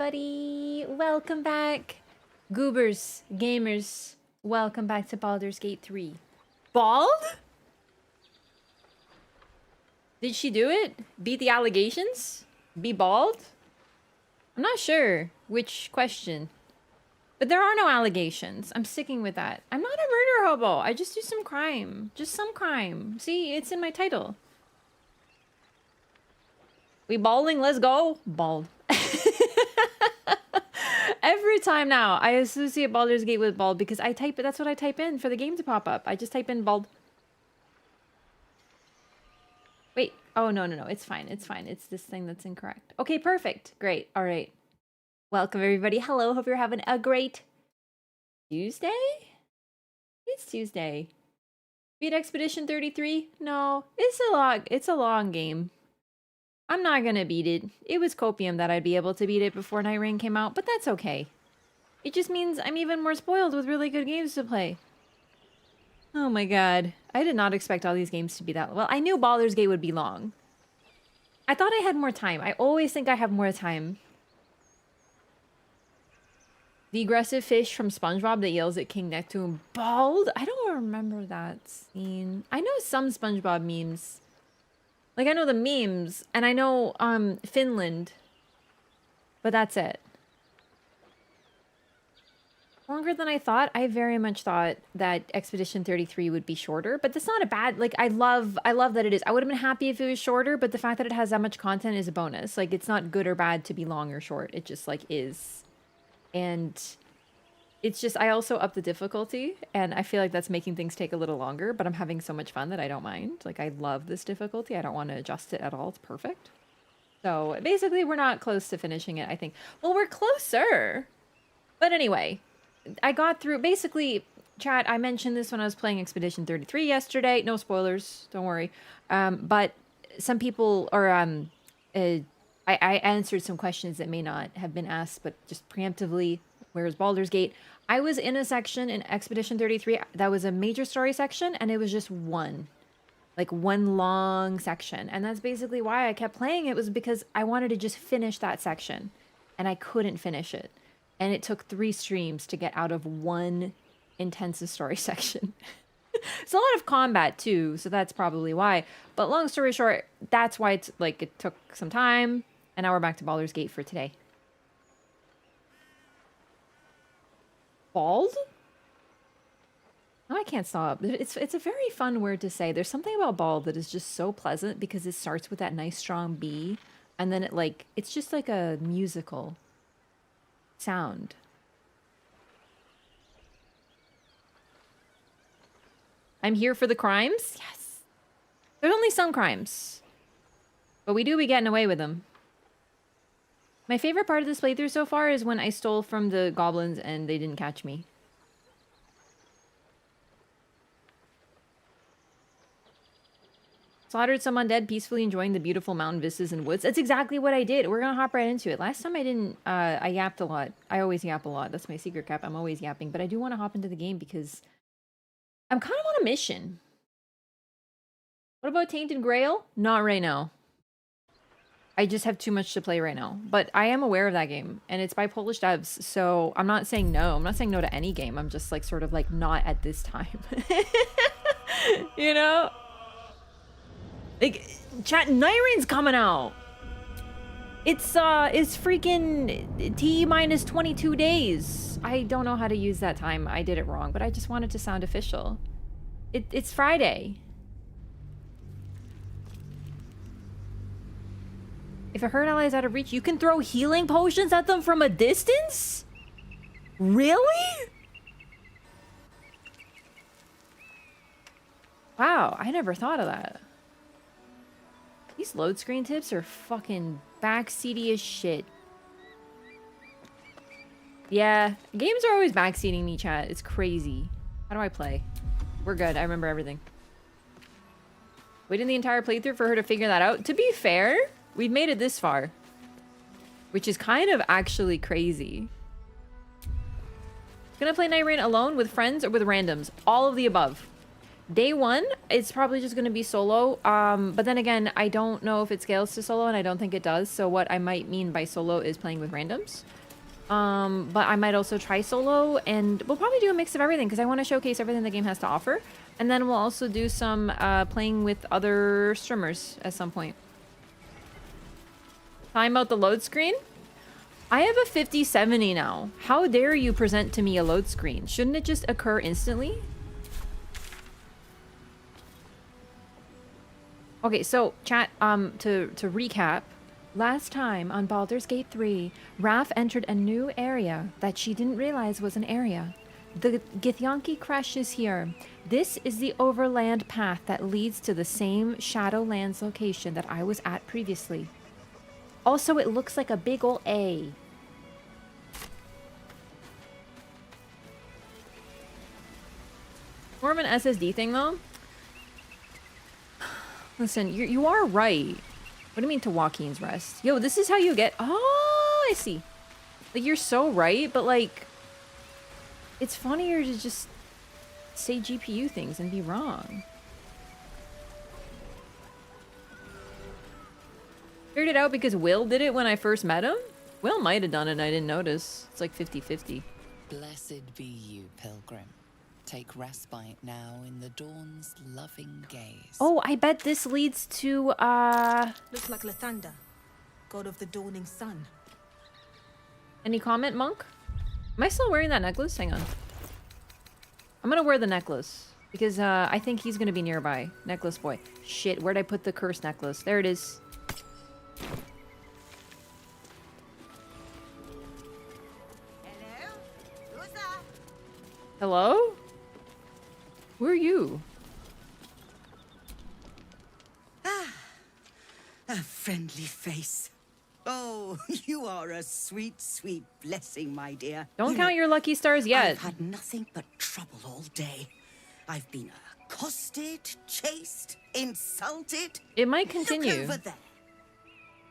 everybody! Welcome back! Goobers, gamers, welcome back to Baldur's Gate 3. Bald? Did she do it? Beat the allegations? Be bald? I'm not sure which question. But there are no allegations. I'm sticking with that. I'm not a murder hobo. I just do some crime. Just some crime. See, it's in my title. We balding? Let's go. Bald. Every time now, I associate Baldur's Gate with bald because I type it. That's what I type in for the game to pop up. I just type in bald. Wait. Oh, no. It's fine. It's fine. It's this thing that's incorrect. Okay, perfect. Great. All right. Welcome, everybody. Hello. Hope you're having a great Tuesday? It's Tuesday. Beat Expedition 33? No. It's a long game. I'm not gonna beat it. It was copium that I'd be able to beat it before Night Rain came out, but that's okay. It just means I'm even more spoiled with really good games to play. Oh my god. I did not expect all these games to be that... Well, I knew Baldur's Gate would be long. I thought I had more time. I always think I have more time. The aggressive fish from SpongeBob that yells at King Neptune. Bald? I don't remember that scene. I know some SpongeBob memes. Like, I know the memes, and I know, Finland. But that's it. Longer than I thought. I very much thought that Expedition 33 would be shorter, but that's not a bad... Like, I love that it is. I would have been happy if it was shorter, but the fact that it has that much content is a bonus. Like, it's not good or bad to be long or short. It just, like, is. And... It's just, I also up the difficulty, and I feel like that's making things take a little longer, but I'm having so much fun that I don't mind. Like, I love this difficulty. I don't want to adjust it at all. It's perfect. So, basically, we're not close to finishing it, I think. Well, we're closer! But anyway, I got through, basically, chat, I mentioned this when I was playing Expedition 33 yesterday. No spoilers, don't worry. But some people, or, I answered some questions that may not have been asked, but just preemptively, where's Baldur's Gate? I was in a section in Expedition 33 that was a major story section, and it was just one long section. And that's basically why I kept playing it, was because I wanted to just finish that section, and I couldn't finish it. And it took 3 streams to get out of one intensive story section. It's a lot of combat too, so that's probably why. But long story short, that's why it's like it took some time, and now we're back to Baldur's Gate for today. Bald? No, I can't stop. It's a very fun word to say. There's something about bald that is just so pleasant because it starts with that nice strong B, and then it's just like a musical sound. I'm here for the crimes? Yes. There's only some crimes, but we do be getting away with them. My favorite part of this playthrough so far is when I stole from the goblins and they didn't catch me. Slaughtered some undead, peacefully enjoying the beautiful mountain vistas and woods. That's exactly what I did. We're gonna hop right into it. Last time I didn't, I yapped a lot. I always yap a lot. That's my secret cap. I'm always yapping. But I do want to hop into the game because I'm kind of on a mission. What about Tainted Grail? Not right now. I just have too much to play right now. But I am aware of that game, and it's by Polish devs, so I'm not saying no. I'm not saying no to any game. I'm just, like, sort of, like, not at this time. You know? Like, chat, Night Rain's coming out! It's freaking T-minus 22 days. I don't know how to use that time. I did it wrong, but I just wanted to sound official. It's Friday. If a herd ally is out of reach, you can throw healing potions at them from a distance? Really? Wow, I never thought of that. These load screen tips are fucking backseaty as shit. Yeah, games are always backseating me, chat. It's crazy. How do I play? We're good. I remember everything. Waiting the entire playthrough for her to figure that out. To be fair, we've made it this far, which is kind of actually crazy. Gonna play Night Rain alone, with friends, or with randoms? All of the above. Day one, it's probably just going to be solo. But then again, I don't know if it scales to solo, and I don't think it does. So what I might mean by solo is playing with randoms. But I might also try solo, and we'll probably do a mix of everything because I want to showcase everything the game has to offer. And then we'll also do some playing with other streamers at some point. Time out the load screen. I have a 5070 now. How dare you present to me a load screen? Shouldn't it just occur instantly? Okay, so chat, to recap, last time on Baldur's Gate 3, Raph entered a new area that she didn't realize was an area. The Githyanki Crèche is here. This is the overland path that leads to the same Shadowlands location that I was at previously. Also, it looks like a big ol' A. More of an SSD thing, though. Listen, you are right. What do you mean to Joaquin's Rest? Yo, this is how you get... Oh, I see. Like, you're so right, but, like... It's funnier to just say GPU things and be wrong. Figured it out because Will did it when I first met him? Will might have done it and I didn't notice. It's like 50-50. Blessed be you, pilgrim. Take respite now in the dawn's loving gaze. Oh, I bet this leads to, Looks like Lathander, god of the dawning sun. Any comment, Monk? Am I still wearing that necklace? Hang on. I'm gonna wear the necklace. Because, I think he's gonna be nearby. Necklace boy. Shit, where'd I put the cursed necklace? There it is. Hello? Who's that? Hello? Who are you? A friendly face. Oh, you are a sweet, sweet blessing, my dear. Don't count your lucky stars yet. I've had nothing but trouble all day. I've been accosted, chased, insulted. It might continue. Look over there.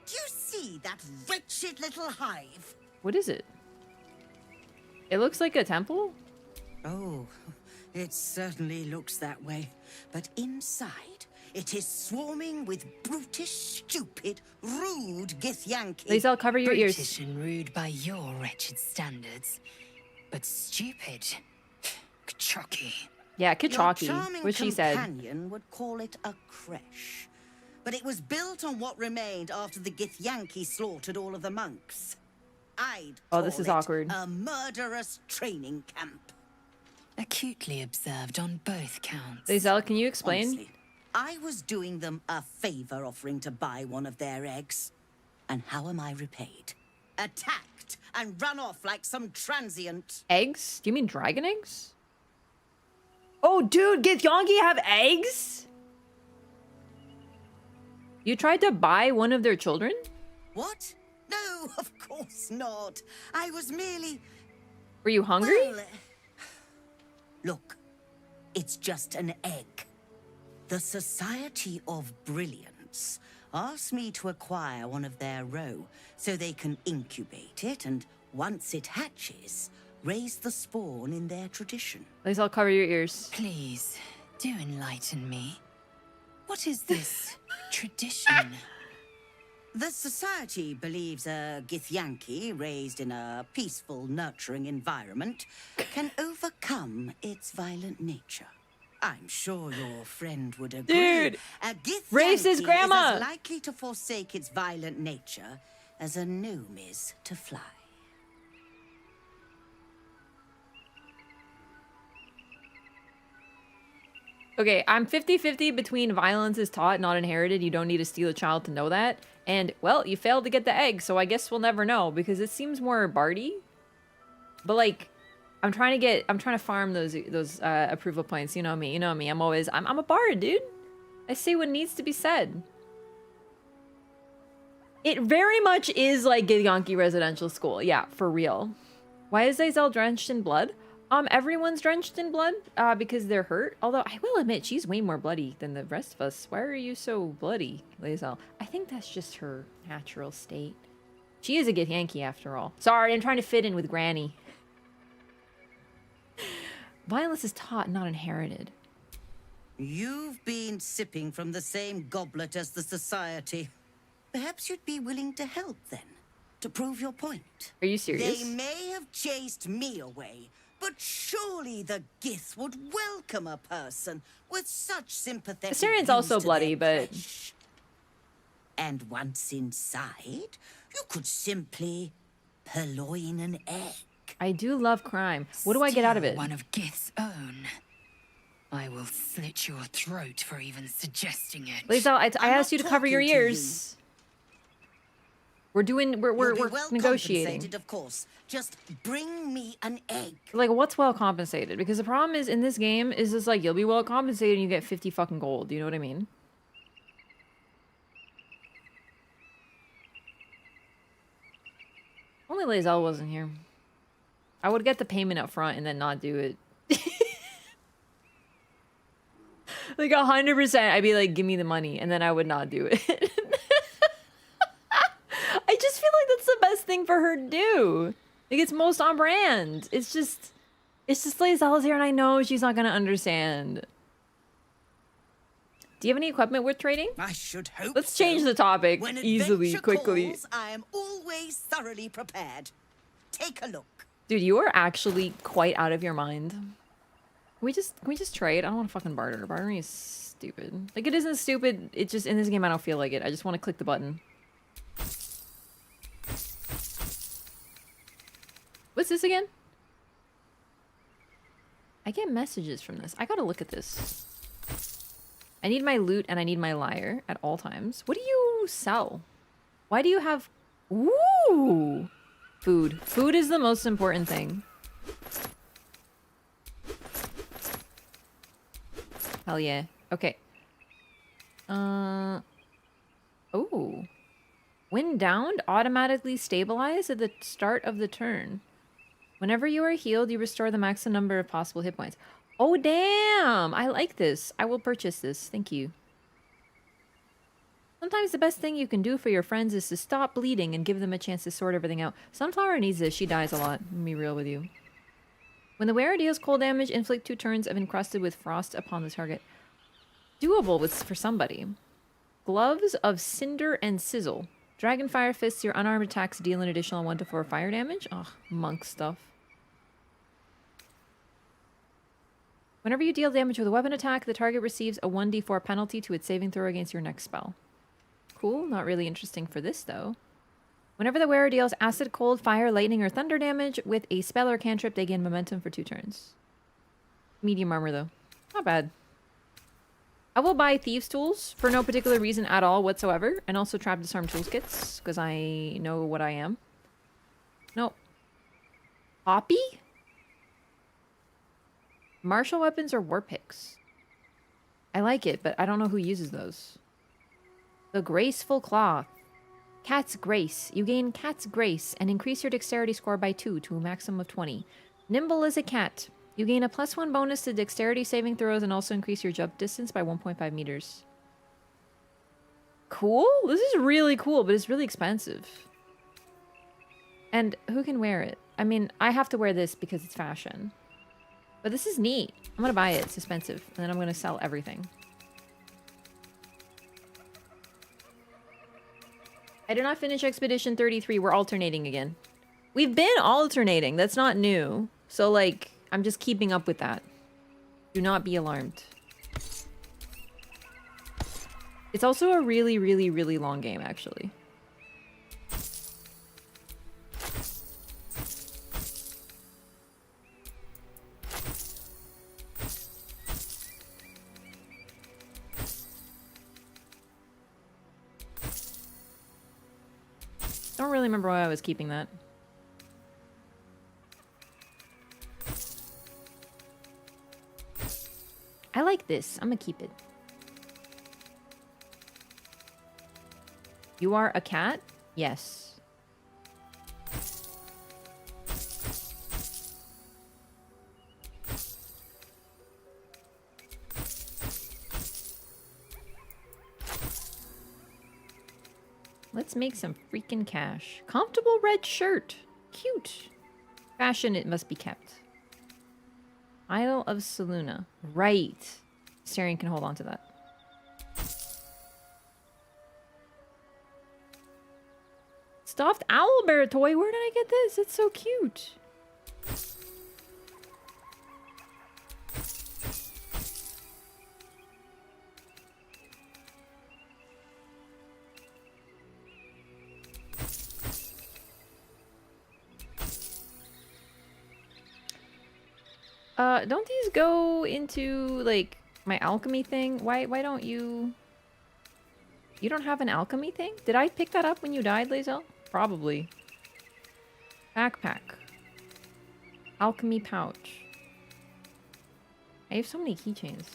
Do you see that wretched little hive? What is it? It looks like a temple? Oh, it certainly looks that way. But inside, it is swarming with brutish, stupid, rude Githyanki. Please, I'll cover your ears. Brutish and rude by your wretched standards, but stupid. Kachoki. Yeah, Your Kachaki, charming what she said. companion would call it a crèche. But it was built on what remained after the Githyanki slaughtered all of the monks. I'd Oh, call this is it awkward. a murderous training camp. Acutely observed on both counts. Lizelle, can you explain? Honestly, I was doing them a favor offering to buy one of their eggs. And how am I repaid? Attacked and run off like some transient. Eggs? Do you mean dragon eggs? Oh, dude, Githyanki have eggs? You tried to buy one of their children? What? No, of course not. I was merely... Were you hungry? Well, look, it's just an egg. The Society of Brilliance asked me to acquire one of their roe so they can incubate it and once it hatches, raise the spawn in their tradition. Lizelle, cover your ears. Please, do enlighten me. What is this tradition? The Society believes a Githyanki raised in a peaceful, nurturing environment can overcome its violent nature. I'm sure your friend would agree. Dude, a Githyanki racist grandma. is as likely to forsake its violent nature as a gnome is to fly. Okay, I'm 50-50 between violence is taught, not inherited. You don't need to steal a child to know that. And, well, you failed to get the egg, so I guess we'll never know, because it seems more bardy. But, like, I'm trying to farm those approval points. You know me, I'm a bard, dude. I say what needs to be said. It very much is like Githyanki Residential School. Yeah, for real. Why is Zazel drenched in blood? Everyone's drenched in blood, because they're hurt. Although, I will admit, she's way more bloody than the rest of us. Why are you so bloody, Lae'zel? I think that's just her natural state. She is a Githyanki, after all. Sorry, I'm trying to fit in with Granny. Violence is taught, not inherited. You've been sipping from the same goblet as the Society. Perhaps you'd be willing to help then, to prove your point. Are you serious? They may have chased me away, but surely the Gith would welcome a person with such sympathetic Assyrian's views also to bloody, their but... Crèche. And once inside, you could simply purloin an egg. I do love crime. What do I get out of it? One of Gith's own. I will slit your throat for even suggesting it. Lisa, I I'm asked you to not cover your talking to ears. We're You'll be well negotiating. compensated, of course. Just bring me an egg. Like, what's well compensated? Because the problem is in this game is just like, you'll be well compensated and you get 50 fucking gold. You know what I mean? Only Lae'zel wasn't here. I would get the payment up front and then not do it. Like 100%, I'd be like, give me the money, and then I would not do it. I just feel like that's the best thing for her to do. Like, it's most on brand. It's just Lae'zel's here, and I know she's not gonna understand. Do you have any equipment worth trading? I should hope Let's so. change the topic When easily, adventure quickly. calls, I am always thoroughly prepared. Take a look. Dude, you are actually quite out of your mind. Can we just trade? I don't want to fucking barter. Bartering is stupid. Like, it isn't stupid. It's just, in this game, I don't feel like it. I just want to click the button. What's this again? I get messages from this. I gotta look at this. I need my loot and I need my lyre at all times. What do you sell? Why do you have... Ooh! Food. Food is the most important thing. Hell yeah. Okay. Oh. When downed, automatically stabilize at the start of the turn. Whenever you are healed, you restore the maximum number of possible hit points. Oh, damn! I like this. I will purchase this. Thank you. Sometimes the best thing you can do for your friends is to stop bleeding and give them a chance to sort everything out. Sunflower needs this. She dies a lot. I'm gonna be real with you. When the wearer deals cold damage, inflict 2 turns of encrusted with frost upon the target. Doable for somebody. Gloves of Cinder and Sizzle. Dragonfire Fists, your unarmed attacks deal an additional 1 to 4 fire damage. Ugh, monk stuff. Whenever you deal damage with a weapon attack, the target receives a 1d4 penalty to its saving throw against your next spell. Cool, not really interesting for this though. Whenever the wearer deals acid, cold, fire, lightning, or thunder damage with a spell or cantrip, they gain momentum for 2 turns. Medium armor though. Not bad. I will buy Thieves' Tools for no particular reason at all whatsoever, and also Trap Disarm Tools kits, because I know what I am. Nope. Poppy? Martial weapons or war picks? I like it, but I don't know who uses those. The Graceful Cloth. Cat's Grace. You gain Cat's Grace and increase your dexterity score by 2 to a maximum of 20. Nimble as a cat. You gain a +1 bonus to dexterity saving throws and also increase your jump distance by 1.5 meters. Cool? This is really cool, but it's really expensive. And who can wear it? I mean, I have to wear this because it's fashion. But this is neat. I'm gonna buy it. It's expensive. And then I'm gonna sell everything. I did not finish Expedition 33. We're alternating again. We've been alternating. That's not new. So, like, I'm just keeping up with that. Do not be alarmed. It's also a really, really, really long game, actually. Don't really remember why I was keeping that. I like this. I'm gonna keep it. You are a cat? Yes. Let's make some freaking cash. Comfortable red shirt. Cute. Fashion, it must be kept. Isle of Saluna. Right. Syrian can hold on to that. Stuffed owlbear toy. Where did I get this? It's so cute. Don't these go into, like, my alchemy thing? Why don't you... You don't have an alchemy thing? Did I pick that up when you died, Lae'zel? Probably. Backpack. Alchemy pouch. I have so many keychains.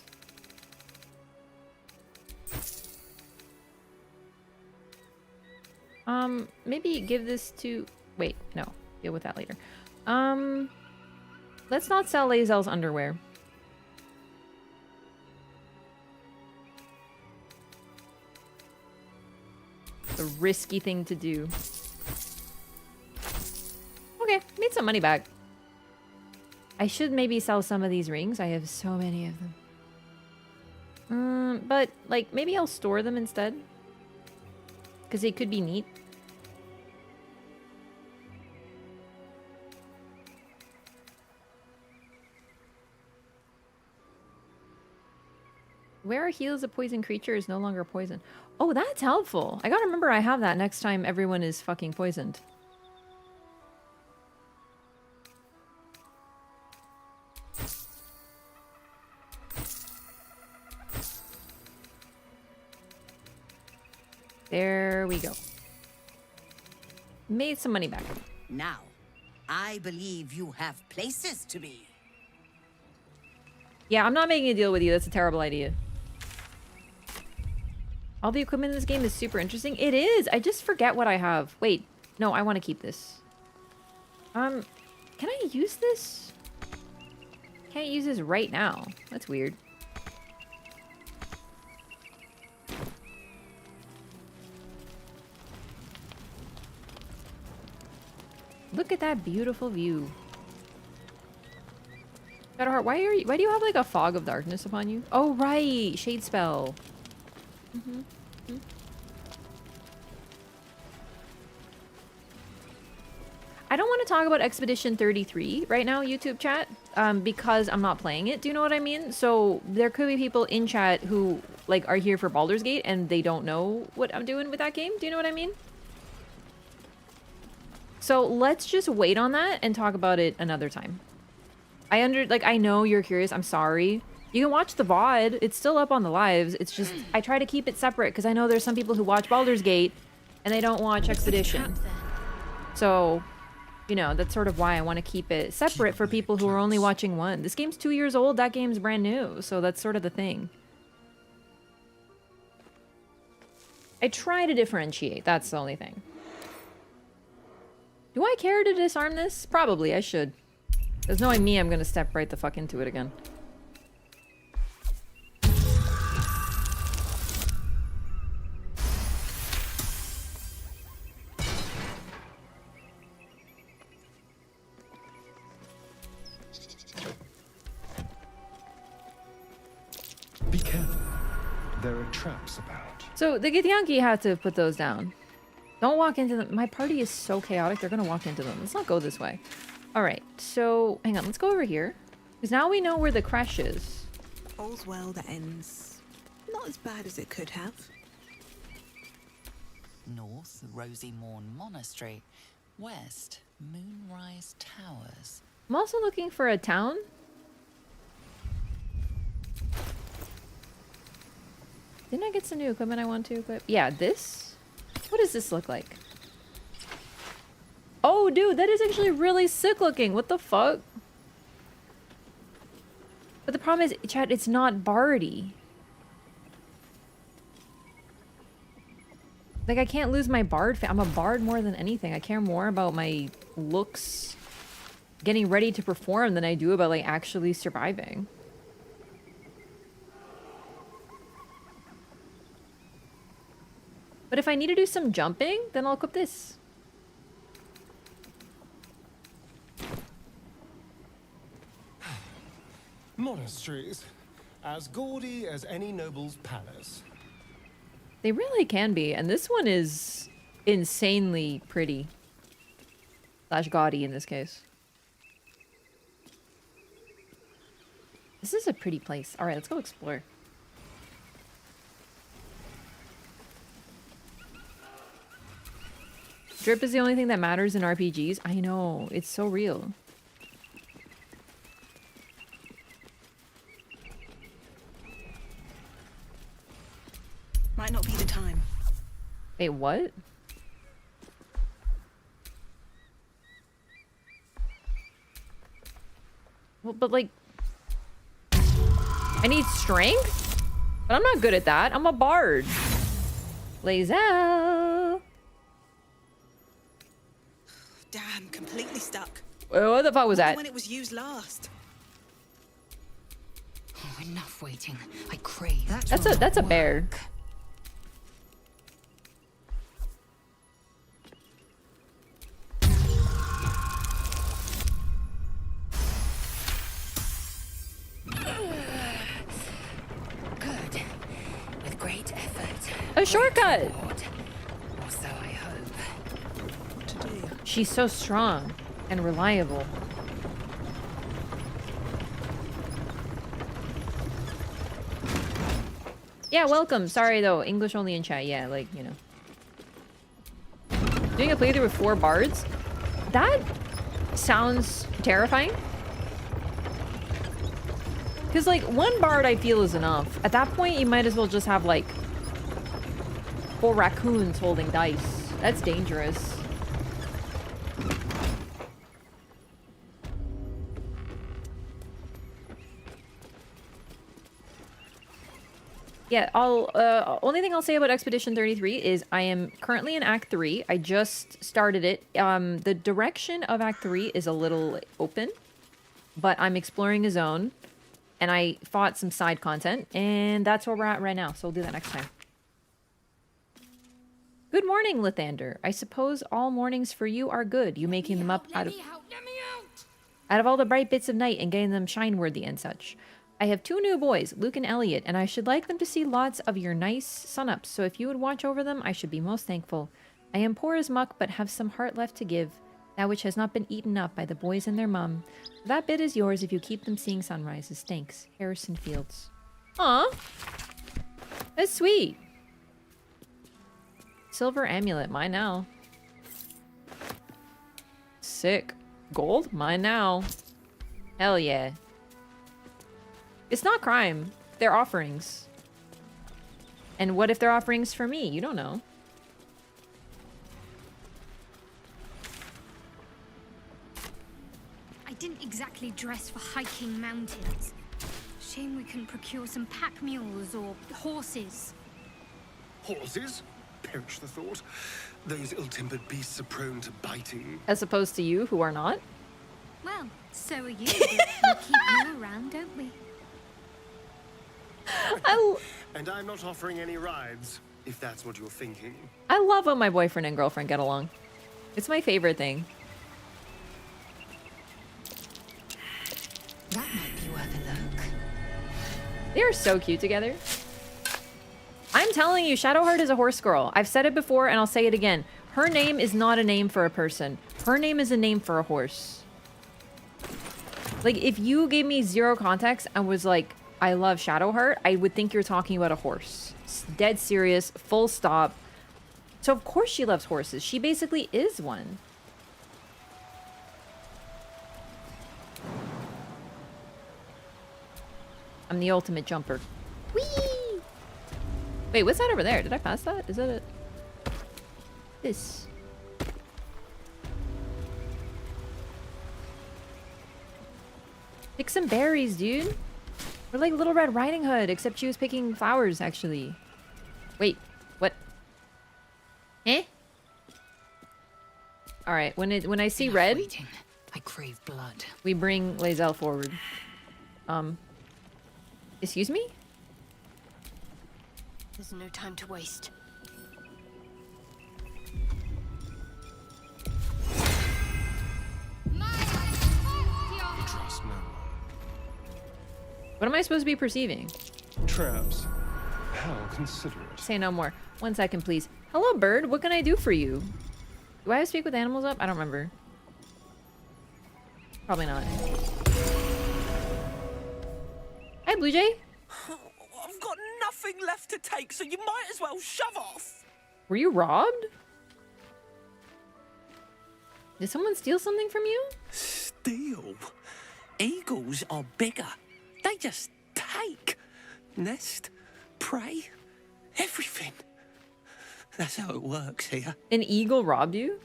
Maybe give this to... Wait, no. Deal with that later. Let's not sell Lae'zel's underwear. It's a risky thing to do. Okay, made some money back. I should maybe sell some of these rings. I have so many of them. But, like, maybe I'll store them instead. Because they could be neat. Where heals a poison creature is no longer poison. Oh, that's helpful. I gotta remember I have that next time everyone is fucking poisoned. There we go. Made some money back. Now, I believe you have places to be. Yeah, I'm not making a deal with you. That's a terrible idea. All the equipment in this game is super interesting. It is! I just forget what I have. Wait. No, I want to keep this. Can I use this? Can't use this right now. That's weird. Look at that beautiful view. Shadowheart, why do you have like a fog of darkness upon you? Oh right, shade spell. I don't want to talk about Expedition 33 right now, YouTube chat, because I'm not playing it. Do you know what I mean? So there could be people in chat who like are here for Baldur's Gate and they don't know what I'm doing with that game. Do you know what I mean? So let's just wait on that and talk about it another time. I know you're curious. I'm sorry. You can watch the VOD. It's still up on the lives. It's just, I try to keep it separate because I know there's some people who watch Baldur's Gate and they don't watch Expedition. So, you know, that's sort of why I want to keep it separate for people who are only watching one. This game's 2 years old. That game's brand new. So that's sort of the thing. I try to differentiate. That's the only thing. Do I care to disarm this? Probably, I should. Because knowing me, I'm going to step right the fuck into it again. Be careful. There are traps about. So the Githyanki had to put those down. Don't walk into them. My party is so chaotic, they're going to walk into them. Let's not go this way. Alright, so hang on, let's go over here. Because now we know where the Crèche is. All's well that ends not as bad as it could have. North, Rosy Morn Monastery. West, Moonrise Towers. I'm also looking for a town. Didn't I get some new equipment I want to equip? Yeah, this? What does this look like? Oh, dude, that is actually really sick looking. What the fuck? But the problem is, chat, it's not bardy. Like, I can't lose my bard. I'm a bard more than anything. I care more about my looks getting ready to perform than I do about, like, actually surviving. But if I need to do some jumping, then I'll equip this. Monasteries. As gaudy as any noble's palace. They really can be, and this one is insanely pretty. Slash gaudy in this case. This is a pretty place. Alright, let's go explore. Drip is the only thing that matters in RPGs. I know, it's so real. Might not be the time. Wait, what? Well, but like... I need strength? But I'm not good at that. I'm a bard. Lae'zel. Damn, completely stuck. What the fuck was that? When it was used last. Oh, enough waiting. I crave. That's a bear. Good. With great effort. A shortcut. Reward. Or so I hope. What to do? She's so strong and reliable. Yeah, welcome. Sorry though, English only in chat. Yeah, like, you know. Doing a playthrough with 4 bards? That sounds terrifying. Because, like, 1 bard I feel is enough. At that point, you might as well just have, like, 4 raccoons holding dice. That's dangerous. Yeah, only thing I'll say about Expedition 33 is I am currently in Act 3. I just started it. The direction of Act 3 is a little open, but I'm exploring a zone, and I fought some side content, and that's where we're at right now, so we'll do that next time. Good morning, Lathander. I suppose all mornings for you are good. You making them up out of all the bright bits of night and getting them shine-worthy and such. I have 2 new boys, Luke and Elliot, and I should like them to see lots of your nice sun-ups, so if you would watch over them, I should be most thankful. I am poor as muck, but have some heart left to give, that which has not been eaten up by the boys and their mum. That bit is yours if you keep them seeing sunrises. Thanks, Harrison Fields. Aw, that's sweet. Silver amulet, mine now. Sick. Gold, mine now. Hell yeah. It's not crime. They're offerings. And what if they're offerings for me? You don't know. I didn't exactly dress for hiking mountains. Shame we couldn't procure some pack mules or horses. Horses? Perish the thought. Those ill-tempered beasts are prone to biting. As opposed to you, who are not. Well, so are you. We keep you around, don't we? And I'm not offering any rides, if that's what you're thinking. I love when my boyfriend and girlfriend get along. It's my favorite thing. That might be worth a look. They are so cute together. I'm telling you, Shadowheart is a horse girl. I've said it before and I'll say it again. Her name is not a name for a person. Her name is a name for a horse. Like, if you gave me 0 context and was like, I love Shadowheart, I would think you're talking about a horse. It's dead serious, full stop. So of course she loves horses. She basically is one. I'm the ultimate jumper. Whee! Wait, what's that over there? Did I pass that? Is that it? This. Pick some berries, dude. We're like Little Red Riding Hood, except she was picking flowers, actually. Wait, what? Eh? Alright, when I see red, Waiting. I crave blood. we bring Lae'zel forward. Excuse me? There's no time to waste. Trust no one. What am I supposed to be perceiving? Traps. How considerate. Say no more. 1 second, please. Hello, bird. What can I do for you? Do I have speak with animals up? I don't remember. Probably not. Hi, Blue Jay. I've got nothing left to take, so you might as well shove off. Were you robbed? Did someone steal something from you? Steal? Eagles are bigger. They just take. Nest, prey, everything. That's how it works here. An eagle robbed you?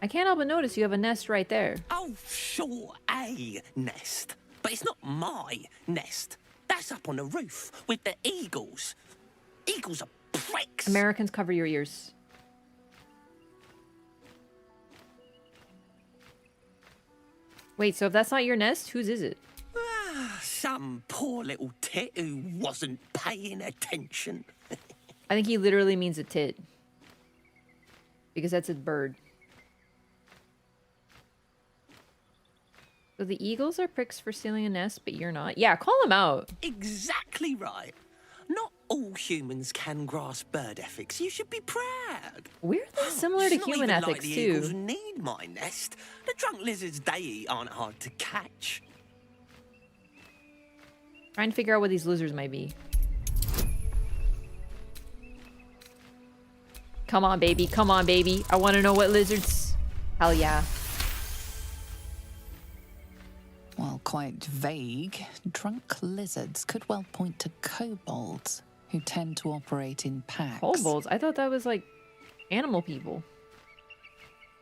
I can't help but notice you have a nest right there. Oh, sure, a nest. But it's not my nest. That's up on the roof with the eagles. Eagles are pricks. Americans, cover your ears. Wait, so if that's not your nest, whose is it? Some poor little tit who wasn't paying attention. I think he literally means a tit. Because that's a bird. So the eagles are pricks for stealing a nest, but you're not? Yeah, call them out. Exactly right. Not all humans can grasp bird ethics. You should be proud. Weirdly similar to It's not human even ethics, like the too. eagles need my nest. The drunk lizards they eat aren't hard to catch. Trying to figure out what these lizards might be. Come on, baby. Come on, baby. I want to know what lizards... Hell yeah. While quite vague, drunk lizards could well point to kobolds, who tend to operate in packs. Kobolds? I thought that was like animal people.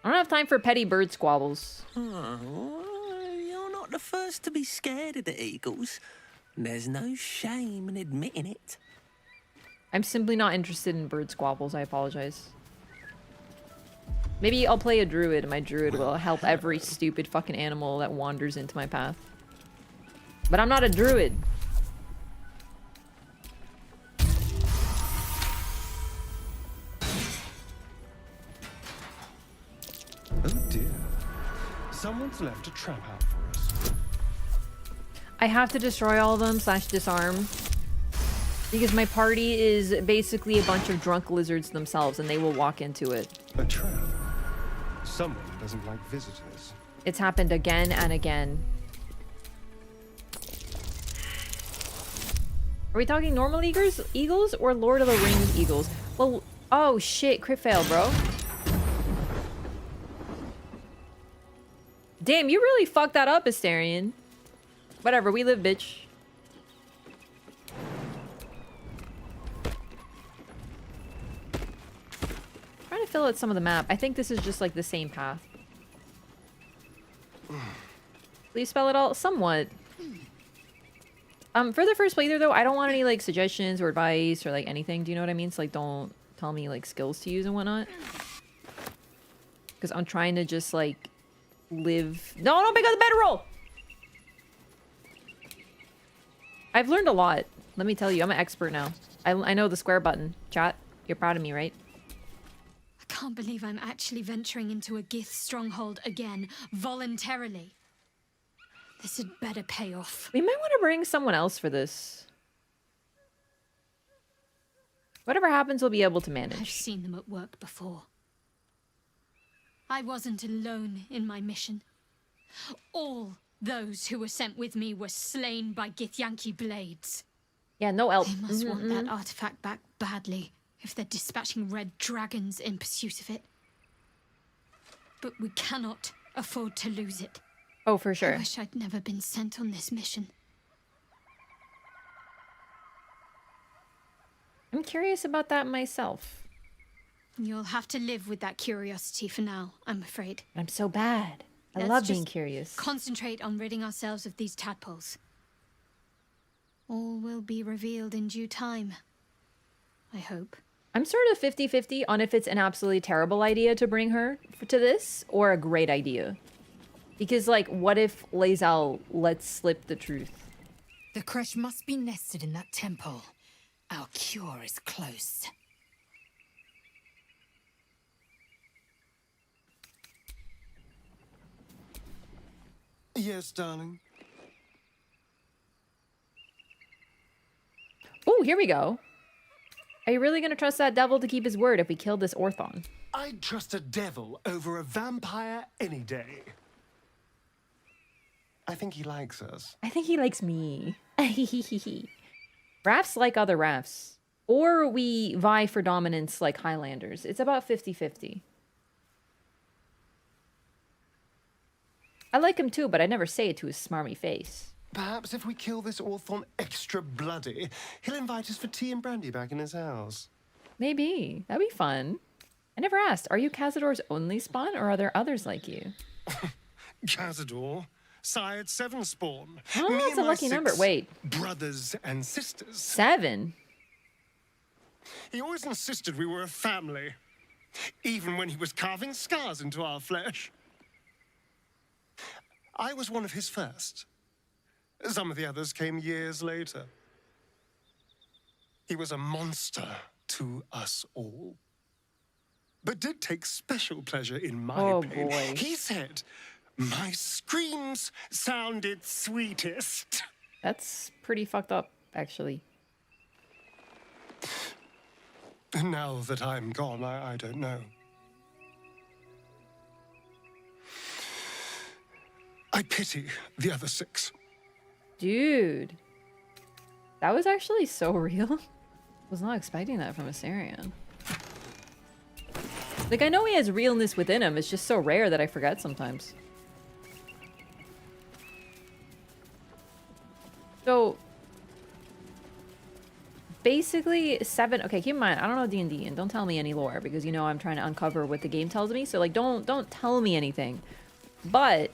I don't have time for petty bird squabbles. Oh, you're not the first to be scared of the eagles. There's no shame in admitting it. I'm simply not interested in bird squabbles. I apologize. Maybe I'll play a druid and my druid will help every stupid fucking animal that wanders into my path. But I'm not a druid. Oh dear. Someone's left a trap out for us. I have to destroy all of them / disarm. Because my party is basically a bunch of drunk lizards themselves and they will walk into it. A trap. Someone doesn't like visitors. It's happened again and again. Are we talking normal eagles or Lord of the Rings eagles? Well, oh shit, crit fail, bro. Damn, you really fucked that up, Asterion. Whatever, we live, bitch. Trying to fill out some of the map. I think this is just like the same path. Please spell it all somewhat. For the first playthrough though, I don't want any like suggestions or advice or like anything. Do you know what I mean? So like don't tell me like skills to use and whatnot. Because I'm trying to just like live. No, don't pick up the bedroll! I've learned a lot. Let me tell you, I'm an expert now. I know the square button. Chat, you're proud of me, right? I can't believe I'm actually venturing into a Gith stronghold again, voluntarily. This had better pay off. We might want to bring someone else for this. Whatever happens, we'll be able to manage. I've seen them at work before. I wasn't alone in my mission. All those who were sent with me were slain by Githyanki blades. Yeah, no help. They must want that artifact back badly if they're dispatching red dragons in pursuit of it. But we cannot afford to lose it. Oh, for sure. I wish I'd never been sent on this mission. I'm curious about that myself. You'll have to live with that curiosity for now, I'm afraid. I'm so bad. I Let's love being just curious. Concentrate on ridding ourselves of these tadpoles. All will be revealed in due time. I hope. I'm sort of 50-50 on if it's an absolutely terrible idea to bring her to this or a great idea. Because, like, what if Lae'zel lets slip the truth? The Crèche must be nested in that temple. Our cure is close. Yes, darling. Oh, here we go. Are you really going to trust that devil to keep his word if we kill this Orthon? I'd trust a devil over a vampire any day. I think he likes us. I think he likes me. Rafts like other rafts. Or we vie for dominance like Highlanders. It's about 50-50. I like him too, but I never say it to his smarmy face. Perhaps if we kill this Orthon extra bloody, he'll invite us for tea and brandy back in his house. Maybe. That'd be fun. I never asked, are you Cazador's only spawn, or are there others like you? Cazador, sired 7 spawn. Oh, Me that's and a my lucky 6 number. Wait. brothers and sisters. 7? He always insisted we were a family, even when he was carving scars into our flesh. I was one of his first. Some of the others came years later. He was a monster to us all, but did take special pleasure in my pain. Boy. He said, my screams sounded sweetest. That's pretty fucked up, actually. Now that I'm gone, I don't know. I pity the other 6. Dude. That was actually so real. Was not expecting that from a Sarian. Like, I know he has realness within him. It's just so rare that I forget sometimes. So, basically, 7... Okay, keep in mind, I don't know D&D, and don't tell me any lore, because you know I'm trying to uncover what the game tells me. So, like, don't tell me anything. But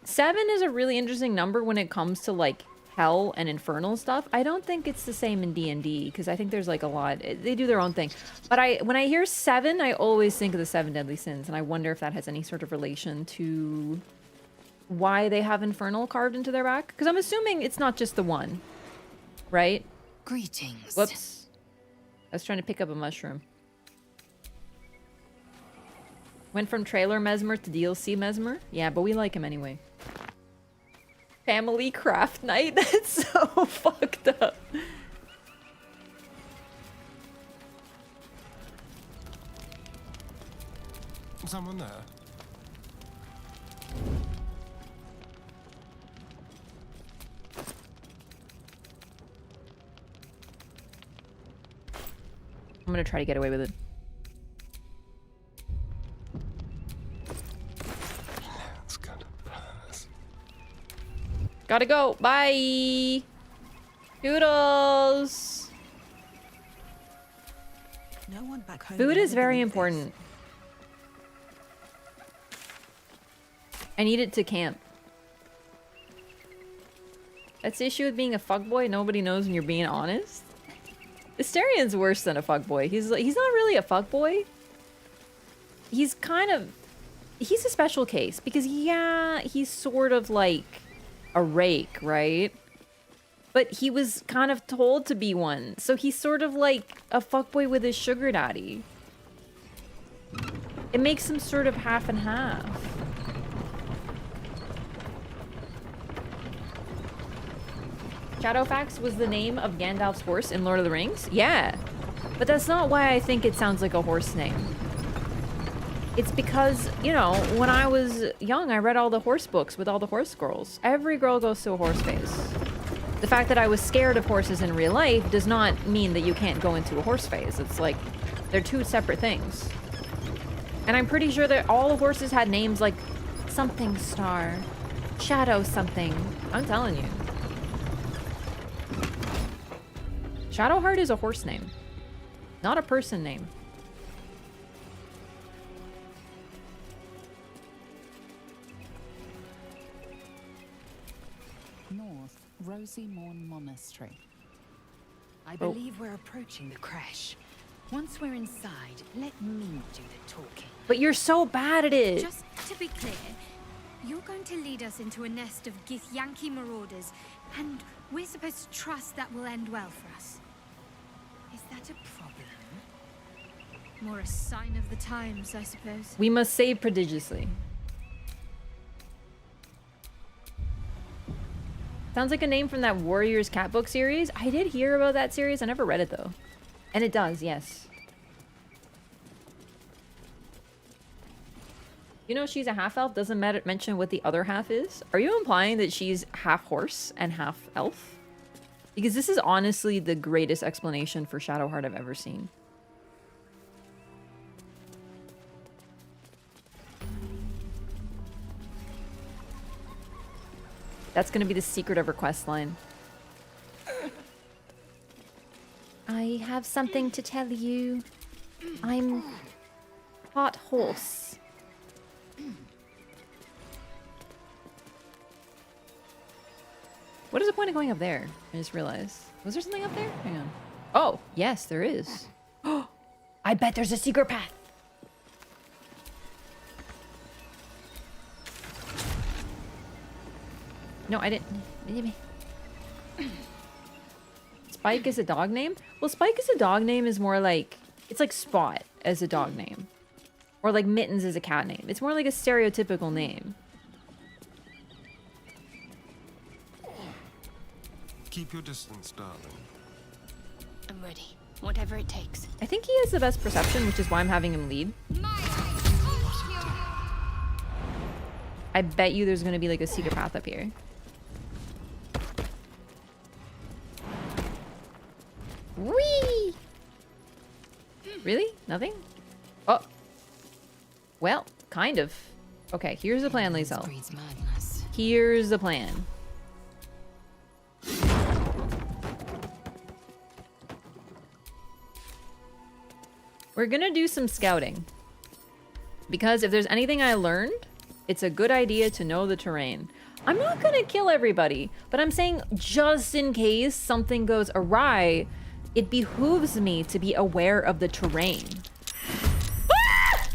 7 is a really interesting number when it comes to, like, hell and infernal stuff. I don't think it's the same in D&D, because I think there's, like, a lot... They do their own thing. But when I hear 7, I always think of the 7 deadly sins, and I wonder if that has any sort of relation to why they have infernal carved into their back. Because I'm assuming it's not just the one, right? Greetings. Whoops. I was trying to pick up a mushroom. Went from trailer Mesmer to DLC Mesmer? Yeah, but we like him anyway. Family craft night? That's so fucked up. Someone there? I'm gonna try to get away with it. That's good. Gotta go. Bye. Doodles. No one back home. Food will is ever very believe important. I need it to camp. That's the issue with being a fuckboy. Nobody knows when you're being honest. Asterian's worse than a fuckboy. He's not really a fuckboy. He's a special case because yeah, he's sort of like a rake, right? But he was kind of told to be one. So he's sort of like a fuckboy with his sugar daddy. It makes him sort of half and half. Shadowfax was the name of Gandalf's horse in Lord of the Rings? Yeah. But that's not why I think it sounds like a horse name. It's because, you know, when I was young, I read all the horse books with all the horse girls. Every girl goes to a horse phase. The fact that I was scared of horses in real life does not mean that you can't go into a horse phase. It's like, they're two separate things. And I'm pretty sure that all the horses had names like something star, shadow something. I'm telling you. Shadowheart is a horse name, not a person name. North, Rosy Morn Monastery. I believe we're approaching the Crèche. Once we're inside, let me do the talking. But you're so bad at it. Just to be clear, you're going to lead us into a nest of Githyanki marauders, and we're supposed to trust that will end well for us. Is that a problem? More a sign of the times, I suppose. We must save prodigiously. Sounds like a name from that Warriors cat book series. I did hear about that series. I never read it though. And it does, yes. You know she's a half-elf, doesn't mention what the other half is? Are you implying that she's half horse and half elf? Because this is honestly the greatest explanation for Shadowheart I've ever seen. That's gonna be the secret of her quest line. I have something to tell you. I'm hot horse. What is the point of going up there? I just realized. Was there something up there? Hang on. Oh, yes, there is. Oh, I bet there's a secret path. No, I didn't. Spike is a dog name? Well, Spike is a dog name is more like... It's like Spot as a dog name. Or like Mittens as a cat name. It's more like a stereotypical name. Keep your distance, darling. I'm ready. Whatever it takes. I think he has the best perception, which is why I'm having him lead. I bet you there's going to be like a secret path up here. Whee! Really? Nothing? Oh. Well, kind of. Okay, here's the plan, Lysel. Here's the plan. We're gonna do some scouting. Because if there's anything I learned, it's a good idea to know the terrain. I'm not gonna kill everybody, but I'm saying just in case something goes awry, it behooves me to be aware of the terrain. Ah!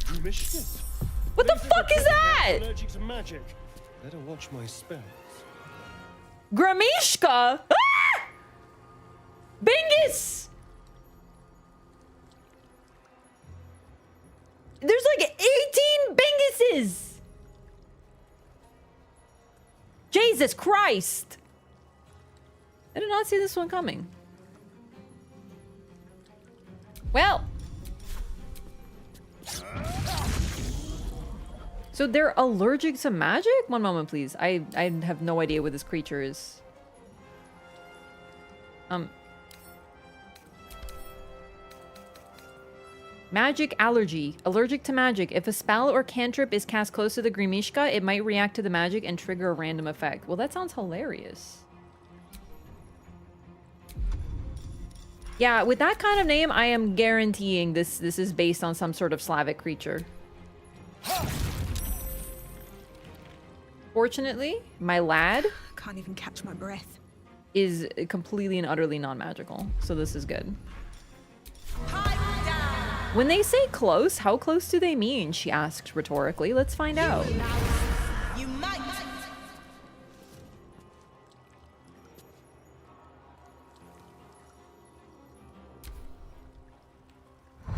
What the fuck is that? Allergic to magic. Better watch my spells. Gremishka! Ah! Bingus! There's like 18 Binguses! Jesus Christ! I did not see this one coming. Well. So they're allergic to magic? One moment, please. I have no idea what this creature is. Magic allergy. Allergic to magic. If a spell or cantrip is cast close to the Gremishka, it might react to the magic and trigger a random effect. Well, that sounds hilarious. Yeah, with that kind of name, I am guaranteeing this is based on some sort of Slavic creature. Fortunately, my lad Can't even catch my breath. is completely and utterly non-magical, so this is good. When they say close, how close do they mean? She asked rhetorically. Let's find out. You might.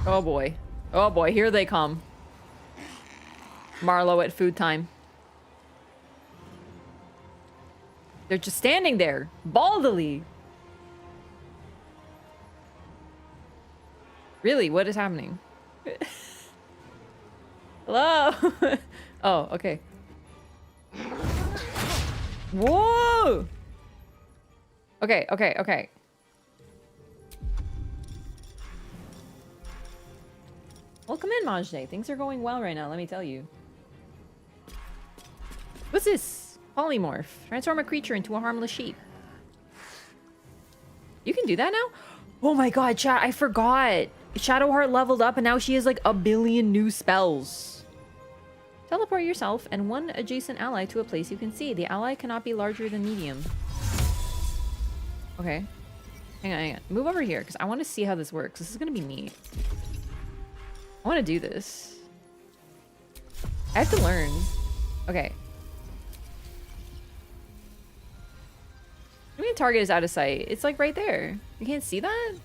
Oh boy. Oh boy, here they come. Marlowe at food time. They're just standing there, baldily. Really, what is happening? Hello? Oh, okay. Whoa! Okay, okay, okay. Welcome in, Majde. Things are going well right now, let me tell you. What's this? Polymorph. Transform a creature into a harmless sheep. You can do that now? Oh my god, chat, I forgot. Shadowheart leveled up and now she has like a billion new spells. Teleport yourself and one adjacent ally to a place you can see. The ally cannot be larger than medium. Okay. Hang on, hang on. Move over here because I want to see how this works. This is going to be neat. I want to do this. I have to learn. Okay. I mean, target is out of sight. It's like right there. You can't see that?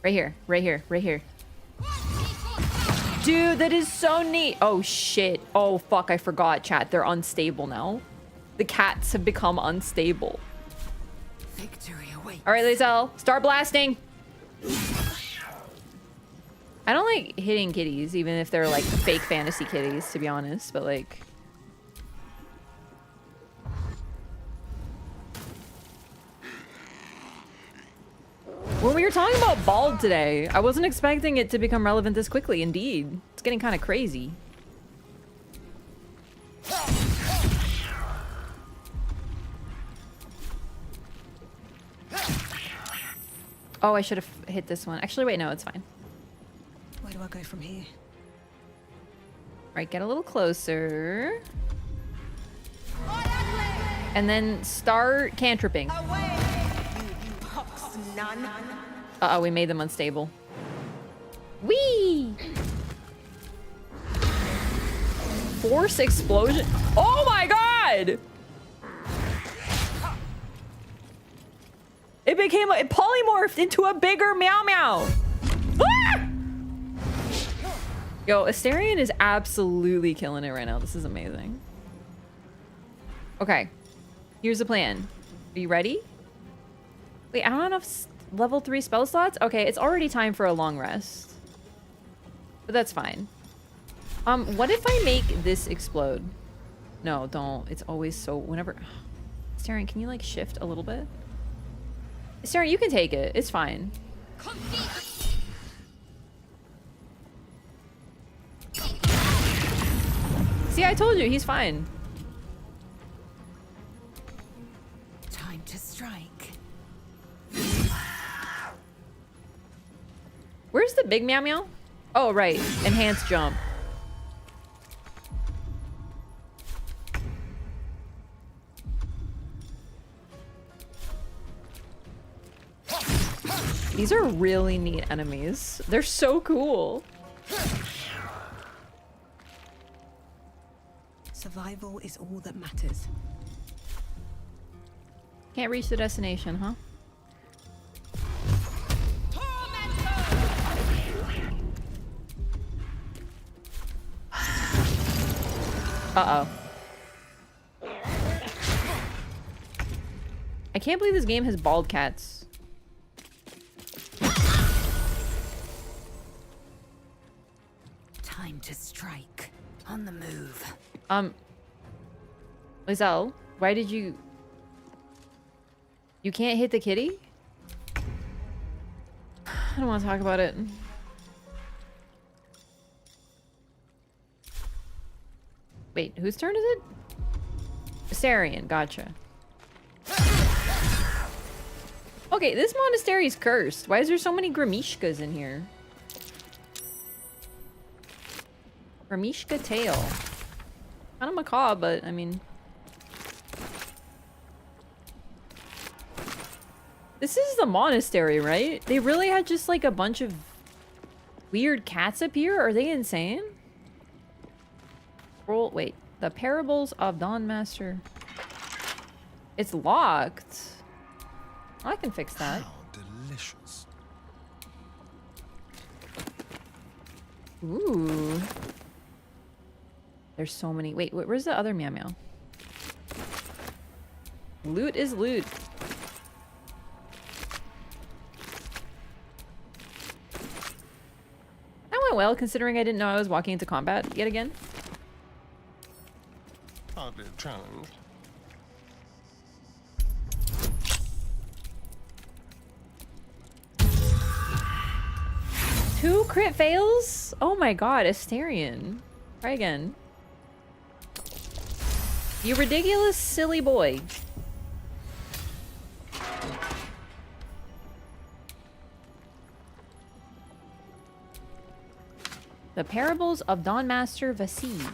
Right here, right here, right here. Dude, that is so neat. Oh, shit. Oh, fuck. I forgot, chat. They're unstable now. The cats have become unstable. Victory awaits. All right, Lizelle. Start blasting. I don't like hitting kitties, even if they're, like, fake fantasy kitties, to be honest. But, like... When we were talking about Bald today, I wasn't expecting it to become relevant this quickly. Indeed. It's getting kind of crazy. Oh, I should have hit this one. Actually, wait, no, it's fine. Where do I go from here? Right, get a little closer. And then start cantripping. Uh-oh, we made them unstable. Whee! Force explosion. Oh my god! It polymorphed into a bigger Meow Meow. Ah! Yo, Asterion is absolutely killing it right now. This is amazing. Okay. Here's the plan. Are you ready? Wait, I don't have enough level 3 spell slots? Okay, it's already time for a long rest. But that's fine. What if I make this explode? No, don't. It's always so... Whenever... Asterion, can you, like, shift a little bit? Asterion, you can take it. It's fine. See, I told you. He's fine. Time to strike. Where's the big Meow Meow? Oh, right. Enhanced jump. These are really neat enemies. They're so cool. Survival is all that matters. Can't reach the destination, huh? Uh-oh. I can't believe this game has bald cats. Time to strike. On the move. Lizelle, why did you... You can't hit the kitty? I don't want to talk about it. Wait, whose turn is it? Asterion, gotcha. Okay, this monastery is cursed. Why is there so many Gremishkas in here? Gremishka tail. Kind of macabre, but I mean... This is the monastery, right? They really had just like a bunch of weird cats up here? Are they insane? Roll, wait. The Parables of Dawnmaster. It's locked. I can fix that. How delicious. Ooh. There's so many. Wait, where's the other Meow Meow? Loot is loot. That went well, considering I didn't know I was walking into combat yet again. Hardly a challenge. Two crit fails? Oh my god, Asterion. Try again. You ridiculous silly boy. The Parables of Dawnmaster Vasid.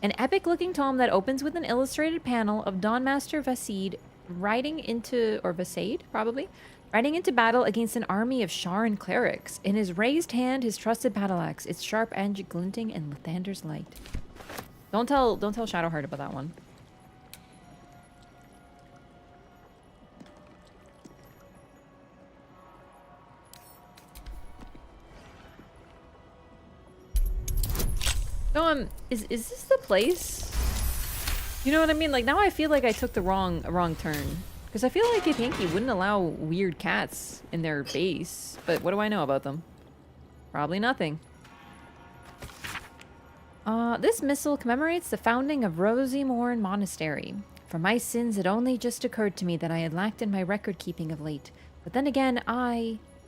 An epic-looking tome that opens with an illustrated panel of Dawnmaster Vasid riding into, or Vasaid, probably, riding into battle against an army of Sharan clerics. In his raised hand, his trusted battle axe, its sharp edge glinting in Lathander's light. Don't tell Shadowheart about that one. know, is this the place? You know what I mean? Like, now I feel like I took the wrong turn. Because I feel like Githyanki wouldn't allow weird cats in their base. But what do I know about them? Probably nothing. This missal commemorates the founding of Rosimorn Monastery. For my sins, it only just occurred to me that I had lacked in my record-keeping of late. But then again,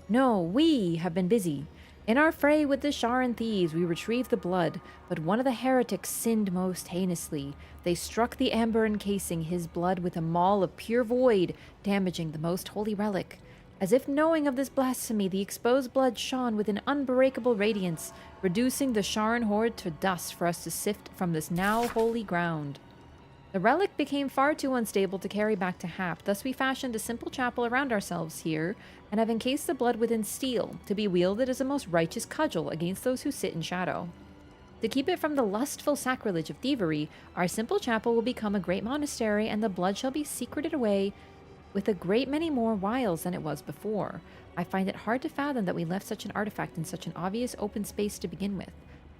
we have been busy. In our fray with the Sharan thieves, we retrieved the blood, but one of the heretics sinned most heinously. They struck the amber encasing his blood with a maul of pure void, damaging the most holy relic. As if knowing of this blasphemy, the exposed blood shone with an unbreakable radiance, reducing the Sharan horde to dust for us to sift from this now holy ground. The relic became far too unstable to carry back to Hap, thus we fashioned a simple chapel around ourselves here, and have encased the blood within steel, to be wielded as a most righteous cudgel against those who sit in shadow. To keep it from the lustful sacrilege of thievery, our simple chapel will become a great monastery, and the blood shall be secreted away with a great many more wiles than it was before. I find it hard to fathom that we left such an artifact in such an obvious open space to begin with.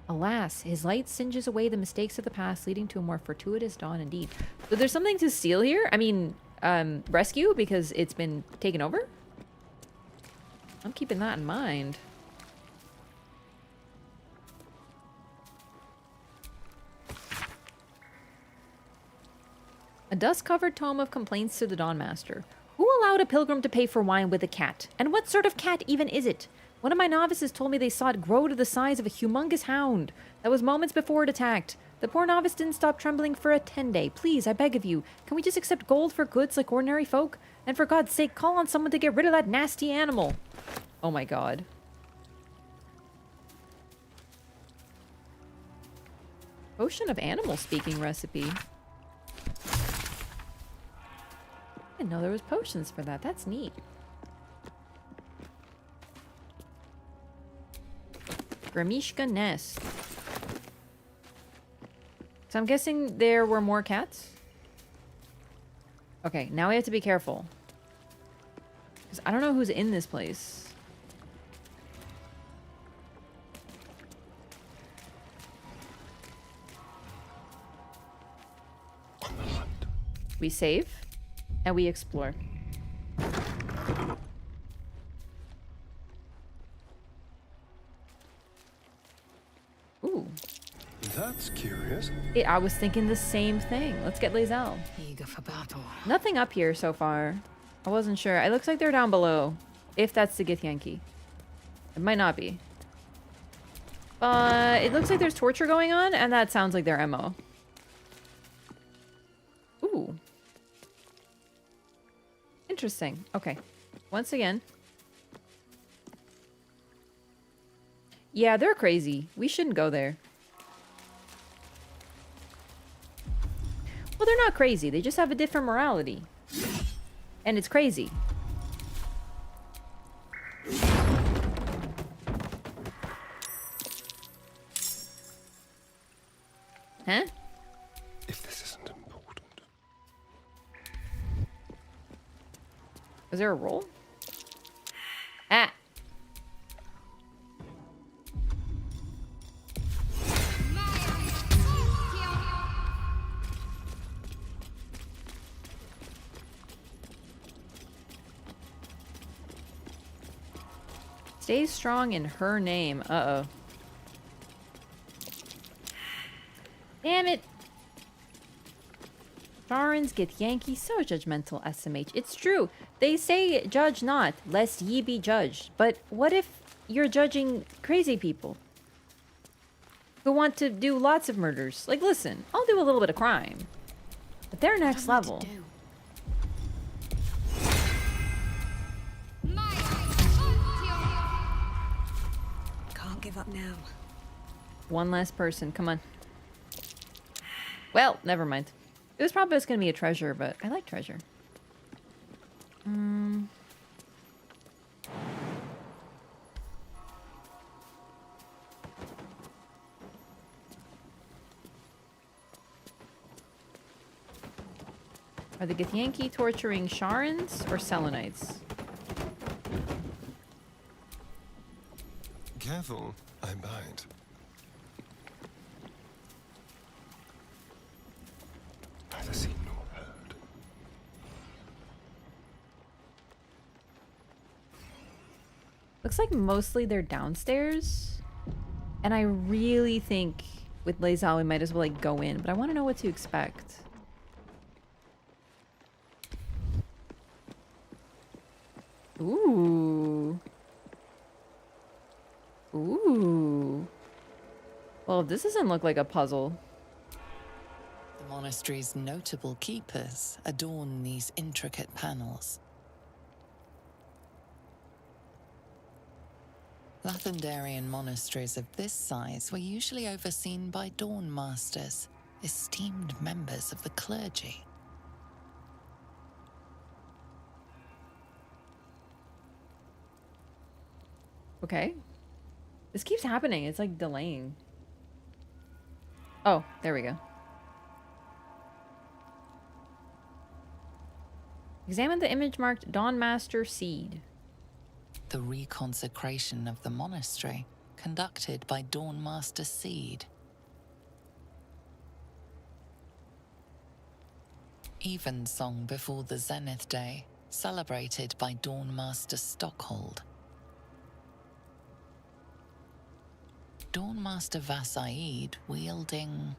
Alas, his light singes away the mistakes of the past, leading to a more fortuitous dawn indeed. So there's something to steal here? I mean, rescue, because it's been taken over? I'm keeping that in mind. A dust-covered tome of complaints to the Dawnmaster. Who allowed a pilgrim to pay for wine with a cat? And what sort of cat even is it? One of my novices told me they saw it grow to the size of a humongous hound. That was moments before it attacked. The poor novice didn't stop trembling for a 10-day. Please, I beg of you, can we just accept gold for goods like ordinary folk? And for God's sake, call on someone to get rid of that nasty animal. Oh my god. Potion of animal speaking recipe. I didn't know there was potions for that. That's neat. Gremishka nest. So I'm guessing there were more cats? Okay, now we have to be careful. Because I don't know who's in this place. On the hunt. We save and we explore. Ooh. That's curious. I was thinking the same thing. Let's get Lae'zel. Eager for battle. Nothing up here so far. I wasn't sure. It looks like they're down below. If that's the Githyanki. It might not be. It looks like there's torture going on, and that sounds like their MO. Ooh. Interesting. Okay. Once again. Yeah, they're crazy. We shouldn't go there. Well, they're not crazy. They just have a different morality. And it's crazy. Huh? If this isn't important. Was there a roll? Ah. Stay strong in her name. Uh-oh. Damn it. Sharan's Githyanki, so judgmental, SMH. It's true. They say judge not, lest ye be judged. But what if you're judging crazy people who want to do lots of murders? Like, listen, I'll do a little bit of crime. But they're next level. Can't give up now. One last person. Come on. Well, never mind. It was probably just going to be a treasure, but I like treasure. Are the Githyanki torturing Sharans or Selenites? Careful, I bite. looks like mostly they're downstairs. And I really think with Lae'zel we might as well like go in, but I want to know what to expect. Ooh. Ooh. Well, this doesn't look like a puzzle. The monastery's notable keepers adorn these intricate panels. Lathendarian monasteries of this size were usually overseen by Dawn Masters, esteemed members of the clergy. Okay. This keeps happening. It's like delaying. Oh, there we go. Examine the image marked Dawn Master Seed. The reconsecration of the monastery, conducted by Dawn Master Seed. Evensong before the Zenith Day, celebrated by Dawn Master Stockhold. Dawn Master Vassaid wielding...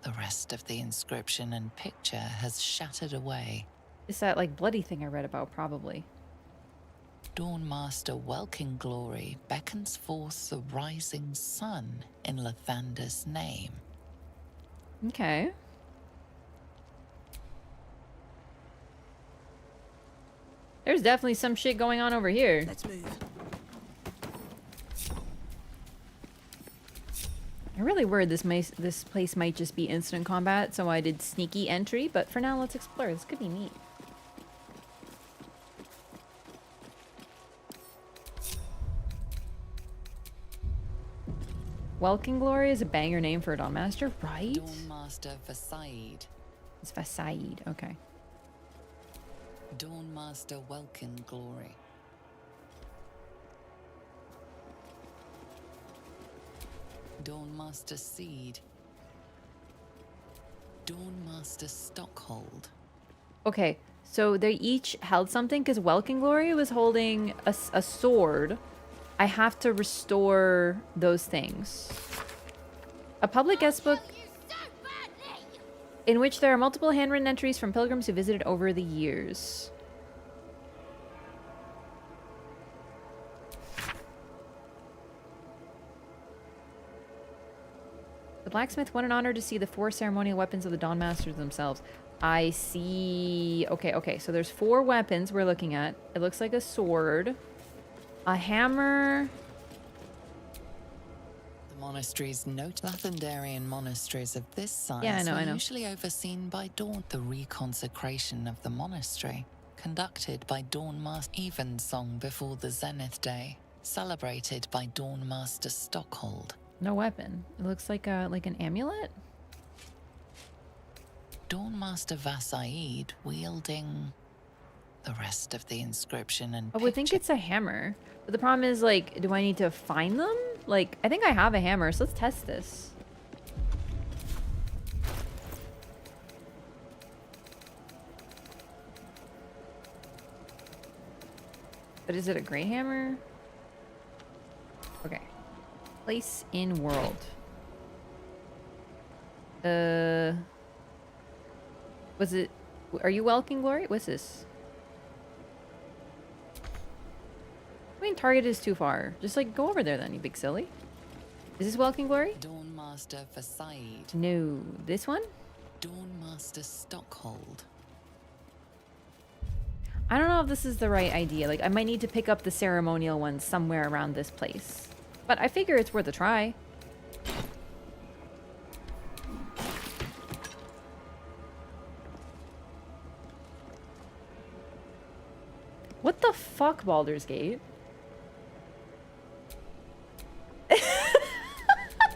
The rest of the inscription and picture has shattered away. It's that like bloody thing I read about, probably. Dawn Master Welkin Glory beckons forth the rising sun in Lathander's name. Okay. There's definitely some shit going on over here. Let's move. I'm really worried this place might just be instant combat, so I did sneaky entry, but for now let's explore. This could be neat. Welkin Glory is a banger name for a Dawn Master, right? Dawn Master Vassaid. It's Vassaid, okay. Dawn Master Welkin Glory. Dawn Master Seed. Dawn Master Stockhold. Okay, so they each held something, because Welkin Glory was holding a sword. I have to restore those things. A public guest book in which there are multiple handwritten entries from pilgrims who visited over the years. The blacksmith won an honor to see the 4 ceremonial weapons of the Dawn Masters themselves. I see. Okay, so there's 4 weapons we're looking at. It looks like a sword, a hammer. The monastery's Lathendarian monasteries of this size Yeah, I were know. usually overseen by Dawn. The reconsecration of the monastery, conducted by Dawn Master Evensong before the Zenith Day, celebrated by Dawn Master Stockhold. No weapon. It looks like an amulet. Dawn Master Vassaid wielding the rest of the inscription and I would think it's a hammer. But the problem is, like, do I need to find them? Like, I think I have a hammer, so let's test this. But is it a great hammer? Okay. Place in world. Was it... Are you Welkin Glory? What's this? I mean, target is too far. Just, like, go over there then, you big silly. Is this Welkin Glory? Dawn Master Vassaid. No. This one? Dawn Master Stockhold. I don't know if this is the right idea. Like, I might need to pick up the ceremonial ones somewhere around this place. But I figure it's worth a try. What the fuck, Baldur's Gate?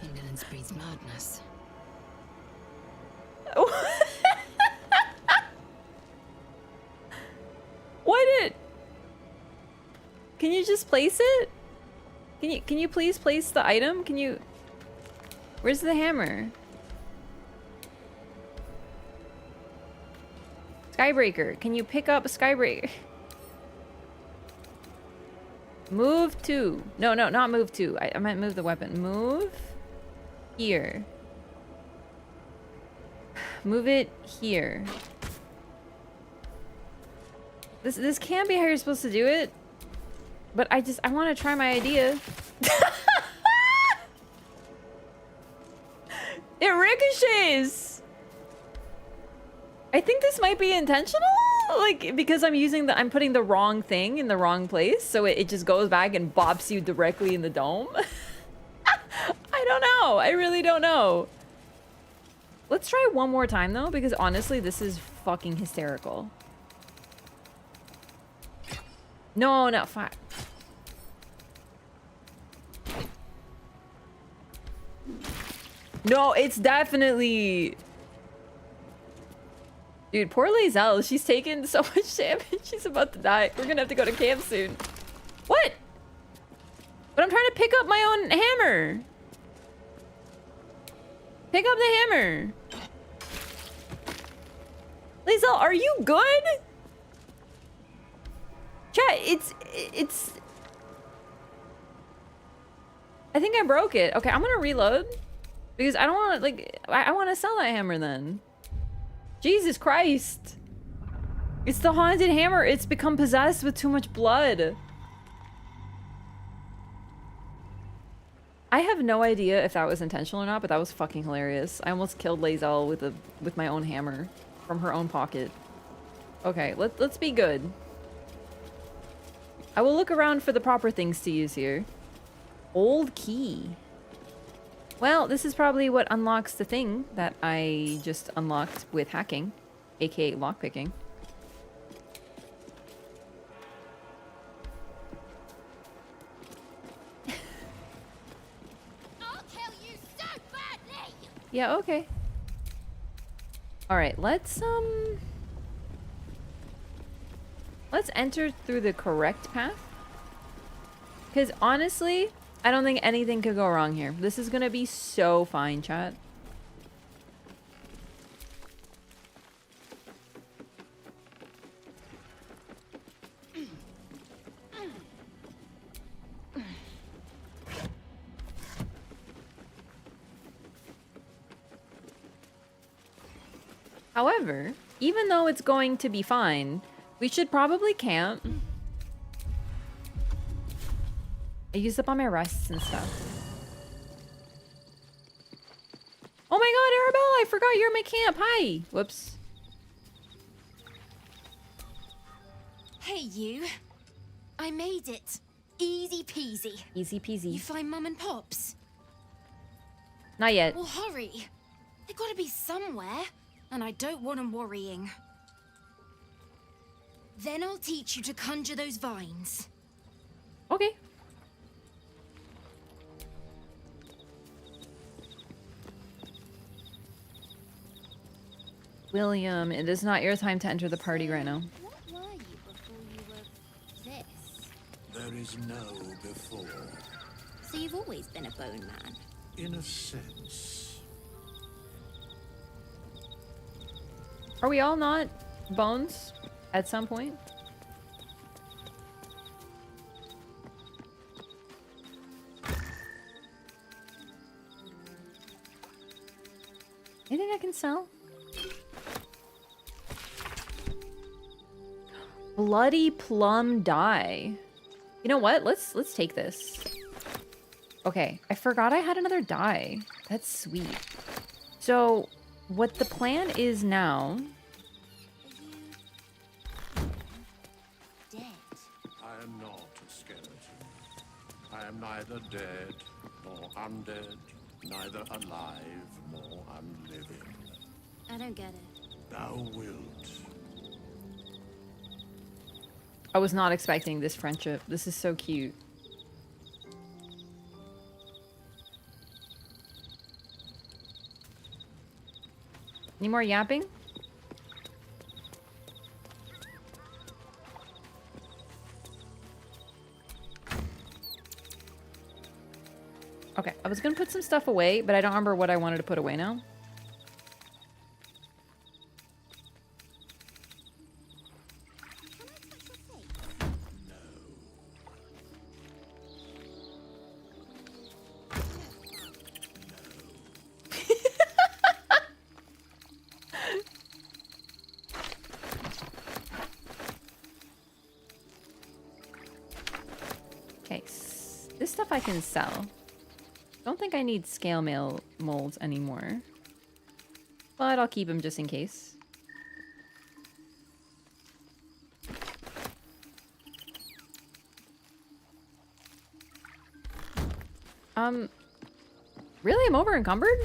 Indolence breeds madness. What it? Can you just place it? Can you please place the item? Can you... Where's the hammer? Skybreaker. Can you pick up a Skybreaker? Move to. No, no, not move to. I meant move the weapon. Move here. Move it here. This can't be how you're supposed to do it. But I want to try my idea. It ricochets! I think this might be intentional, like, because I'm putting the wrong thing in the wrong place, so it just goes back and bops you directly in the dome. I don't know. I really don't know. Let's try one more time, though, because honestly, this is fucking hysterical. No, no, fine. No, it's definitely... Dude, poor Lae'zel. She's taken so much damage. She's about to die. We're gonna have to go to camp soon. What? But I'm trying to pick up my own hammer. Pick up the hammer. Lae'zel, are you good? Chat, it's... I think I broke it. Okay, I'm gonna reload. Because I don't want to, like... I want to sell that hammer then. Jesus Christ. It's the haunted hammer. It's become possessed with too much blood. I have no idea if that was intentional or not, but that was fucking hilarious. I almost killed Lae'zel with my own hammer from her own pocket. Okay, let's be good. I will look around for the proper things to use here. Old key. Well, this is probably what unlocks the thing that I just unlocked with hacking, aka lockpicking. I'll kill you so badly. Yeah, okay. All right, let's enter through the correct path. Because honestly, I don't think anything could go wrong here. This is gonna be so fine, chat. However, even though it's going to be fine, we should probably camp. I used up all my rests and stuff. Oh my god, Arabella, I forgot you're in my camp. Hi. Whoops. Hey, you. I made it. Easy peasy. Easy peasy. You find Mum and Pops? Not yet. Well, hurry. They gotta be somewhere, and I don't want them worrying. Then I'll teach you to conjure those vines. Okay. William, it is not your time to enter the party right now. What were you before you were this? There is no before. So you've always been a bone man? In a sense. Are we all not bones at some point? Anything I can sell? Bloody plum dye. You know what? Let's take this. Okay, I forgot I had another dye. That's sweet. So, what the plan is now... Dead. I am not a skeleton. I am neither dead nor undead, neither alive nor unliving. I don't get it. Thou wilt. I was not expecting this friendship. This is so cute. Any more yapping? Okay, I was gonna put some stuff away, but I don't remember what I wanted to put away now. stuff I can sell. Don't think I need scale mail molds anymore. But I'll keep them just in case. Really? I'm over encumbered?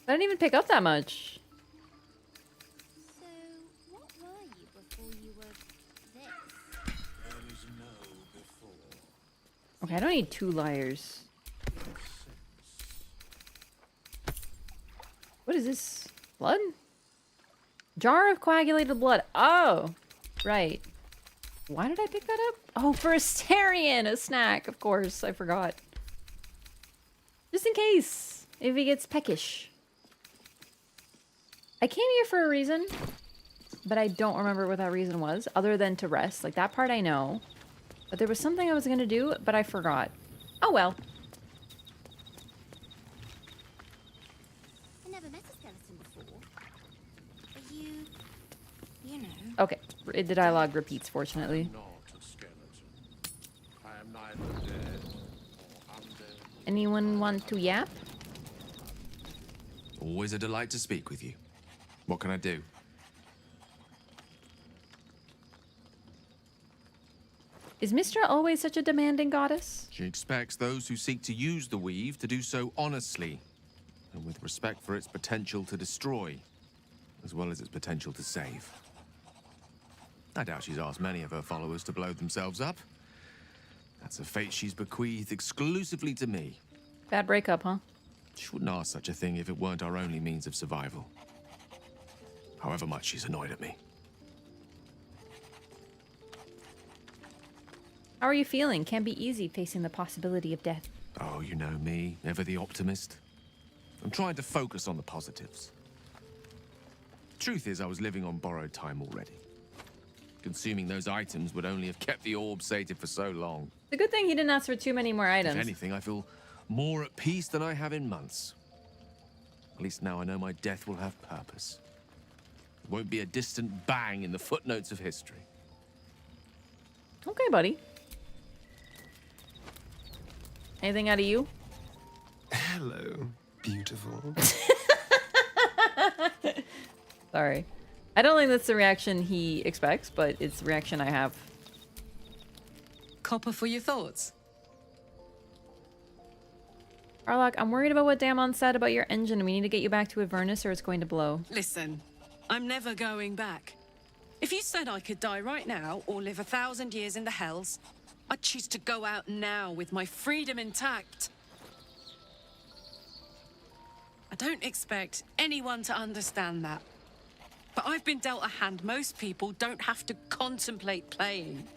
I didn't even pick up that much. So, what were you before you were this? There is no before. Okay, I don't need 2 liars. What is this? Blood? Jar of coagulated blood. Oh, right. Why did I pick that up? Oh, for Asterion, a snack. Of course, I forgot. Just in case, if he gets peckish. I came here for a reason, but I don't remember what that reason was, other than to rest. Like, that part I know. But there was something I was gonna do, but I forgot. Oh well. I never met a skeleton before. But you know. Okay, the dialogue repeats, fortunately. Not a skeleton. I am neither dead nor undead. Anyone want to yap? Always a delight to speak with you. What can I do? Is Mistra always such a demanding goddess? She expects those who seek to use the weave to do so honestly, and with respect for its potential to destroy, as well as its potential to save. I doubt she's asked many of her followers to blow themselves up. That's a fate she's bequeathed exclusively to me. Bad breakup, huh? She wouldn't ask such a thing if it weren't our only means of survival. However much she's annoyed at me. How are you feeling? Can't be easy facing the possibility of death. Oh, you know me, ever the optimist. I'm trying to focus on the positives. Truth is, I was living on borrowed time already. Consuming those items would only have kept the orb sated for so long. It's a good thing he didn't ask for too many more items. If anything, I feel more at peace than I have in months. At least now I know my death will have purpose. It won't be a distant bang in the footnotes of history. Okay, buddy. Anything out of you? Hello, beautiful. Sorry. I don't think that's the reaction he expects, but it's the reaction I have. Copper for your thoughts. Arlok, I'm worried about what Damon said about your engine. We need to get you back to Avernus or it's going to blow. Listen, I'm never going back. If you said I could die right now or live 1,000 years in the Hells, I'd choose to go out now with my freedom intact. I don't expect anyone to understand that. But I've been dealt a hand most people don't have to contemplate playing.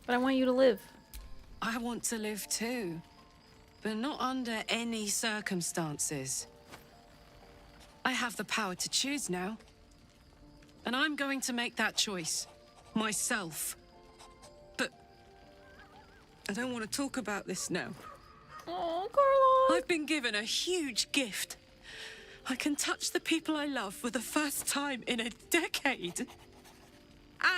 But I want you to live. I want to live too, but not under any circumstances. I have the power to choose now. And I'm going to make that choice. Myself. But I don't want to talk about this now. Oh, Carla. I've been given a huge gift. I can touch the people I love for the first time in a decade.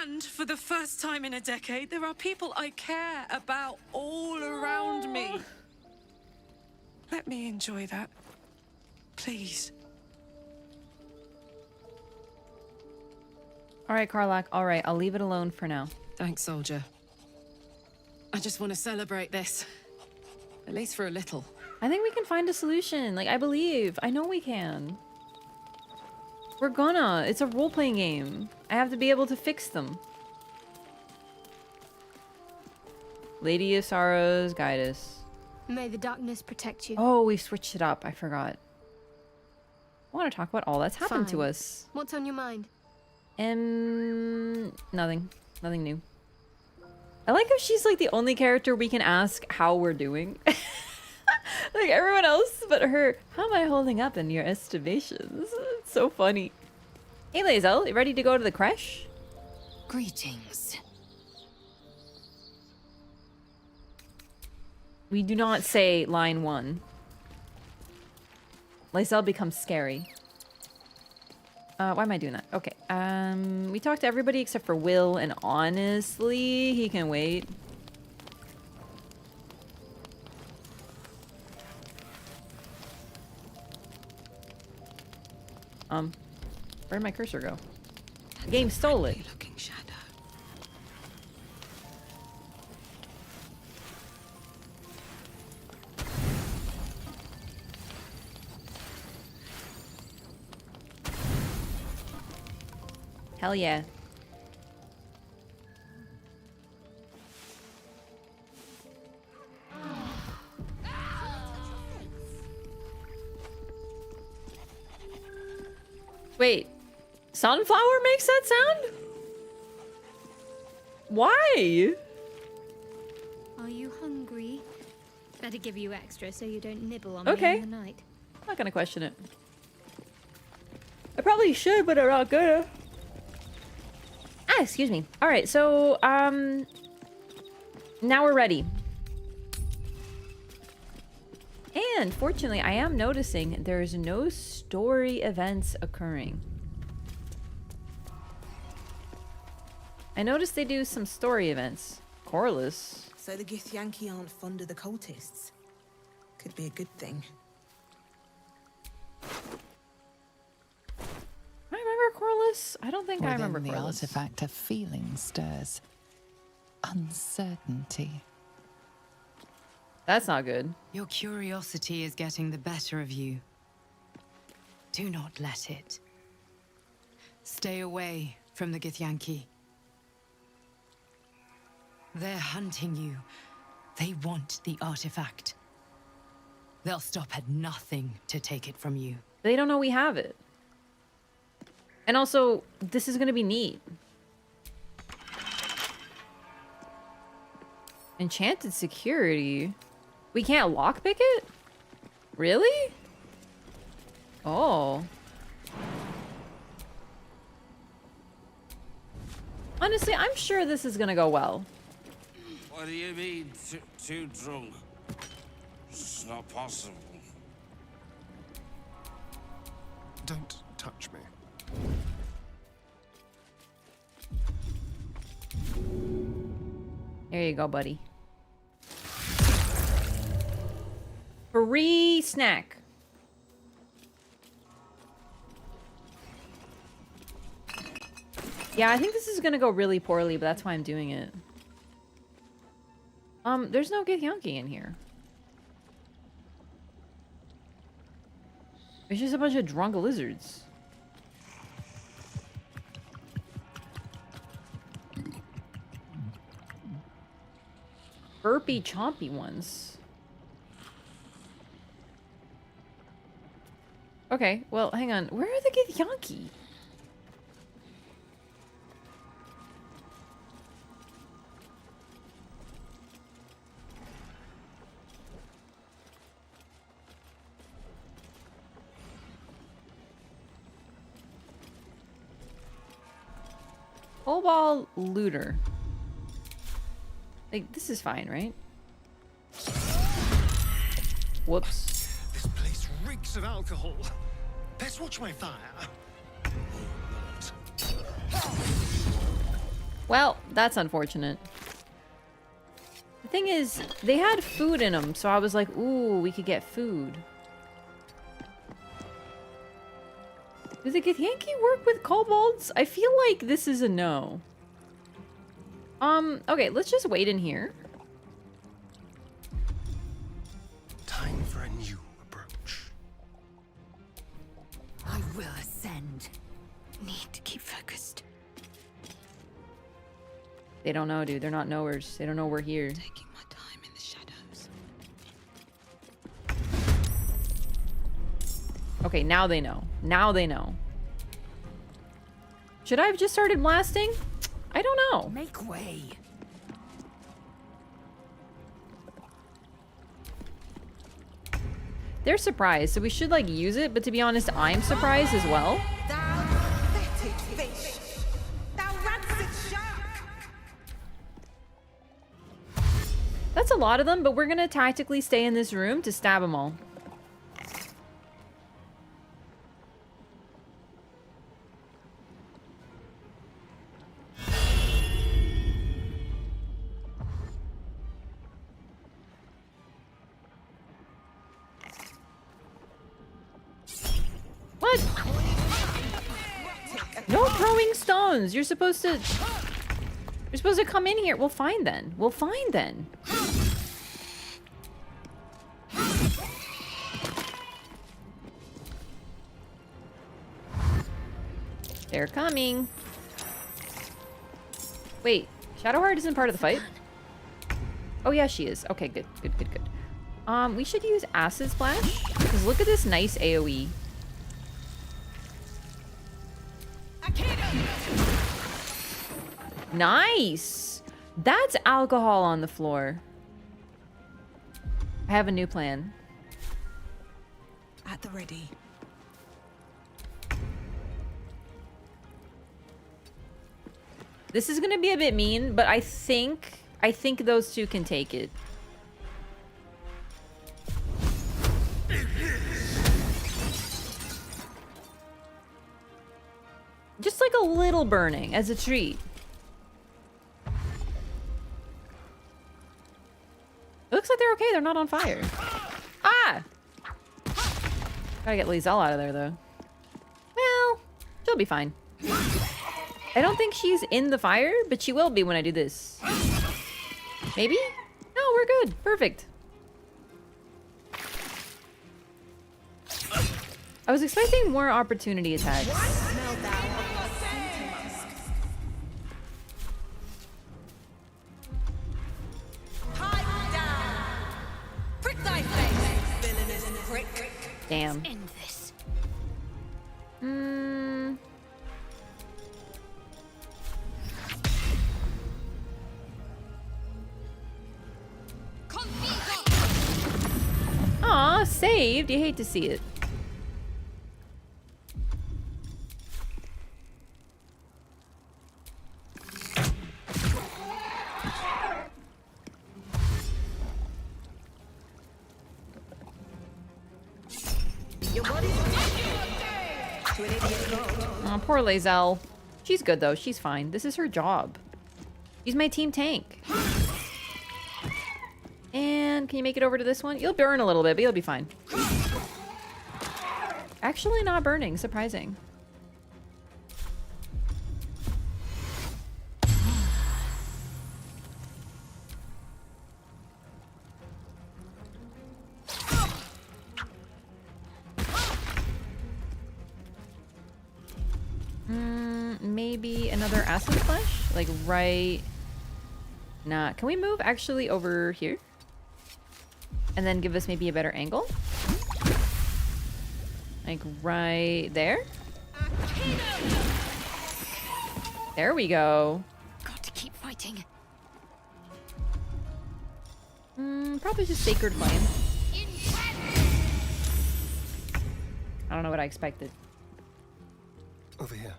And for the first time in a decade, there are people I care about all around me. Let me enjoy that. Please. All right, Karlak. All right, I'll leave it alone for now. Thanks, soldier. I just want to celebrate this. At least for a little. I think we can find a solution. Like, I believe. I know we can. We're gonna. It's a role-playing game. I have to be able to fix them. Lady of Sorrows, guide us. May the darkness protect you. Oh, we've switched it up. I forgot. I want to talk about all that's happened to Fine. us. What's on your mind? Nothing. Nothing new. I like how she's like the only character we can ask how we're doing. Like everyone else but her. How am I holding up in your estimations? It's so funny. Hey Lae'zel, you ready to go to the Crèche? Greetings. We do not say line 1. Lae'zel becomes scary. Why am I doing that? Okay. We talked to everybody except for Will, and honestly, he can wait. Where'd my cursor go? The game stole it. Hell yeah. Wait, sunflower makes that sound? Why? Are you hungry? Better give you extra so you don't nibble on me Okay. in the night. I'm not gonna question it. I probably should, but I'm not gonna. Ah, excuse me. All right, so now we're ready. And fortunately, I am noticing there's no story events occurring. I noticed they do some story events. Corliss. So the Githyanki aren't fond of the cultists. Could be a good thing. I remember Corliss. I don't think I Within remember the Corliss. artifact, a feeling stirs. Uncertainty. That's not good. Your curiosity is getting the better of you. Do not let it. Stay away from the Githyanki. They're hunting you. They want the artifact. They'll stop at nothing to take it from you. They don't know we have it. And also, this is gonna be neat. Enchanted security. We can't lockpick it? Really? Oh. Honestly, I'm sure this is gonna go well. What do you mean, too drunk? It's not possible. Don't touch me. There you go, buddy. Free snack. Yeah, I think this is gonna go really poorly, but that's why I'm doing it. There's no Githyanki in here. It's just a bunch of drunk lizards. Burpy chompy ones. Okay, well, hang on. Where are the Githyanki? Ball looter. Like, this is fine, right? Whoops. This place reeks of alcohol. Best watch my fire. Well, that's unfortunate. The thing is, they had food in them, so I was like, ooh, we could get food. Does the Githyanki work with kobolds? I feel like this is a no. Okay, let's just wait in here. Time for a new approach. I will ascend. Need to keep focused. They don't know, dude. They're not knowers. They don't know we're here. Taking my time in the shadows. Okay, now they know. Now they know. Should I have just started blasting? I don't know. Make way. They're surprised, so we should, like, use it. But to be honest, I'm surprised as well. Thou pathetic fish! Thou rancid shark! That's a lot of them, but we're gonna tactically stay in this room to stab them all. What? No throwing stones. You're supposed to come in here. We'll find then. We'll find then. They're coming. Wait, Shadowheart isn't part of the fight? Oh yeah, she is. Okay, good. We should use Acid Splash. Because look at this nice AoE. Nice! That's alcohol on the floor. I have a new plan. At the ready. This is gonna be a bit mean, but I think those two can take it. Just like a little burning as a treat. It looks like they're okay. They're not on fire. Ah! Gotta get Lizelle out of there, though. Well, she'll be fine. I don't think she's in the fire, but she will be when I do this. Maybe? No, we're good. Perfect. I was expecting more opportunity attacks. Damn. End this. Aw, saved. You hate to see it. Oh, poor Lizelle. She's good though. She's fine. This is her job. She's my team tank. And can you make it over to this one? You'll burn a little bit, but you'll be fine. Actually not burning. Surprising. Maybe another acid splash? Like right... Nah. Can we move actually over here? And then give us maybe a better angle? Like right there? There we go. Got to keep fighting. Probably just Sacred Flame. I don't know what I expected. Over here.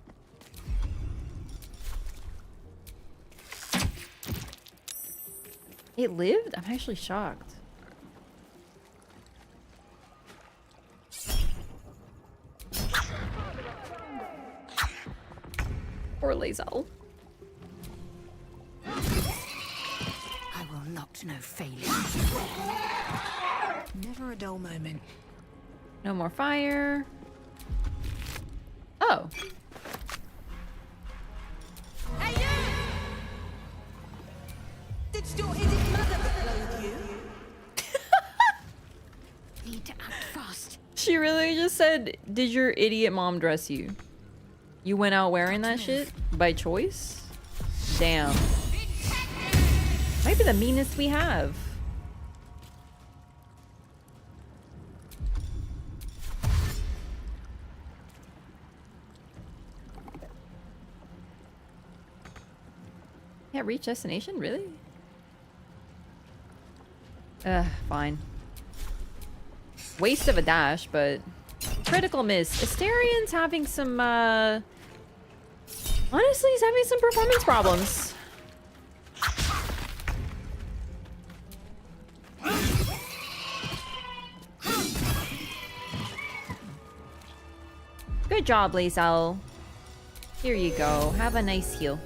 It lived? I'm actually shocked. Poor Lizelle. I will not know failure. Never a dull moment. No more fire. Oh. Hey, you! Did your idiot mother clothe you? Need to act fast. She really just said, did your idiot mom dress you? You went out wearing that shit? By choice? Damn. Might be the meanest we have. Can't reach destination? Really? Fine. Waste of a dash, but critical miss. Asterian's having some, honestly, he's having some performance problems. Good job, Lizelle. Here you go. Have a nice heal.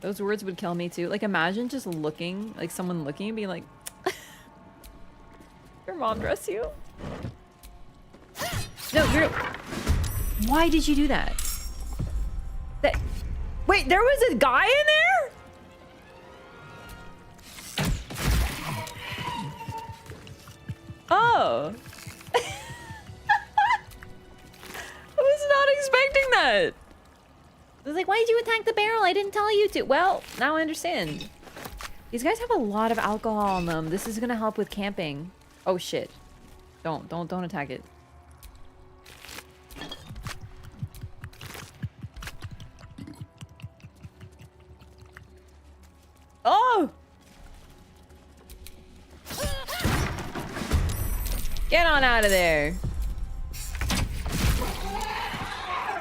Those words would kill me too. Like, imagine just looking, like someone looking and being like, you're mom dress you? No, you're... Why did you do that? Wait, there was a guy in there? Oh. I was not expecting that. I was like, why did you attack the barrel? I didn't tell you to. Well, now I understand. These guys have a lot of alcohol on them. This is gonna help with camping. Oh shit. Don't attack it. Oh! Get on out of there.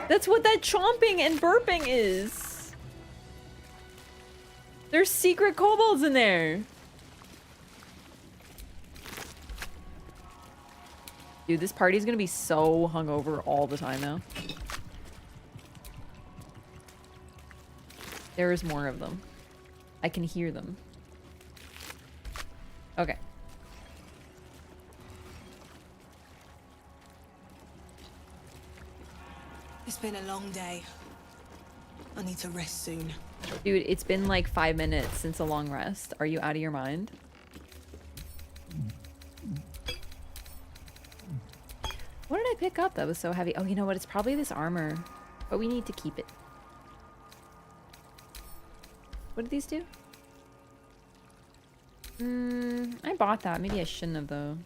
That's what that chomping and burping is. There's secret kobolds in there. Dude, this party's gonna be so hungover all the time now. There is more of them. I can hear them. Okay. It's been a long day. I need to rest soon. Dude, it's been like 5 minutes since a long rest. Are you out of your mind? What did I pick up that was so heavy? Oh, you know what? It's probably this armor. But we need to keep it. What did these do? I bought that. Maybe I shouldn't have, though.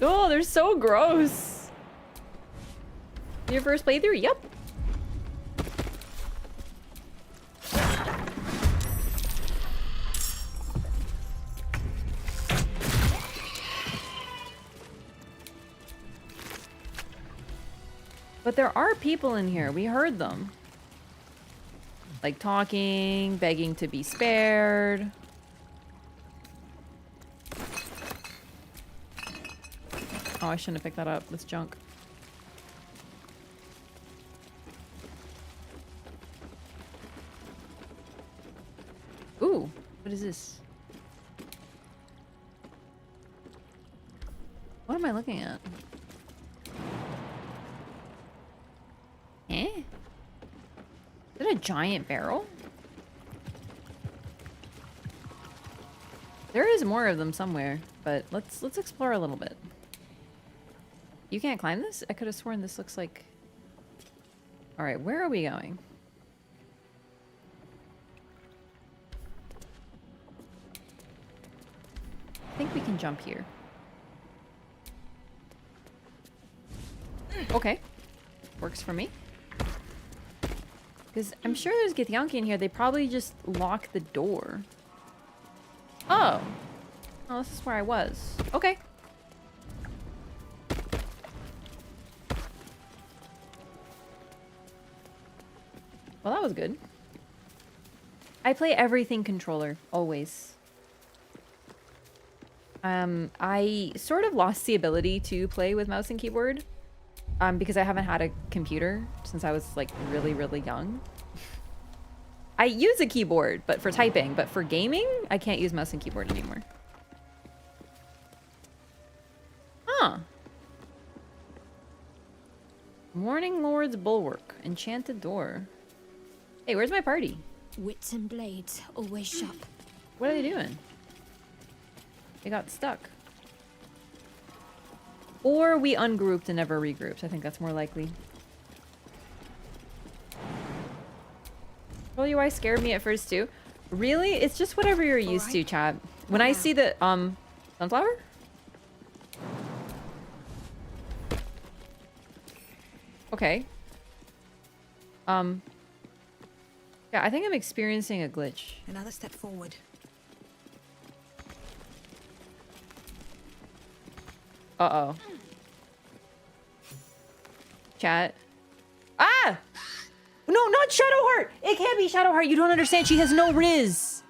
Oh, they're so gross. Your first playthrough? Yep. But there are people in here. We heard them. Like talking, begging to be spared. Oh, I shouldn't have picked that up. That's junk. Ooh, what is this? What am I looking at? Eh? Is it a giant barrel? There is more of them somewhere, but let's explore a little bit. You can't climb this? I could have sworn this looks like... Alright, where are we going? I think we can jump here. Okay. Works for me. Because I'm sure there's Githyanki in here. They probably just lock the door. Oh. Oh, this is where I was. Okay. Well, that was good. I play everything controller, always. I sort of lost the ability to play with mouse and keyboard. Because I haven't had a computer since I was like really, really young. I use a keyboard, but for typing, but for gaming, I can't use mouse and keyboard anymore. Huh. Morning Lord's Bulwark. Enchanted door. Hey, where's my party? Wits and blades, always sharp. What are they doing? They got stuck. Or we ungrouped and never regrouped. I think that's more likely. Tell you why scared me at first too. Really? It's just whatever you're used to, chat. When I see the sunflower? Okay. Yeah, I think I'm experiencing a glitch. Another step forward. Uh-oh. Chat. Ah! No, not Shadowheart! It can't be Shadowheart. You don't understand. She has no Riz.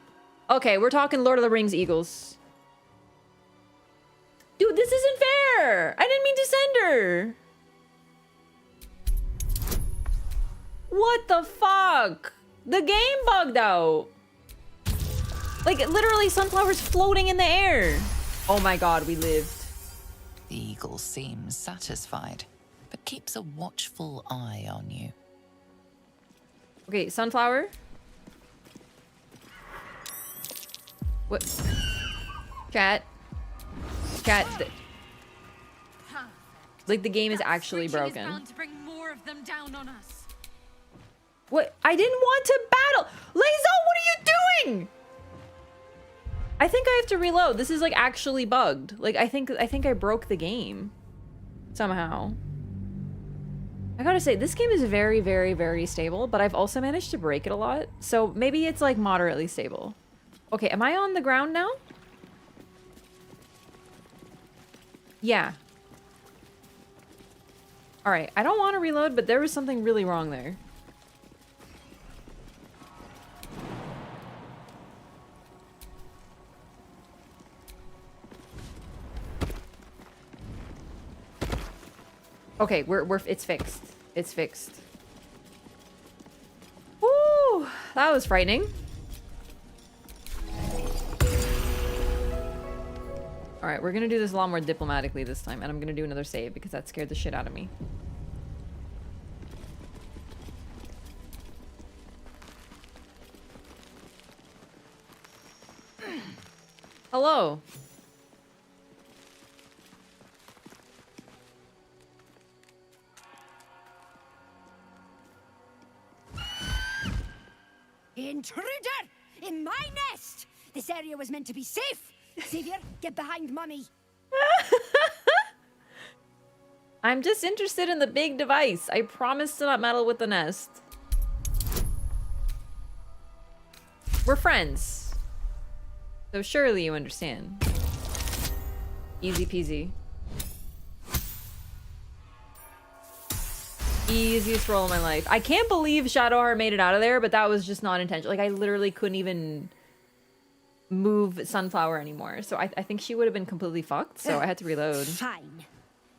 Okay, we're talking Lord of the Rings Eagles. Dude, this isn't fair! I didn't mean to send her! What the fuck? The game bugged out. Like, literally, Sunflower's floating in the air. Oh my god, we lived. The eagle seems satisfied, but keeps a watchful eye on you. Okay, Sunflower. What? Chat. Like, the game is actually broken. Is bound to bring more of them down on us. What? I didn't want to battle! Lazo, what are you doing? I think I have to reload. This is like actually bugged. Like, I think I broke the game somehow. I gotta say, this game is very, very, very stable, but I've also managed to break it a lot. So maybe it's like moderately stable. Okay, am I on the ground now? Yeah. All right, I don't want to reload, but there was something really wrong there. Okay, it's fixed. It's fixed. Woo! That was frightening. Alright, we're gonna do this a lot more diplomatically this time, and I'm gonna do another save because that scared the shit out of me. Hello. Intruder! In my nest! This area was meant to be safe! Xavier, get behind Mummy! I'm just interested in the big device. I promise to not meddle with the nest. We're friends. So surely you understand. Easy peasy. Easiest roll of my life. I can't believe Shadowheart made it out of there, but that was just not intentional. Like, I literally couldn't even move Sunflower anymore. So I think she would have been completely fucked, so I had to reload. Fine.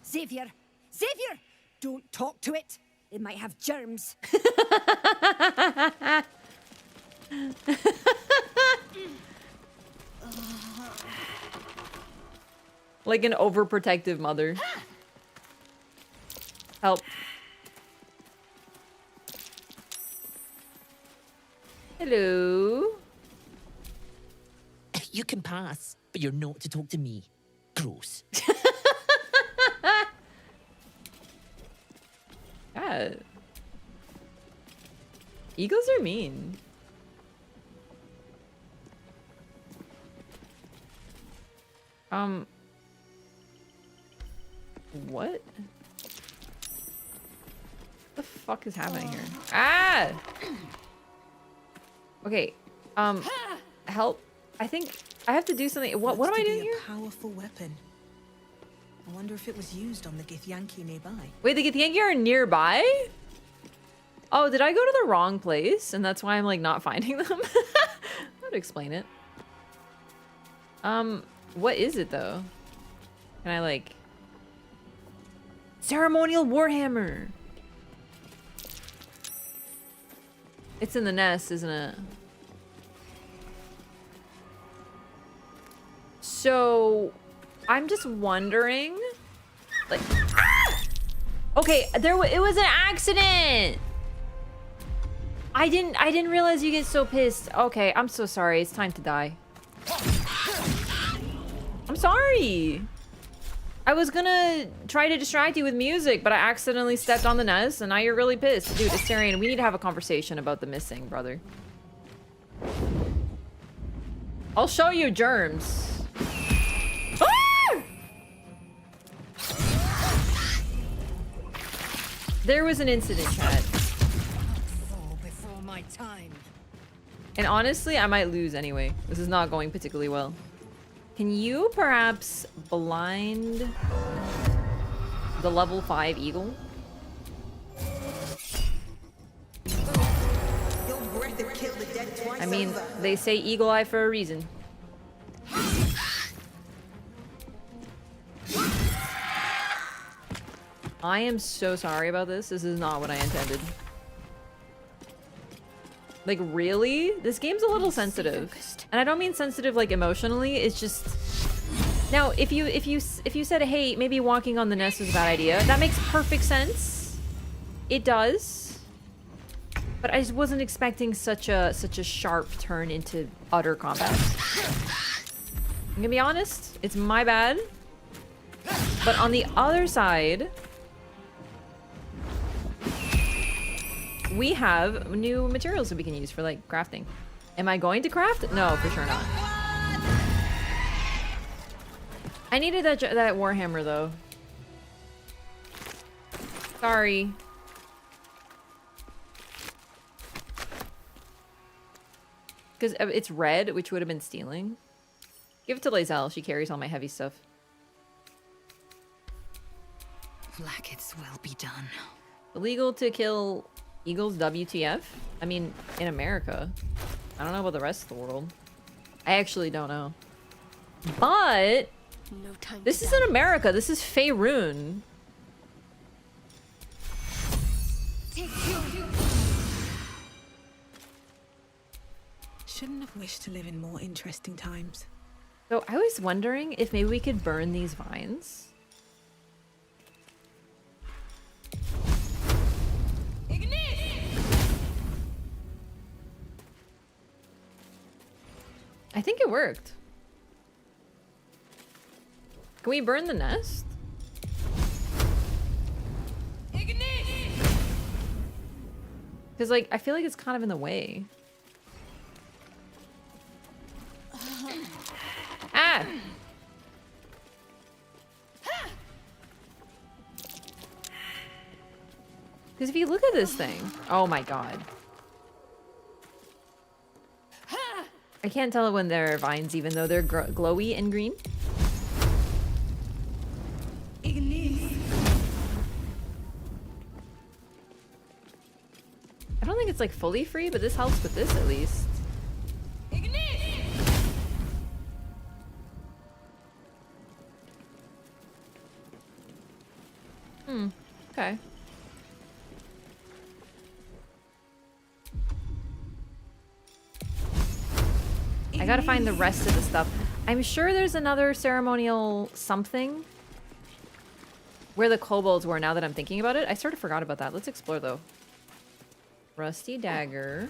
Xavier! Xavier! Don't talk to it. It might have germs. Like an overprotective mother. Help. Hello. You can pass, but you're not to talk to me. Gross. God. Eagles are mean. What? The fuck is happening here? Ah! Okay. Help. I think I have to do something. What am I doing here? A powerful weapon. I wonder if it was used on the Githyanki nearby. Wait, the Githyanki are nearby? Oh, did I go to the wrong place? And that's why I'm like not finding them? That would explain it. What is it though? Can I like... Ceremonial Warhammer! It's in the nest, isn't it? So, I'm just wondering, like, ah! Okay, it was an accident. I didn't realize you get so pissed. Okay, I'm so sorry. It's time to die. I'm sorry. I was gonna try to distract you with music, but I accidentally stepped on the nest, and now you're really pissed. Dude, Asterion, we need to have a conversation about the missing, brother. I'll show you germs. Ah! There was an incident, chat. Oh, before my time. And honestly, I might lose anyway. This is not going particularly well. Can you perhaps blind the level 5 eagle? I mean, they say eagle eye for a reason. I am so sorry about this. This is not what I intended. Like, really? This game's a little sensitive. And I don't mean sensitive like emotionally, it's just... Now, if you said, hey, maybe walking on the nest was a bad idea, that makes perfect sense. It does. But I just wasn't expecting such a sharp turn into utter combat. I'm gonna be honest, it's my bad. But on the other side, we have new materials that we can use for, like, crafting. Am I going to craft? No, for sure not. I needed that Warhammer, though. Sorry. Because it's red, which would have been stealing. Give it to Lae'zel. She carries all my heavy stuff. Blackets will be done. Illegal to kill eagles, WTF? I mean, in America. I don't know about the rest of the world. I actually don't know. But No time this isn't America. This is Faerun. Shouldn't have wished to live in more interesting times. So I was wondering if maybe we could burn these vines. I think it worked. Can we burn the nest? Because, like, I feel like it's kind of in the way. Ah! Because if you look at this thing... Oh my god. I can't tell when they're vines, even though they're glowy and green. I don't think it's, like, fully free, but this helps with this, at least. Okay. I gotta find the rest of the stuff. I'm sure there's another ceremonial something where the kobolds were, now that I'm thinking about it. I sort of forgot about that. Let's explore, though. Rusty dagger.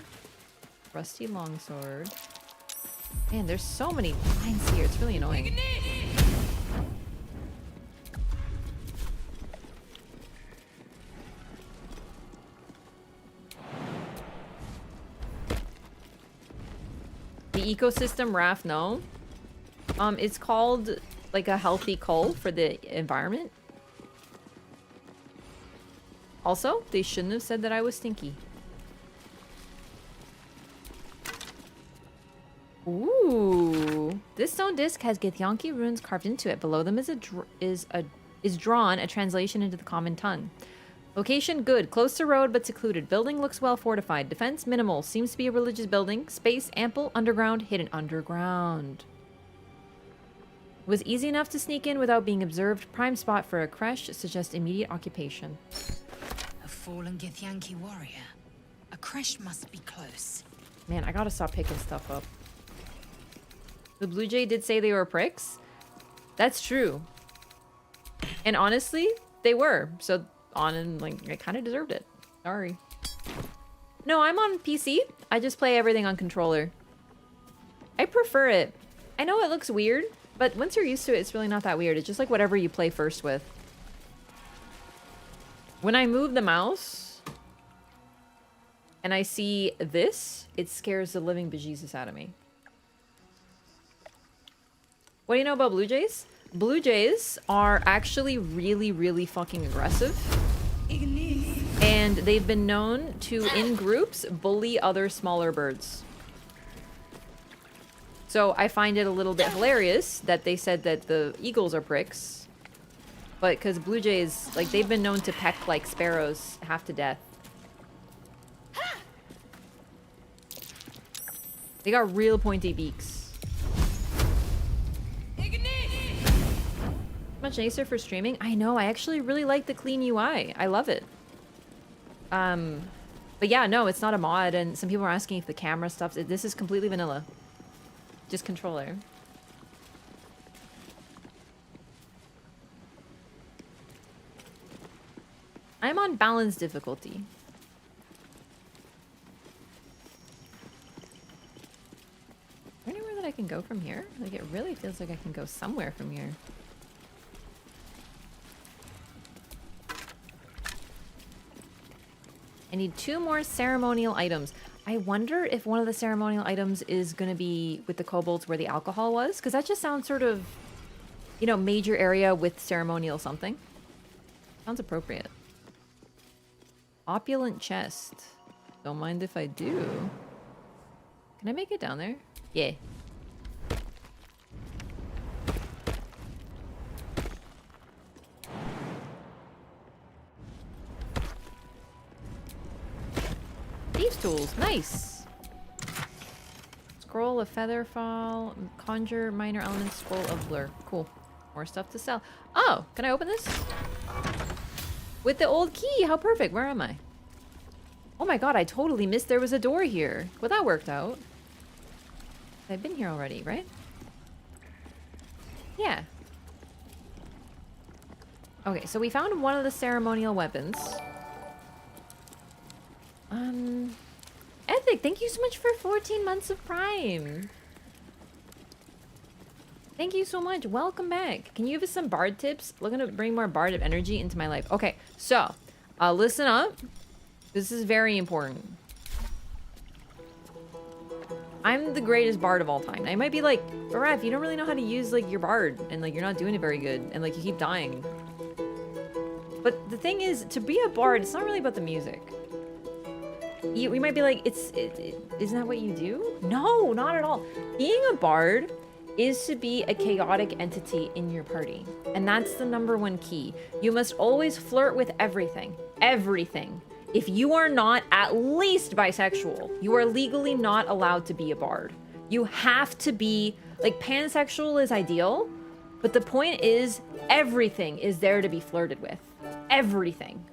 Rusty longsword. Man, there's so many vines here. It's really annoying. The ecosystem raft, no. It's called, like, a healthy cull for the environment. Also, they shouldn't have said that I was stinky. Ooh. This stone disc has Githyanki runes carved into it. Below them is drawn a translation into the common tongue. Location good. Close to road but secluded. Building looks well fortified. Defense minimal. Seems to be a religious building. Space ample. Underground. Hidden underground. Was easy enough to sneak in without being observed. Prime spot for a crèche. Suggests immediate occupation. A fallen Githyanki warrior. A crèche must be close. Man, I gotta stop picking stuff up. The Blue Jay did say they were pricks. That's true. And honestly, they were. So... on and, like, I kind of deserved it. Sorry. No, I'm on PC. I just play everything on controller. I prefer it. I know it looks weird, but once you're used to it, it's really not that weird. It's just like whatever you play first with. When I move the mouse and I see this, it scares the living bejesus out of me. What do you know about Blue Jays? Blue Jays are actually really, really fucking aggressive. And they've been known to, in groups, bully other smaller birds. So I find it a little bit hilarious that they said that the eagles are pricks. But because Blue Jays, like, they've been known to peck like sparrows half to death. They got real pointy beaks. Much nicer for streaming. I know, I actually really like the clean UI. I love it. But yeah, no, it's not a mod, and some people are asking if the camera stuff... This is completely vanilla. Just controller. I'm on balanced difficulty. Anywhere that I can go from here? Like, it really feels like I can go somewhere from here. I need 2 more ceremonial items. I wonder if one of the ceremonial items is going to be with the kobolds where the alcohol was, because that just sounds sort of, you know, major area with ceremonial something. Sounds appropriate. Opulent chest. Don't mind if I do. Can I make it down there? Yeah. Thieves' tools, nice. Scroll of feather fall, conjure minor elements, scroll of blur. Cool. More stuff to sell. Oh, can I open this? With the old key, how perfect. Where am I? Oh my god, I totally missed there was a door here. Well, that worked out. I've been here already, right? Yeah. Okay, so we found one of the ceremonial weapons. Ethic, thank you so much for 14 months of Prime. Thank you so much. Welcome back. Can you give us some bard tips? Looking to bring more bard of energy into my life. Okay, so listen up. This is very important. I'm the greatest bard of all time. I might be like, Baraf, you don't really know how to use like your bard, and like you're not doing it very good, and like you keep dying. But the thing is, to be a bard, it's not really about the music. We might be like, isn't that what you do? No, not at all. Being a bard is to be a chaotic entity in your party. And that's the #1 key. You must always flirt with everything. Everything. If you are not at least bisexual, you are legally not allowed to be a bard. You have to be, like, pansexual is ideal, but the point is, everything is there to be flirted with. Everything.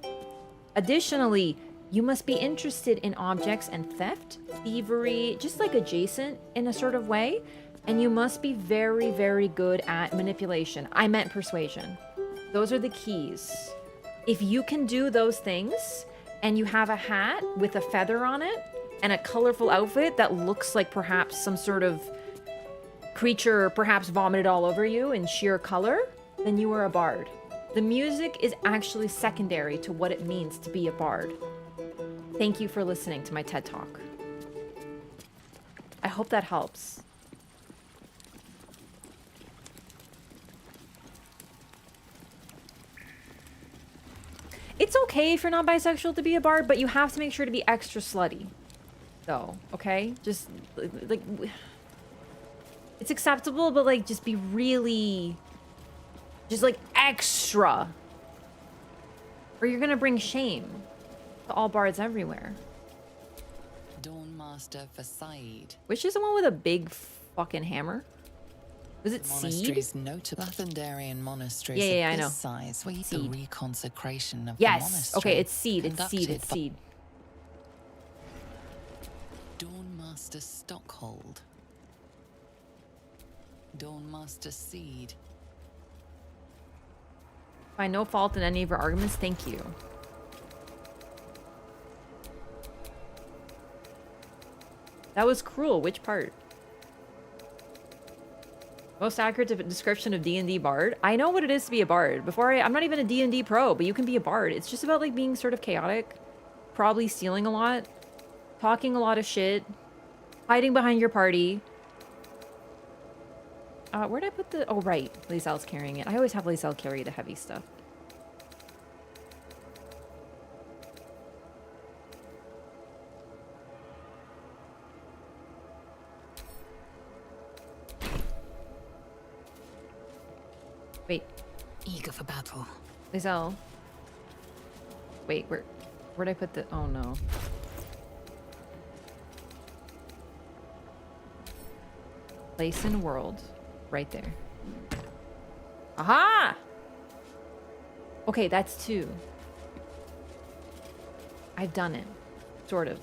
Additionally, you must be interested in objects and theft, thievery, just like adjacent in a sort of way. And you must be very, very good at manipulation. I meant persuasion. Those are the keys. If you can do those things, and you have a hat with a feather on it, and a colorful outfit that looks like perhaps some sort of creature perhaps vomited all over you in sheer color, then you are a bard. The music is actually secondary to what it means to be a bard. Thank you for listening to my TED Talk. I hope that helps. It's okay if you're not bisexual to be a bard, but you have to make sure to be extra slutty. Though, okay? Just, like... It's acceptable, but, like, just be really... Just, like, extra. Or you're gonna bring shame to all bards everywhere. Dawnmaster for Said. Which is the one with a big fucking hammer? Was it Monastery's Seed? notable Lathendarian monasteries Yeah, of I this know. size were the Seed. reconsecration of the Yes. monastery. Okay, it's Seed. It's Seed. conducted It's by Seed. Dawnmaster Stockhold. Dawnmaster Seed. Find no fault in any of your arguments. Thank you. That was cruel. Which part? Most accurate description of D&D bard. I know what it is to be a bard. I'm not even a D&D pro, but you can be a bard. It's just about like being sort of chaotic, probably stealing a lot, talking a lot of shit, hiding behind your party. Where'd I put the... Oh, right. Lae'zel's carrying it. I always have Lae'zel carry the heavy stuff. Wait. Eager for battle. Lae'zel. Wait, where'd I put the... Oh, no. Place in world. Right there. Aha! Okay, that's 2. I've done it. Sort of.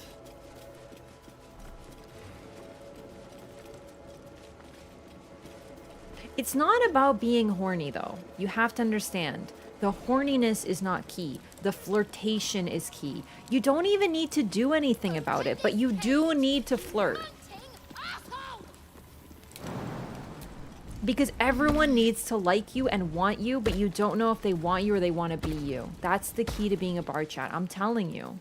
It's not about being horny, though. You have to understand. The horniness is not key. The flirtation is key. You don't even need to do anything about it, but you do need to flirt. Because everyone needs to like you and want you, but you don't know if they want you or they want to be you. That's the key to being a bar chat. I'm telling you.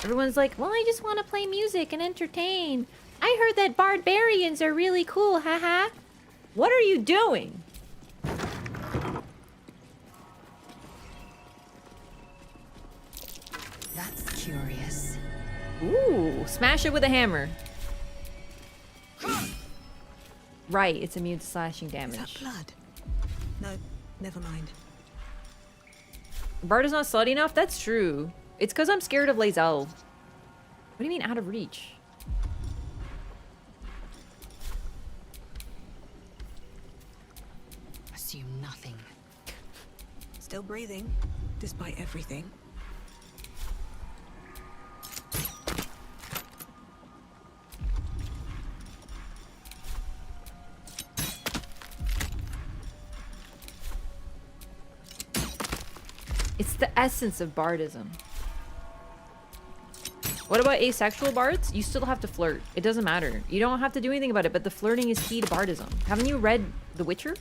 Everyone's like, well, I just want to play music and entertain. I heard that barbarians are really cool, haha. What are you doing? That's curious. Ooh, smash it with a hammer. Right, it's immune to slashing damage. Is that blood? No, never mind. Bard is not slutty enough? That's true. It's because I'm scared of Lae'zel. What do you mean out of reach? Assume nothing. Still breathing, despite everything. It's the essence of bardism. What about asexual bards? You still have to flirt. It doesn't matter. You don't have to do anything about it, but the flirting is key to bardism. Haven't you read The Witcher?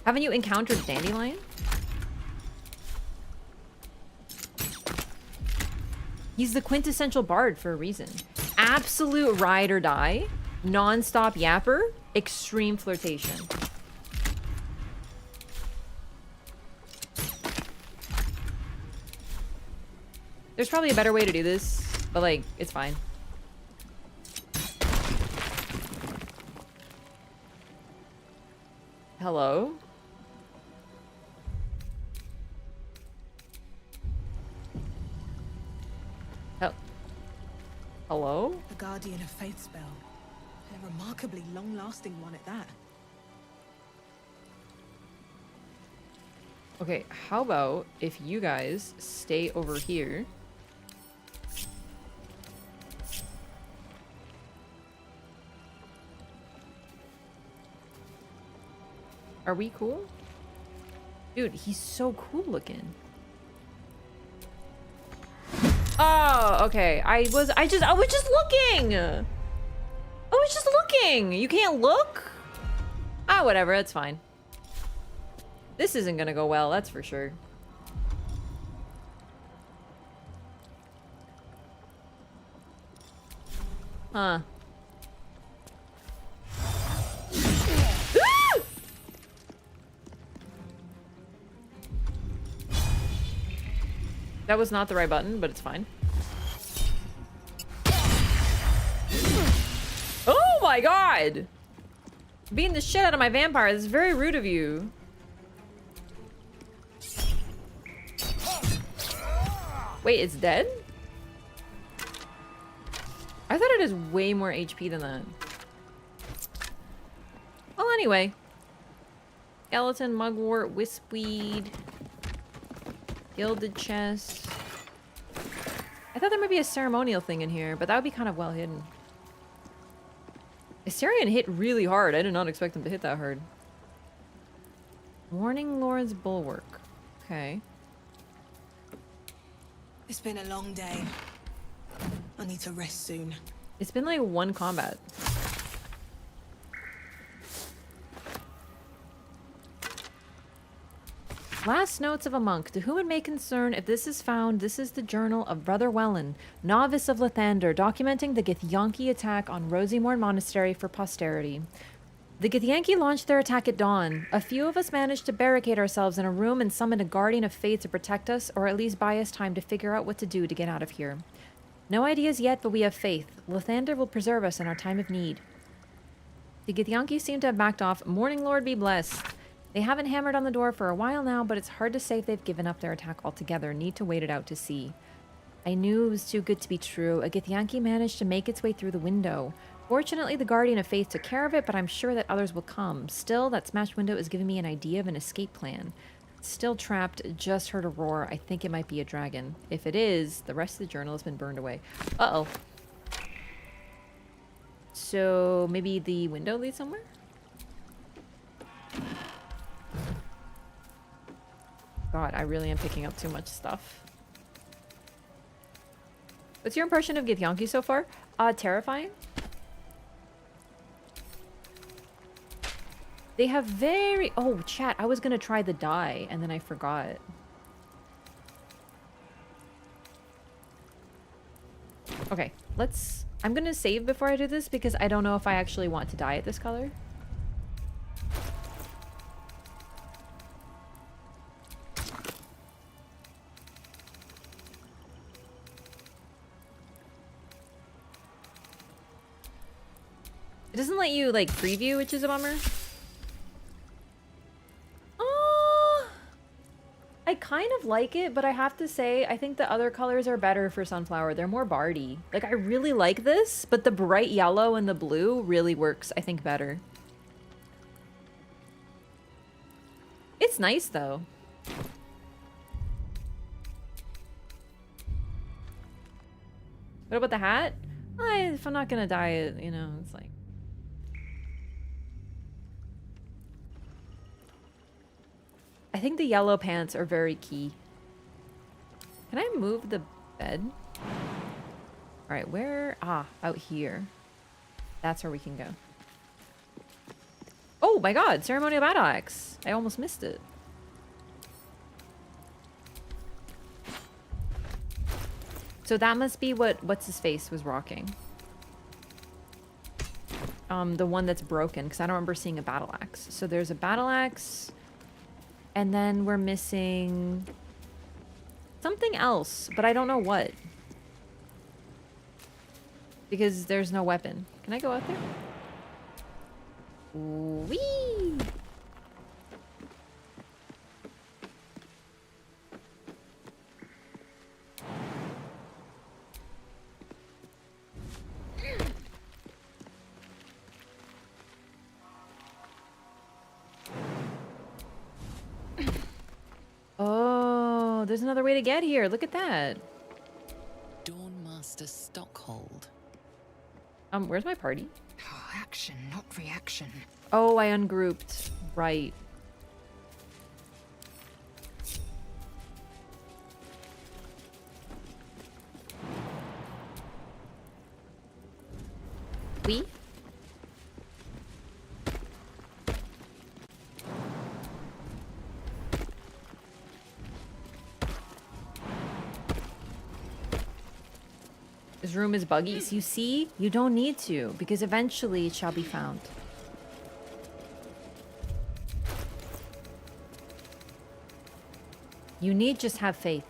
Haven't you encountered Dandelion? He's the quintessential bard for a reason. Absolute ride or die, non-stop yapper, extreme flirtation. There's probably a better way to do this, but like, it's fine. Hello? Hello? A Guardian of Faith spell. A remarkably long-lasting one at that. Okay, how about if you guys stay over here? Are we cool? Dude, he's so cool looking. Oh, okay. I was just looking. I was just looking. You can't look? Ah, whatever. That's fine. This isn't gonna go well, that's for sure. Huh. That was not the right button, but it's fine. Oh my god! Beating the shit out of my vampire. This is very rude of you. Wait, it's dead? I thought it has way more HP than that. Well, anyway. Skeleton, mugwort, wispweed. Gilded chest. I thought there might be a ceremonial thing in here, but that would be kind of well hidden. Astarion hit really hard. I did not expect him to hit that hard. Morning Lord's Bulwark. Okay. It's been a long day. I need to rest soon. It's been like one combat. Last notes of a monk. To whom it may concern, if this is found, this is the journal of Brother Wellen, novice of Lathander, documenting the Githyanki attack on Rosymorn Monastery for posterity. The Githyanki launched their attack at dawn. A few of us managed to barricade ourselves in a room and summon a guardian of fate to protect us, or at least buy us time to figure out what to do to get out of here. No ideas yet, but we have faith. Lathander will preserve us in our time of need. The Githyanki seem to have backed off. Morning Lord be blessed. They haven't hammered on the door for a while now, but it's hard to say if they've given up their attack altogether. Need to wait it out to see. I knew it was too good to be true. A Githyanki managed to make its way through the window. Fortunately, the Guardian of Faith took care of it, but I'm sure that others will come. Still, that smashed window is giving me an idea of an escape plan. Still trapped, just heard a roar. I think it might be a dragon. If it is, the rest of the journal has been burned away. Uh-oh. So maybe the window leads somewhere? God, I really am picking up too much stuff. What's your impression of Githyanki so far? Terrifying. They have very... Oh, chat, I was gonna try the dye, and then I forgot. Okay, let's... I'm gonna save before I do this, because I don't know if I actually want to dye it this color. It doesn't let you, like, preview, which is a bummer. I kind of like it, but I have to say, I think the other colors are better for Sunflower. They're more bardy. Like, I really like this, but the bright yellow and the blue really works, I think, better. It's nice, though. What about the hat? If I'm not gonna dye it, you know, it's like... I think the yellow pants are very key. Can I move the bed? Alright, where? Ah, out here. That's where we can go. Oh my god, ceremonial battle axe. I almost missed it. So that must be what's his face was rocking. The one that's broken, because I don't remember seeing a battle axe. So there's a battle axe. And then we're missing something else, but I don't know what. Because there's no weapon. Can I go out there? Whee! Oh, there's another way to get here. Look at that. Dawnmaster Stockhold. Where's my party? Oh, action, not reaction. Oh, I ungrouped. Right. We? This room is buggy. So you see, you don't need to, because eventually it shall be found. You need just have faith.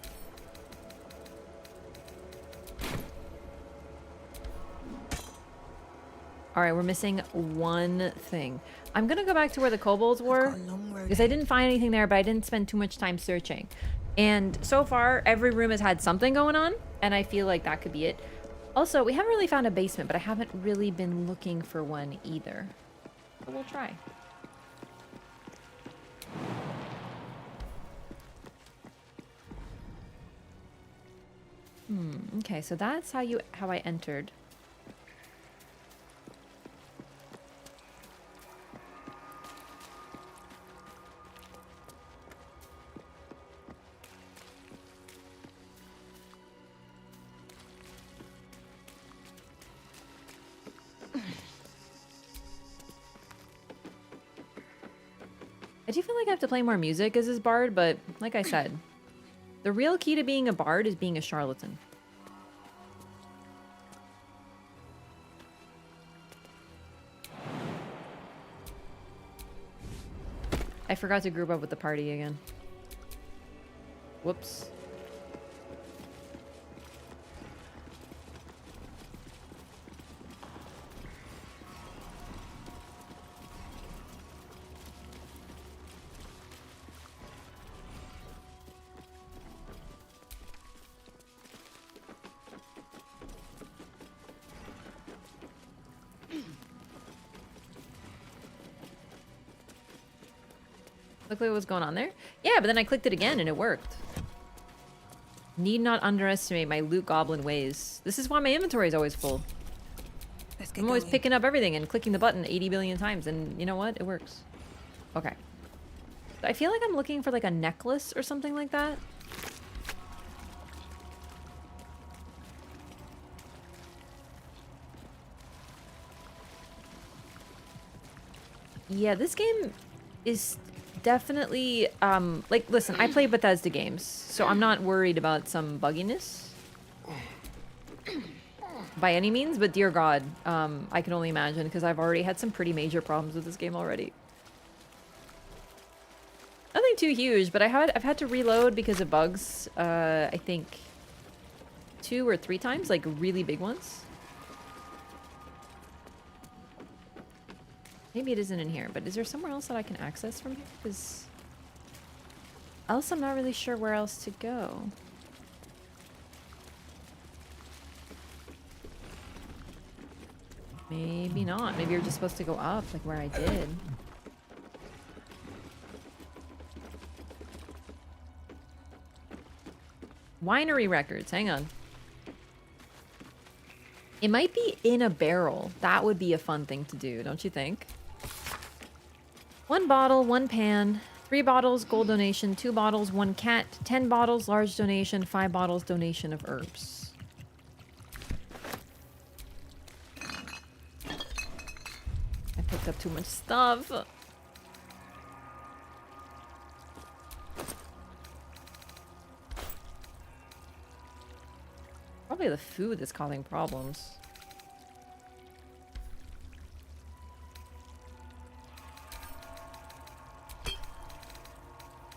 Alright, we're missing one thing. I'm gonna go back to where the kobolds were, because I didn't find anything there, but I didn't spend too much time searching. And so far, every room has had something going on, and I feel like that could be it. Also, we haven't really found a basement, but I haven't really been looking for one either. So we'll try. Okay, so that's how I entered. I do feel like I have to play more music as this bard, but like I said, the real key to being a bard is being a charlatan. I forgot to group up with the party again. Whoops. Look at what's going on there. Yeah, but then I clicked it again and it worked. Need not underestimate my loot goblin ways. This is why my inventory is always full. I'm always picking up everything and clicking the button 80 billion times, and you know what? It works. Okay. I feel like I'm looking for like a necklace or something like that. Yeah, this game is definitely, like, listen, I play Bethesda games, so I'm not worried about some bugginess. By any means, but dear God, I can only imagine, because I've already had some pretty major problems with this game already. Nothing too huge, but I've had to reload because of bugs, I think 2 or 3 times, like really big ones. Maybe it isn't in here, but is there somewhere else that I can access from here? Because else I'm not really sure where else to go. Maybe not. Maybe you're just supposed to go up, like where I did. Winery records. Hang on. It might be in a barrel. That would be a fun thing to do, don't you think? 1 bottle, 1 pan, 3 bottles, gold donation, 2 bottles, 1 cat, 10 bottles, large donation, 5 bottles, donation of herbs. I picked up too much stuff. Probably the food that's causing problems.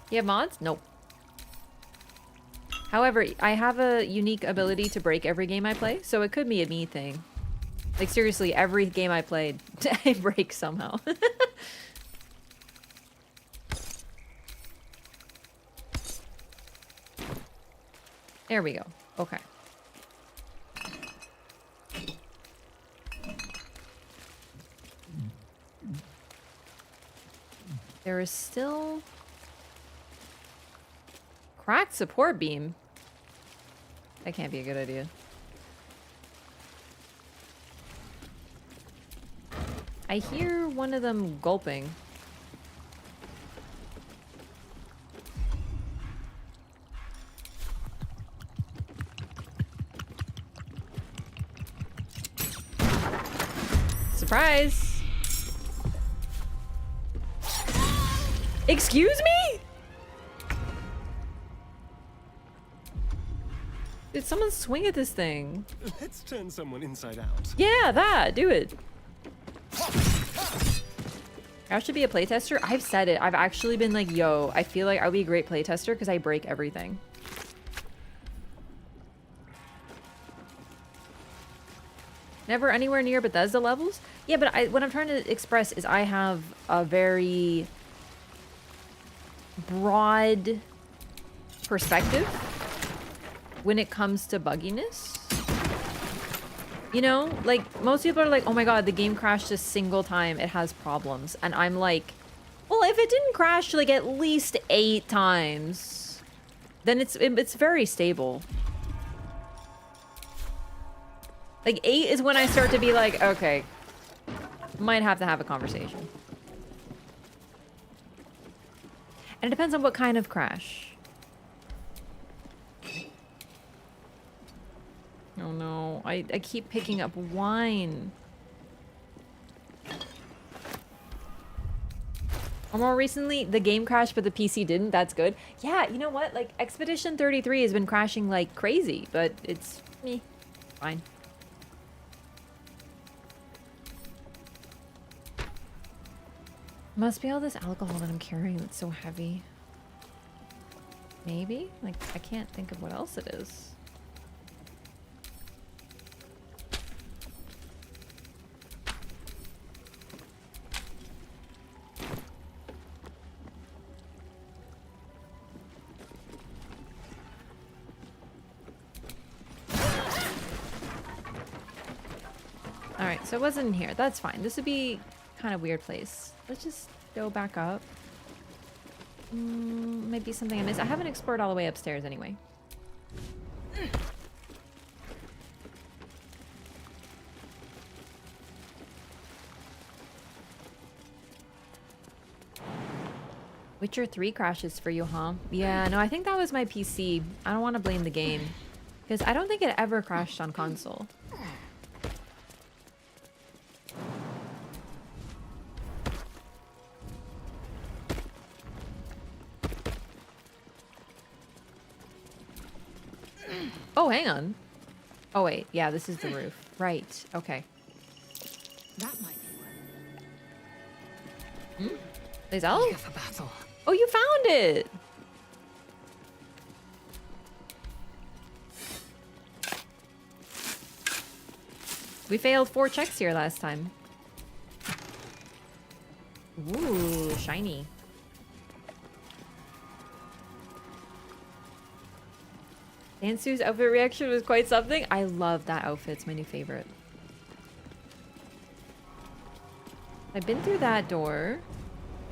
You have mods? Nope. However, I have a unique ability to break every game I play, so it could be a me thing. Like, seriously, every game I played, I break somehow. There we go. Okay. There is still... Cracked support beam? That can't be a good idea. I hear one of them gulping. Surprise! Excuse me? Did someone swing at this thing? Let's turn someone inside out. Yeah, that. Do it. I should be a playtester. I've said it. I've actually been like, yo, I feel like I would be a great playtester because I break everything. Never anywhere near Bethesda levels? Yeah, but what I'm trying to express is I have a very broad perspective when it comes to bugginess. You know, like, most people are like, oh my god, the game crashed a single time, it has problems. And I'm like, well, if it didn't crash like at least 8 times, then it's very stable. Like, 8 is when I start to be like, okay, might have to have a conversation. And it depends on what kind of crash. Oh no, I keep picking up wine. Or more recently, the game crashed but the PC didn't. That's good. Yeah, you know what? Like, Expedition 33 has been crashing like crazy, but it's me. Fine. Must be all this alcohol that I'm carrying that's so heavy. Maybe? Like, I can't think of what else it is. Alright, so it wasn't in here. That's fine. This would be kind of weird place. Let's just go back up. Might be something I missed. I haven't explored all the way upstairs anyway. Witcher 3 crashes for you, huh? Yeah, no, I think that was my PC. I don't want to blame the game. Because I don't think it ever crashed on console. Oh, hang on. Oh, wait. Yeah, this is the roof. Right. Okay. That might be one. Is that? Eager for battle. Oh, you found it! We failed 4 checks here last time. Ooh, shiny. Ansu's outfit reaction was quite something. I love that outfit. It's my new favorite. I've been through that door.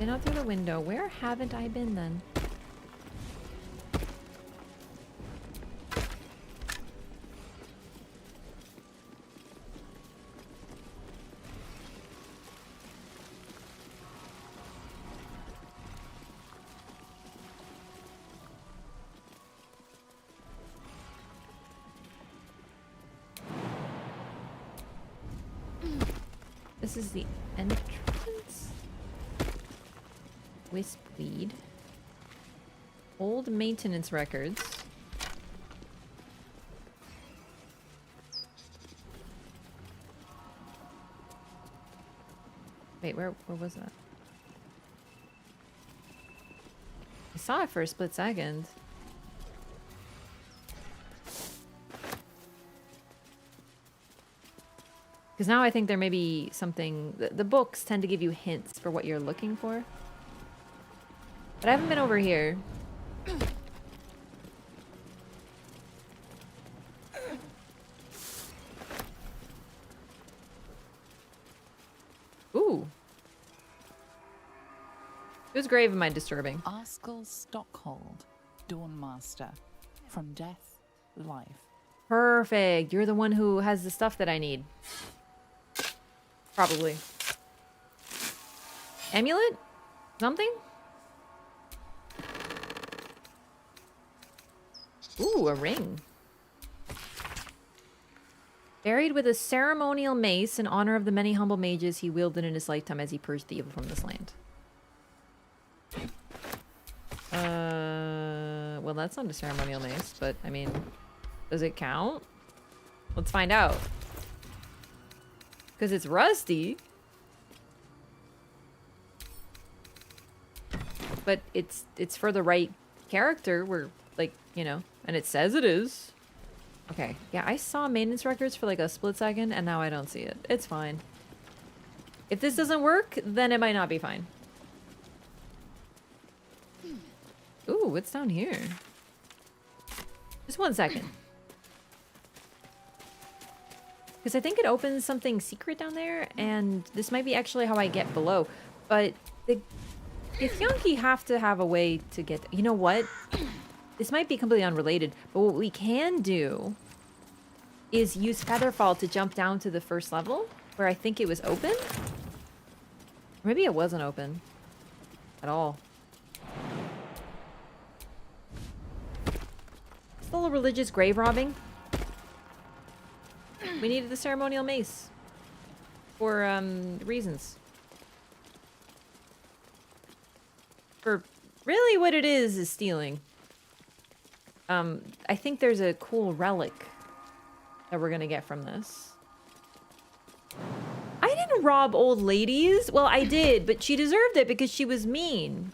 Been out through the window. Where haven't I been then? This is the entrance. Wispweed. Old maintenance records. Wait, where was that? I saw it for a split second. Because now I think there may be something... The books tend to give you hints for what you're looking for. But I haven't been over here. Ooh. Whose grave am I disturbing? Arskel Stockhold, Dawnmaster. From death, life. Perfect. You're the one who has the stuff that I need. Probably. Amulet? Something? Ooh, a ring. Buried with a ceremonial mace in honor of the many humble mages he wielded in his lifetime as he purged the evil from this land. Well, that's not a ceremonial mace, but I mean, does it count? Let's find out. Because it's rusty. But it's for the right character. We're like, you know, and it says it is. Okay, yeah, I saw maintenance records for like a split second and now I don't see it. It's fine. If this doesn't work, then it might not be fine. Ooh, what's down here? Just 1 second. Because I think it opens something secret down there, and this might be actually how I get below. But the Githyanki have to have a way to get... You know what? This might be completely unrelated, but what we can do is use Featherfall to jump down to the first level, where I think it was open. Maybe it wasn't open at all. Still a religious grave robbing. We needed the ceremonial mace for reasons. For really what it is stealing. I think there's a cool relic that we're gonna get from this. I didn't rob old ladies. Well, I did, but she deserved it because she was mean.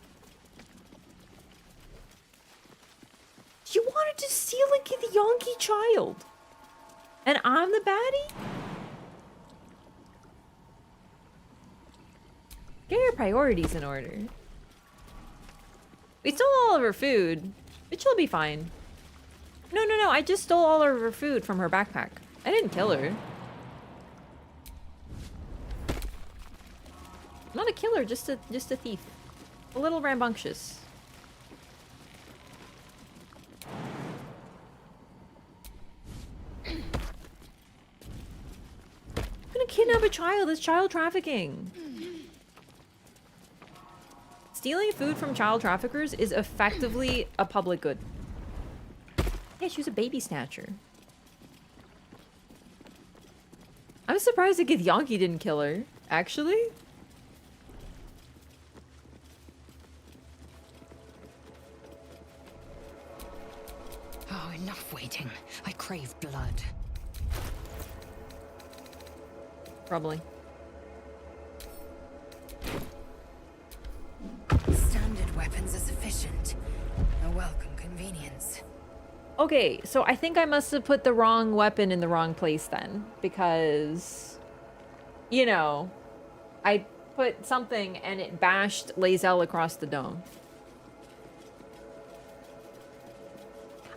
She wanted to steal a Githyanki child. And I'm the baddie? Get your priorities in order. We stole all of her food, but she'll be fine. No, I just stole all of her food from her backpack. I didn't kill her. I'm not a killer, just a thief. A little rambunctious. up a child. It's child trafficking. Stealing food from child traffickers is effectively a public good. Yeah, she was a baby snatcher. I'm surprised that Githyanki didn't kill her, actually. Oh, enough waiting. I crave blood. Probably. Standard weapons are sufficient. A welcome convenience. Okay, so I think I must have put the wrong weapon in the wrong place then, because, you know, I put something and it bashed Lae'zel across the dome.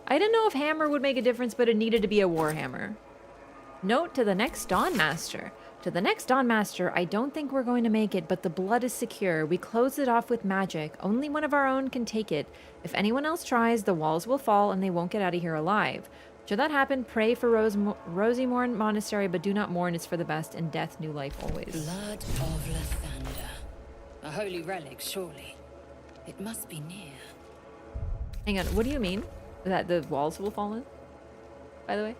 I didn't know if hammer would make a difference, but it needed to be a warhammer. Note to the next Dawn Master. To the next Dawn Master, I don't think we're going to make it, but the blood is secure. We close it off with magic. Only one of our own can take it. If anyone else tries, the walls will fall and they won't get out of here alive. Should that happen, pray for Rosymorn Monastery, but do not mourn. It's for the best. In death, new life always. Blood of Lathander. A holy relic, surely. It must be near. Hang on, what do you mean? That the walls will fall in? By the way?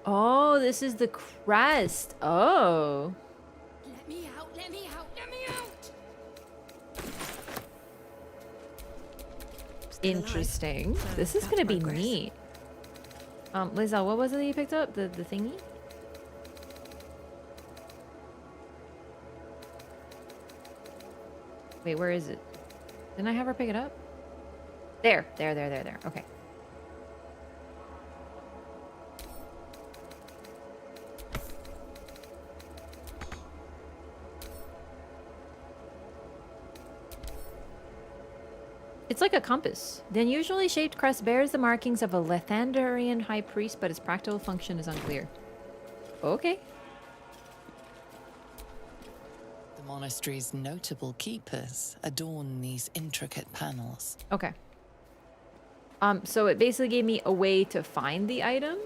Oh, this is the crest. Oh. Let me out, let me out, let me out! Interesting. This is gonna be neat. Lae'zel, what was it that you picked up? The thingy? Wait, where is it? Didn't I have her pick it up? There. Okay. It's like a compass. The unusually shaped crest bears the markings of a Lathanderian high priest, but its practical function is unclear. Okay. The monastery's notable keepers adorn these intricate panels. Okay. So it basically gave me a way to find the item.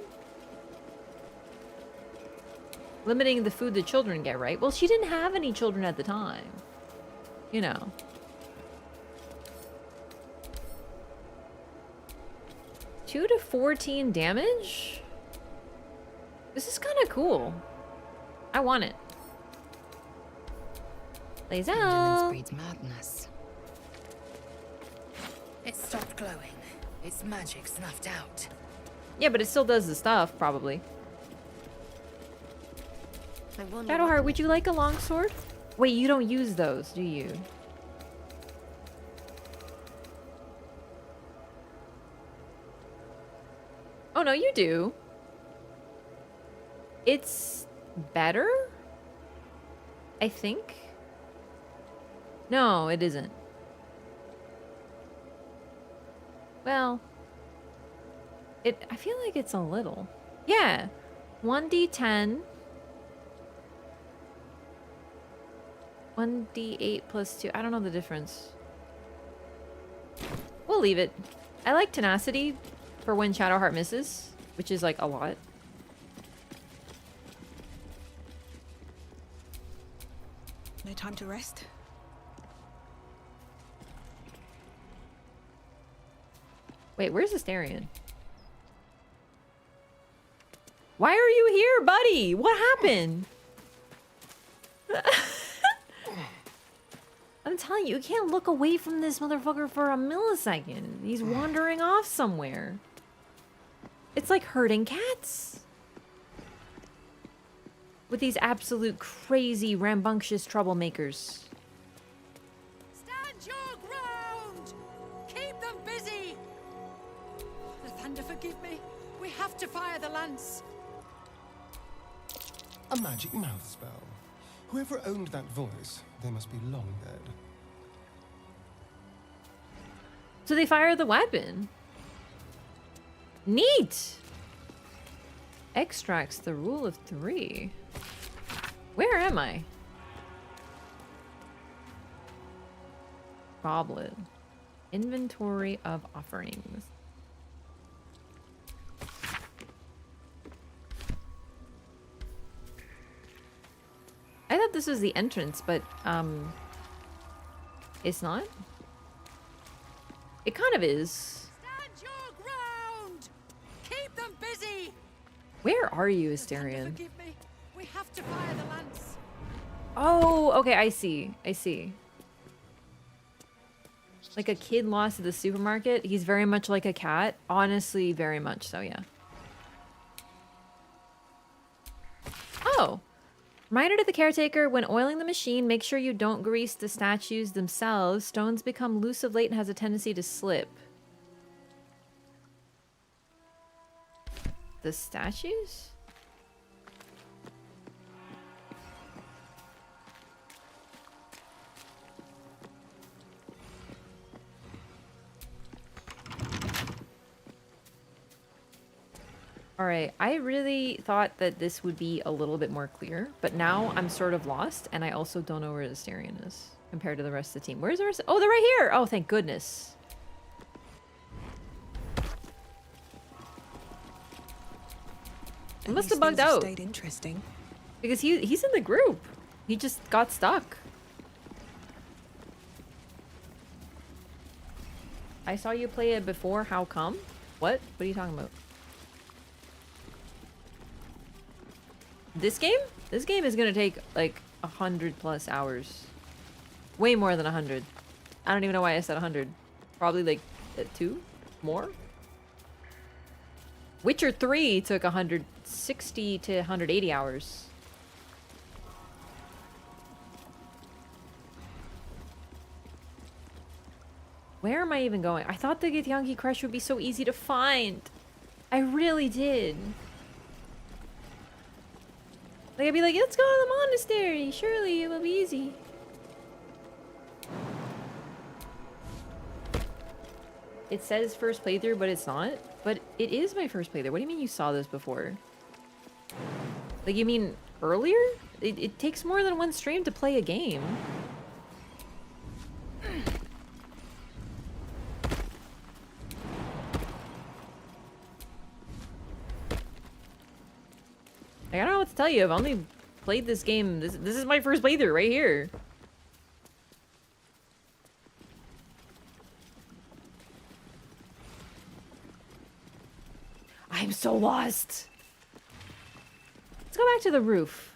Limiting the food the children get, right? Well, she didn't have any children at the time. You know. $2 to 14 damage? This is kind of cool. I want it. Lae'zel. Breeds madness. It stopped glowing. Its magic snuffed out. Yeah, but it still does the stuff, probably. Shadowheart, would you like a longsword? Wait, you don't use those, do you? Oh, no, you do. It's better? I think? No, it isn't. Well, I feel like it's a little. Yeah. 1d10. 1d8 plus 2. I don't know the difference. We'll leave it. I like tenacity for when Shadowheart misses, which is like a lot. No time to rest? Wait, where's Astarion? Why are you here, buddy? What happened? I'm telling you, you can't look away from this motherfucker for a millisecond. He's wandering off somewhere. It's like herding cats. With these absolute crazy, rambunctious troublemakers. Stand your ground! Keep them busy! Lathander, forgive me. We have to fire the lance. A magic mouth spell. Whoever owned that voice, they must be long dead. So they fire the weapon. Neat! Extracts the rule of 3. Where am I? Goblet. Inventory of offerings. I thought this was the entrance, but it's not. It kind of is. Stand your ground! Keep them busy! Where are you, Asterion? Forgive me. We have to fire the lance. Oh, okay, I see. I see. Like a kid lost at the supermarket. He's very much like a cat. Honestly, very much so, yeah. Oh. Reminder to the caretaker, when oiling the machine, make sure you don't grease the statues themselves. Stones become loose of late and has a tendency to slip. The statues? Alright, I really thought that this would be a little bit more clear, but now I'm sort of lost, and I also don't know where Asterion is compared to the rest of the team. Where's the rest? Oh, they're right here! Oh, thank goodness. It must have bugged out. Stayed interesting. Because he's in the group. He just got stuck. I saw you play it before, how come? What? What are you talking about? This game? This game is gonna take like 100+ hours. Way more than 100. I don't even know why I said 100. Probably like 2 more? Witcher 3 took 160 to 180 hours. Where am I even going? I thought the Githyanki Crèche would be so easy to find. I really did. Like, I'd be like, let's go to the monastery. Surely it will be easy. It says first playthrough, but it's not. But it is my first playthrough. What do you mean you saw this before? Like, you mean earlier? It takes more than one stream to play a game. Like, I don't know what to tell you. I've only played this game. This is my first playthrough right here. I'm so lost. Let's go back to the roof.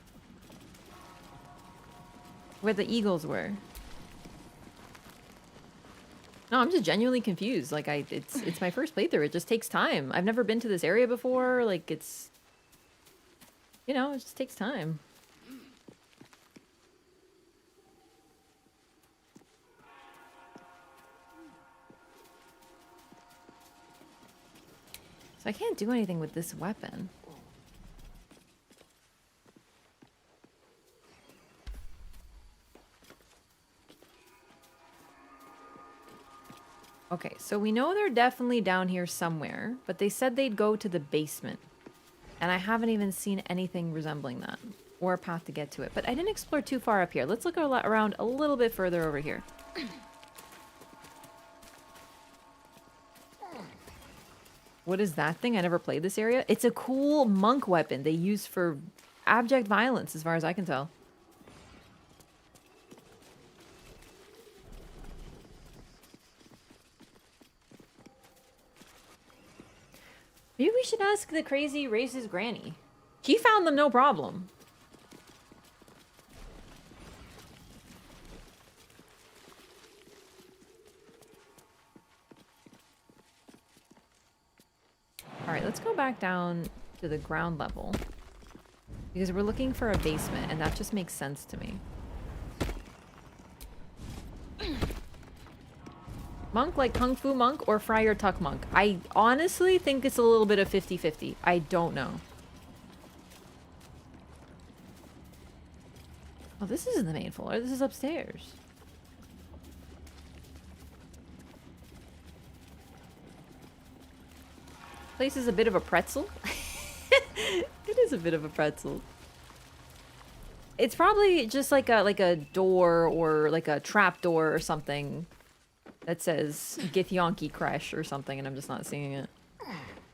Where the eagles were. No, I'm just genuinely confused. Like, it's my first playthrough. It just takes time. I've never been to this area before. Like, it's... You know, it just takes time. So I can't do anything with this weapon. Okay, so we know they're definitely down here somewhere, but they said they'd go to the basement. And I haven't even seen anything resembling that, or a path to get to it. But I didn't explore too far up here. Let's look around a little bit further over here. What is that thing? I never played this area. It's a cool monk weapon they use for abject violence, as far as I can tell. Maybe we should ask the crazy racist granny. He found them no problem. Alright, let's go back down to the ground level. Because we're looking for a basement, and that just makes sense to me. Monk like Kung Fu Monk or Friar Tuck Monk? I honestly think it's a little bit of 50-50. I don't know. Oh, this isn't the main floor. This is upstairs. Place is a bit of a pretzel. It is a bit of a pretzel. It's probably just like a door or like a trap door or something that says Githyanki Crèche or something, and I'm just not seeing it.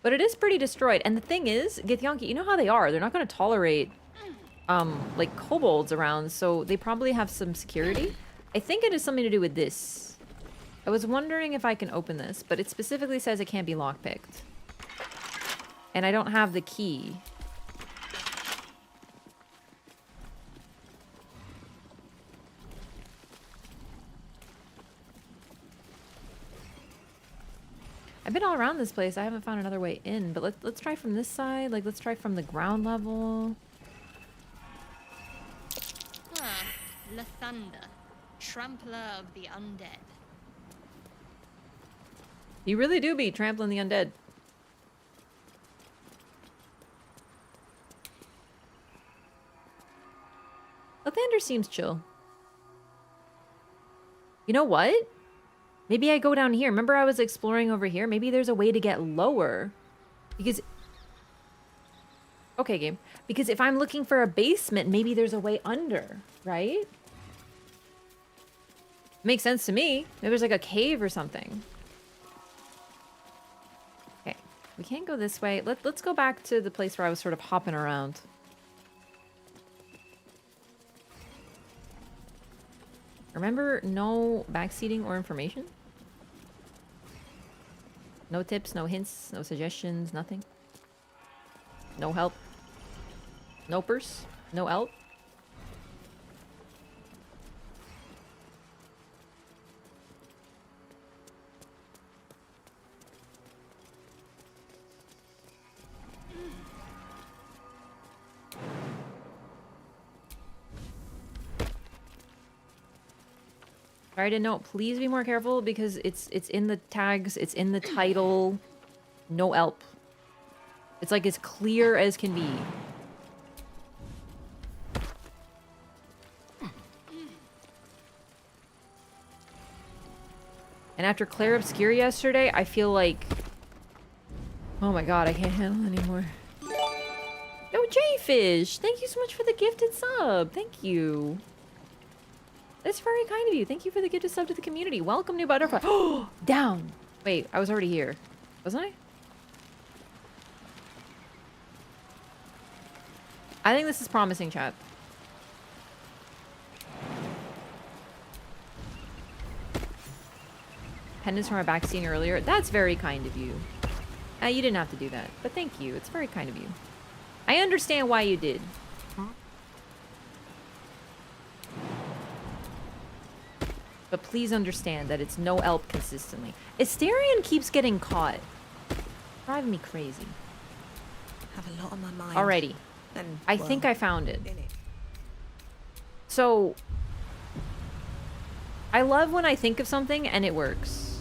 But it is pretty destroyed. And the thing is, Githyanki, you know how they are. They're not going to tolerate like kobolds around, so they probably have some security. I think it has something to do with this. I was wondering if I can open this, but it specifically says it can't be lockpicked. And I don't have the key. I've been all around this place. I haven't found another way in, but let's try from this side. Like, let's try from the ground level. Lathander, trampler of the undead. You really do be trampling the undead. Lathander seems chill. You know what? Maybe I go down here. Remember I was exploring over here? Maybe there's a way to get lower. Because... Okay, game. Because if I'm looking for a basement, maybe there's a way under, right? Makes sense to me. Maybe there's like a cave or something. Okay. We can't go this way. Let's go back to the place where I was sort of hopping around. Remember, no backseating or information? No tips, no hints, no suggestions, nothing? No help? Nopers? No help? Sorry to note, please be more careful because it's in the tags, it's in the title. No help. It's like as clear as can be. And after Claire Obscure yesterday, I feel like... Oh my god, I can't handle anymore. No, Jayfish! Thank you so much for the gifted sub. Thank you. That's very kind of you. Thank you for the gifted sub to the community. Welcome, new butterfly. Oh, down! Wait, I was already here. Wasn't I? I think this is promising, chat. Pendants from our back scene earlier. That's very kind of you. You didn't have to do that, but thank you. It's very kind of you. I understand why you did. But please understand that it's no help consistently. Asterion keeps getting caught. Driving me crazy. Have a lot on my mind. Alrighty. And, I think I found it. So... I love when I think of something and it works.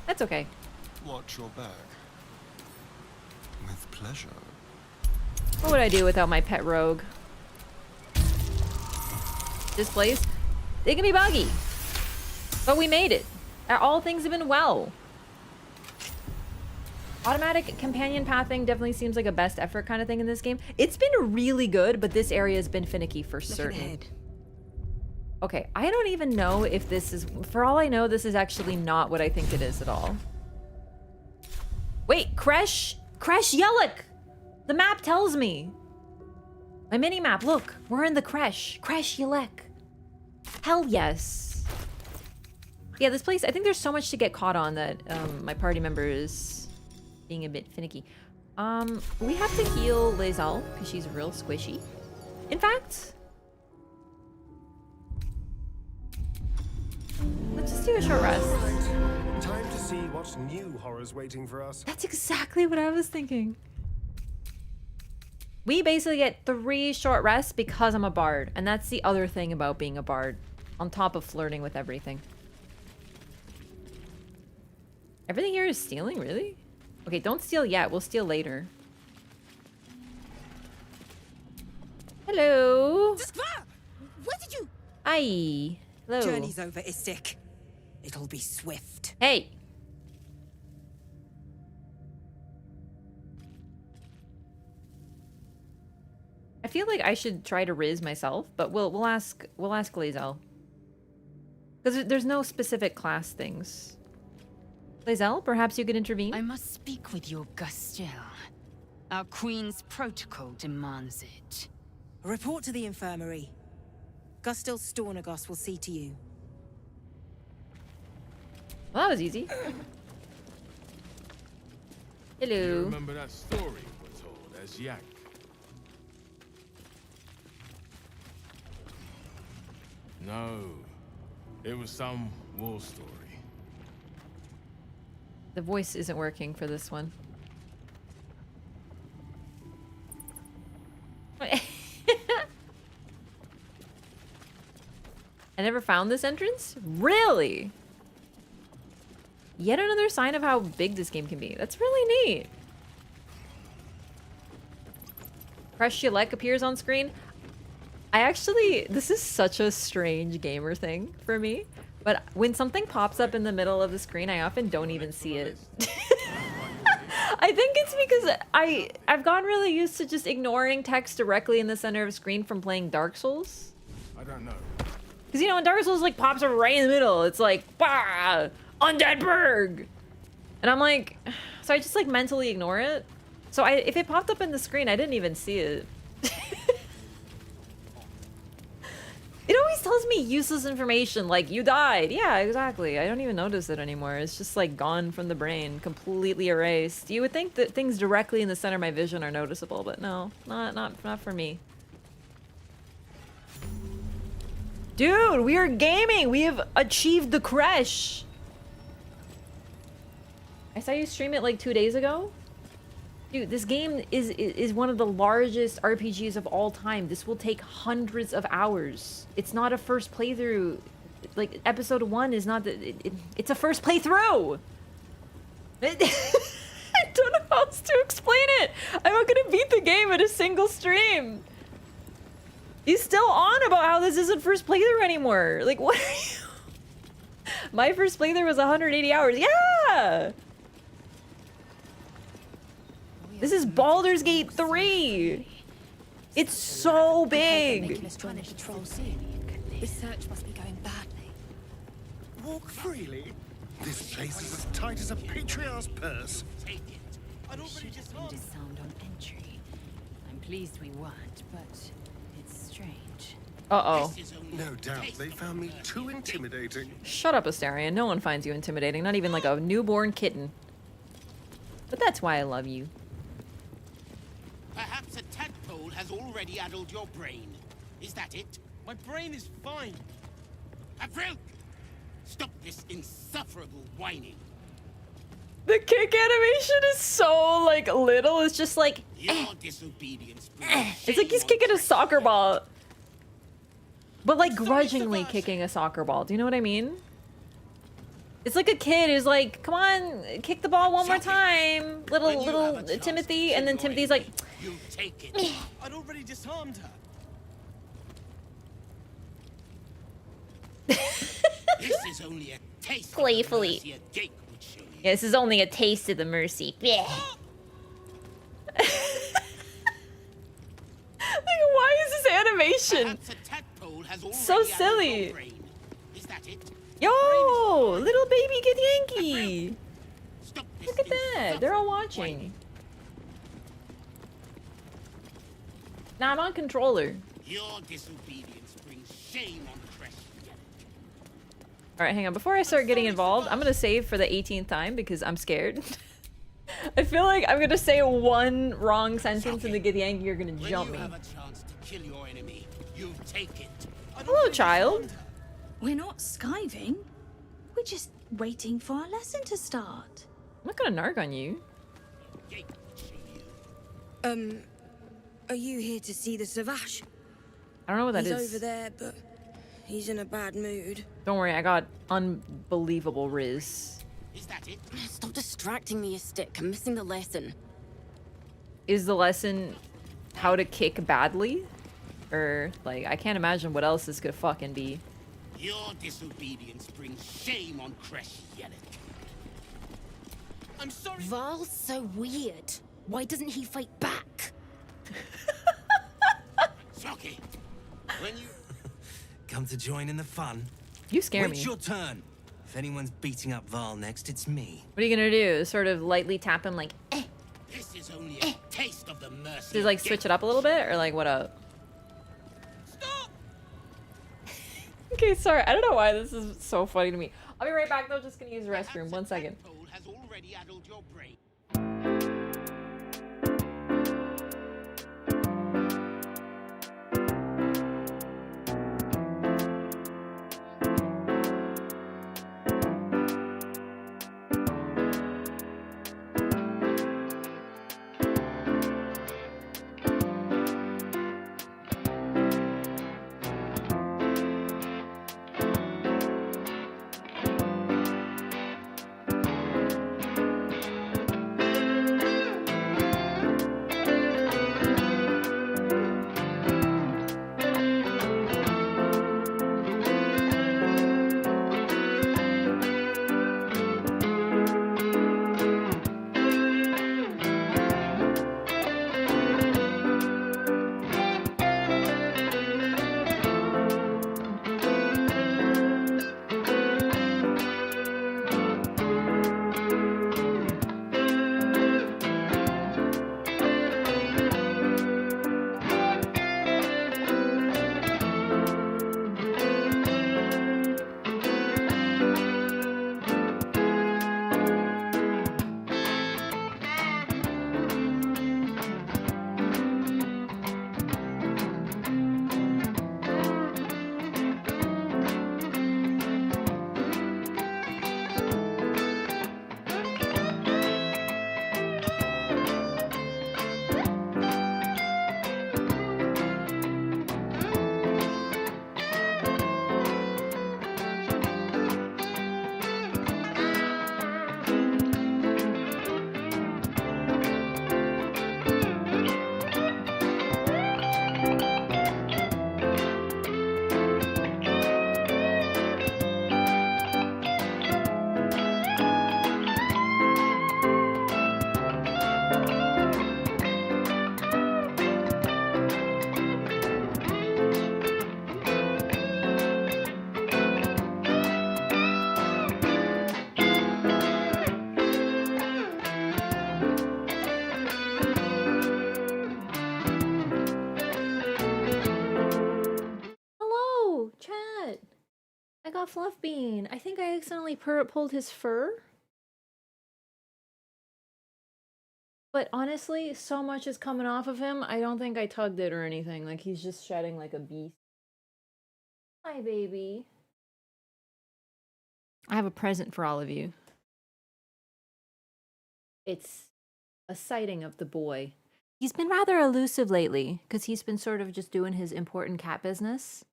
That's okay. Watch your back. With pleasure. What would I do without my pet rogue? This place, it can be buggy. But we made it. All things have been well. Automatic companion pathing definitely seems like a best effort kind of thing in this game. It's been really good, but this area has been finicky for certain. Ahead. Okay, I don't even know if this is... For all I know, this is actually not what I think it is at all. Wait, Crèche? Crèche Yellock! The map tells me. My mini-map, look. We're in the Crèche. Crèche Yellock. Hell yes. Yeah, this place, I think there's so much to get caught on that my party member is being a bit finicky. We have to heal Lae'zel, because she's real squishy. In fact... Let's just do a short rest. Right. Time to see what new horrors waiting for us. That's exactly what I was thinking. We basically get 3 short rests because I'm a bard. And that's the other thing about being a bard. On top of flirting with everything. Everything here is stealing, really? Okay, don't steal yet. We'll steal later. Hello. Where did you... Aye. Hello. Journey's over, Istik. It'll be swift. Hey! I feel like I should try to riz myself, but we'll ask Lae'zel. Because there's no specific class things. Lae'zel, perhaps you could intervene? I must speak with your Gustel. Our queen's protocol demands it. Report to the infirmary. Gustil Stornagos will see to you. Well, that was easy. Hello. You remember that story we told as Yak? No, it was some war story. The voice isn't working for this one. I never found this entrance? Really? Yet another sign of how big this game can be. That's really neat. Crèche appears on screen. This is such a strange gamer thing for me, but when something pops up in the middle of the screen, I often don't even see it. I think it's because I've gotten really used to just ignoring text directly in the center of the screen from playing Dark Souls. I don't know. Because, you know, in Dark Souls, like, pops up right in the middle. It's like, bah! Undead Berg! And I'm like, so I just, like, mentally ignore it. So if it popped up in the screen, I didn't even see it. It always tells me useless information, like, you died. Yeah, exactly. I don't even notice it anymore. It's just, like, gone from the brain, completely erased. You would think that things directly in the center of my vision are noticeable, but no, not for me. Dude, we are gaming! We have achieved the Crèche! I saw you stream it like 2 days ago. Dude, this game is one of the largest RPGs of all time. This will take hundreds of hours. It's not a first playthrough. Like, episode 1 is not it's a first playthrough! I don't know how else to explain it! I'm not gonna beat the game in a single stream! He's still on about how this isn't first playthrough anymore. Like, what are you? My first playthrough was 180 hours. Yeah! This is Baldur's Gate 3. It's so big. This search must be going badly. Walk freely. This place is as tight as a patriarch's purse. Take it. Should have been disarmed on entry. I'm pleased we weren't, but it's strange. Uh-oh. No doubt they found me too intimidating. Shut up, Astarion. No one finds you intimidating. Not even like a newborn kitten. But that's why I love you. Perhaps a tadpole has already addled your brain. Is that it? My brain is fine. Avril! Stop this insufferable whining. The kick animation is so, like, little. It's just like... Your disobedience. It's like he's kicking a soccer ball. But, like, grudgingly kicking a soccer ball. Do you know what I mean? It's like a kid who's like, come on, kick the ball one more time, little Timothy, and then Timothy's like, you take it. I'd already disarmed her. This is only a taste. Playfully. Yeah, this is only a taste of the mercy. Yeah. Like, why is this animation so silly? Is that it? Yo, little baby Githyanki. Look at that. They're all watching. Now I'm on controller. Your disobedience brings shame on Crèche. All right, hang on. Before I start getting involved, I'm going to save for the 18th time because I'm scared. I feel like I'm going to say one wrong sentence and the Githyanki are going to jump me. When you have a chance to kill your enemy, you take it. Hello, child. We're not skiving. We're just waiting for our lesson to start. I'm not going to narc on you. Are you here to see the Savage? I don't know what that He's is. over there, but he's in a bad mood. Don't worry, I got unbelievable riz. Is that it? Stop distracting me, you stick. I'm missing the lesson. Is the lesson how to kick badly? Or, like, I can't imagine what else this could fucking be. Your disobedience brings shame on Crèche, Yellow. I'm sorry. Val's so weird. Why doesn't he fight back? Shocky. When you Come to join in the fun? You scare me. It's your turn. If anyone's beating up Val next, it's me. What are you gonna do? Sort of lightly tap him like, eh. This is only a taste of the mercy. Just like switch it up a little bit, or like what up? Stop! Okay, sorry. I don't know why this is so funny to me. I'll be right back though. Just gonna use the restroom. 1 second. Has already addled your brain. Fluff Bean. I think I accidentally pulled his fur. But honestly, so much is coming off of him, I don't think I tugged it or anything. Like, he's just shedding like a beast. Hi, baby. I have a present for all of you. It's a sighting of the boy. He's been rather elusive lately, because he's been sort of just doing his important cat business.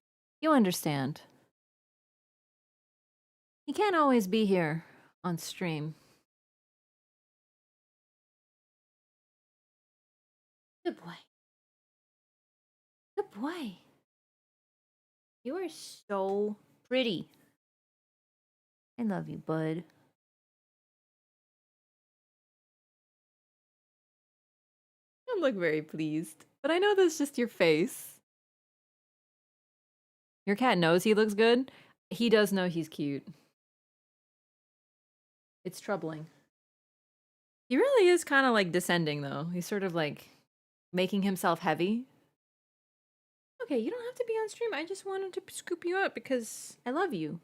You understand. He can't always be here on stream. Good boy. Good boy. You are so pretty. I love you, bud. You look very pleased, but I know that's just your face. Your cat knows he looks good. He does know he's cute. It's troubling. He really is kind of like descending, though. He's sort of like making himself heavy. Okay, you don't have to be on stream. I just wanted to scoop you up because I love you.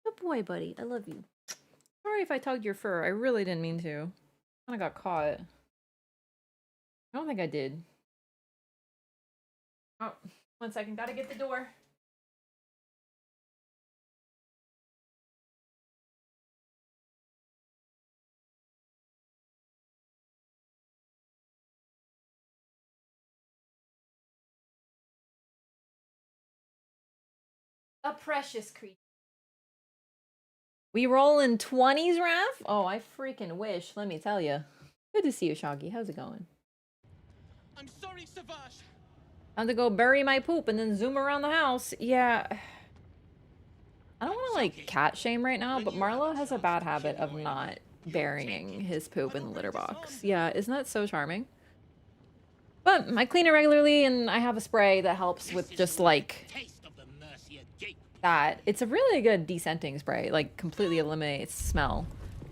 Good boy, buddy. I love you. Sorry if I tugged your fur. I really didn't mean to. I kind of got caught. I don't think I did. Oh, 1 second. Gotta get the door. A precious creature. We roll in 20s, Raph? Oh, I freaking wish, let me tell you. Good to see you, Shoggy. How's it going? I'm sorry, Savage. Time to go bury my poop and then zoom around the house. Yeah. I don't want to like cat shame right now, but Marlo has a bad habit of not burying his poop in the litter box. Yeah, isn't that so charming? But I clean it regularly and I have a spray that helps with just like that. It's a really good descenting spray, like completely eliminates smell,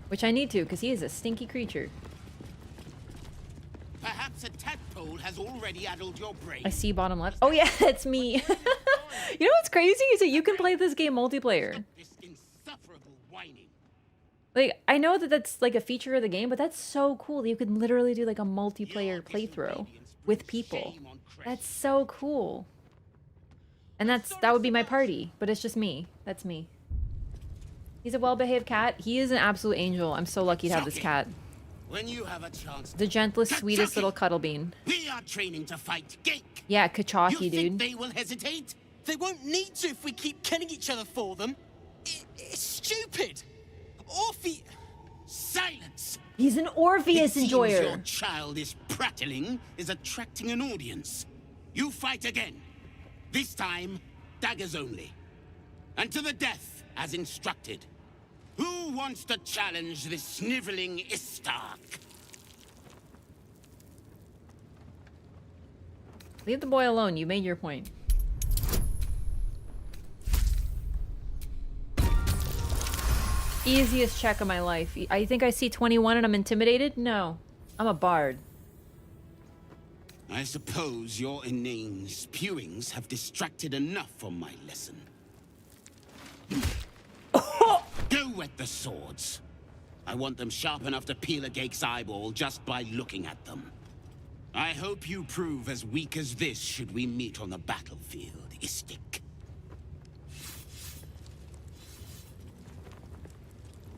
which I need to because he is a stinky creature. Perhaps a tadpole has already addled your brain. I see bottom left. Oh yeah, it's me. You know what's crazy is that you can play this game multiplayer. Like, I know that that's like a feature of the game, but that's so cool that you can literally do like a multiplayer playthrough with people. That's so cool. And that would be my party, but it's just me. That's me. He's a well-behaved cat. He is an absolute angel. I'm so lucky to have this cat. When you have a chance, The gentlest, sweetest little cuddle bean. we are training to fight Gake. Yeah, Kachaki, You think dude. they will hesitate? They won't need to if we keep killing each other for them. It's stupid. Orphe... Silence! He's an Orpheus It seems enjoyer. Your childish prattling is attracting an audience. You fight again. This time, daggers only. And to the death, as instructed. Who wants to challenge this sniveling Istark? Leave the boy alone. You made your point. Easiest check of my life. I think I see 21 and I'm intimidated? No. I'm a bard. I suppose your inane spewings have distracted enough from my lesson. Go wet the swords. I want them sharp enough to peel a Gake's eyeball just by looking at them. I hope you prove as weak as this should we meet on the battlefield, Istik.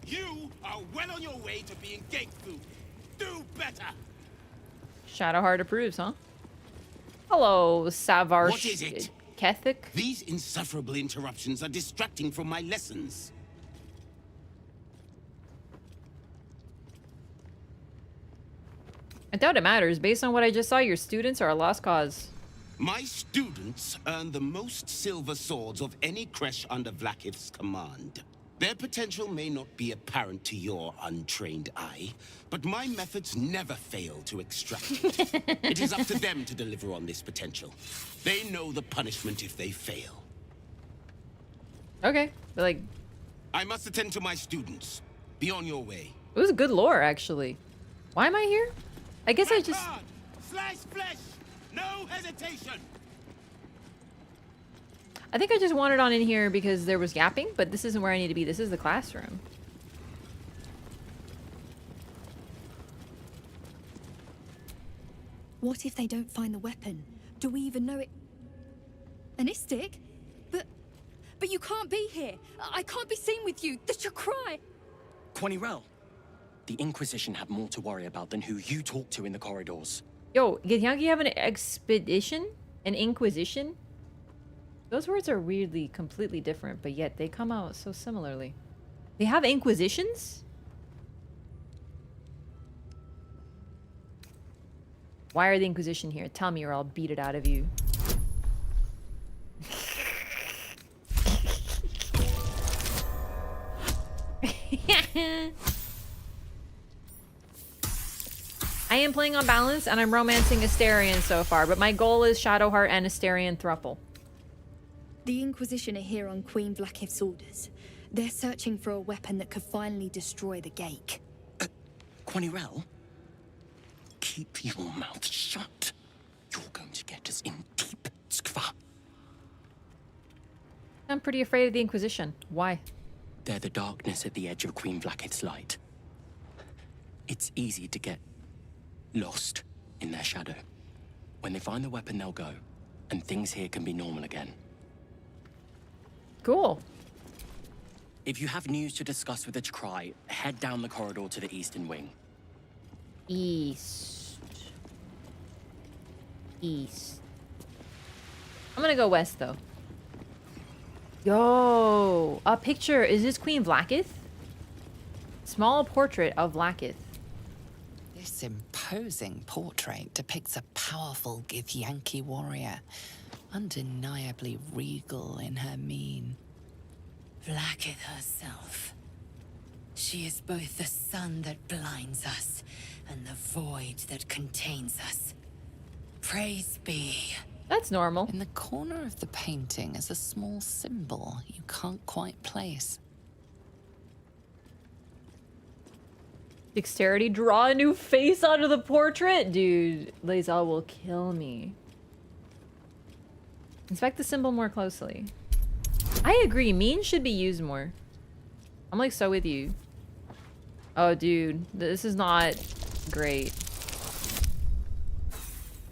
You are well on your way to being Gake food. Do better! Shadowheart approves, huh? Hello, Savarsh. What is it? Kethik? These insufferable interruptions are distracting from my lessons. I doubt it matters. Based on what I just saw, your students are a lost cause. My students earn the most silver swords of any Crèche under Vlaakith's command. Their potential may not be apparent to your untrained eye, but my methods never fail to extract it. It is up to them to deliver on this potential. They know the punishment if they fail. Okay, but like... I must attend to my students. Be on your way. It was good lore, actually. Why am I here? I guess I just... Slice flesh! No hesitation! I think I just wandered on in here because there was yapping, but this isn't where I need to be. This is the classroom. What if they don't find the weapon? Do we even know it? An Istik? But you can't be here. I can't be seen with you. That's your cry. Quanirel, the Inquisition have more to worry about than who you talk to in the corridors. Yo, Githyanki have an expedition? An inquisition? Those words are weirdly completely different, but yet they come out so similarly. They have inquisitions? Why are the Inquisition here? Tell me or I'll beat it out of you. I am playing on balance and I'm romancing Asterion so far, but my goal is Shadowheart and Asterion thruple. The Inquisition are here on Queen Vlaakith's orders. They're searching for a weapon that could finally destroy the Gake. Quanirel, keep your mouth shut. You're going to get us in deep skva. I'm pretty afraid of the Inquisition. Why? They're the darkness at the edge of Queen Vlaakith's light. It's easy to get lost in their shadow. When they find the weapon, they'll go, and things here can be normal again. Cool. If you have news to discuss with the Chakrai, head down the corridor to the eastern wing. East. I'm gonna go west, though. Yo, a picture. Is this Queen Vlaakith? Small portrait of Vlaakith. This imposing imposing portrait depicts a powerful Githyanki warrior, undeniably regal in her mien. Vlaakith herself. She is both the sun that blinds us and the void that contains us. Praise be. That's normal. In the corner of the painting is a small symbol you can't quite place. Dexterity, draw a new face onto the portrait? Dude, Lae'zel will kill me. Inspect the symbol more closely. I agree, mean should be used more. I'm like so with you. Oh dude, this is not great.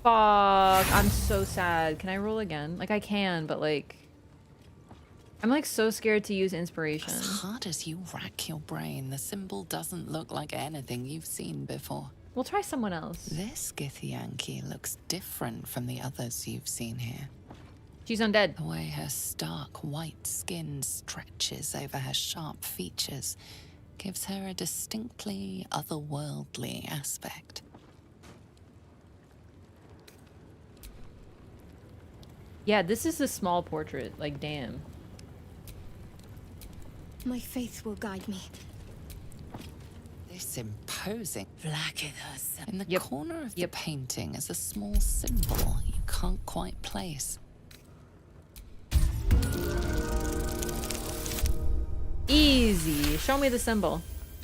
Fuck, I'm so sad. Can I roll again? Like I can, but like... I'm like so scared to use inspiration. As hard as you rack your brain, the symbol doesn't look like anything you've seen before. We'll try someone else. This Githyanki looks different from the others you've seen here. She's undead. The way her stark white skin stretches over her sharp features gives her a distinctly otherworldly aspect. Yeah, this is a small portrait. Like, damn. My faith will guide me. This imposing Vlaakith herself. In the corner of the painting is a small symbol you can't quite place. Easy. Show me the symbol.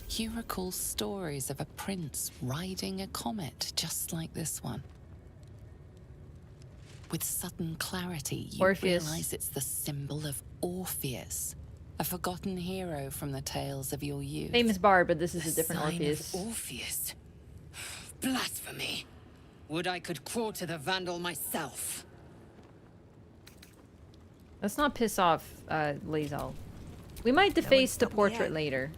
You recall stories of a prince riding a comet just like this one. With sudden clarity, you realize it's the symbol of Orpheus, a forgotten hero from the tales of your youth. Famous bard, but this is a different Sign Orpheus. of Orpheus. Blasphemy. Would I could quarter the vandal myself. Let's not piss off Lae'zel. We might deface the portrait later.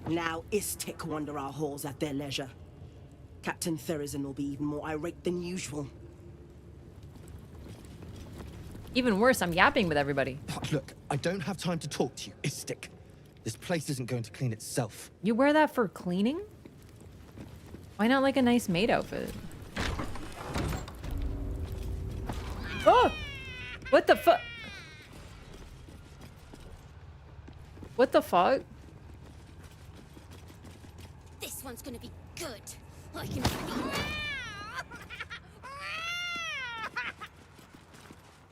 Now Istik wander our halls at their leisure. Captain Therizin will be even more irate than usual. Even worse, I'm yapping with everybody. Look, I don't have time to talk to you, Istik. This place isn't going to clean itself. You wear that for cleaning? Why not like a nice maid outfit? Oh! What the fuck? What the fuck? This one's gonna be good. I can.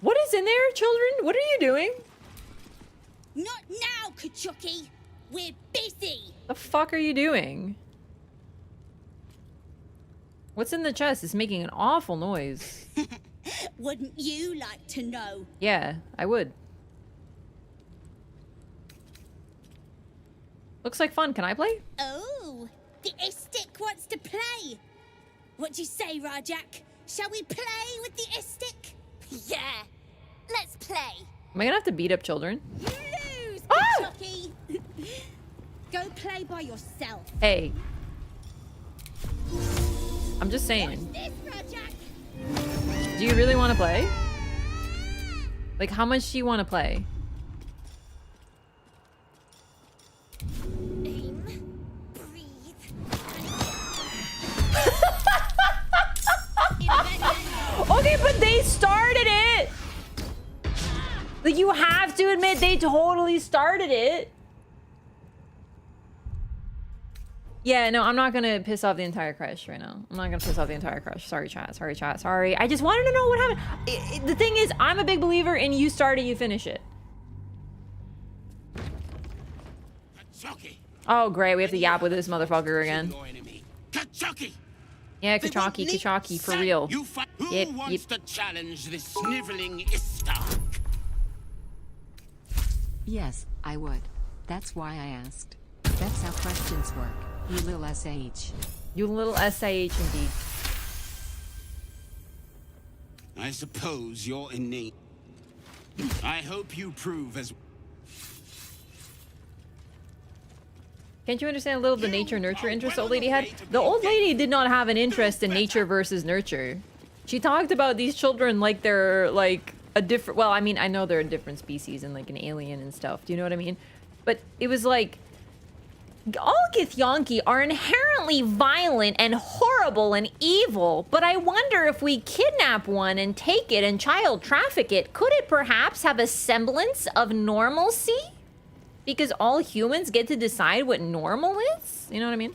What is in there, children? What are you doing? Not now, Kachuki. We're busy. The fuck are you doing? What's in the chest? It's making an awful noise. Wouldn't you like to know? Yeah, I would. Looks like fun. Can I play? Oh, the Istik wants to play. What do you say, Rajak? Shall we play with the Istik? Yeah, let's play. Am I gonna have to beat up children? You lose, Kachuki. Go play by yourself. Hey. I'm just saying. What's this, Rajak? Do you really want to play? Like, how much do you want to play? Okay, but they started it! Like, you have to admit they totally started it. Yeah, no, I'm not gonna piss off the entire Crèche right now. I'm not gonna piss off the entire Crèche. Sorry, chat. Sorry, chat. Sorry. I just wanted to know what happened. The thing is, I'm a big believer in you start it, you finish it. Oh, great. We have to yap with this motherfucker again. Yeah, Kachaki, for real. Who wants to challenge this sniveling Istar? Yes, I would. That's why I asked. That's how questions work. You little SH. You little SH indeed. I suppose you're innate. I hope you prove as... Can't you understand a little of the nature-nurture interest the old lady had? The old lady did not have an interest in nature versus nurture. She talked about these children like they're like a different... Well, I mean, I know they're a different species and like an alien and stuff. Do you know what I mean? But it was like... All Githyanki are inherently violent and horrible and evil, but I wonder if we kidnap one and take it and child traffic it, could it perhaps have a semblance of normalcy? Because all humans get to decide what normal is? You know what I mean?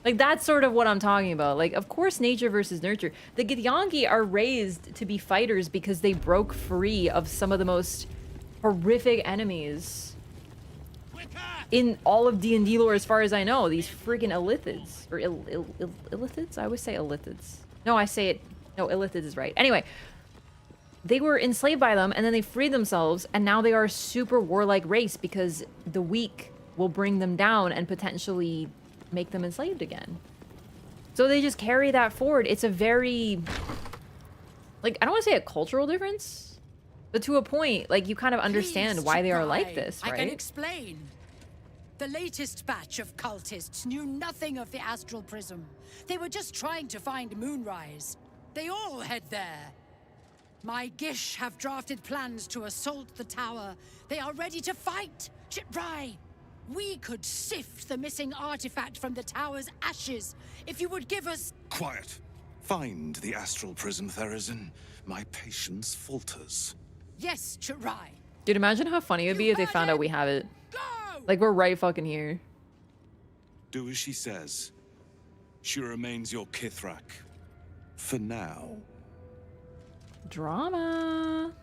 Like, that's sort of what I'm talking about. Like, of course, nature versus nurture. The Githyanki are raised to be fighters because they broke free of some of the most horrific enemies in all of D&D lore, as far as I know. These freaking illithids. Or illithids? I always say illithids. No, I say it... No, illithids is right. Anyway, they were enslaved by them, and then they freed themselves, and now they are a super warlike race because the weak will bring them down and potentially make them enslaved again. So they just carry that forward. It's a very... Like, I don't want to say a cultural difference, but to a point, like, you kind of understand why they are like this, right? I can explain. The latest batch of cultists knew nothing of the astral prism. They were just trying to find Moonrise. They all head there. My Gish have drafted plans to assault the tower. They are ready to fight. Chitrai, we could sift the missing artifact from the tower's ashes if you would give us... Quiet. Find the astral prism, Therizin. My patience falters. Yes, Chitrai. Dude, imagine how funny it would be if they found out we have it. Like, we're right fucking here. Do as she says. She remains your Kithrak. For now. Drama.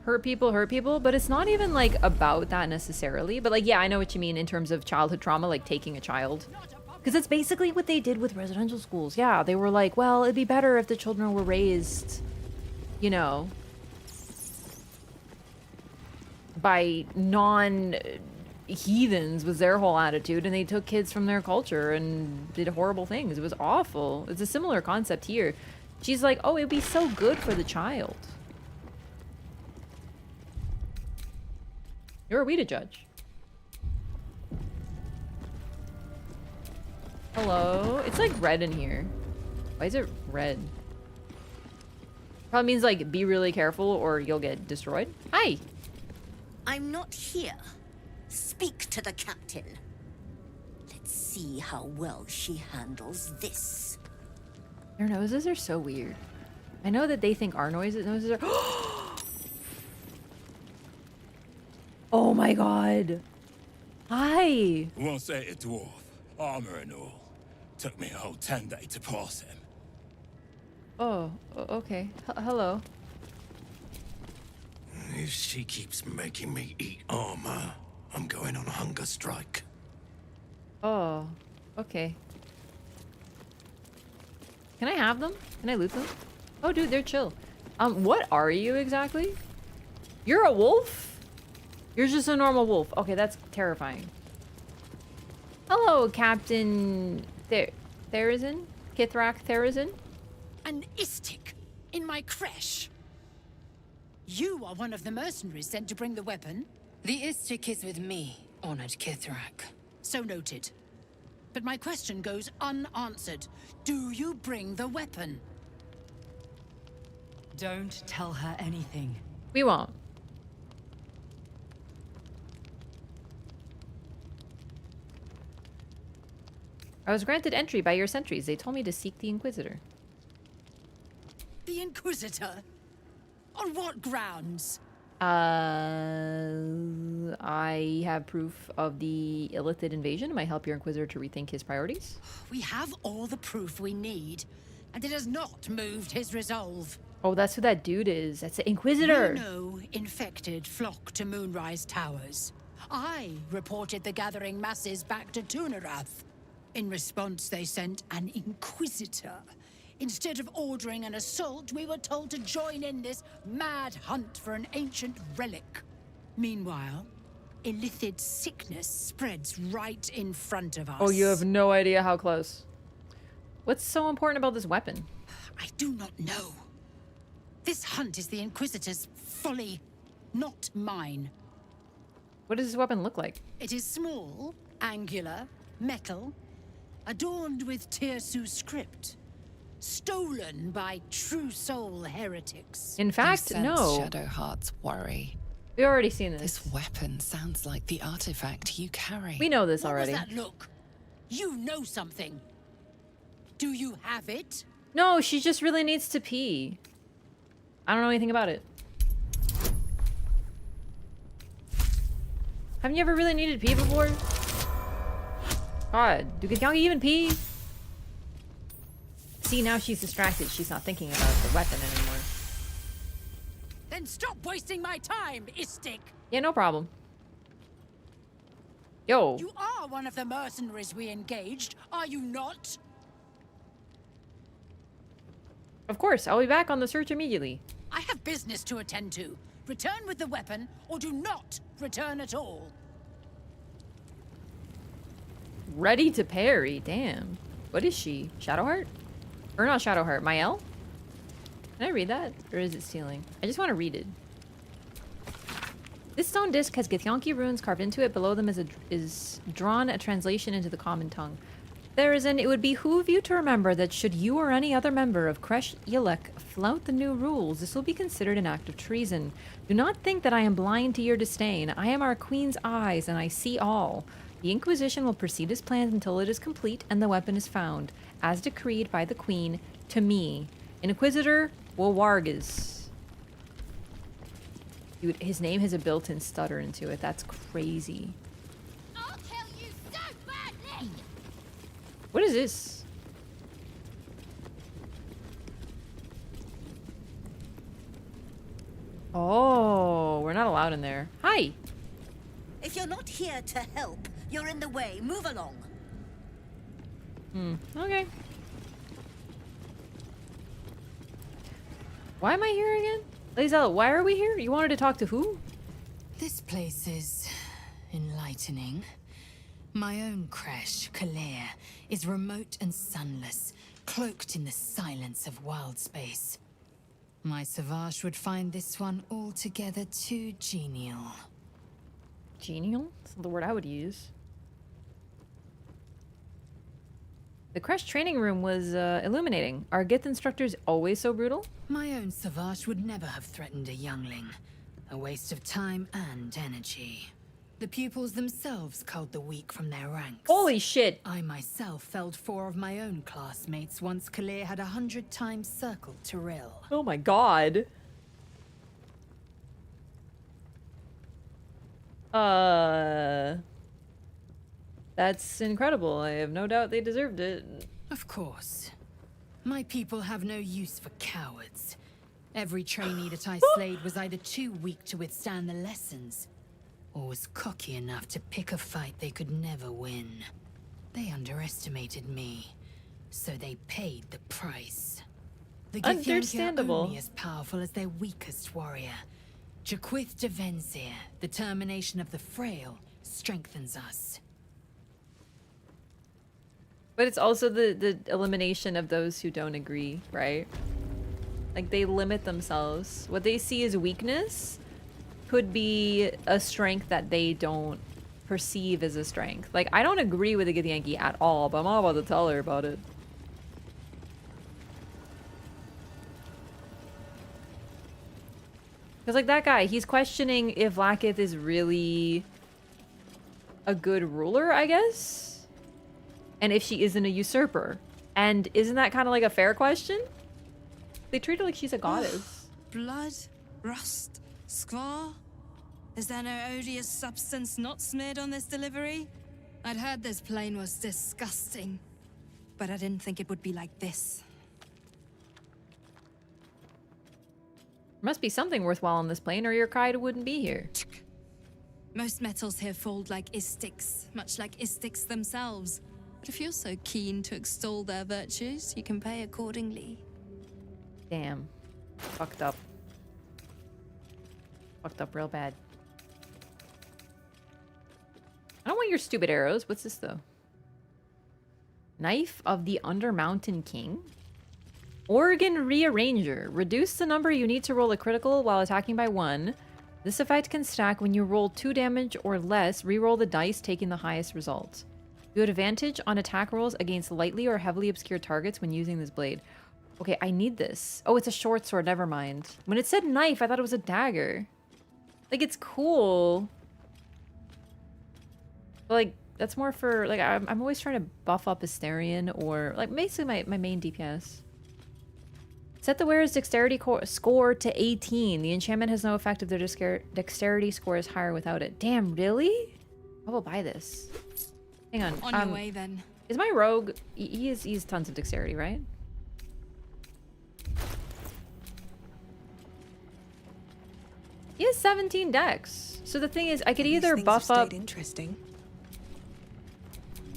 Hurt people, but it's not even, like, about that necessarily. But, like, yeah, I know what you mean in terms of childhood trauma, like taking a child. Because that's basically what they did with residential schools. Yeah, they were like, well, it'd be better if the children were raised, you know, by non-heathens was their whole attitude, and they took kids from their culture and did horrible things. It was awful. It's a similar concept here. She's like, oh, it'd be so good for the child. Who are we to judge? Hello? It's like red in here. Why is it red? Probably means like be really careful or you'll get destroyed. Hi! I'm not here. Speak to the captain. Let's see how well she handles this. Their noses are so weird. I know that they think our noses are... Oh my god. Hi! Won't say a dwarf. Armor and all. Took me a whole 10 days to pass him. Oh, okay. Hello. If she keeps making me eat armor, I'm going on a hunger strike. Oh, okay. Can I have them? Can I loot them? Oh, dude, they're chill. What are you exactly? You're a wolf? You're just a normal wolf. Okay, that's terrifying. Hello, Captain Therizin? Kithrak Therizin? An Istik in my Crèche. You are one of the mercenaries sent to bring the weapon. The Istik is with me, honored Kithrak. So noted. But my question goes unanswered. Do you bring the weapon? Don't tell her anything. We won't. I was granted entry by your sentries. They told me to seek the Inquisitor. The Inquisitor? On what grounds? I have proof of the Illithid invasion. It might help your Inquisitor to rethink his priorities. We have all the proof we need, and it has not moved his resolve. Oh, that's who that dude is. That's the Inquisitor. We know infected flock to Moonrise Towers. I reported the gathering masses back to Tunarath. In response, they sent an Inquisitor. Instead of ordering an assault, we were told to join in this mad hunt for an ancient relic. Meanwhile, Illithid sickness spreads right in front of us. Oh, you have no idea how close. What's so important about this weapon? I do not know. This hunt is the Inquisitor's folly, not mine. What does this weapon look like? It is small, angular, metal, adorned with Tirsu script. Stolen by true soul heretics. In fact, You sense no. Shadowheart's worry. We've already seen this. This weapon sounds like the artifact you carry. We know this What already. was that look? You know something. Do you have it? No, she just really needs to pee. I don't know anything about it. Haven't you ever really needed to pee before? God, do Githyanki even pee? See, now she's distracted. She's not thinking about the weapon anymore. Then stop wasting my time, Istik. Yeah, no problem. Yo. You are one of the mercenaries we engaged, are you not? Of course, I'll be back on the search immediately. I have business to attend to. Return with the weapon, or do not return at all. Ready to parry, damn. What is she? Shadowheart? Or not Shadowheart, Mael? Can I read that? Or is it stealing? I just want to read it. This stone disc has Githyanki runes carved into it. Below them is drawn a translation into the common tongue. It would behoove you to remember that should you or any other member of Crèche flout the new rules, this will be considered an act of treason. Do not think that I am blind to your disdain. I am our queen's eyes, and I see all. The Inquisition will proceed as planned until it is complete and the weapon is found, as decreed by the queen, to me, Inquisitor Wargis. Dude, his name has a built-in stutter into it. That's crazy. I'll kill you so badly! What is this? Oh, we're not allowed in there. Hi. If you're not here to help, you're in the way. Move along. Okay. Why am I here again? Lae'zel, why are we here? You wanted to talk to who? This place is enlightening. My own Crèche, is remote and sunless, cloaked in the silence of wild space. My Savage would find this one altogether too genial. Genial? That's not the word I would use. The Crèche training room was illuminating. Are Gith instructors always so brutal? My own Savage would never have threatened a youngling. A waste of time and energy. The pupils themselves culled the weak from their ranks. Holy shit! I myself felled 4 of my own classmates once Kalir had 100 times circled Tyrell. Oh my god. That's incredible. I have no doubt they deserved it. Of course. My people have no use for cowards. Every trainee that I slayed was either too weak to withstand the lessons, or was cocky enough to pick a fight they could never win. They underestimated me, so they paid the price. The Githyanki are only as powerful as their weakest warrior. Jaquith de Venzir, the termination of the frail, strengthens us. But it's also the elimination of those who don't agree, right? Like, they limit themselves. What they see as weakness could be a strength that they don't perceive as a strength. Like, I don't agree with the Githyanki at all, but I'm not about to tell her about it. Because, like, that guy, he's questioning if Vlaakith is really a good ruler, I guess? And if she isn't a usurper. And isn't that kind of like a fair question? They treat her like she's a goddess. Blood, rust, squar. Is there no odious substance not smeared on this delivery? I'd heard this plane was disgusting, but I didn't think it would be like this. Must be something worthwhile on this plane, or your Kaida wouldn't be here. Most metals here fold like Istiks, much like Istiks themselves. But if you're so keen to extol their virtues, you can pay accordingly. Damn. Fucked up. Fucked up real bad. I don't want your stupid arrows. What's this, though? Knife of the Undermountain King? Organ Rearranger. Reduce the number you need to roll a critical while attacking by 1. This effect can stack when you roll 2 damage or less. Reroll the dice, taking the highest result. You have advantage on attack rolls against lightly or heavily obscure targets when using this blade. Okay, I need this. Oh, it's a short sword. Never mind. When it said knife, I thought it was a dagger. Like, it's cool. But, like, that's more for, like, I'm always trying to buff up Asterion or, like, basically my main DPS. Set the wearer's dexterity score to 18. The enchantment has no effect if their dexterity score is higher without it. Damn, really? I will buy this. Hang on. On your way, then. Is my rogue... He's tons of dexterity, right? He has 17 dex. So the thing is, I could either buff up... Interesting.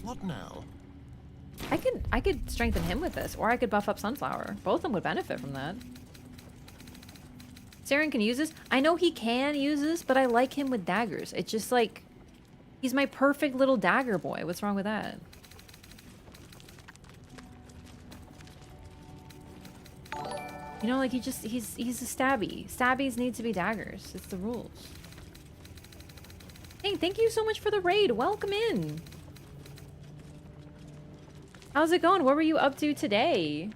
What now? I could strengthen him with this, or I could buff up Sunflower. Both of them would benefit from that. Saren can use this. I know he can use this, but I like him with daggers. It's just like... He's my perfect little dagger boy. What's wrong with that? You know, like, he's a stabby. Stabbies need to be daggers. It's the rules. Hey, thank you so much for the raid. Welcome in. How's it going? What were you up to today?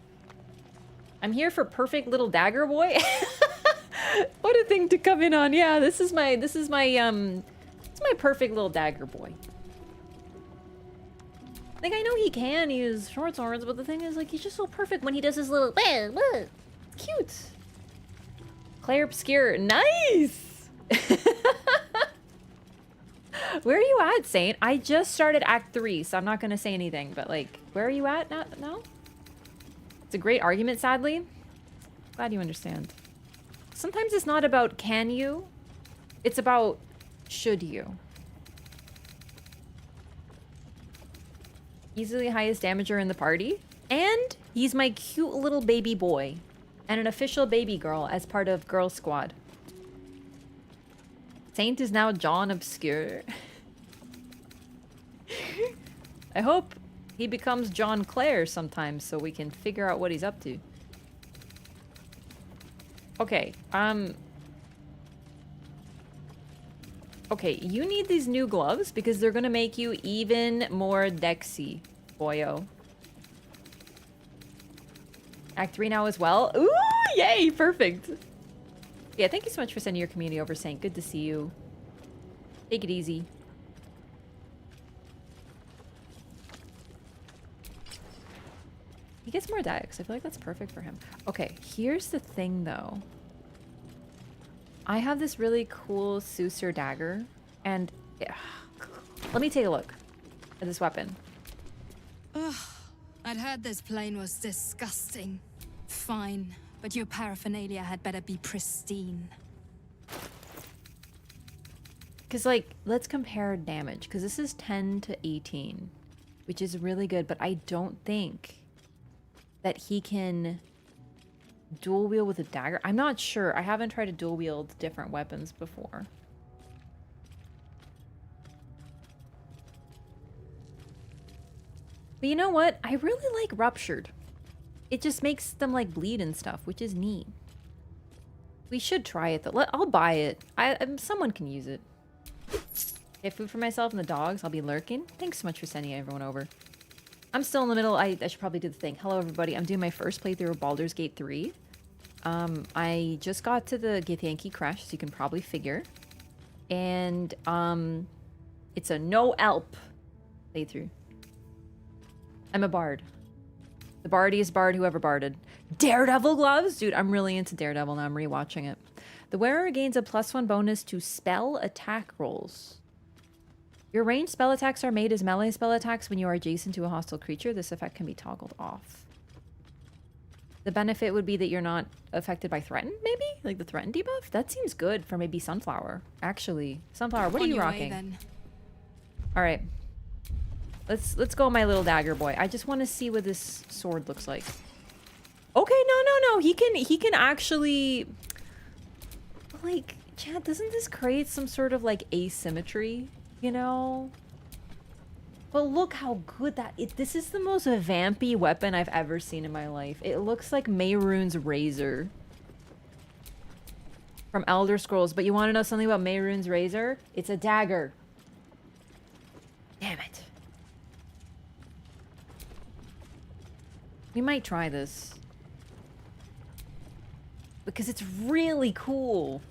I'm here for perfect little dagger boy. What a thing to come in on. Yeah, this is my it's my perfect little dagger boy. Like, I know he can use short swords, but the thing is, like, he's just so perfect when he does his little... It's cute. Claire Obscure. Nice! Where are you at, Saint? I just started Act 3, so I'm not going to say anything, but, like, where are you at now? No? It's a great argument, sadly. Glad you understand. Sometimes it's not about can you, it's about should you. Easily highest damager in the party. And he's my cute little baby boy. And an official baby girl as part of Girl Squad. Saint is now John Obscure. I hope he becomes John Clare sometime so we can figure out what he's up to. Okay, okay, you need these new gloves because they're gonna make you even more dexy, boyo. Act 3 now as well. Ooh, yay, perfect. Yeah, thank you so much for sending your community over, Saint. Good to see you. Take it easy. He gets more dex. I feel like that's perfect for him. Okay, here's the thing, though. I have this really cool Susur dagger, and let me take a look at this weapon. Ugh, I'd heard this plane was disgusting. Fine, but your paraphernalia had better be pristine. Because, like, let's compare damage, because this is 10 to 18, which is really good, but I don't think that he can dual wield with a dagger. I'm not sure. I haven't tried to dual wield different weapons before. But you know what? I really like Ruptured. It just makes them, like, bleed and stuff, which is neat. We should try it, though. I'll buy it. Someone can use it. Get food for myself and the dogs. I'll be lurking. Thanks so much for sending everyone over. I'm still in the middle. I should probably do the thing. Hello, everybody. I'm doing my first playthrough of Baldur's Gate 3. I just got to the Githyanki Crèche, so you can probably figure. And, it's a no-elp playthrough. I'm a bard. The bardiest bard whoever barded. Daredevil gloves? Dude, I'm really into Daredevil now. I'm rewatching it. The wearer gains a +1 bonus to spell attack rolls. Your ranged spell attacks are made as melee spell attacks when you are adjacent to a hostile creature. This effect can be toggled off. The benefit would be that you're not affected by threaten, maybe? Like the threaten debuff? That seems good for maybe Sunflower. Actually, Sunflower, what are you rocking? All right. Let's go, my little dagger boy. I just want to see what this sword looks like. Okay, no. He can actually, like, Chad, doesn't this create some sort of like asymmetry? You know? But look how good that is. This is the most vampy weapon I've ever seen in my life. It looks like Mehrunes' razor from Elder Scrolls. But you want to know something about Mehrunes' razor? It's a dagger. Damn it. We might try this. Because it's really cool.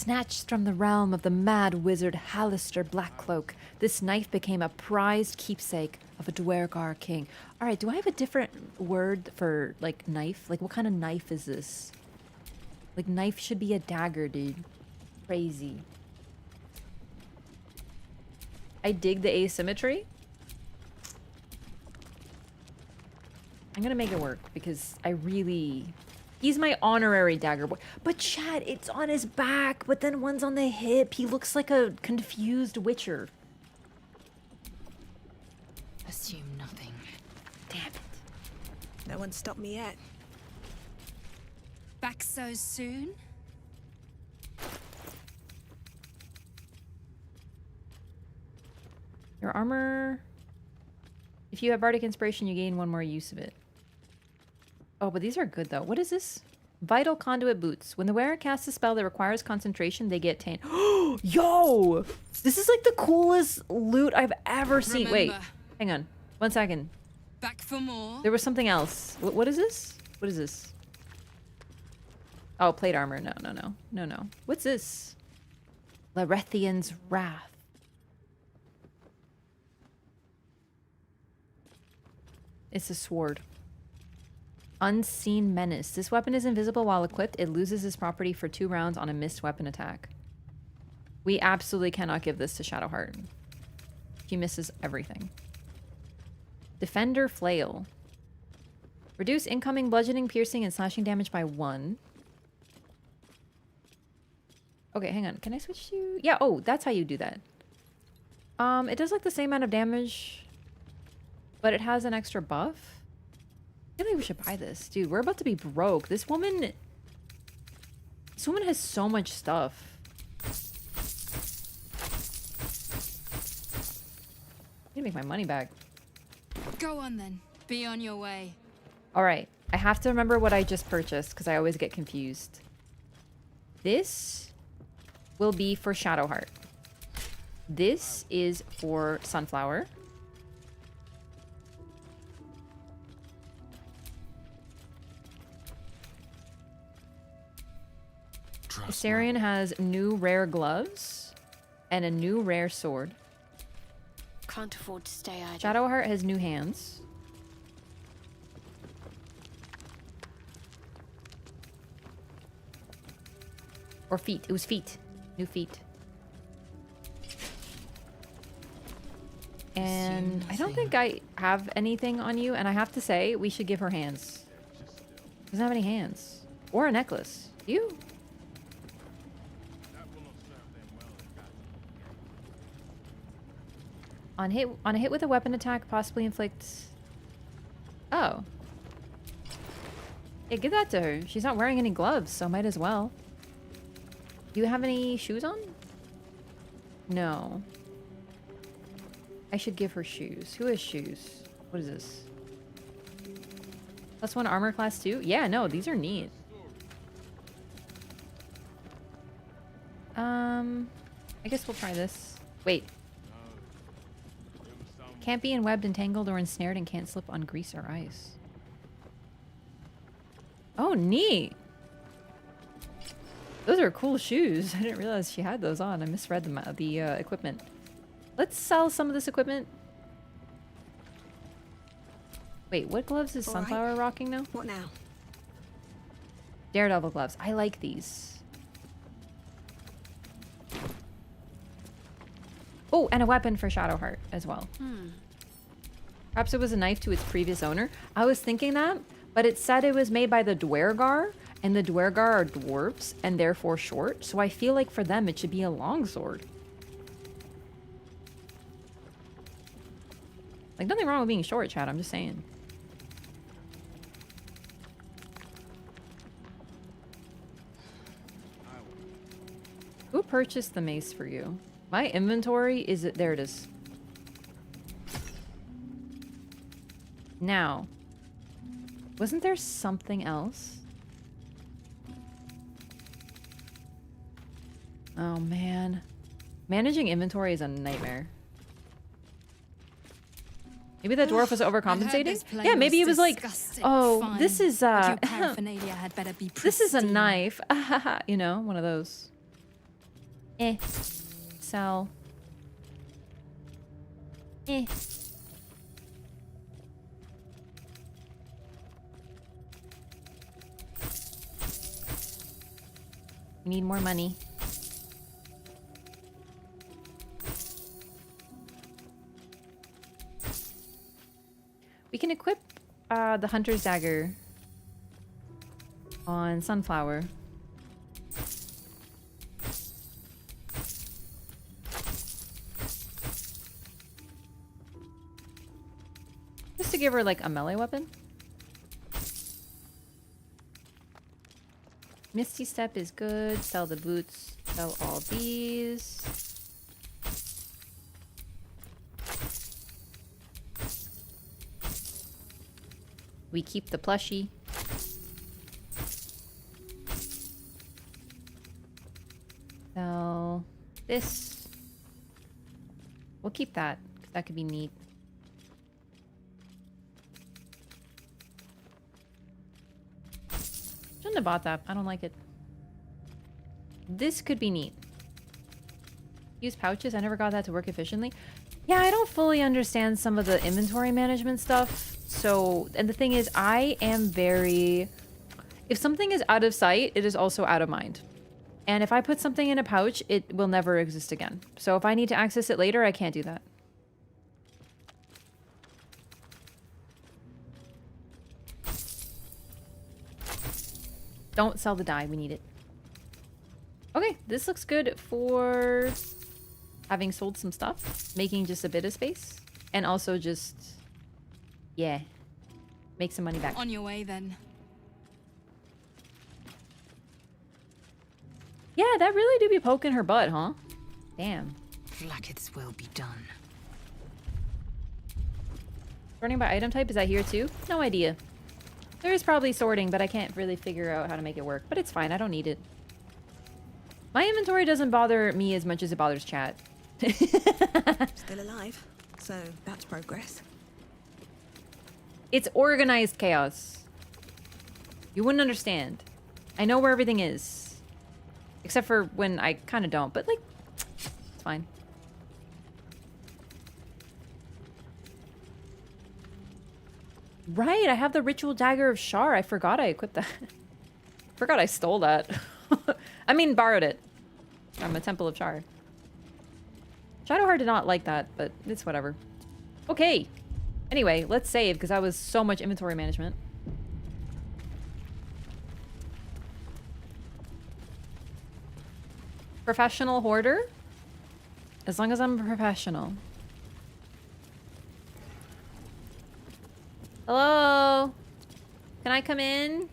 Snatched from the realm of the mad wizard Hallister Blackcloak, this knife became a prized keepsake of a Dwergar king. All right, do I have a different word for, like, knife? Like, what kind of knife is this? Like, knife should be a dagger, dude. Crazy. I dig the asymmetry. I'm gonna make it work because I really... He's my honorary dagger boy. But chat, it's on his back, but then one's on the hip. He looks like a confused witcher. Assume nothing. Damn it. No one stopped me yet. Back so soon? Your armor... If you have Bardic Inspiration, you gain one more use of it. Oh, but these are good, though. What is this? Vital Conduit Boots. When the wearer casts a spell that requires concentration, they get 10. Yo! This is like the coolest loot I've ever seen. Wait, hang on. 1 second. Back for more? There was something else. What is this? What is this? Oh, plate armor. No, no, no. No, no. What's this? Larethian's Wrath. It's a sword. Unseen Menace. This weapon is invisible while equipped. It loses its property for 2 rounds on a missed weapon attack. We absolutely cannot give this to Shadowheart. She misses everything. Defender Flail. Reduce incoming bludgeoning, piercing, and slashing damage by 1. Okay, hang on. Can I switch to... Yeah, oh, that's how you do that. It does like the same amount of damage, but it has an extra buff. I feel like we should buy this. Dude, we're about to be broke. This woman has so much stuff. I need to make my money back. Go on then. Be on your way. All right. I have to remember what I just purchased because I always get confused. This will be for Shadowheart. This is for Sunflower. Astarion has new rare gloves and a new rare sword. Can't afford to stay idle. Shadowheart has new hands. Or feet. It was feet. New feet. And I don't think I have anything on you. And I have to say, we should give her hands. Doesn't have any hands. Or a necklace. You? On a hit with a weapon attack, possibly inflicts... Oh. Yeah, give that to her. She's not wearing any gloves, so might as well. Do you have any shoes on? No. I should give her shoes. Who has shoes? What is this? +1 armor class 2? Yeah, no, these are neat. I guess we'll try this. Wait. Can't be enwebbed, entangled, or ensnared and can't slip on grease or ice. Oh, neat. Those are cool shoes. I didn't realize she had those on. I misread the equipment. Let's sell some of this equipment. Wait, what gloves is Sunflower rocking now? What now? Daredevil gloves. I like these. Oh, and a weapon for Shadowheart as well. Perhaps it was a knife to its previous owner. I was thinking that, but it said it was made by the Dwergar, and the Dwergar are dwarves and therefore short, so I feel like for them it should be a longsword. Like, nothing wrong with being short, chat, I'm just saying. Who purchased the mace for you? My inventory is... There it is. Now, wasn't there something else? Oh, man. Managing inventory is a nightmare. Maybe that dwarf was overcompensating? Yeah, maybe he was like, oh, fine. This is, But your paraphernalia had better be this is a pristine. knife. You know, one of those. Sell. We need more money. We can equip the Hunter's Dagger on Sunflower. Just to give her like a melee weapon. Misty Step is good. Sell the boots. Sell all these. We keep the plushie. Sell this. We'll keep that, 'cause that could be neat. Shouldn't have bought that. I don't like it. This could be neat. Use pouches. I never got that to work efficiently. Yeah, I don't fully understand some of the inventory management stuff. So, and the thing is, I am very... If something is out of sight, it is also out of mind. And if I put something in a pouch, it will never exist again. So if I need to access it later, I can't do that. Don't sell the dye. We need it. Okay, this looks good for having sold some stuff. Making just a bit of space. And also just... Yeah. Make some money back. On your way, then. Yeah, that really do be poking her butt, huh? Damn. Vlaakith's will be done. Sorting by item type, is that here too? No idea. There is probably sorting, but I can't really figure out how to make it work. But it's fine, I don't need it. My inventory doesn't bother me as much as it bothers chat. Still alive, so that's progress. It's organized chaos. You wouldn't understand. I know where everything is. Except for when I kind of don't, but like, it's fine. Right, I have the Ritual Dagger of Shar. I forgot I equipped that. Forgot I stole that. I mean, borrowed it from a Temple of Shar. Shadowheart did not like that, but it's whatever. Okay. Anyway, let's save, because that was so much inventory management. Professional hoarder? As long as I'm a professional. Hello? Can I come in?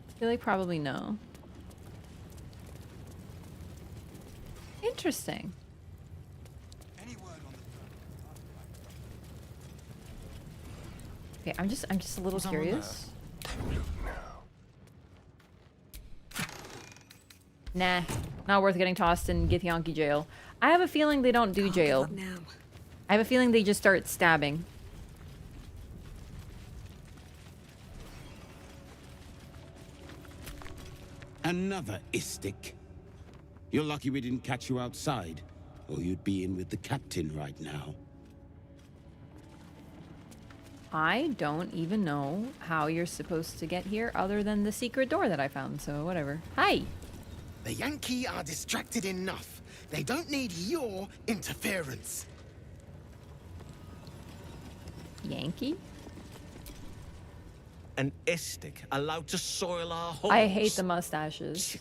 I feel like probably no. Interesting. Okay, I'm just a little curious. Nah, not worth getting tossed in Githyanki jail. I have a feeling they don't do jail. I have a feeling they just start stabbing. Another Istik. You're lucky we didn't catch you outside, or you'd be in with the captain right now. I don't even know how you're supposed to get here other than the secret door that I found, so whatever. Hi! The Yankee are distracted enough. They don't need your interference. Yankee? An Istik allowed to soil our halls. I hate the mustaches.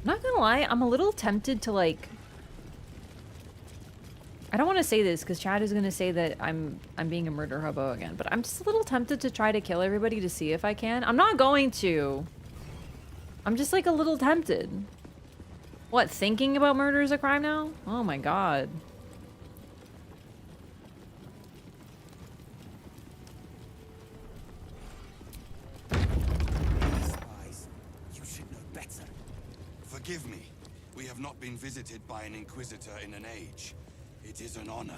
Not gonna lie, I'm a little tempted to like... I don't want to say this because Chad is gonna say that I'm being a murder hobo again, but I'm just a little tempted to try to kill everybody to see if I can. I'm not going to. I'm just like a little tempted. What, thinking about murder is a crime now? Oh my god. Spies, you should know better. Forgive me. We have not been visited by an Inquisitor in an age. It is an honor.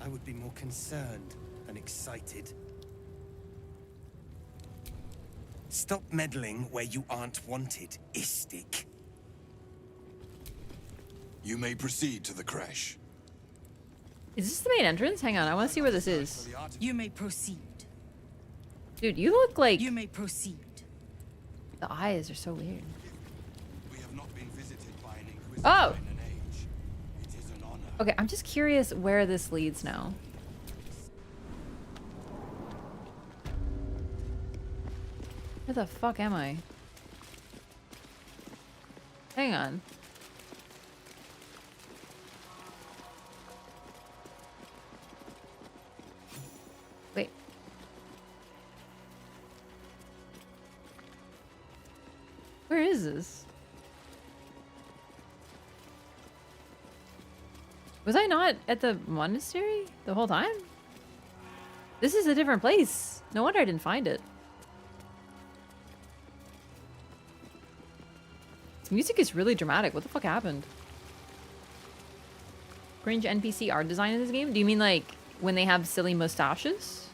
I would be more concerned than excited. Stop meddling where you aren't wanted, Istik. You may proceed to the Crèche. Is this the main entrance? Hang on, I want to see where this is. You may proceed. Dude, you look like... You may proceed. The eyes are so weird. We have not been visited by an Inquisitor Oh! in an age. It is an honor. Okay, I'm just curious where this leads now. Where the fuck am I? Hang on. Wait. Where is this? Was I not at the monastery the whole time? This is a different place. No wonder I didn't find it. This music is really dramatic. What the fuck happened? Cringe NPC art design in this game? Do you mean like when they have silly mustaches?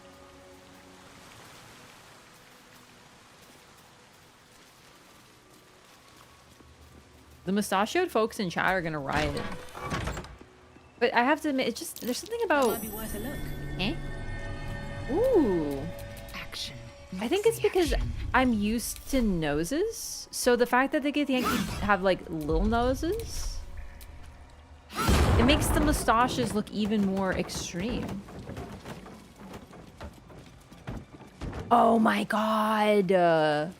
The mustachioed folks in chat are gonna riot. But I have to admit, it's just, there's something about... Might be worth a look. Eh? Ooh. Action. I think it's because I'm used to noses. So the fact that the Githyanki have like little noses, it makes the mustaches look even more extreme. Oh my god. Well,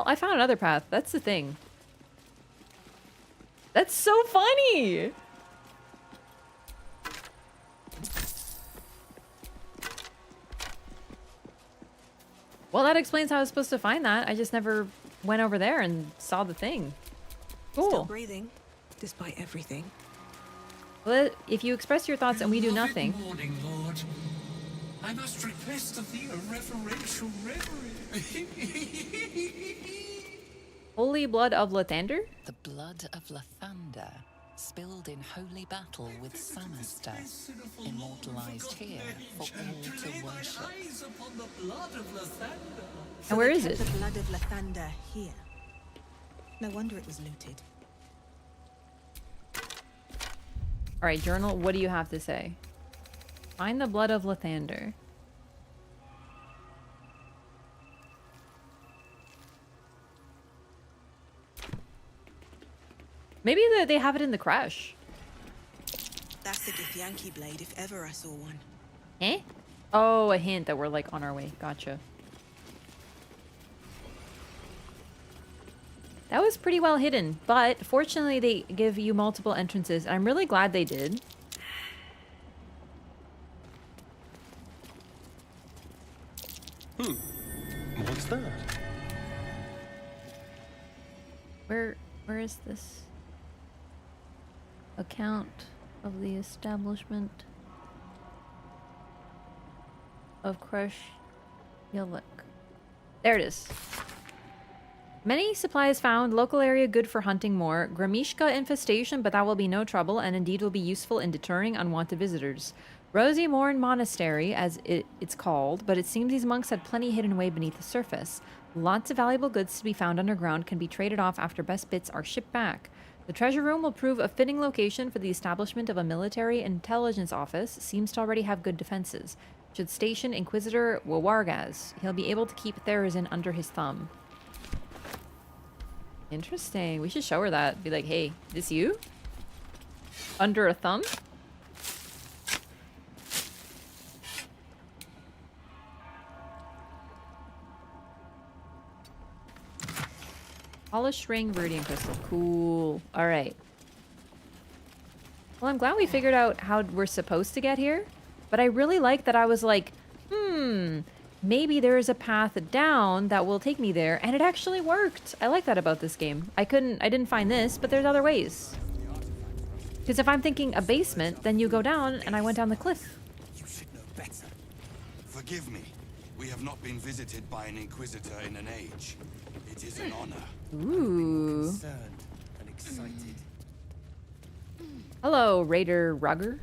I found another path. That's the thing. That's so funny. Well, that explains how I was supposed to find that. I just never went over there and saw the thing. Cool. Still breathing, despite everything. Well, if you express your thoughts and we do Beloved nothing... morning, Lord. I must request of thee a reverential reverie. Holy blood of Lathander? The blood of Lathander, spilled in holy battle with Samaster, immortalized here for all to worship. And where is it? The blood of Lathander here. No wonder it was looted. Alright, journal, what do you have to say? Find the blood of Lathander. Maybe they have it in the Crèche. That's the Githyanki blade, if ever I saw one. Eh? Oh, a hint that we're like on our way. Gotcha. That was pretty well hidden, but fortunately they give you multiple entrances. I'm really glad they did. What's that? Where is this? Account of the establishment of Crèche. You'll look. There it is. Many supplies found. Local area good for hunting more. Gremishka infestation, but that will be no trouble and indeed will be useful in deterring unwanted visitors. Rosy Morn Monastery, as it's called, but it seems these monks had plenty hidden away beneath the surface. Lots of valuable goods to be found underground can be traded off after best bits are shipped back. The treasure room will prove a fitting location for the establishment of a military intelligence office. Seems to already have good defenses. Should station Inquisitor Wawargaz. He'll be able to keep Therazin under his thumb. Interesting. We should show her that. Be like, hey, this you? Under a thumb? Polished ring, Viridian crystal. Cool. Alright. Well, I'm glad we figured out how we're supposed to get here. But I really like that I was like, maybe there is a path down that will take me there. And it actually worked. I like that about this game. I didn't find this, but there's other ways. Because if I'm thinking a basement, then you go down, and I went down the cliff. You should know better. Forgive me. We have not been visited by an Inquisitor in an age. It is an honor. Ooh. Concerned and excited. Hello, Raider Rugger.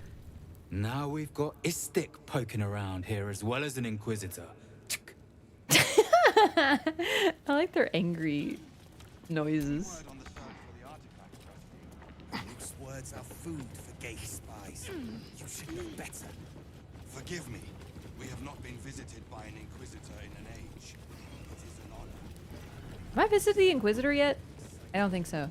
Now we've got Istik poking around here as well as an Inquisitor. I like their angry noises. Loose words are food for gay spies. You should know better. Forgive me. We have not been visited by an Inquisitor in an age. It is an honor. Have I visited the Inquisitor yet? I don't think so.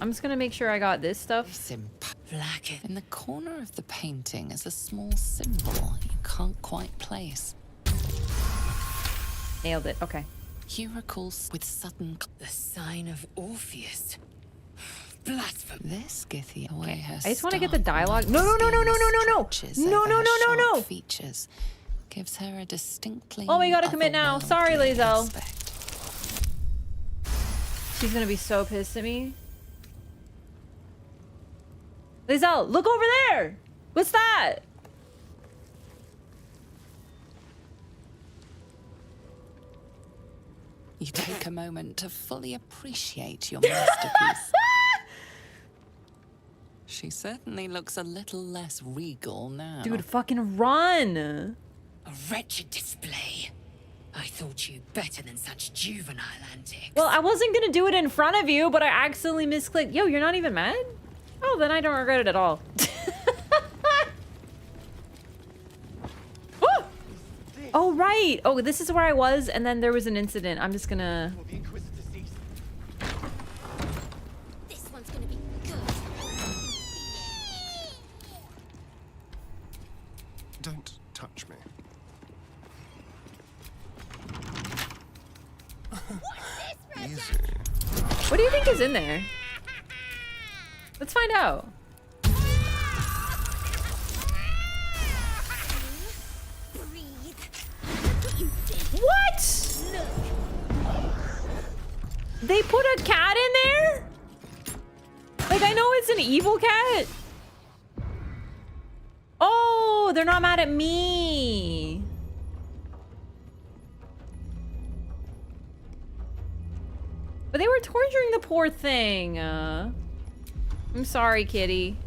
I'm just gonna make sure I got this stuff. In the corner of the painting is a small symbol you can't quite place. Nailed it. Okay. You recall with sudden the sign of Orpheus. Blasphemy. This Githyanki away her. I just want to get the dialogue. No, no, no, no, no, no, no, no, no, no, no, no, no. Features gives her a distinctly. Oh, we gotta commit now. Sorry, Lae'zel. She's gonna be so pissed at me. Lae'zel, look over there! What's that? You take a moment to fully appreciate your masterpiece. She certainly looks a little less regal now. Dude, fucking run! A wretched display. I thought you better than such juvenile antics. Well, I wasn't gonna do it in front of you, but I accidentally misclicked. Yo, you're not even mad? Oh, then I don't regret it at all. Oh! Oh, right! Oh, this is where I was, and then there was an incident. I'm just gonna... This one's gonna be good. Don't touch me. Easy. What do you think is in there? Let's find out. What? They put a cat in there? Like, I know it's an evil cat. Oh, they're not mad at me. But they were torturing the poor thing. I'm sorry, kitty.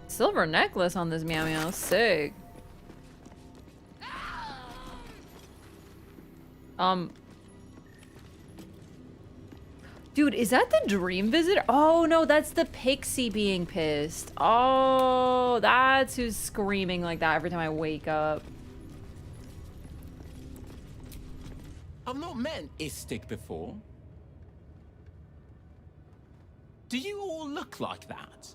Silver necklace on this meow meow. Sick. Dude, is that the dream visitor? Oh no, that's the pixie being pissed. Oh, that's who's screaming like that every time I wake up. I've not met Istik before. Do you all look like that?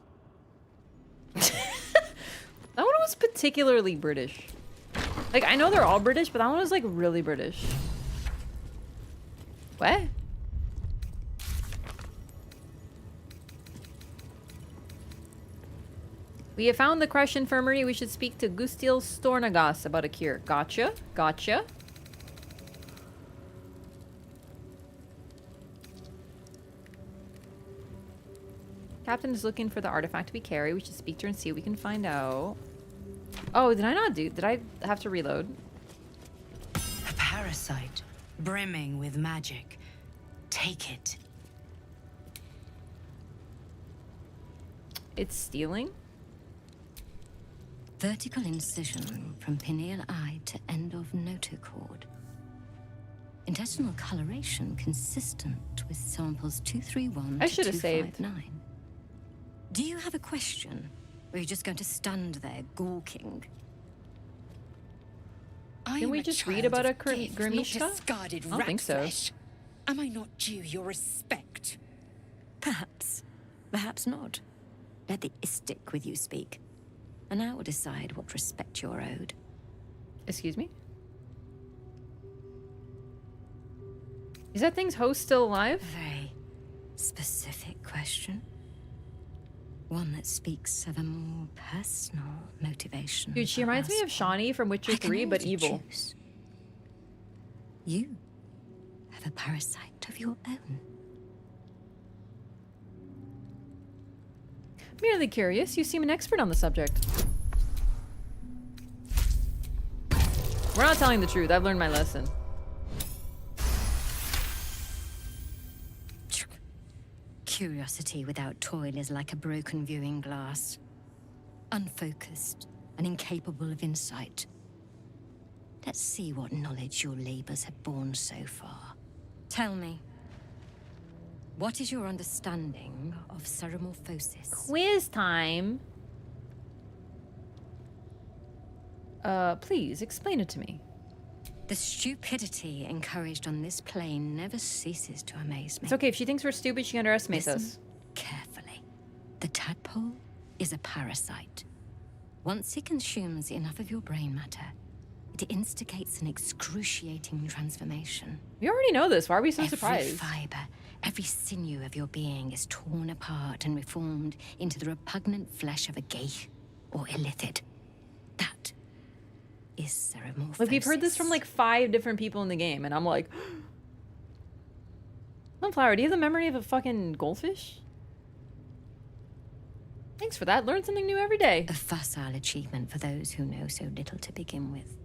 That one was particularly British. Like, I know they're all British, but that one was like really British. What? We have found the Crèche infirmary. We should speak to Gustil Stornagas about a cure. Gotcha. Gotcha. Captain is looking for the artifact we carry. We should speak to her and see what we can find out. Oh, did I not do? Did I have to reload? A parasite, brimming with magic. Take it. It's stealing? Vertical incision from pineal eye to end of notochord. Intestinal coloration consistent with samples 231 I to should have saved. 259. Do you have a question? Or are you just going to stand there gawking? Can we just read about a Gremishka? Discarded I don't think so. flesh. Am I not due your respect? Perhaps. Perhaps not. Let the Istik with you speak. And I will decide what respect you're owed. Excuse me? Is that thing's host still alive? Very specific question. One that speaks of a more personal motivation. Dude, she reminds me of Shawnee from Witcher 3, but evil. Choose. You have a parasite of your own. Merely curious. You seem an expert on the subject. We're not telling the truth. I've learned my lesson. Curiosity without toil is like a broken viewing glass. Unfocused and incapable of insight. Let's see what knowledge your labors have borne so far. Tell me, what is your understanding of ceramorphosis? Quiz time. Please explain it to me. The stupidity encouraged on this plane never ceases to amaze me. It's okay. If she thinks we're stupid, she underestimates us. Carefully. The tadpole is a parasite. Once it consumes enough of your brain matter, it instigates an excruciating transformation. We already know this. Why are we so Every surprised? fiber, every sinew of your being is torn apart and reformed into the repugnant flesh of a geich or illithid. That is ceramorphosis. Like, we've heard this from like 5 different people in the game, and I'm like, Sunflower, do you have the memory of a fucking goldfish? Thanks for that. Learn something new every day. A facile achievement for those who know so little to begin with.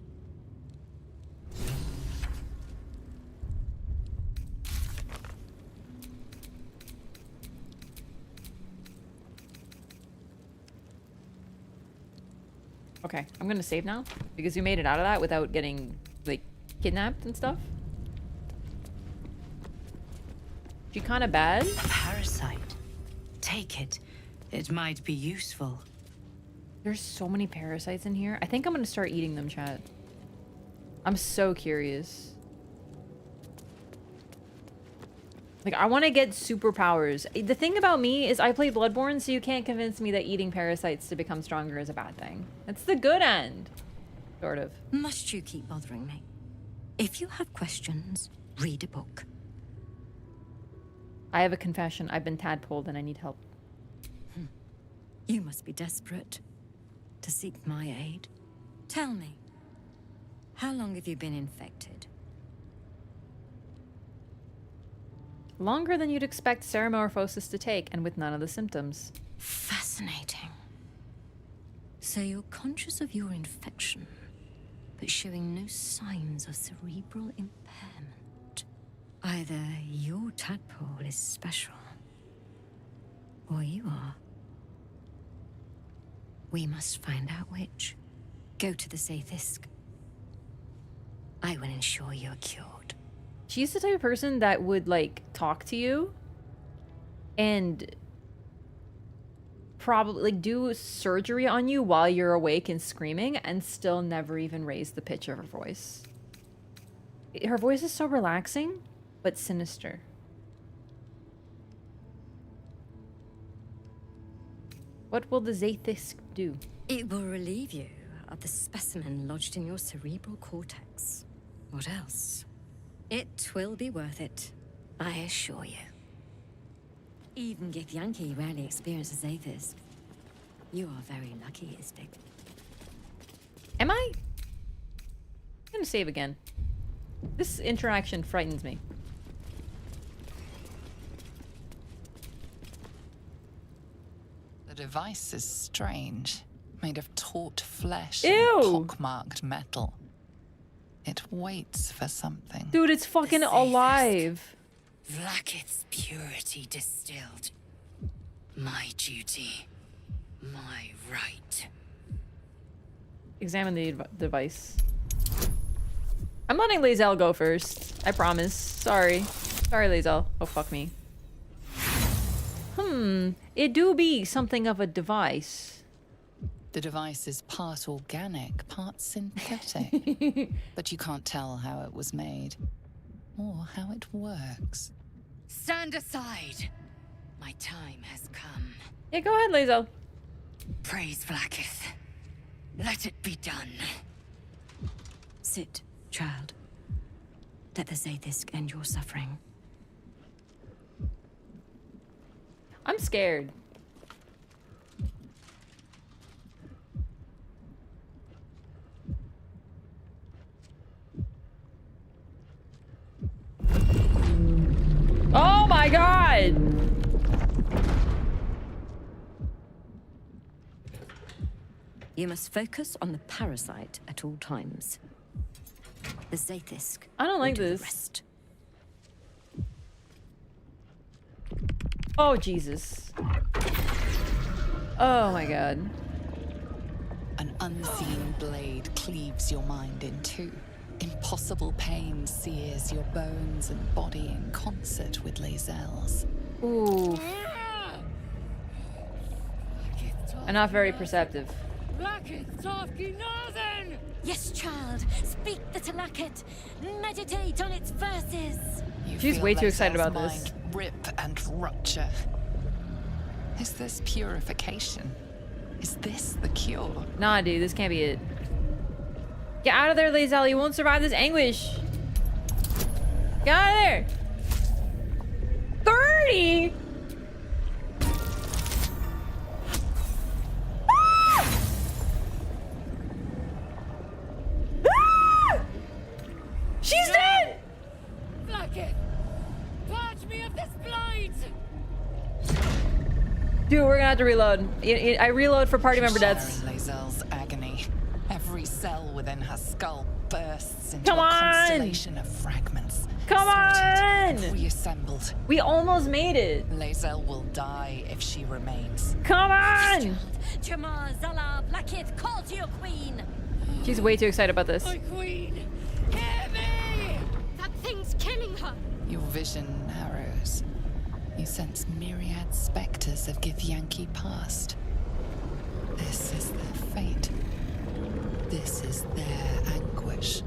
Okay, I'm gonna save now because we made it out of that without getting like kidnapped and stuff. She kind of bad. A parasite. Take it. It might be useful. There's so many parasites in here. I think I'm gonna start eating them, chat. I'm so curious. Like, I want to get superpowers. The thing about me is I play Bloodborne, so you can't convince me that eating parasites to become stronger is a bad thing. It's the good end. Sort of. Must you keep bothering me? If you have questions, read a book. I have a confession. I've been tadpoled and I need help. You must be desperate to seek my aid. Tell me, how long have you been infected? Longer than you'd expect ceramorphosis to take, and with none of the symptoms. Fascinating. So you're conscious of your infection, but showing no signs of cerebral impairment. Either your tadpole is special, or you are. We must find out which. Go to the Zathisk. I will ensure you're cured. She's the type of person that would, like, talk to you and probably, like, do surgery on you while you're awake and screaming and still never even raise the pitch of her voice. Her voice is so relaxing, but sinister. What will the Zathisk do? It will relieve you of the specimen lodged in your cerebral cortex. What else? It will be worth it, I assure you. Even Githyanki rarely experiences Zathisk. You are very lucky, Istik. Am I? I'm gonna save again. This interaction frightens me. The device is strange. Made of taut flesh Ew. and pockmarked metal. It waits for something. Dude, it's fucking alive. Vlaakith's purity distilled. My duty. My right. Examine the device. I'm letting Lae'zel go first. I promise. Sorry. Sorry, Lae'zel. Oh, fuck me. It do be something of a device. The device is part organic, part synthetic. But you can't tell how it was made. Or how it works. Stand aside. My time has come. Yeah, go ahead, Lae'zel. Praise Vlaakith. Let it be done. Sit, child. Let the Zathisk end your suffering. I'm scared. Oh my god! You must focus on the parasite at all times. The Zathisk. I don't like will do the this. rest. Oh, Jesus. Oh my god. An unseen blade cleaves your mind in two. Impossible pain sears your bones and body in concert with Lae'zel's. Ooh. And not very perceptive. Yes, child. Speak the Talakit. Meditate on its verses. You She's feel way too excited Lae'zel's about this. mind rip and rupture. Is this purification? Is this the cure? Nah, dude, this can't be it. Get out of there, Lae'zel. You won't survive this anguish. Get out of there. 30? Ah! Ah! She's dead! Blackett! Purge me of this blight! Dude, we're gonna have to reload. I reload for party member deaths. Sharing Lae'zel's agony. Every cell within her skull bursts into Come a on! constellation of fragments. Come sorted, on! Reassembled. We almost made it. Lae'zel will die if she remains. Come on! Jamar, Zala, Blackett, call to your queen. She's way too excited about this. My queen! Hear me! That thing's killing her. Your vision narrows. You sense myriad specters of Githyanki past. This is their fate. This is their anguish.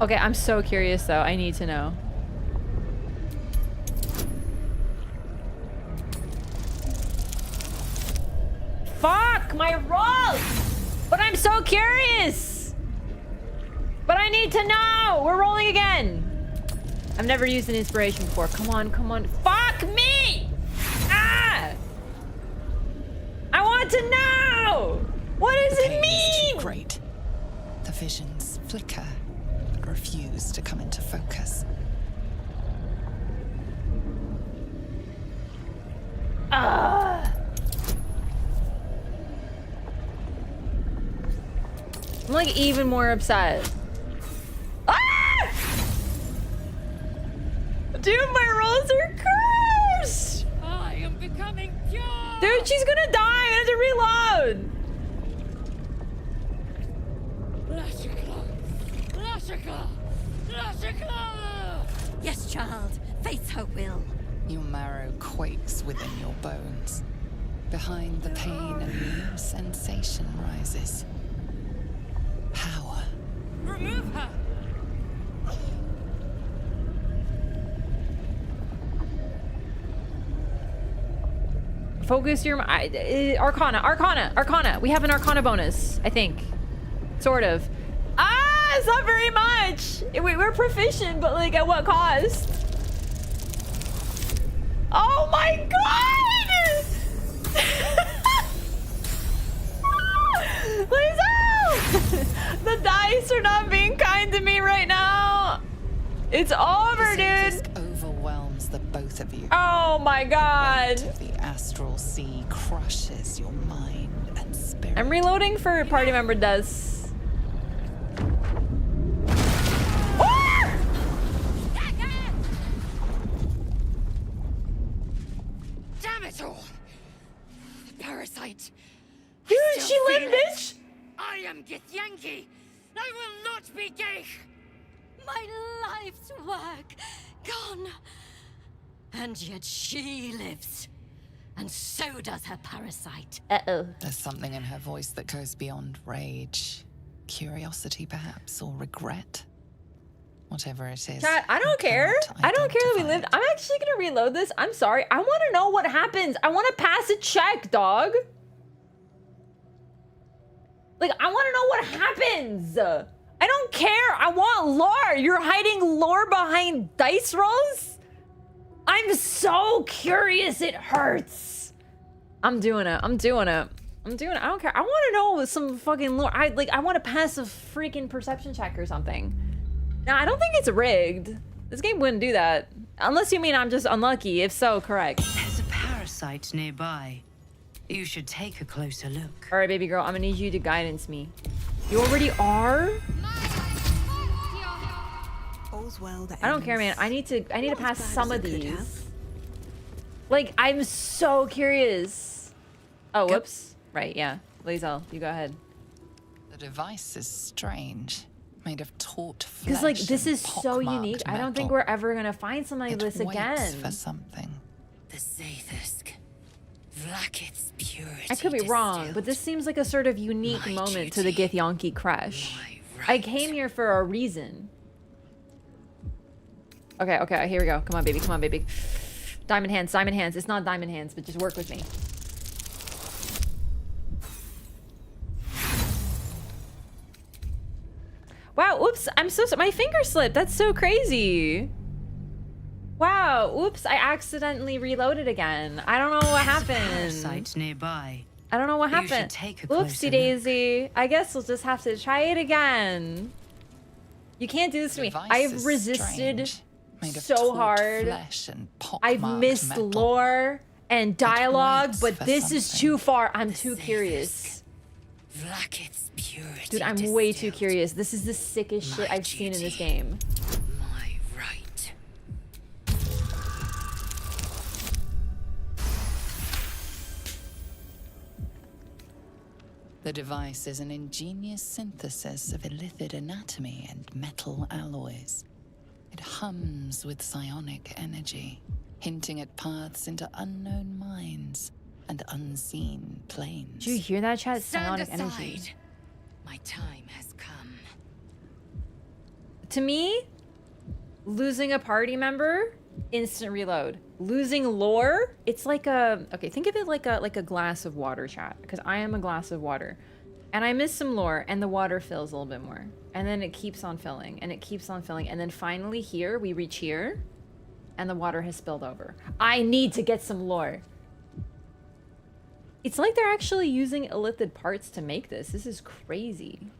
Okay, I'm so curious though. I need to know. Fuck my rolls! But I'm so curious! But I need to know! We're rolling again! I've never used an inspiration before. Come on, come on. Fuck me! Ah! I want to know! What does it mean? Too great. The visions flicker, but refuse to come into focus. I'm like even more upset. Ah! Dude, my rolls are cursed! I am becoming pure! Dude, she's gonna die! I have to reload! Yes, child. Faith her will. Your marrow quakes within your bones. Behind the pain, a new sensation rises. Power. Remove her! Focus your... Arcana. We have an Arcana bonus, I think. Sort of. Ah, it's not very much. We're proficient, but like at what cost? Oh my god! Lae'zel! The dice are not being kind to me right now. It's over, dude. Overwhelms the both of you. Oh my god. The astral sea crushes your mind and spirit. I'm reloading for party member does. Damn it all! Parasite! Dude, she lived, bitch! I am Githyanki! I will not be gay! My life's work gone. And yet she lives. And so does her parasite. Uh-oh. There's something in her voice that goes beyond rage. Curiosity, perhaps, or regret. Whatever it is. Chat, I don't care. I don't care that we lived. I'm actually gonna reload this. I'm sorry. I want to know what happens. I want to pass a check, dog. Like, I want to know what happens. I don't care. I want lore. You're hiding lore behind dice rolls? I'm so curious. It hurts. I'm doing it. I don't care. I want to know some fucking lore. I want to pass a freaking perception check or something. Now, I don't think it's rigged. This game wouldn't do that. Unless you mean I'm just unlucky. If so, correct. There's a parasite nearby. You should take a closer look. All right, baby girl. I'm gonna need you to guidance me. You already are? All's well that I don't care, man. I need to pass some of these. Like, I'm so curious. Oh, whoops. Right, yeah. Lae'zel, you go ahead. The device is strange. Made of taut flesh. Because, like, this is and so pockmarked unique. I don't think metal. we're ever going to find something like this It again. waits for something. The Zathisk. Vlakith's purity. I could be wrong, but this seems like a sort of unique moment to the Githyanki Crèche. I came here for a reason. Okay, okay, here we go. Come on, baby. Come on, baby. Diamond hands, diamond hands. It's not diamond hands, but just work with me. Wow, oops. I'm so sorry. My finger slipped. That's so crazy. Wow, oops. I accidentally reloaded again. I don't know what happened. Site nearby. I don't know what You should happened. take a closer Oopsie daisy. I guess we'll just have to try it again. You can't do this to me. I've resisted so hard. I've missed lore and dialogue, but this is too far. I'm too curious. Vlakith's purity. Dude, I'm way too curious. This is the sickest shit I've seen in this game. My right. The device is an ingenious synthesis of illithid anatomy and metal alloys. It hums with psionic energy, hinting at paths into unknown minds and unseen planes. Do you hear that, chat? Stand Psionic energy. aside. My time has come. To me, losing a party member, instant reload. Losing lore, it's like a, okay, think of it like a glass of water, chat, because I am a glass of water. And I miss some lore and the water fills a little bit more. And then it keeps on filling and it keeps on filling. And then finally here, we reach here and the water has spilled over. I need to get some lore. It's like they're actually using illithid parts to make this. This is crazy.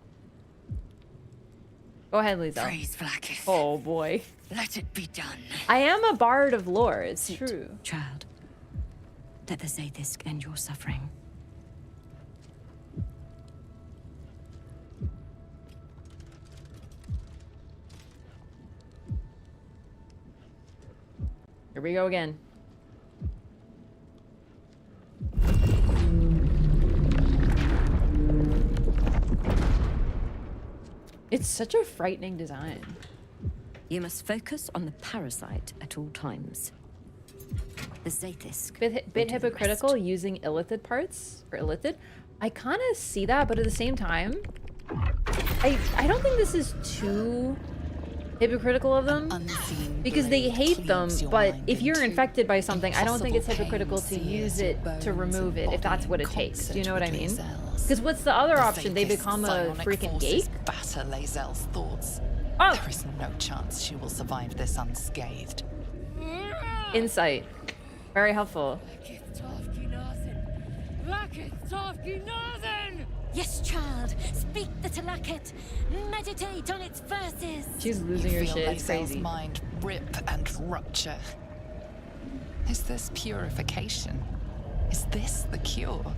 Go ahead, Lae'zel. Praise Vlakith. Oh boy. Let it be done. I am a bard of lore, it's true. Child, let the Zathisk end your suffering. Here we go again. It's such a frightening design. You must focus on the parasite at all times. The Zathisk. Bit hypocritical using illithid parts or illithid. I kind of see that, but at the same time, I don't think this is too hypocritical of them because they hate them. But if you're infected by something, I don't think it's hypocritical to use it to remove it if that's what it takes. Do you know what I mean? Because what's the other option? They become a freaking geek? Batter Lae'zel's thoughts. Oh. There is no chance she will survive this unscathed. Insight. Very helpful. Yes, child. Speak the Talakit. Meditate on its verses. She's losing her shit. It's Lae'zel's crazy. mind rip and rupture. Is this purification? Is this the cure?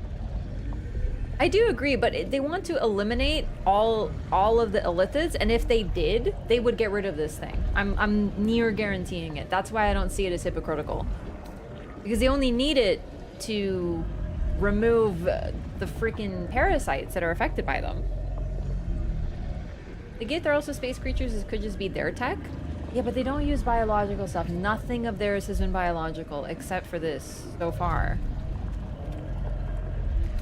I do agree, but they want to eliminate all of the illithids, and if they did, they would get rid of this thing. I'm near guaranteeing it. That's why I don't see it as hypocritical. Because they only need it to remove the freaking parasites that are affected by them. The Gith are also space creatures. This could just be their tech. Yeah, but they don't use biological stuff. Nothing of theirs has been biological except for this so far.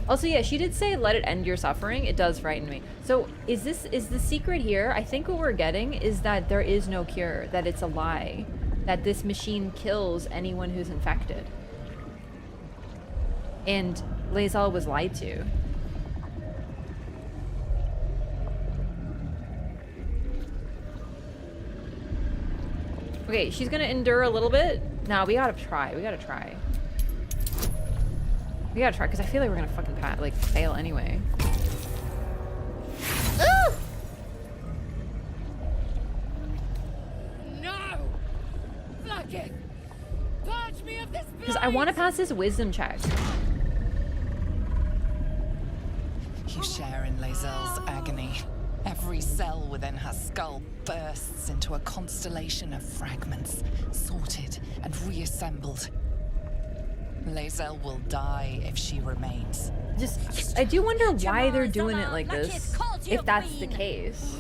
Also, yeah, she did say, let it end your suffering. It does frighten me. So is the secret here? I think what we're getting is that there is no cure, that it's a lie, that this machine kills anyone who's infected. And Lae'zel was lied to. Okay, she's gonna endure a little bit. No, we gotta try. We gotta try. We gotta try, because I feel like we're gonna fucking fail anyway. No! Vlakith! Purge me of this Because I want to pass this wisdom check. You share in Lae'zel's agony. Every cell within her skull bursts into a constellation of fragments, sorted and reassembled. Lae'zel will die if she remains. I do wonder why they're doing it like this, if that's the case.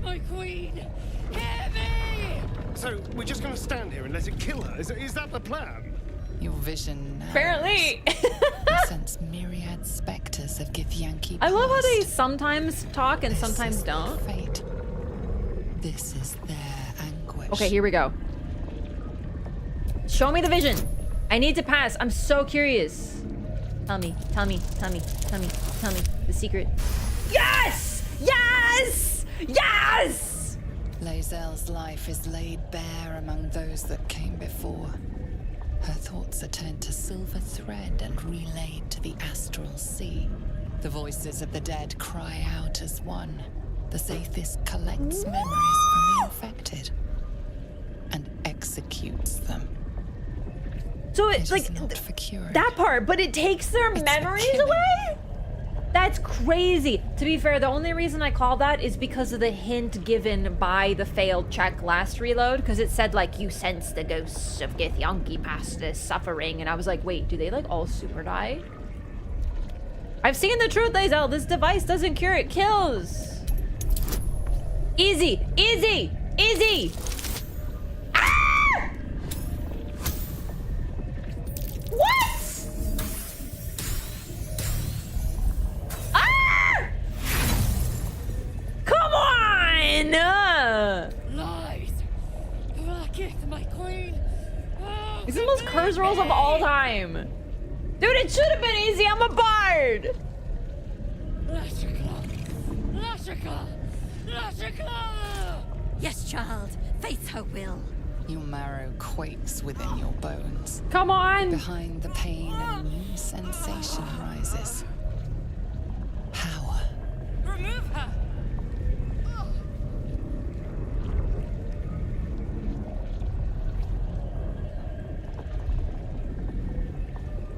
My queen! Hear me! So, we're just gonna stand here and let it kill her? Is that the plan? Your vision narrows. Apparently. You sense myriad specters of Githyanki I love how past. they sometimes talk and sometimes don't. Fate. This is their anguish. Okay, here we go. Show me the vision. I need to pass. I'm so curious. Tell me the secret. Yes! Yes! Yes! Lae'zel's life is laid bare among those that came before. Her thoughts are turned to silver thread and relayed to the astral sea. The voices of the dead cry out as one. The Zathisk collects memories from the infected and executes them. So it's like that part, but it takes their memories away? That's crazy. To be fair, the only reason I call that is because of the hint given by the failed check last reload, because it said like you sense the ghosts of Githyanki past this suffering, and I was like, wait, do they like all super die? I've seen the truth, Lae'zel. This device doesn't cure, it kills. Easy, easy, easy. Ah! What? Ah! Come on! Lies! Blacketh, my queen! Oh, These are the most cursed rolls of all time. Dude, it should have been easy. I'm a bard. Yes, child. Faith her will. Your marrow quakes within your bones. Come on! Behind the pain, a new sensation rises. Power. Remove her!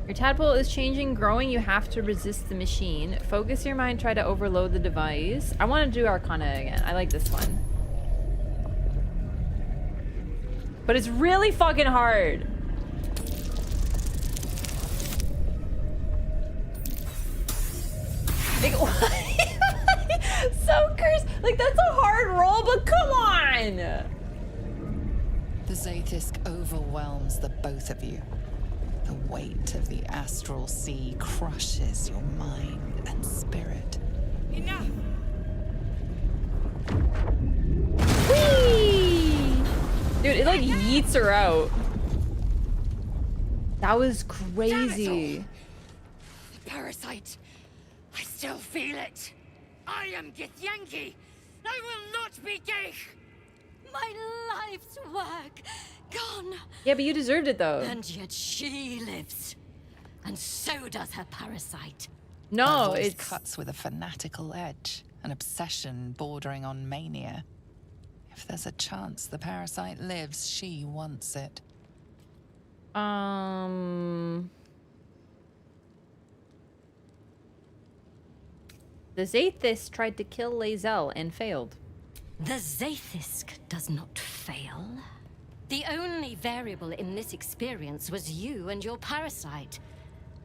Your tadpole is changing, growing. You have to resist the machine. Focus your mind, try to overload the device. I want to do Arcana again. I like this one. But it's really fucking hard. Like, so cursed. Like, that's a hard roll, but come on. The Zathisk overwhelms the both of you. The weight of the astral sea crushes your mind and spirit. Enough! Whee! Dude, it like yeets her out. That was crazy. The parasite. I still feel it. I am Githyanki. I will not be gay. My life's work gone. Yeah, but you deserved it though. And yet she lives. And so does her parasite. No, Her voice it's cuts with a fanatical edge, an obsession bordering on mania. If there's a chance the parasite lives, she wants it. The Zathisk tried to kill Lae'zel and failed. The Zathisk does not fail. The only variable in this experience was you and your parasite.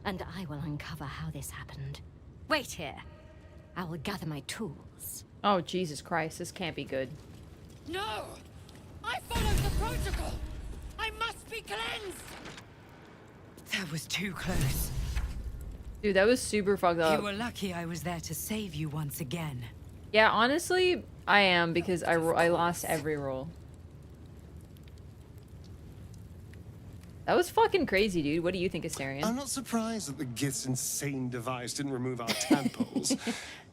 And I will uncover how this happened. Wait here. I will gather my tools. Oh, Jesus Christ, this can't be good. No! I followed the protocol! I must be cleansed! That was too close. Dude, that was super fucked up. You were lucky I was there to save you once again. Yeah, honestly, I am, because I lost every roll. That was fucking crazy, dude. What do you think, Astarion? I'm not surprised that the Gith's insane device didn't remove our tadpoles.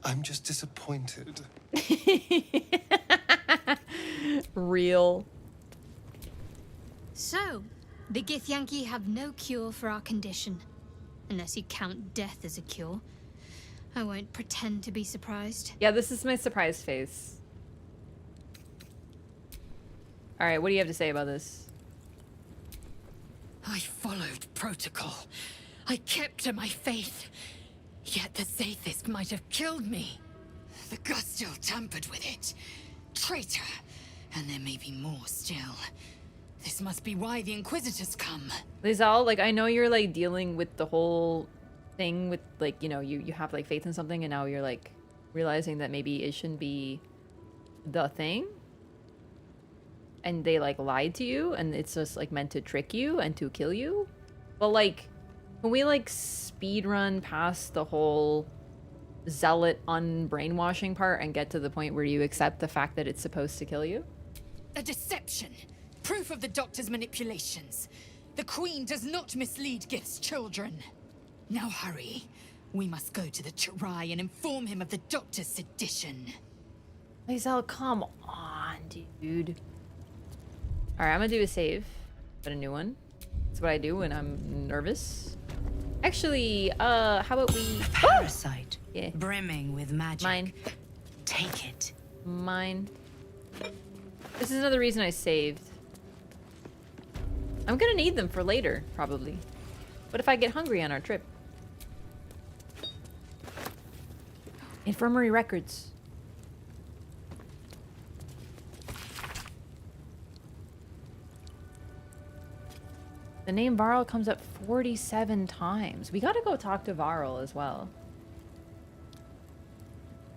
I'm just disappointed. Real. So, the Githyanki have no cure for our condition. Unless you count death as a cure. I won't pretend to be surprised. Yeah, this is my surprise face. Alright, what do you have to say about this? I followed protocol. I kept to my faith. Yet the Zathisk might have killed me. The Gustil tampered with it. Traitor. And there may be more still. This must be why the Inquisitors come. Lizelle, like, I know you're, like, dealing with the whole thing with, like, you know, you have, like, faith in something, and now you're, like, realizing that maybe it shouldn't be the thing. And they, like, lied to you, and it's just, like, meant to trick you and to kill you. But, like, can we, like, speed run past the whole zealot unbrainwashing part and get to the point where you accept the fact that it's supposed to kill you? A deception. Proof of the Doctor's manipulations. The Queen does not mislead Gith's children. Now hurry. We must go to the Chirai and inform him of the Doctor's sedition. Lizelle, come on, dude. Alright, I'm gonna do a save, but a new one. That's what I do when I'm nervous. Actually, how about we... Parasite. Oh! Yeah. Brimming with magic. Mine. Take it. Mine. This is another reason I saved. I'm gonna need them for later, probably. What if I get hungry on our trip? Infirmary records. The name Varl comes up 47 times. We gotta go talk to Varl as well.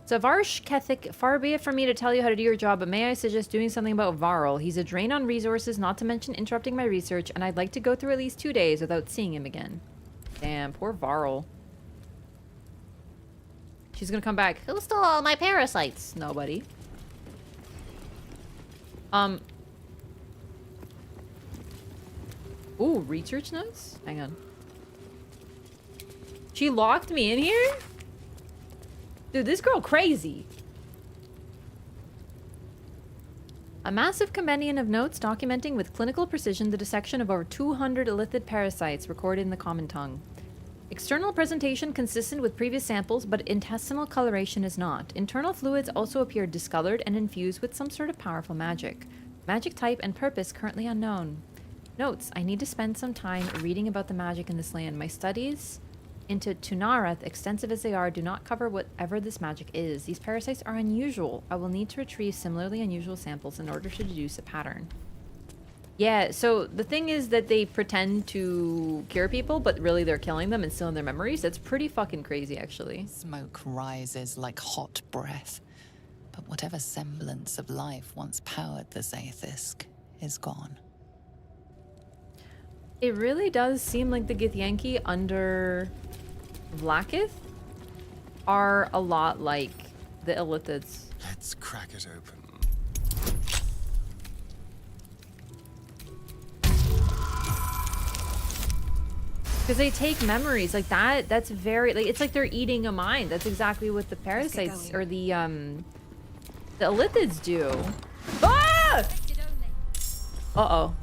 So Varsh Kethik, far be it from me to tell you how to do your job, but may I suggest doing something about Varl? He's a drain on resources, not to mention interrupting my research, and I'd like to go through at least 2 days without seeing him again. Damn, poor Varl. She's gonna come back. Who stole all my parasites? Nobody. Ooh, research notes? Hang on. She locked me in here? Dude, this girl crazy. A massive compendium of notes documenting with clinical precision the dissection of over 200 illithid parasites recorded in the common tongue. External presentation consistent with previous samples, but intestinal coloration is not. Internal fluids also appear discolored and infused with some sort of powerful magic. Magic type and purpose currently unknown. Notes, I need to spend some time reading about the magic in this land. My studies into Tunarath, extensive as they are, do not cover whatever this magic is. These parasites are unusual. I will need to retrieve similarly unusual samples in order to deduce a pattern. Yeah, so the thing is that they pretend to cure people, but really they're killing them and stealing their memories. That's pretty fucking crazy, actually. Smoke rises like hot breath, but whatever semblance of life once powered the Zathisk is gone. It really does seem like the Githyanki under Vlaakith are a lot like the illithids. Let's crack it open. Because they take memories like that. That's very like it's like they're eating a mind. That's exactly what the parasites or the illithids do. Ah! Uh-oh.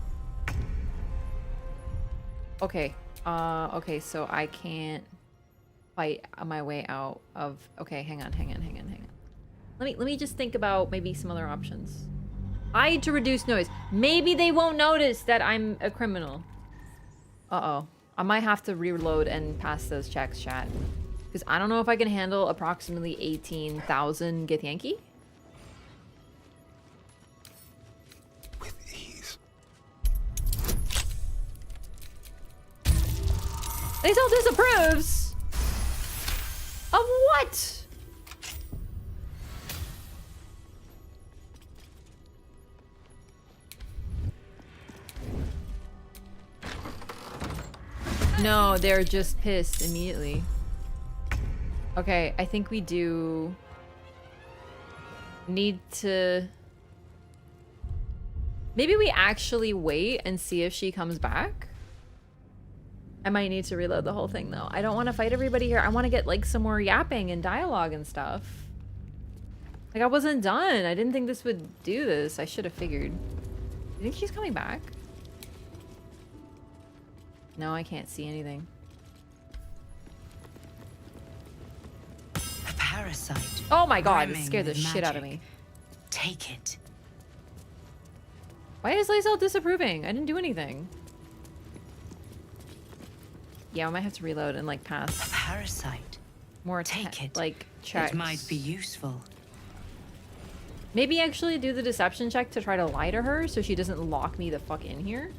Okay. Okay, so I can't fight my way out of... Okay, hang on. Let me just think about maybe some other options. Hide to reduce noise. Maybe they won't notice that I'm a criminal. Uh-oh. I might have to reload and pass those checks, chat. Because I don't know if I can handle approximately 18,000 Githyanki. Lizelle disapproves! Of what? No, they're just pissed immediately. Okay, I think we do need to... Maybe we actually wait and see if she comes back. I might need to reload the whole thing though. I don't want to fight everybody here. I want to get like some more yapping and dialogue and stuff. Like I wasn't done. I didn't think this would do this. I should have figured. You think she's coming back? No, I can't see anything. A parasite. Oh my god, this scared the shit out of me. Take it. Why is Lizelle disapproving? I didn't do anything. Yeah, I might have to reload and like pass. A parasite. more Take it. like checks. It might be useful. Maybe actually do the deception check to try to lie to her so she doesn't lock me the fuck in here.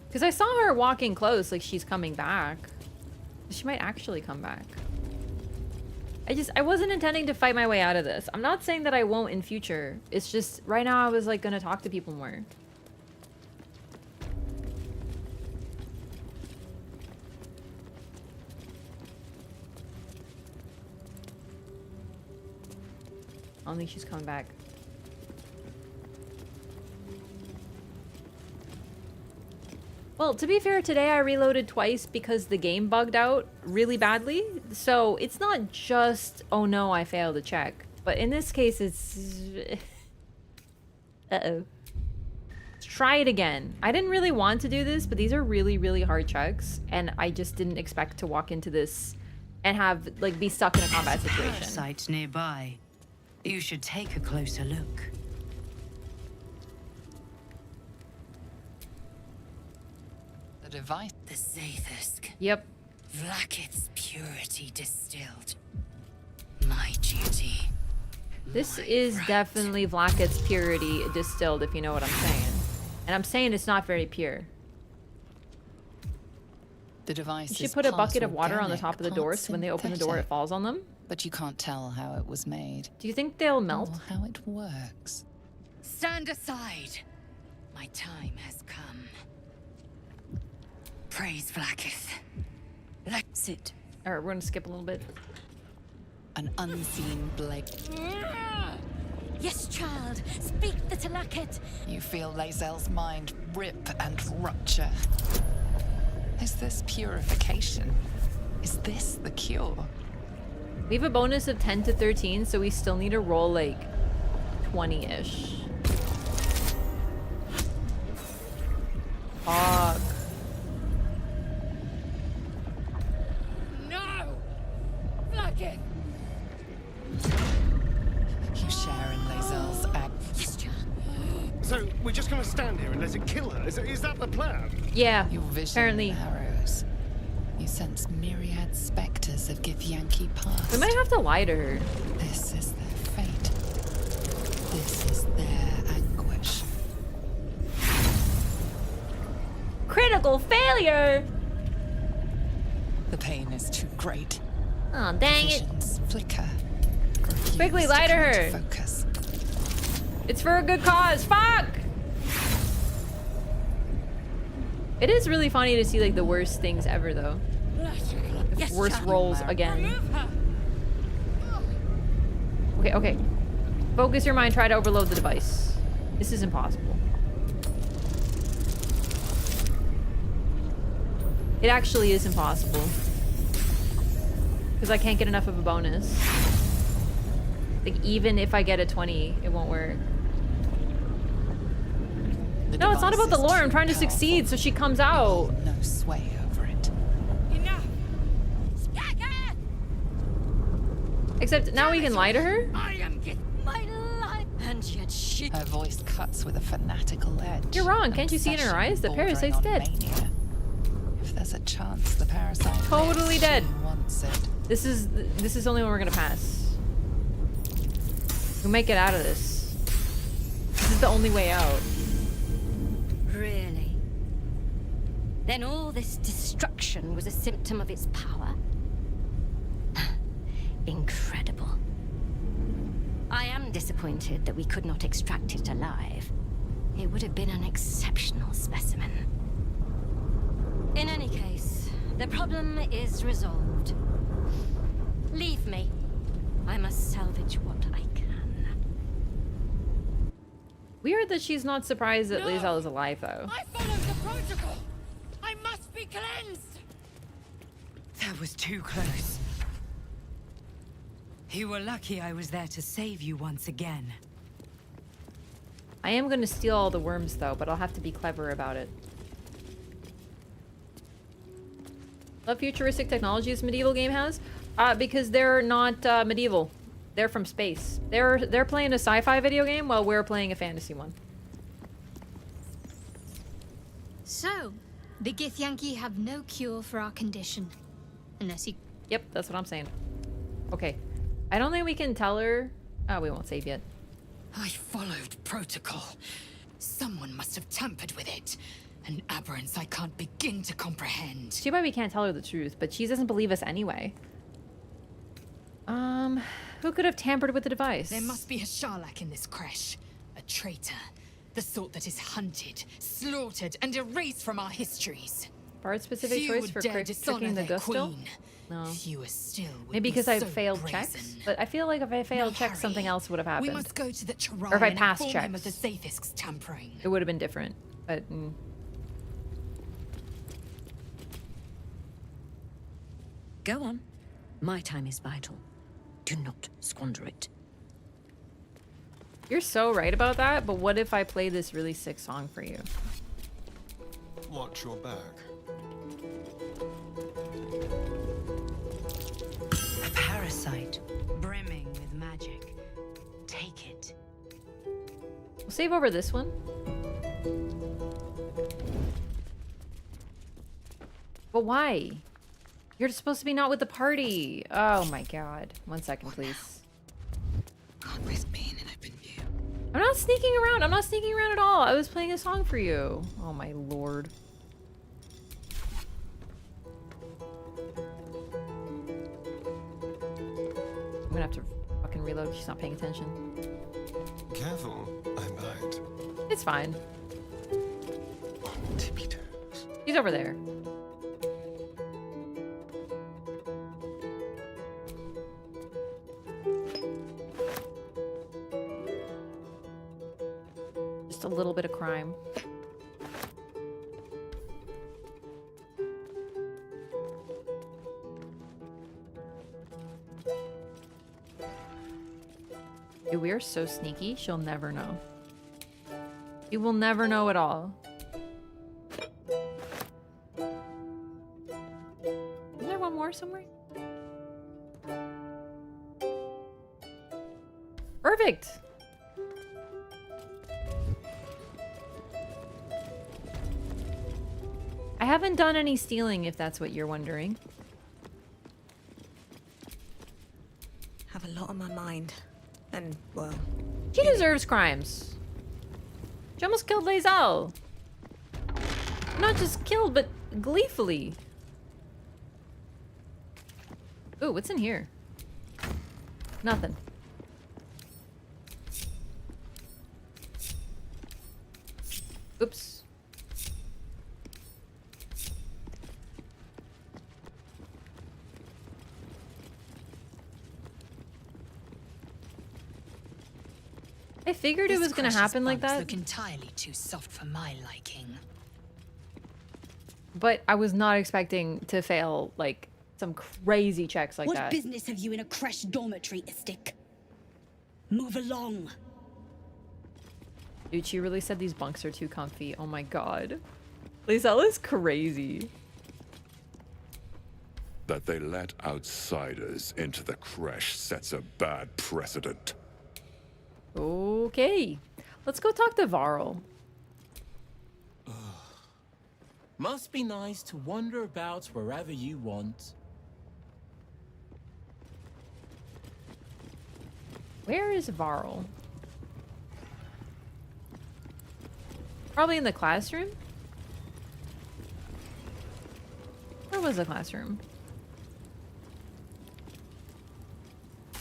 Because I saw her walking close, like she's coming back. She might actually come back. I wasn't intending to fight my way out of this. I'm not saying that I won't in future. It's just, right now I was like gonna talk to people more. I don't think she's coming back. Well, to be fair, today I reloaded twice because the game bugged out really badly. So it's not just, oh no, I failed to check. But in this case, it's... Uh-oh. Let's try it again. I didn't really want to do this, but these are really, really hard checks. And I just didn't expect to walk into this and have, like, be stuck in a combat situation. Parasites nearby. You should take a closer look. The device. The Zathisk. Yep. Vlaakith's purity distilled. My duty. This is definitely Vlaakith's purity distilled, if you know what I'm saying. And I'm saying it's not very pure. The device You should is put a part bucket of water on the organic, top of the part door so when they open the door it falls on them. But you can't tell how it was made. Do you think they'll melt? Or how it works. Stand aside. My time has come. Praise Vlaakith. Let's sit. Alright, we're gonna skip a little bit. An unseen blade. Yes, child. Speak the Talakit. You feel Lae'zel's mind rip and rupture. Is this purification? Is this the cure? We have a bonus of 10 to 13, so we still need to roll like 20-ish. Fuck. No! Vlaakith! You share in Lae'zel's act. Yes, child. So we're just gonna stand here and let it kill her? Is that the plan? Yeah, Your vision apparently. narrows. You sense myriad specters of Githyanki past. We might have to lie to her. This is their fate. This is their anguish. Critical failure! The pain is too great. Oh, dang it. Visions flicker. Quickly, Refuse lie to come her. Focus. It's for a good cause. Fuck! It is really funny to see like the worst things ever though. Yes, Worst child. rolls again. Okay, okay. Focus your mind, try to overload the device. This is impossible. It actually is impossible. Because I can't get enough of a bonus. Like even if I get a 20, it won't work. No, it's not about the lore. I'm trying to succeed so she comes out. No sway over it. Enough! Except now we can lie to her? I am My life. And yet she... Her voice cuts with a fanatical edge. You're wrong. Can't you see it in her eyes? The parasite's dead. Mania. If there's a chance the parasite Totally lives, dead. she wants it. This is the only one we're gonna pass. We might get out of this. This is the only way out. Really? Then all this destruction was a symptom of its power? Incredible. I am disappointed that we could not extract it alive. It would have been an exceptional specimen. In any case, the problem is resolved. Leave me. I must salvage what I can. Weird that she's not surprised that Lae'zel is alive, though. I followed the protocol! I must be cleansed! That was too close. You were lucky I was there to save you once again. I am gonna steal all the worms, though, but I'll have to be clever about it. What futuristic technology this medieval game has? Because they're not medieval. They're from space. They're playing a sci-fi video game while we're playing a fantasy one. So, The Githyanki have no cure for our condition. Unless you... Yep, that's what I'm saying. Okay. I don't think we can tell her... Oh, we won't save yet. I followed protocol. Someone must have tampered with it. An aberrance I can't begin to comprehend. Too bad we can't tell her the truth, but she doesn't believe us anyway. Who could have tampered with the device? There must be a Sharlak in this Crèche. A traitor. The sort that is hunted, slaughtered, and erased from our histories. Bard-specific Few choice for dare dishonor cooking the their gusto? queen. No. Fewer still would Maybe be because I so failed brazen. checks? But I feel like if I failed checks, something else would have happened. We must go to the Charai Or if I and passed inform him of checks. the Zathisk's tampering. It would have been different. But... Go on. My time is vital. Do not squander it. You're so right about that, but what if I play this really sick song for you? Watch your back. A parasite, brimming with magic. Take it. We'll save over this one. But why? You're supposed to be not with the party. Oh my god. 1 second, please. Can't risk being an open view. I'm not sneaking around. I'm not sneaking around at all. I was playing a song for you. Oh my lord. I'm gonna have to fucking reload if she's not paying attention. Careful, I bite. It's fine. On tippy toes. He's over there. Just a little bit of crime. Dude, we are so sneaky, she'll never know. You will never know at all. Is there one more somewhere? Perfect! I haven't done any stealing, if that's what you're wondering. Have a lot on my mind. And, well... She deserves crimes. She almost killed Lae'zel. Not just killed, but gleefully. Ooh, what's in here? Nothing. Oops. I figured it was gonna happen like that. Look entirely too soft for my liking. But I was not expecting to fail, like, some crazy checks like What that. business have you in a Crèche dormitory, Istik? Move along. Dude, she really said these bunks are too comfy. Oh my god. Lae'zel is crazy. That they let outsiders into the Crèche sets a bad precedent. Okay. Let's go talk to Varl. Must be nice to wander about wherever you want. Where is Varl? Probably in the classroom? Where was the classroom?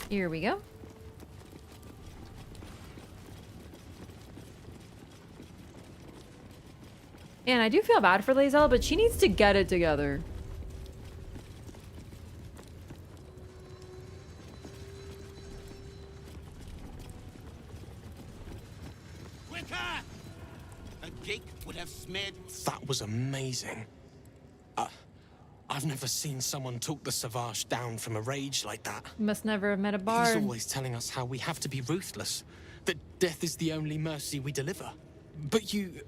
Here we go. And I do feel bad for Lae'zel, but she needs to get it together. Quicker! A gate would have smeared. That was amazing. I've never seen someone talk the Savage down from a rage like that. Must never have met a He's bard. always telling us how we have to be ruthless, that death is the only mercy we deliver. But you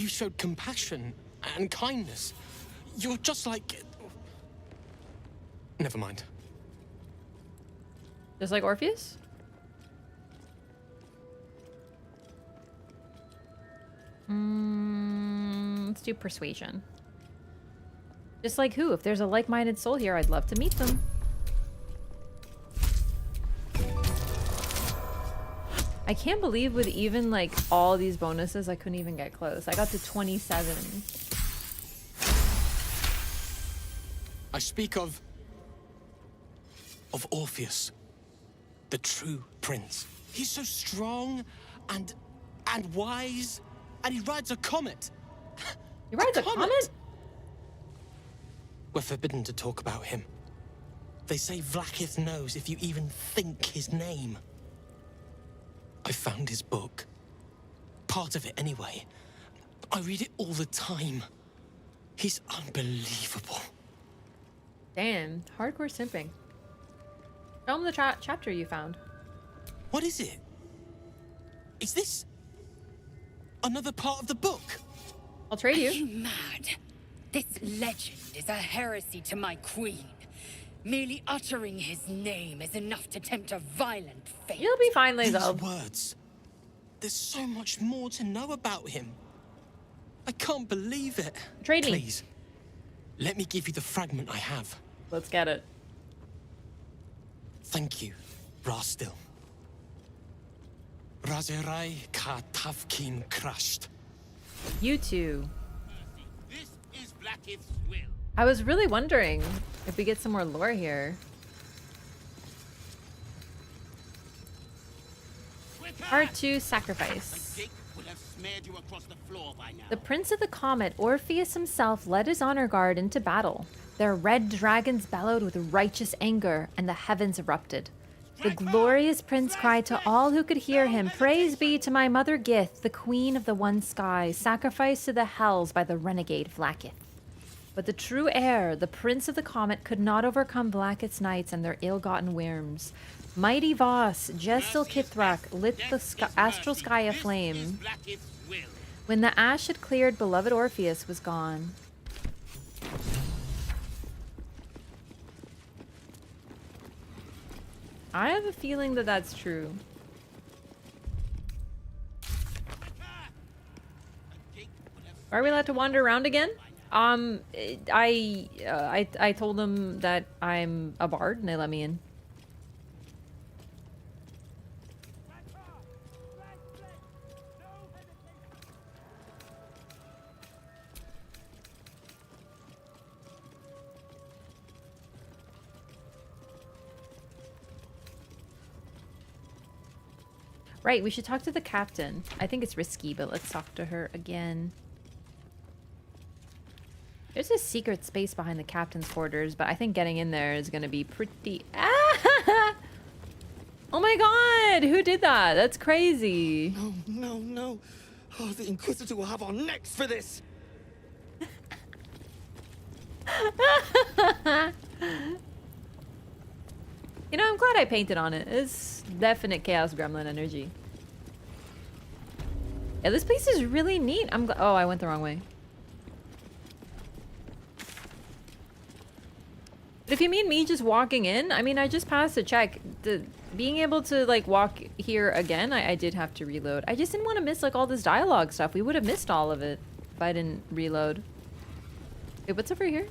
showed compassion and kindness. You're just like... Never mind. Just like Orpheus? Let's do persuasion. Just like who? If there's a like-minded soul here, I'd love to meet them. I can't believe with even like all these bonuses, I couldn't even get close. I got to 27. I speak of Orpheus, the true prince. He's so strong and wise, and he rides a comet. He rides a comet? We're forbidden to talk about him. They say Vlaakith knows if you even think his name. I found his book. Part of it, anyway. I read it all the time. He's unbelievable. Damn, hardcore simping. Show him the chapter you found. What is it? Is this another part of the book? I'll trade you. Are you mad? This legend is a heresy to my queen. Merely uttering his name is enough to tempt a violent fate. You'll be fine, Lae'zel. These words. There's so much more to know about him. I can't believe it. Trade me. Please, let me give you the fragment I have. Let's get it. Thank you, Rastil. Razerai ka tavkin crushed. You two. This is Vlaakith's will. I was really wondering if we get some more lore here. Part 2, Sacrifice. Would have smeared you across the floor by now. The Prince of the Comet, Orpheus himself, led his honor guard into battle. Their red dragons bellowed with righteous anger, and the heavens erupted. The glorious prince cried to all who could hear him, "Praise be to my mother Gith, the queen of the one sky, sacrificed to the hells by the renegade Vlaakith." But the true heir, the Prince of the Comet, could not overcome Vlaakith's knights and their ill-gotten whims. Mighty Voss, Gestil Kithrak, lit the astral sky aflame. When the ash had cleared, beloved Orpheus was gone. I have a feeling that that's true. Are we allowed to wander around again? I told them that I'm a bard and they let me in. Right, we should talk to the captain. I think it's risky, but let's talk to her again. There's a secret space behind the captain's quarters, but I think getting in there is going to be pretty... Ah! Oh my god! Who did that? That's crazy. No, no, no. Oh, the Inquisitor will have our necks for this! You know, I'm glad I painted on it. It's definite Chaos Gremlin energy. Yeah, this place is really neat. Oh, I went the wrong way. But if you mean me just walking in, I mean, I just passed a check. Being able to, like, walk here again, I did have to reload. I just didn't want to miss, like, all this dialogue stuff. We would have missed all of it if I didn't reload. Wait, what's over here?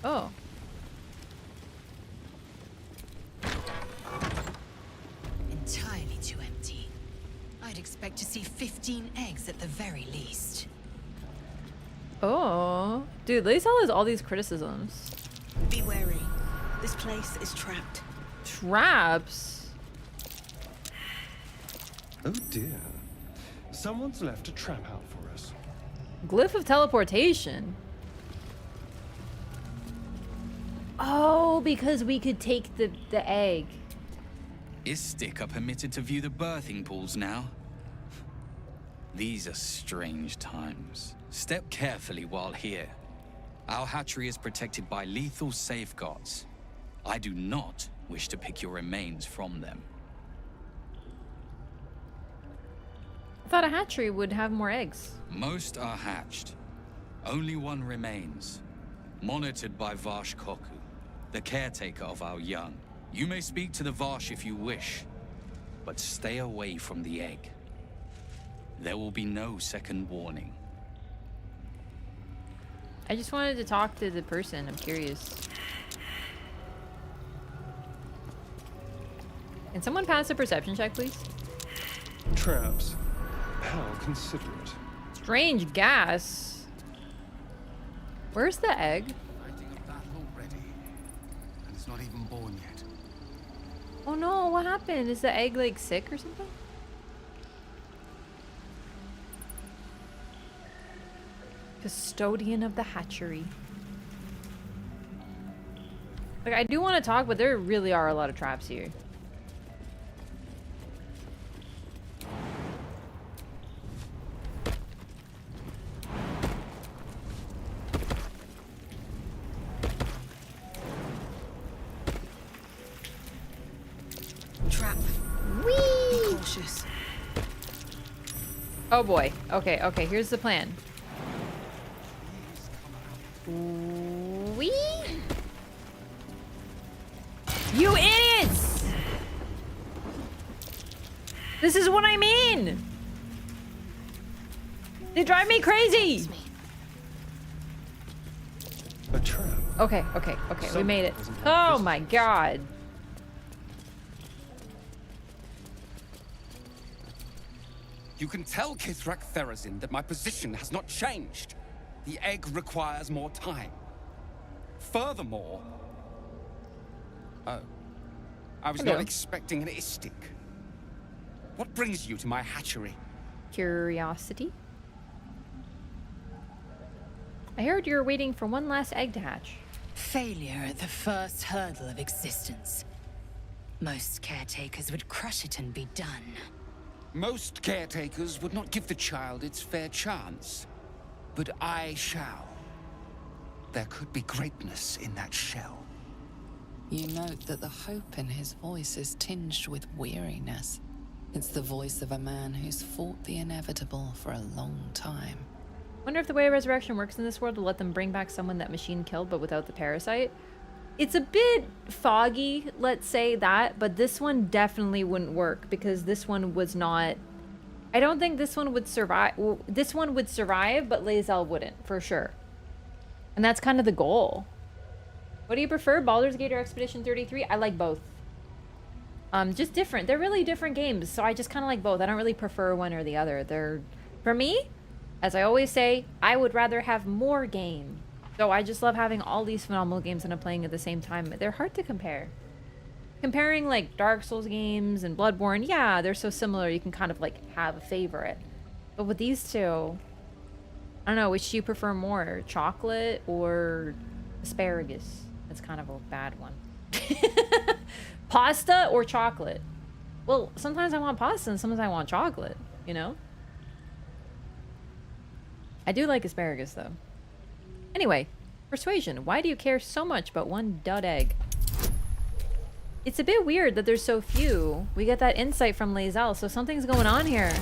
Oh. Entirely too empty. I'd expect to see 15 eggs at the very least. Oh. Dude, Lae'zel has all these criticisms. Be wary. This place is trapped. Traps? Oh dear. Someone's left a trap out for us. Glyph of teleportation. Oh, because we could take the egg. Istik are permitted to view the birthing pools now. These are strange times. Step carefully while here. Our hatchery is protected by lethal safeguards. I do not wish to pick your remains from them. I thought a hatchery would have more eggs. Most are hatched. Only one remains. Monitored by Varsh Koku, the caretaker of our young. You may speak to the Varsh if you wish, but stay away from the egg. There will be no second warning. I just wanted to talk to the person. I'm curious. Can someone pass a perception check, please? Traps. How considerate. Strange gas. Where's the egg? Fighting a battle already. And it's not even born yet. Oh no, what happened? Is the egg like sick or something? Custodian of the hatchery. Like, I do want to talk, but there really are a lot of traps here. Trap. Whee! Be cautious. Oh boy. Okay, okay, here's the plan. Whee! You idiots! This is what I mean! They drive me crazy! A trap. Okay, okay, okay, we made it. Oh my god. You can tell Kithrak Therazin that my position has not changed. The egg requires more time. Furthermore... Oh. I was Hello. not expecting an istic. What brings you to my hatchery? Curiosity. I heard you were waiting for one last egg to hatch. Failure at the first hurdle of existence. Most caretakers would crush it and be done. Most caretakers would not give the child its fair chance. But I shall. There could be greatness in that shell. You note that the hope in his voice is tinged with weariness. It's the voice of a man who's fought the inevitable for a long time. Wonder if the way resurrection works in this world will let them bring back someone that machine killed but without the parasite. It's a bit foggy, let's say that, but this one definitely wouldn't work because this one was not... I don't think this one would survive. Well, this one would survive, but Lae'zel wouldn't, for sure. And that's kind of the goal. What do you prefer, Baldur's Gate or Expedition 33? I like both. Just different. They're really different games, so I just kind of like both. I don't really prefer one or the other. They're... For me, as I always say, I would rather have more game. So I just love having all these phenomenal games that I'm playing at the same time. They're hard to compare. Comparing like Dark Souls games and Bloodborne, yeah, they're so similar you can kind of like have a favorite. But with these two, I don't know, which do you prefer more? Chocolate or asparagus? That's kind of a bad one. Pasta or chocolate? Well, sometimes I want pasta and sometimes I want chocolate, you know? I do like asparagus though. Anyway, persuasion. Why do you care so much about one dud egg? It's a bit weird that there's so few. We get that insight from Lae'zel, so something's going on here.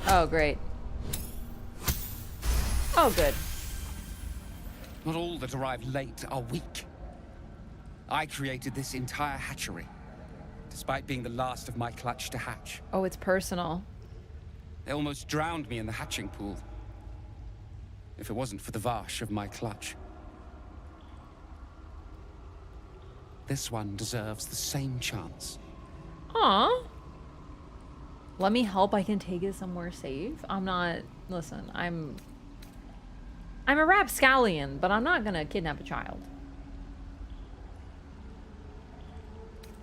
Oh, great. Oh, good. Not all that arrive late are weak. I created this entire hatchery, despite being the last of my clutch to hatch. Oh, it's personal. They almost drowned me in the hatching pool. If it wasn't for the Vash of my clutch. This one deserves the same chance. Aw. Let me help. I can take it somewhere safe. I'm not... Listen, I'm a rapscallion, but I'm not gonna kidnap a child.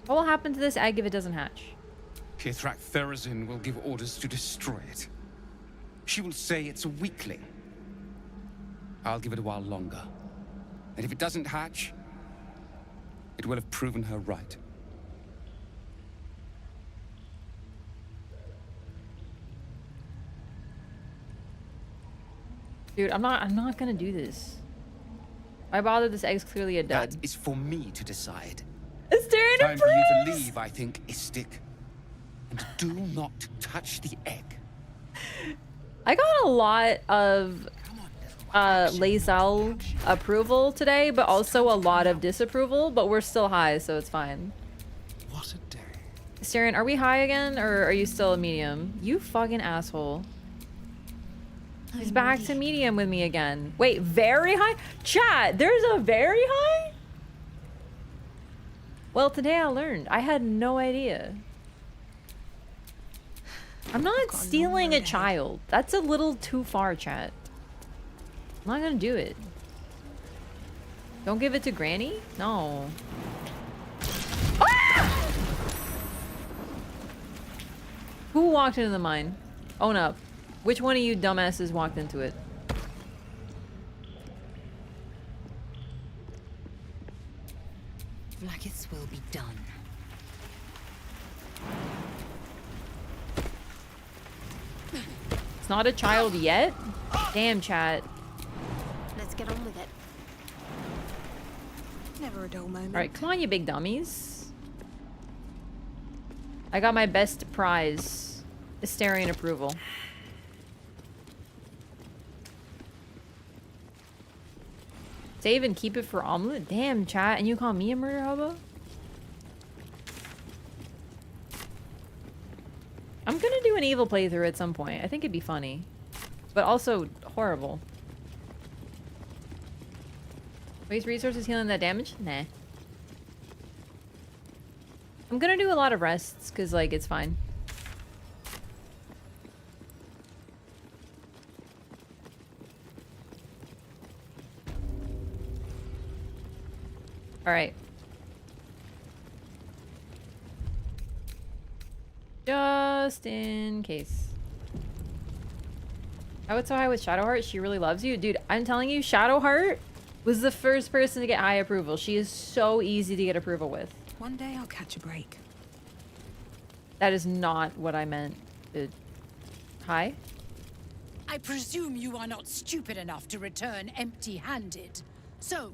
What will happen to this egg if it doesn't hatch? Kithrak Therazin will give orders to destroy it. She will say it's a weakling. I'll give it a while longer. And if it doesn't hatch, it will have proven her right. Dude, I'm not gonna do this. Why bother? This egg's clearly a dud. That is for me to decide. Esther in Time for you to leave, I think, Istik. And do not touch the egg. I got a lot of Lae'zel approval today, but also a lot of disapproval, but we're still high, so it's fine. What a day. Saren, are we high again, or are you still a medium? You fucking asshole. He's back to medium with me again. Wait, very high? Chat, there's a very high? Well, today I learned. I had no idea. I'm not stealing a child. That's a little too far, chat. I'm not gonna do it. Don't give it to Granny? No. Ah! Who walked into the mine? Own up. Which one of you dumbasses walked into it? Vlaakith's will be done. It's not a child yet? Damn, chat. Let's get on with it. Never a dull moment. Alright, come on, you big dummies. I got my best prize. Asterian approval. Save and keep it for omelet? Damn, chat. And you call me a murder hobo? I'm gonna do an evil playthrough at some point. I think it'd be funny. But also horrible. Waste resources healing that damage? Nah. I'm gonna do a lot of rests, because, like, it's fine. Alright. Just in case. Oh, it's so high with Shadowheart. She really loves you. Dude, I'm telling you, Shadowheart was the first person to get high approval. She is so easy to get approval with. One day I'll catch a break. That is not what I meant. Hi? I presume you are not stupid enough to return empty-handed. So,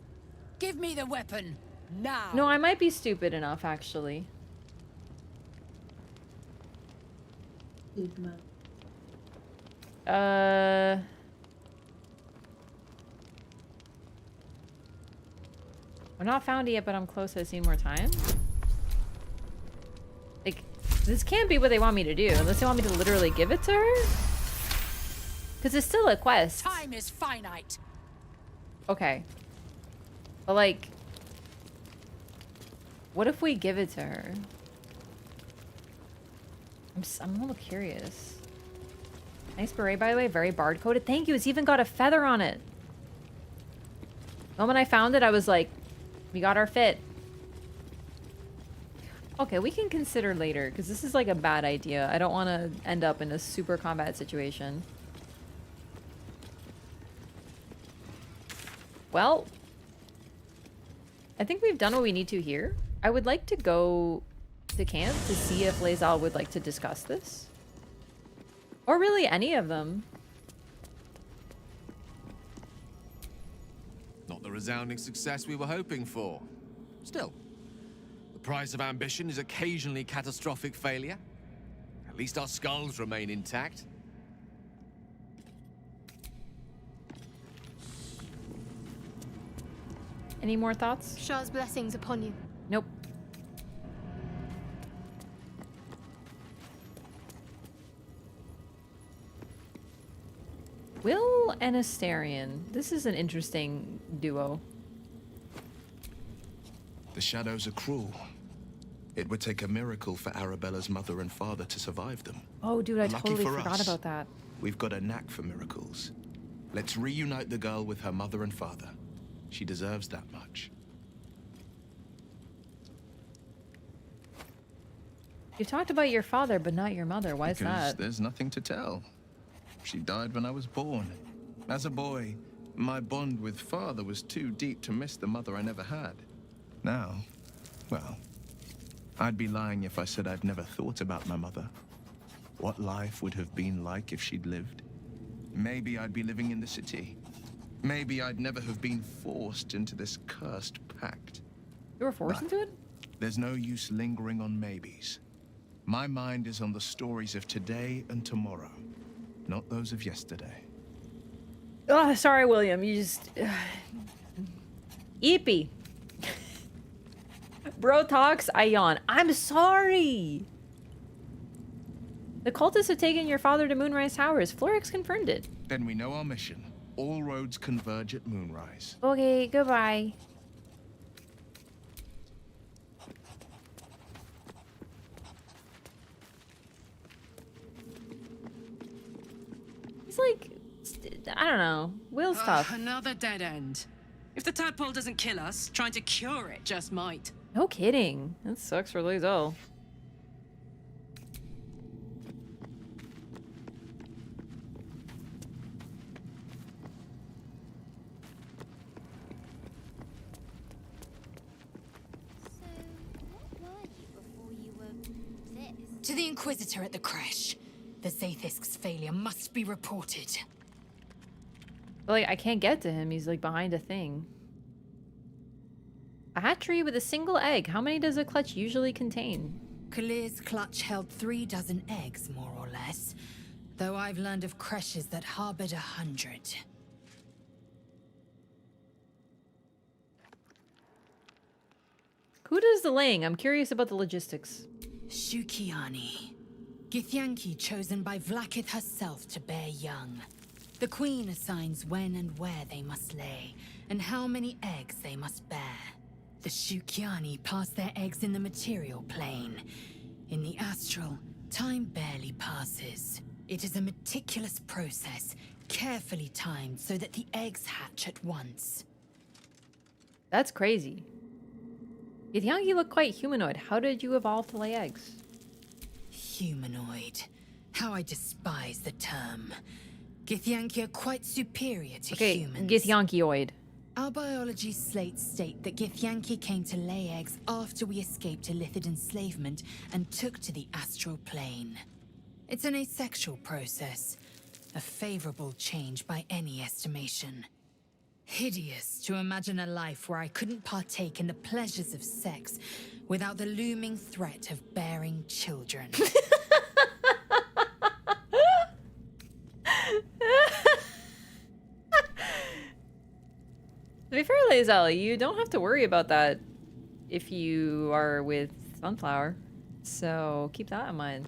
give me the weapon, now. No, I might be stupid enough, actually. We're not found it yet, but I'm close. I've seen more time. Like, this can't be what they want me to do, unless they want me to literally give it to her. Because it's still a quest. Time is finite. Okay. But, like, what if we give it to her? I'm a little curious. Nice beret, by the way. Very bard coded. Thank you. It's even got a feather on it. The moment I found it, I was like, we got our fit. Okay, we can consider later, because this is like a bad idea. I don't want to end up in a super combat situation. Well, I think we've done what we need to here. I would like to go to camp to see if Lae'zel would like to discuss this. Or really any of them. Not the resounding success we were hoping for. Still, the price of ambition is occasionally catastrophic failure. At least our skulls remain intact. Any more thoughts? Shah's blessings upon you. Nope. Will and Asterian. This is an interesting duo. The shadows are cruel. It would take a miracle for Arabella's mother and father to survive them. Oh, dude, I Lucky totally for forgot us, about that. We've got a knack for miracles. Let's reunite the girl with her mother and father. She deserves that much. You talked about your father, but not your mother. Why is Because that? there's nothing to tell. She died when I was born. As a boy, my bond with father was too deep to miss the mother I never had. Now, well, I'd be lying if I said I'd never thought about my mother. What life would have been like if she'd lived. Maybe I'd be living in the city. Maybe I'd never have been forced into this cursed pact. You were forced into it? There's no use lingering on maybes. My mind is on the stories of today and tomorrow, not those of yesterday. Oh, sorry, William. You just... Eepy. Bro talks, I yawn. I'm sorry. The cultists have taken your father to Moonrise Towers. Florix confirmed it. Then we know our mission. All roads converge at Moonrise. Okay, goodbye. He's like, I don't know. Will's tough. Another dead end. If the tadpole doesn't kill us, trying to cure it just might. No kidding. That sucks for Lizel. To the Inquisitor at the Crèche. The Zathisk's failure must be reported. But, like, I can't get to him. He's, like, behind a thing. A hatchery with a single egg. How many does a clutch usually contain? Kalir's clutch held 36 eggs, more or less. Though I've learned of Crèches that harbored 100. Who does the laying? I'm curious about the logistics. Shukiani. Githyanki chosen by Vlakith herself to bear young. The Queen assigns when and where they must lay, and how many eggs they must bear. The Shukiani pass their eggs in the material plane. In the astral, time barely passes. It is a meticulous process, carefully timed so that the eggs hatch at once. That's crazy. Githyanki looked quite humanoid. How did you evolve to lay eggs? Humanoid. How I despise the term. Githyanki are quite superior to Okay, humans. Githyankioid. Our biology slates state that Githyanki came to lay eggs after we escaped Illithid enslavement and took to the astral plane. It's an asexual process, a favorable change by any estimation. Hideous to imagine a life where I couldn't partake in the pleasures of sex without the looming threat of bearing children. To be fair, Lazel, you don't have to worry about that if you are with Sunflower. So keep that in mind.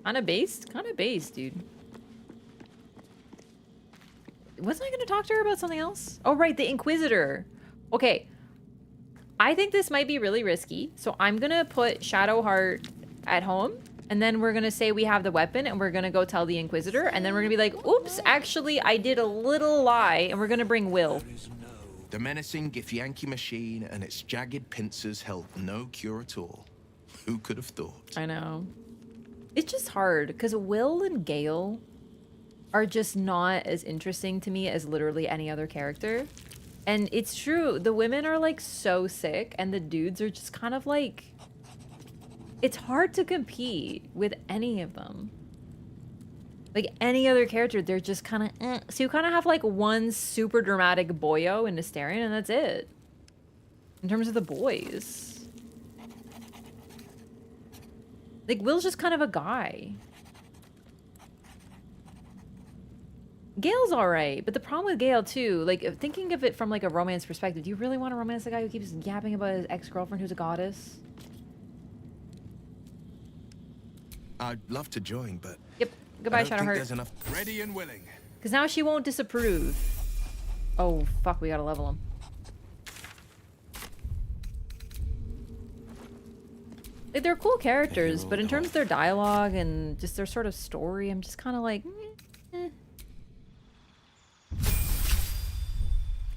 Kinda based, dude. Wasn't I gonna talk to her about something else? Oh, right, the Inquisitor. Okay. I think this might be really risky, so I'm gonna put Shadowheart at home, and then we're gonna say we have the weapon, and we're gonna go tell the Inquisitor, and then we're gonna be like, oops, actually, I did a little lie, and we're gonna bring Will. The menacing Githyanki machine and its jagged pincers held no cure at all. Who could have thought? I know. It's just hard, because Will and Gale are just not as interesting to me as literally any other character. And it's true, the women are like so sick, and the dudes are just kind of like... It's hard to compete with any of them. Like any other character, they're just kind of So you kind of have like one super dramatic boyo in Asterion, and that's it. In terms of the boys. Like, Will's just kind of a guy. Gale's alright, but the problem with Gale, too, like, thinking of it from, like, a romance perspective, do you really want to romance a guy who keeps yapping about his ex-girlfriend who's a goddess? I'd love to join, but... Yep. Goodbye, I don't think Shadowheart. there's enough... Ready and willing. Because now she won't disapprove. Oh, fuck, we gotta level him. Like, they're cool characters, but in terms of their dialogue and just their sort of story, I'm just kind of like,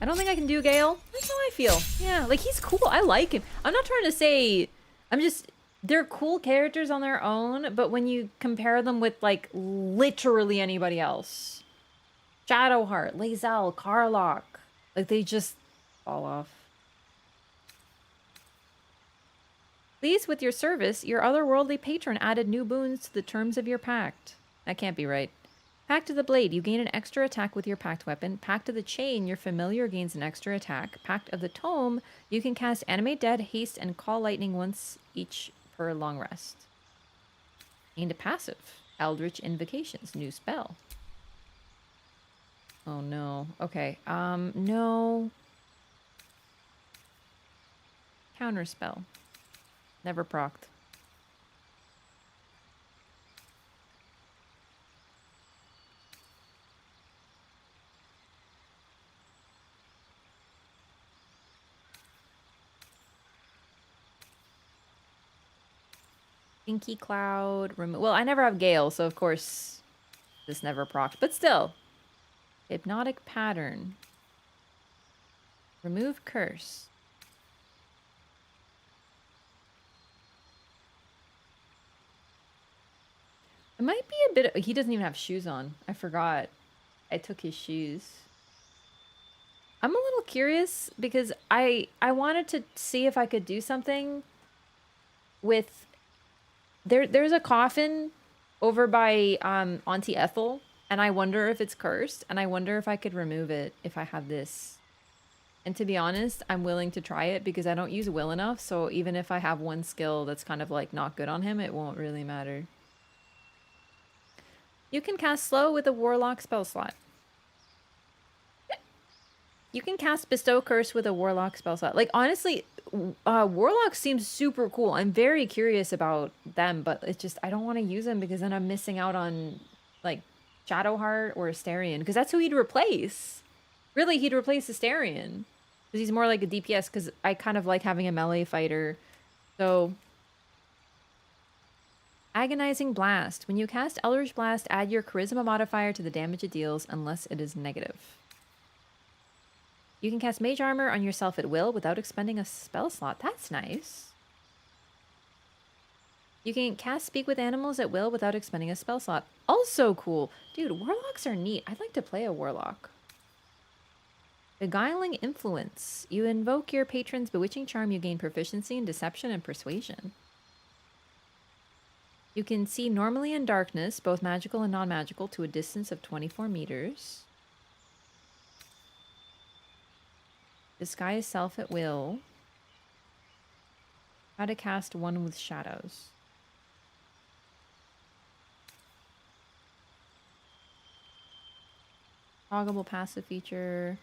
I don't think I can do Gale. That's how I feel. Yeah, like, he's cool. I like him. I'm not trying to say... I'm just... They're cool characters on their own, but when you compare them with, like, literally anybody else... Shadowheart, Lae'zel, Karlach... Like, they just fall off. Pleased with your service, your otherworldly patron added new boons to the terms of your pact. That can't be right. Pact of the Blade, you gain an extra attack with your pact weapon. Pact of the Chain, your familiar gains an extra attack. Pact of the Tome, you can cast Animate Dead, Haste, and Call Lightning once each per long rest. Gained a passive. Eldritch Invocations, new spell. Oh no. Okay, no. Counterspell. Never procced. Inky Cloud. Well, I never have Gale, so of course this never procced. But still. Hypnotic Pattern. Remove Curse. It might be a bit... He doesn't even have shoes on. I forgot. I took his shoes. I'm a little curious because I wanted to see if I could do something with... There's a coffin over by Auntie Ethel, and I wonder if it's cursed, and I wonder if I could remove it if I have this. And to be honest, I'm willing to try it because I don't use will enough, so even if I have one skill that's kind of like not good on him, it won't really matter. You can cast slow with a warlock spell slot. You can cast bestow curse with a warlock spell slot. Like honestly, warlock seems super cool. I'm very curious about them, but it's just I don't want to use them because then I'm missing out on like Shadowheart or Asterion because that's who he'd replace. Really, he'd replace Asterion because he's more like a DPS. Because I kind of like having a melee fighter. So. Agonizing Blast. When you cast Eldritch Blast, add your Charisma modifier to the damage it deals unless it is negative. You can cast Mage Armor on yourself at will without expending a spell slot. That's nice. You can cast Speak with Animals at will without expending a spell slot. Also cool. Dude, Warlocks are neat. I'd like to play a Warlock. Beguiling Influence. You invoke your patron's bewitching charm, you gain proficiency in Deception and Persuasion. You can see normally in darkness, both magical and non-magical, to a distance of 24 meters. Disguise self at will. How to cast one with shadows. Toggleable passive feature.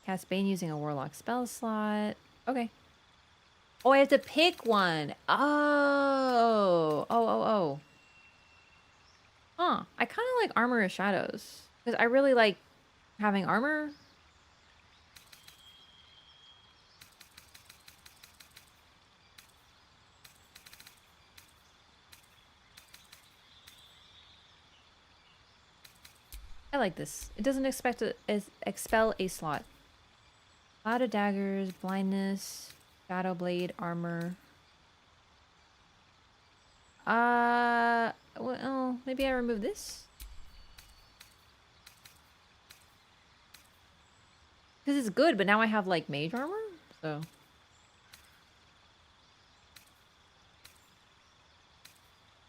Cast Bane using a warlock spell slot. Okay. Oh, I have to pick one. Oh. Huh. I kind of like Armor of Shadows. Because I really like having armor. I like this. It doesn't expel a slot. Cloud of Daggers, Blindness... Shadow Blade, armor. Well, maybe I remove this? Because it's good, but now I have, like, mage armor? So.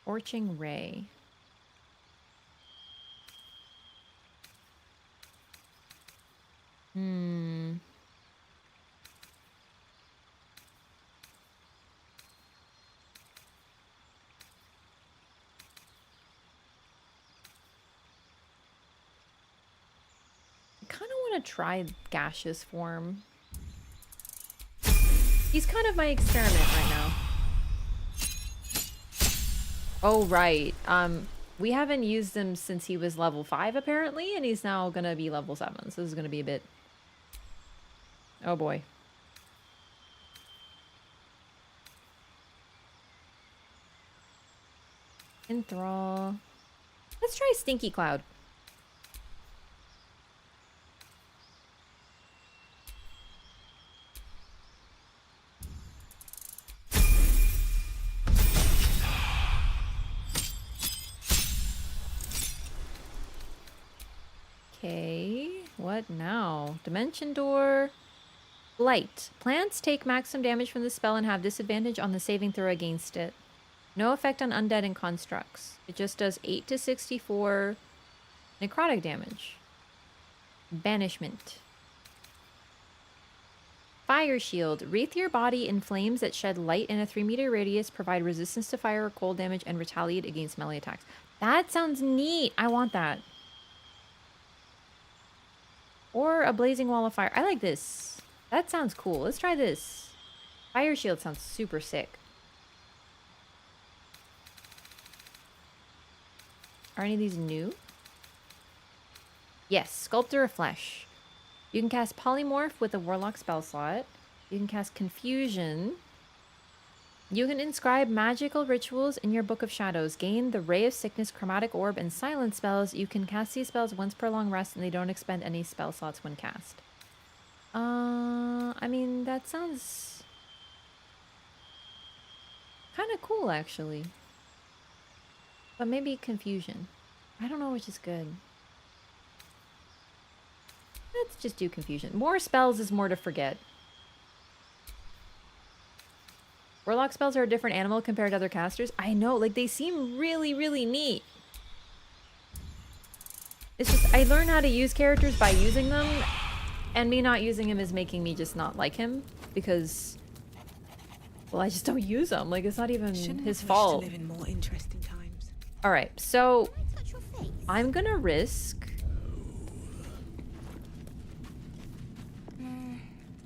Scorching Ray. To try gaseous form. He's kind of my experiment right now. Oh right. We haven't used him since he was level 5 apparently, and he's now gonna be level 7. So this is gonna be a bit. Oh boy. Enthrall. Let's try Stinky Cloud. Okay, what now? Dimension Door. Blight. Plants take maximum damage from the spell and have disadvantage on the saving throw against it. No effect on undead and constructs. It just does 8 to 64 necrotic damage. Banishment. Fire Shield. Wreath your body in flames that shed light in a 3-meter radius, provide resistance to fire or cold damage, and retaliate against melee attacks. That sounds neat. I want that. Or a blazing wall of fire. I like this. That sounds cool. Let's try this. Fire shield sounds super sick. Are any of these new? Yes, Sculptor of Flesh. You can cast Polymorph with a Warlock spell slot. You can cast Confusion. You can inscribe magical rituals in your Book of Shadows. Gain the Ray of Sickness, Chromatic Orb, and Silence spells. You can cast these spells once per long rest, and they don't expend any spell slots when cast. I mean, that sounds kind of cool, actually. But maybe Confusion. I don't know which is good. Let's just do Confusion. More spells is more to forget. Warlock spells are a different animal compared to other casters. I know, like, they seem really, really neat. It's just, I learn how to use characters by using them, and me not using him is making me just not like him, because, well, I just don't use him. Like, it's not even his fault. To live in more interesting times. Alright, so I'm gonna risk...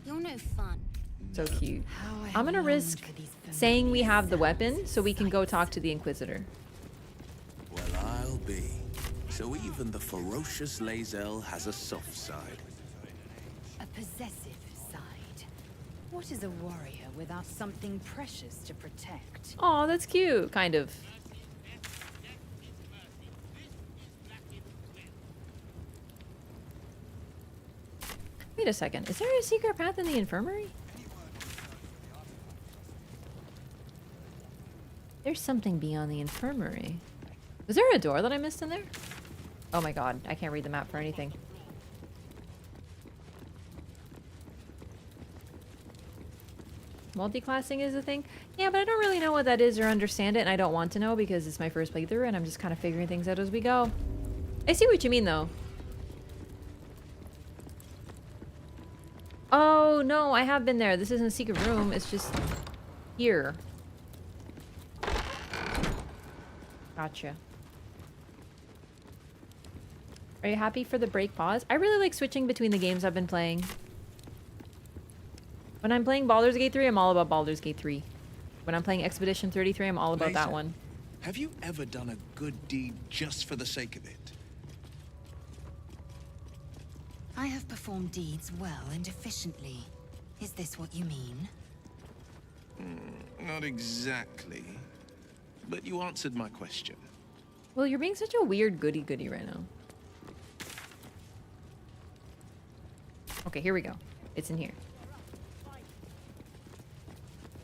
You're no fun. So cute. I'm gonna risk saying we have the weapon so we can go talk to the Inquisitor. Well, I'll be. So even the ferocious Lae'zel has a soft side. A possessive side. What is a warrior without something precious to protect? Oh, that's cute, kind of. Wait a second. Is there a secret path in the infirmary? There's something beyond the infirmary. Was there a door that I missed in there? Oh my god, I can't read the map for anything. Multiclassing is a thing? Yeah, but I don't really know what that is or understand it, and I don't want to know because it's my first playthrough and I'm just kind of figuring things out as we go. I see what you mean, though. Oh, no, I have been there. This isn't a secret room. It's just here. Gotcha. Are you happy for the break pause? I really like switching between the games I've been playing. When I'm playing Baldur's Gate 3, I'm all about Baldur's Gate 3. When I'm playing Expedition 33, I'm all about that one. Have you ever done a good deed just for the sake of it? I have performed deeds well and efficiently. Is this what you mean? Not exactly. But you answered my question. Well, you're being such a weird goody-goody right now. Okay, here we go. It's in here.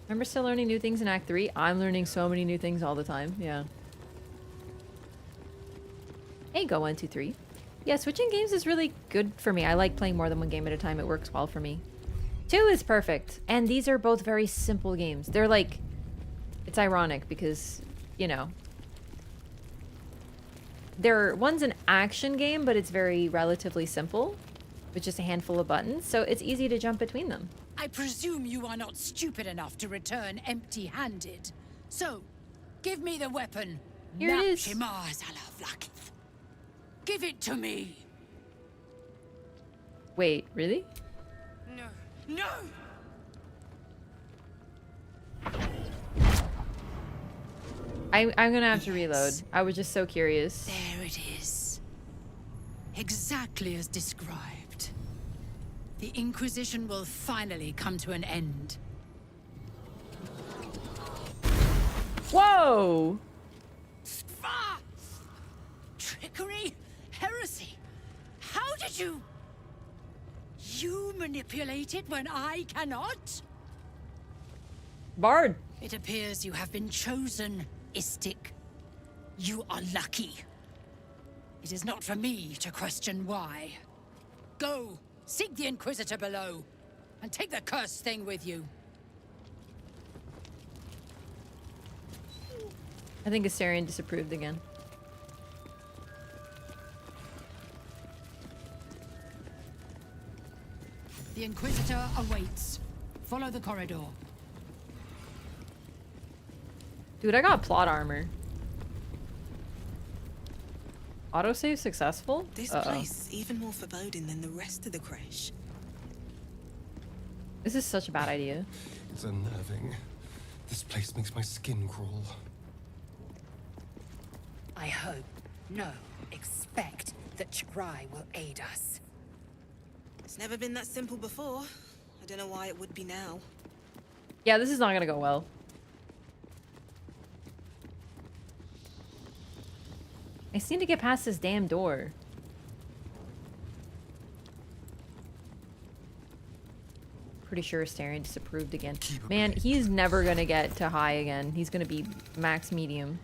Remember still learning new things in Act 3? I'm learning so many new things all the time, yeah. Hey, go 1, 2, 3. Yeah, switching games is really good for me. I like playing more than one game at a time. It works well for me. 2 is perfect. And these are both very simple games. They're like... It's ironic because, you know... One's an action game, but it's very relatively simple. With just a handful of buttons. So it's easy to jump between them. I presume you are not stupid enough to return empty-handed. So, give me the weapon. Here it is. Give it to me. Wait, really? No. No! I'm gonna have to reload. I was just so curious. There it is. Exactly as described. The Inquisition will finally come to an end. Whoa! Trickery? Heresy? How did you... You manipulate it when I cannot? Bard. It appears you have been chosen, Istik. You are lucky. It is not for me to question why. Go, seek the Inquisitor below, and take the cursed thing with you. I think Astarion disapproved again. The Inquisitor awaits. Follow the corridor. Dude, I got plot armor. Autosave successful? This place is even more foreboding than the rest of the Crèche. This is such a bad idea. It's unnerving. This place makes my skin crawl. I hope, no, expect that Chirai will aid us. It's never been that simple before. I don't know why it would be now. Yeah, this is not gonna go well. I just need to get past this damn door. Pretty sure Astarion disapproved again. Man, he's never gonna get to high again. He's gonna be max medium.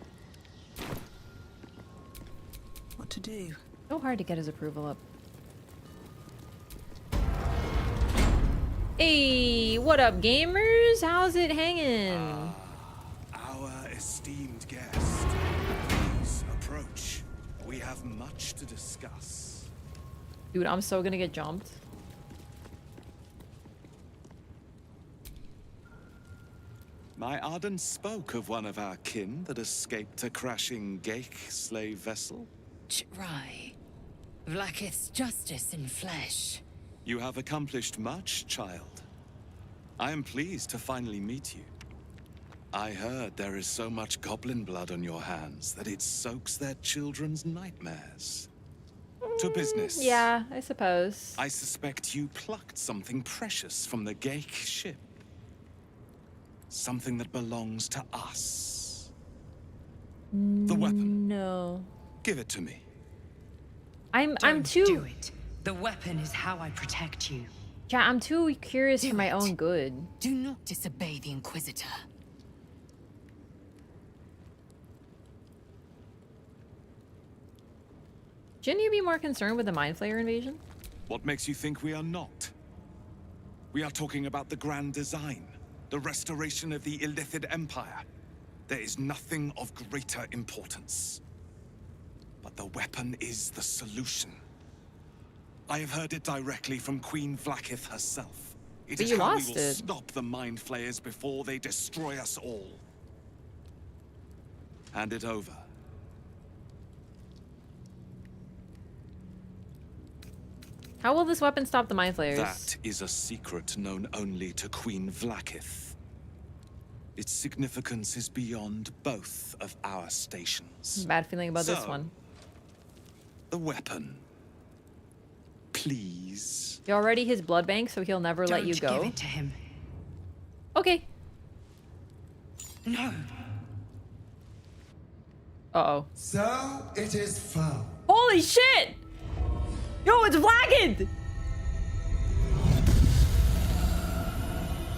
What to do? So hard to get his approval up. Hey, what up, gamers? How's it hanging? Our esteemed guest, please approach. We have much to discuss. Dude, I'm so gonna get jumped. My Arden spoke of one of our kin that escaped a crashing Geik slave vessel. Chirai. Vlaakith's justice in flesh. You have accomplished much, child. I am pleased to finally meet you. I heard there is so much goblin blood on your hands that it soaks their children's nightmares. To business. Yeah, I suppose. I suspect you plucked something precious from the Geik ship. Something that belongs to us. The weapon. No. Give it to me. I'm too. Do it. The weapon is how I protect you. Yeah, I'm too curious for my own good. Do not disobey the Inquisitor. Shouldn't you be more concerned with the Mind Flayer invasion? What makes you think we are not? We are talking about the grand design, the restoration of the Illithid Empire. There is nothing of greater importance. But the weapon is the solution. I have heard it directly from Queen Vlaakith herself. It But is you how we lost will it. stop the Mind Flayers before they destroy us all. Hand it over. How will this weapon stop the Mind Flayers? That is a secret known only to Queen Vlaakith. Its significance is beyond both of our stations. Bad feeling about this So, one. The weapon. Please. You're already his blood bank, so he'll never let you Don't go. give it to him. Okay. No. Uh-oh. So it is found. Holy shit! Yo, it's Vlaakith!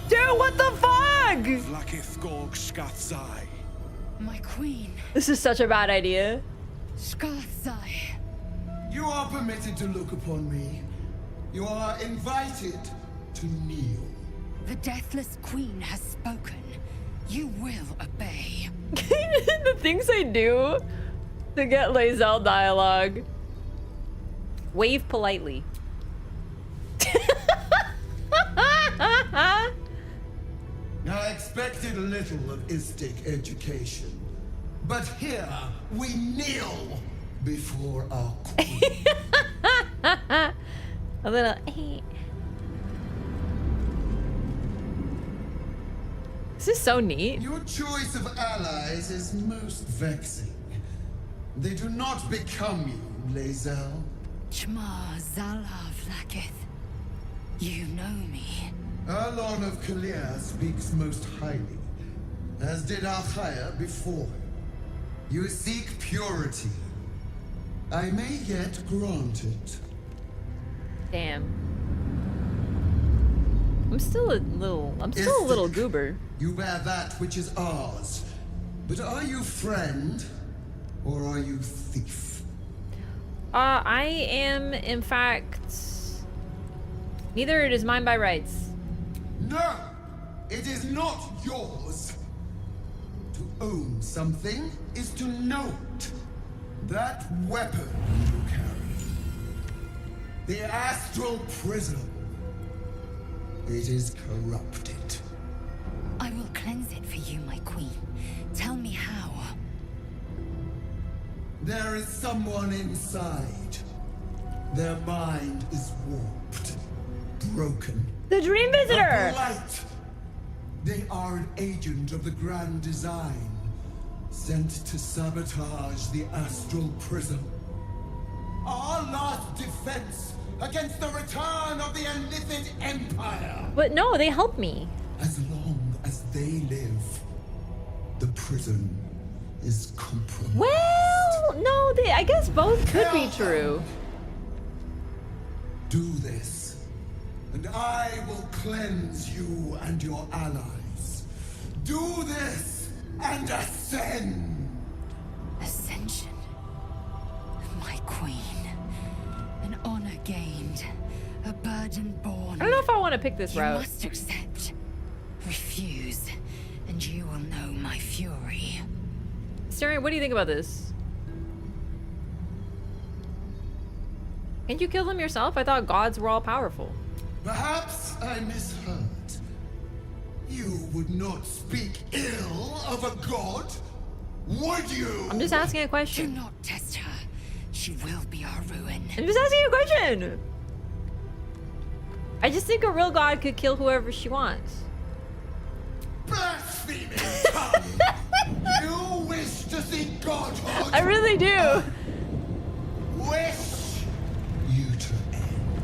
Dude, what the fuck? Vlaakith Gorg Shkathzai. My queen. This is such a bad idea. Shkathzai. You are permitted to look upon me. You are invited to kneel. The deathless queen has spoken. You will obey. The things I do to get Lae'zel dialogue. Wave politely. I expected little of Istic education, but here we kneel before our queen. A little. This is so neat. Your choice of allies is most vexing. They do not become you, Lae'zel. Chma Zala Vlaakith. You know me. Arlon of Kalir speaks most highly, as did Alchaya before her. You seek purity. I may yet grant it. Damn. I'm still a little goober. You bear that which is ours. But are you friend, or are you thief? I am, in fact, neither. It is mine by rights. No! It is not yours! To own something is to know it. That weapon you carry. The astral prism. It is corrupted. I will cleanse it for you, my queen. Tell me how. There is someone inside. Their mind is warped, broken. The Dream Visitor! A blight. They are an agent of the Grand Design, sent to sabotage the Astral Prism. Our last defense against the return of the Illithid Empire. But no, they helped me. As long as they live, the prison is compromised. Well, no, I guess both could be true. Do this, and I will cleanse you and your allies. Do this, and ascend. Ascension. My queen. An honor gained. A burden borne. I don't know if I want to pick this route. You must accept. Refuse, and you will know my fury. Stary, what do you think about this? Can't you kill them yourself? I thought gods were all powerful. Perhaps I misheard. You would not speak ill of a god, would you? I'm just asking a question. Do not test her. She will be our ruin. I'm just asking a question. I just think a real god could kill whoever she wants. Blaspheming tongue! You wish to see godhood? I really do. Wish you to end.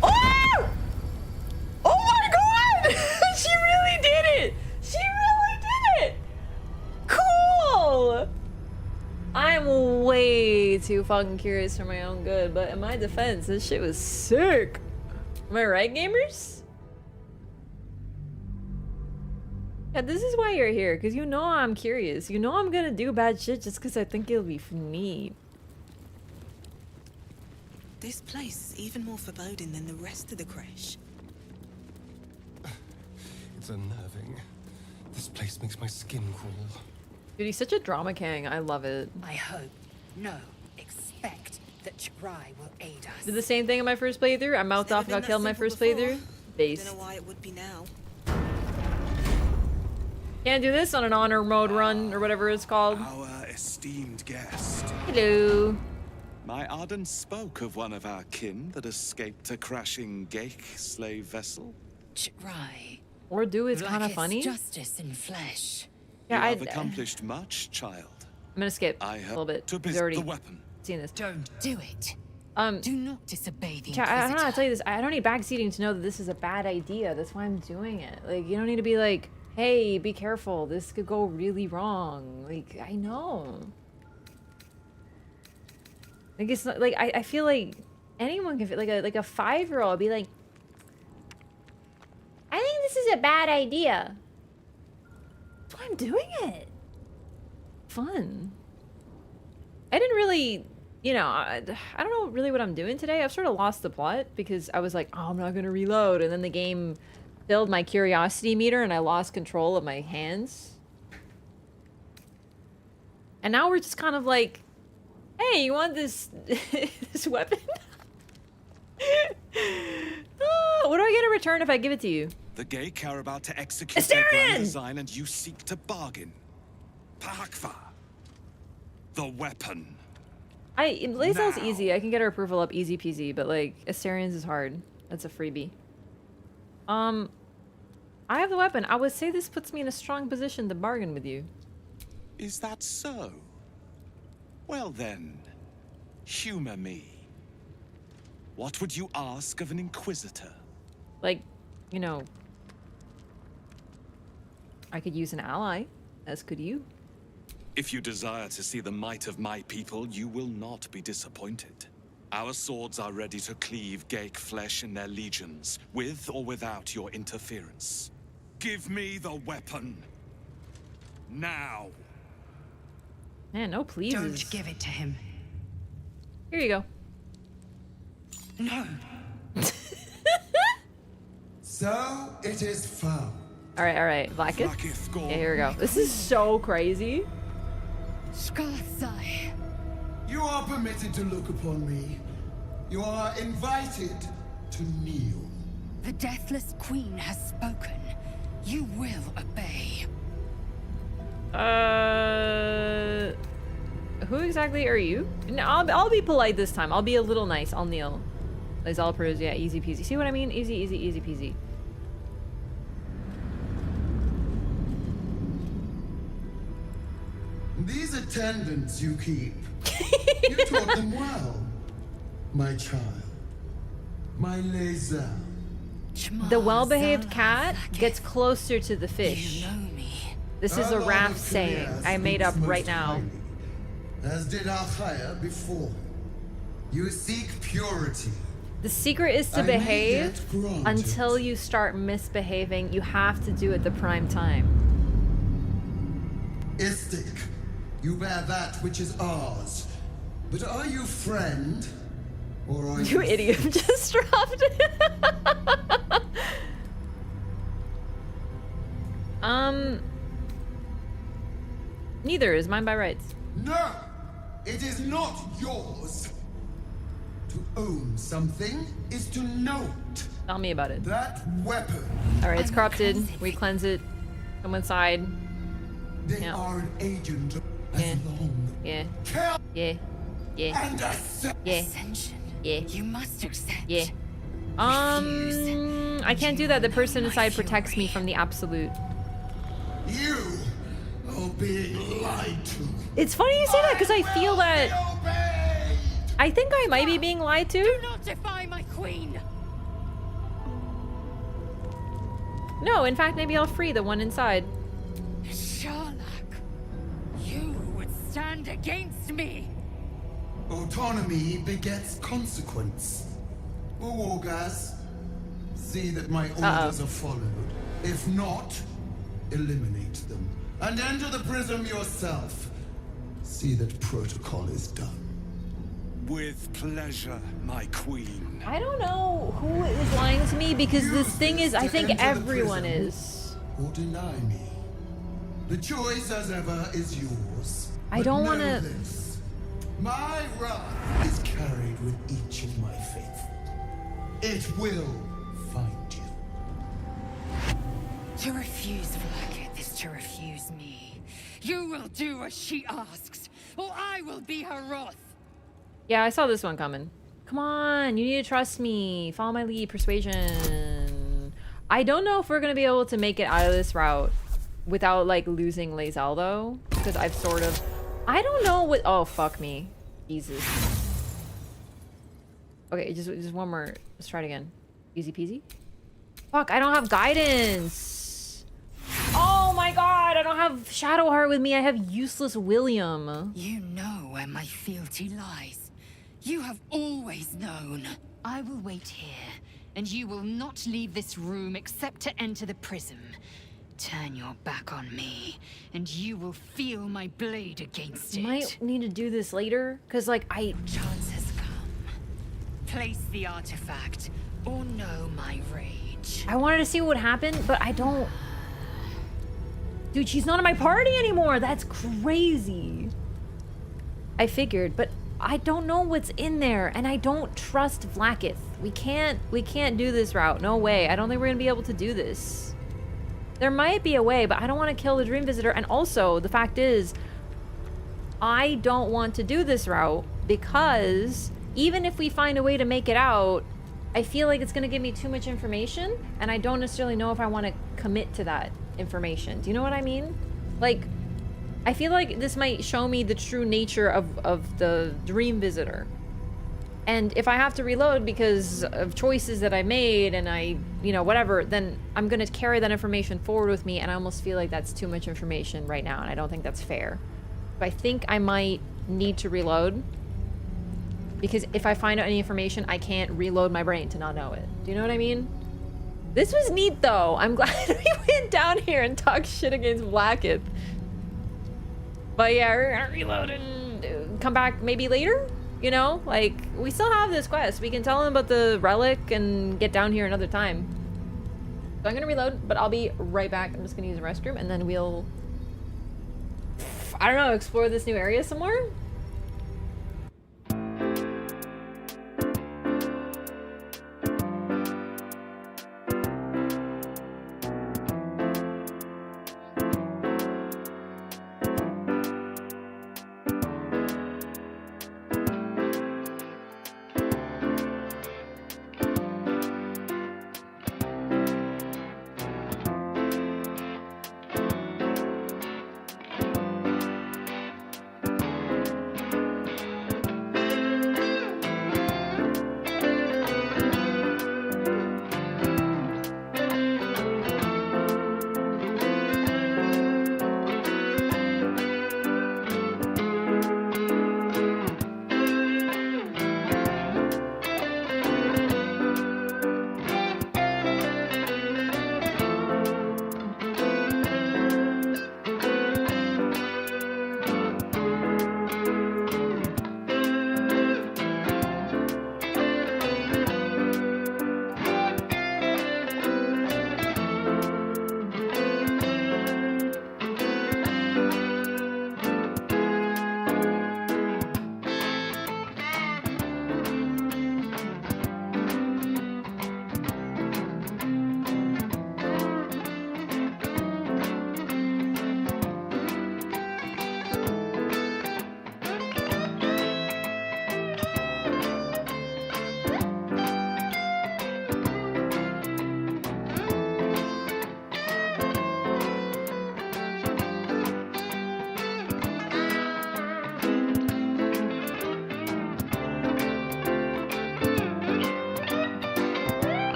Oh! Oh my god! She really did it! She really did it! Cool! I'm way too fucking curious for my own good, but in my defense, this shit was sick. Am I right, gamers? Yeah, this is why you're here, because you know I'm curious. You know I'm gonna do bad shit just because I think it'll be neat. This place is even more foreboding than the rest of the Crèche. It's unnerving. This place makes my skin crawl. Dude, he's such a drama king. I love it. I hope, no, expect that Chagrai will aid us. Did the same thing in my first playthrough. I mouthed off and got killed in my first playthrough. Based. Don't know why it would be now. Can't do this on an honor mode run or whatever it's called. Our esteemed guest. Hello. My Arden spoke of one of our kin that escaped a crashing Geik slave vessel. Chagrai. Or do it's kind of funny. Justice in flesh. Yeah, You have accomplished much, child. I'm gonna skip I a have little bit. to He's visit already the weapon. seen this. Don't do it. Do not disobey the Chat, I don't know how to Inquisitor. tell you this. I don't need backseating to know that this is a bad idea. That's why I'm doing it. Like, you don't need to be like, hey, be careful. This could go really wrong. Like, I know. Like, it's not like I feel like anyone can feel like a 5-year-old be like, I think this is a bad idea. That's why I'm doing it. Fun. I didn't really, you know, I don't know really what I'm doing today. I've sort of lost the plot because I was like, oh, I'm not going to reload. And then the game filled my curiosity meter and I lost control of my hands. And now we're just kind of like, hey, you want this this weapon? Oh, what do I get in return if I give it to you? The Geik are about to execute their grand design and you seek to bargain. Pahakva. The weapon. Lae'zel's easy. I can get her approval up easy peasy, but like Asterian's is hard. That's a freebie. I have the weapon. I would say this puts me in a strong position to bargain with you. Is that so? Well then, humor me. What would you ask of an Inquisitor? Like, you know, I could use an ally, as could you. If you desire to see the might of my people, you will not be disappointed. Our swords are ready to cleave Geik flesh in their legions, with or without your interference. Give me the weapon. Now. Man, no pleases. Don't give it to him. Here you go. No. So it is found. All right. Blackith. Yeah, here we go. This is so crazy. Skarsai. You are permitted to look upon me. You are invited to kneel. The Deathless Queen has spoken. You will obey. Who exactly are you? No, I'll be polite this time. I'll be a little nice. I'll kneel. Lae'zel Pros, yeah, easy peasy. See what I mean? Easy peasy. These attendants you keep, you taught them well, my child. My Lae'zel. The well-behaved cat gets closer to the fish. This is a raft saying I made up right now. As did Alchaya before. You seek purity. The secret is to behave until you start misbehaving. You have to do it the prime time. Istik, you bear that which is ours. But are you friend? Or are You idiot, just dropped it. Neither is mine by rights. No! It is not yours! To own something is to know it. Tell me about it. That weapon. Alright, it's corrupted. We cleanse it. Come inside. They are an agent of Yeah. Kill Yeah. Yeah. and Yeah. Ascension. Yeah. You must accept. Yeah. I can't do that. The person inside protects me from the absolute. You are being lied to. It's funny you say that because I feel that. I think I might be being lied to. Do not defy my queen. No, in fact, maybe I'll free the one inside. Sherlock, you would stand against me. Autonomy begets consequence. Uogas, see that my orders are followed. If not, eliminate them. And enter the prism yourself. See that protocol is done. With pleasure, my queen. I don't know who is lying to me because this thing is, I think everyone is. Or deny me. The choice, as ever, is yours. I don't But want know to. this. My wrath is carried with each of my faithful. It will find you. To refuse Vlaakith is to refuse me. You will do as she asks, or I will be her wrath. Yeah, I saw this one coming. Come on, you need to trust me. Follow my lead, persuasion. I don't know if we're gonna be able to make it out of this route without like losing Lae'zel though, because I've sort of. I don't know what. Oh fuck me, Jesus. Okay, just one more. Let's try it again. Easy peasy. Fuck, I don't have guidance. Oh my god, I don't have Shadowheart with me. I have useless William. You know where my fealty lies. You have always known. I will wait here, and you will not leave this room except to enter the prism. Turn your back on me, and you will feel my blade against it. Might need to do this later, because like Chance has come. Place the artifact, or know my rage. I wanted to see what would happen, but I don't. Dude, she's not in my party anymore. That's crazy. I figured, but I don't know what's in there, and I don't trust Vlaakith. We can't do this route. No way. I don't think we're gonna be able to do this. There might be a way, but I don't want to kill the Dream Visitor. And also, the fact is, I don't want to do this route because even if we find a way to make it out, I feel like it's going to give me too much information, and I don't necessarily know if I want to commit to that information. Do you know what I mean? Like, I feel like this might show me the true nature of the Dream Visitor. And if I have to reload because of choices that I made and I, you know, whatever, then I'm going to carry that information forward with me, and I almost feel like that's too much information right now, and I don't think that's fair. So I think I might need to reload, because if I find out any information, I can't reload my brain to not know it. Do you know what I mean? This was neat, though. I'm glad we went down here and talked shit against Vlaakith. But yeah, we're gonna reload and come back maybe later? You know, like, we still have this quest. We can tell him about the relic and get down here another time. So I'm gonna reload, but I'll be right back. I'm just gonna use the restroom, and then we'll, I don't know, explore this new area some more?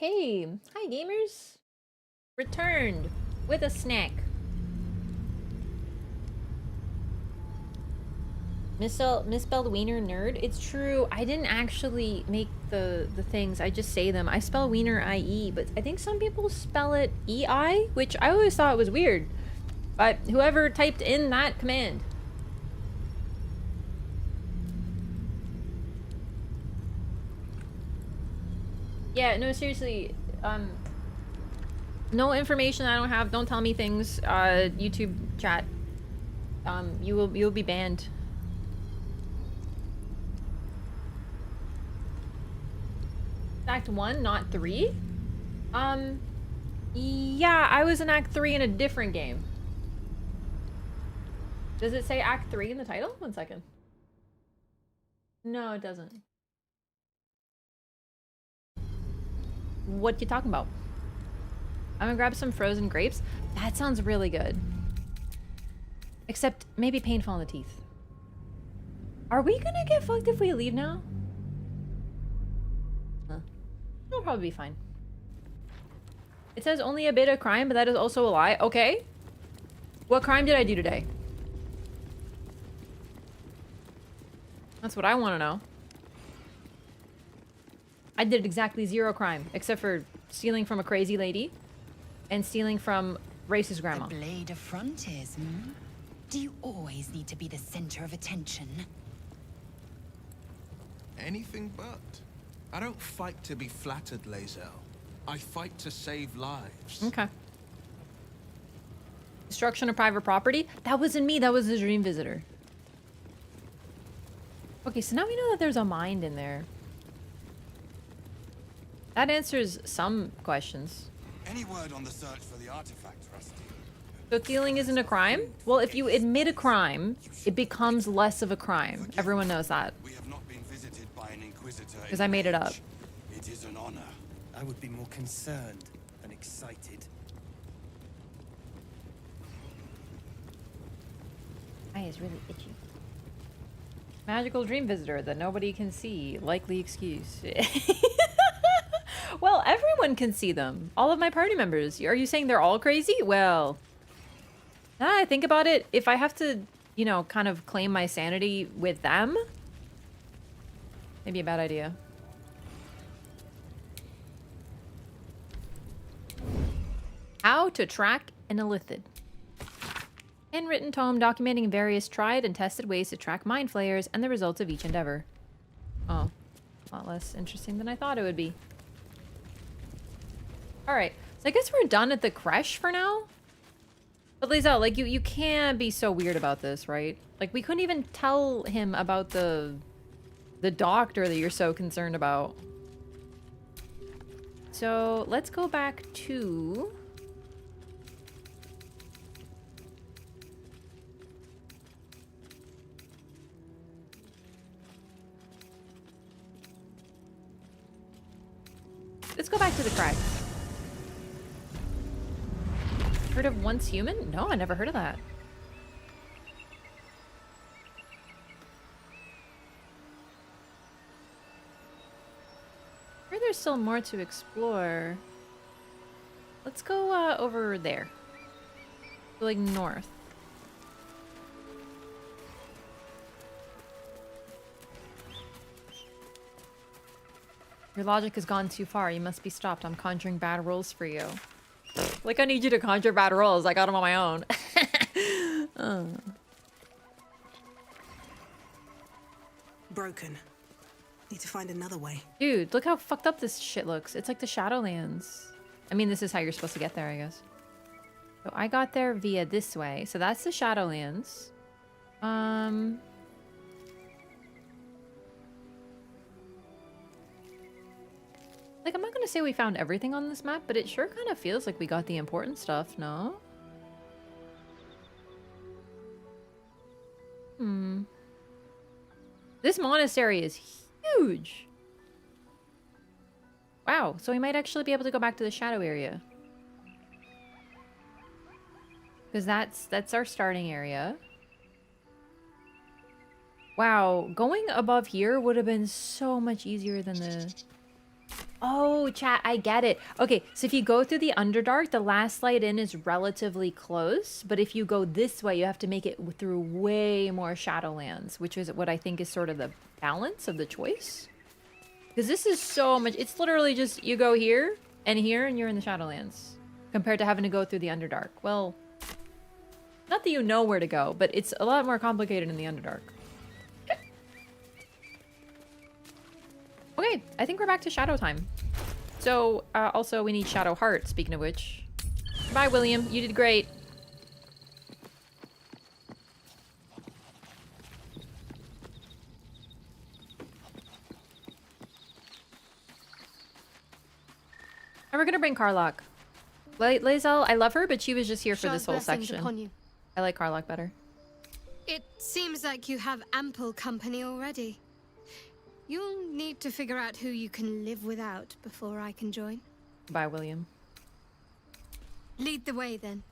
Okay. Hi, gamers. Returned with a snack. Misspelled wiener nerd. It's true. I didn't actually make the things. I just say them. I spell wiener IE, but I think some people spell it EI, which I always thought was weird. But whoever typed in that command. Yeah, no, seriously. No information I don't have. Don't tell me things. YouTube chat. You'll be banned. Act 1, not 3? Yeah, I was in Act 3 in a different game. Does it say Act 3 in the title? One second. No, it doesn't. What you talking about? I'm gonna grab some frozen grapes. That sounds really good. Except maybe painful in the teeth. Are we gonna get fucked if we leave now? Huh. It'll probably be fine. It says only a bit of crime, but that is also a lie. Okay. What crime did I do today? That's what I want to know. I did exactly 0 crime, except for stealing from a crazy lady and stealing from racist grandma. The blade of frontiers, hmm? Do you always need to be the center of attention? Anything but. I don't fight to be flattered, Lae'zel. I fight to save lives. Okay. Destruction of private property? That wasn't me, that was the dream visitor. Okay, so now we know that there's a mind in there. That answers some questions. Any word on the search for the artifact, Rusty? So stealing isn't a crime? Well, if you admit a crime, it becomes less of a crime. Everyone knows that. We have not been visited by an Inquisitor. Because I made it up. It is an honor. I would be more concerned than excited. Eye is really itchy. Magical dream visitor that nobody can see. Likely excuse. Well, everyone can see them. All of my party members. Are you saying they're all crazy? Well, now that I think about it, if I have to, you know, kind of claim my sanity with them, maybe a bad idea. How to track an illithid. Handwritten tome documenting various tried and tested ways to track mind flayers and the results of each endeavor. Oh, a lot less interesting than I thought it would be. Alright, so I guess we're done at the Crèche for now? But Lae'zel, like, you can't be so weird about this, right? Like, we couldn't even tell him about the doctor that you're so concerned about. So, let's go back to... Let's go back to the Crèche. Heard of Once Human? No, I never heard of that. Sure, there's still more to explore. Let's go over there. So, like, north. Your logic has gone too far. You must be stopped. I'm conjuring bad rolls for you. Like, I need you to conjure bad rolls. I got them on my own. Broken. Need to find another way. Dude, look how fucked up this shit looks. It's like the Shadowlands. I mean, this is how you're supposed to get there, I guess. So I got there via this way. So that's the Shadowlands. Like, I'm not gonna say we found everything on this map, but it sure kind of feels like we got the important stuff, no? This monastery is huge! Wow, so we might actually be able to go back to the shadow area. Because that's our starting area. Wow, going above here would have been so much easier than the... Oh, chat, I get it. Okay, so if you go through the Underdark, the last light in is relatively close. But if you go this way, you have to make it through way more Shadowlands, which is what I think is sort of the balance of the choice. Because this is so much... It's literally just you go here, and you're in the Shadowlands. Compared to having to go through the Underdark. Well, not that you know where to go, but it's a lot more complicated in the Underdark. Okay, I think we're back to Shadow time. So, also we need Shadow Heart, speaking of which. Bye, William. You did great. And we're gonna bring Karlach. Lae'zel, I love her, but she was just here for this whole section. Upon you. I like Karlach better. It seems like you have ample company already. You'll need to figure out who you can live without before I can join. Bye, William. Lead the way, then.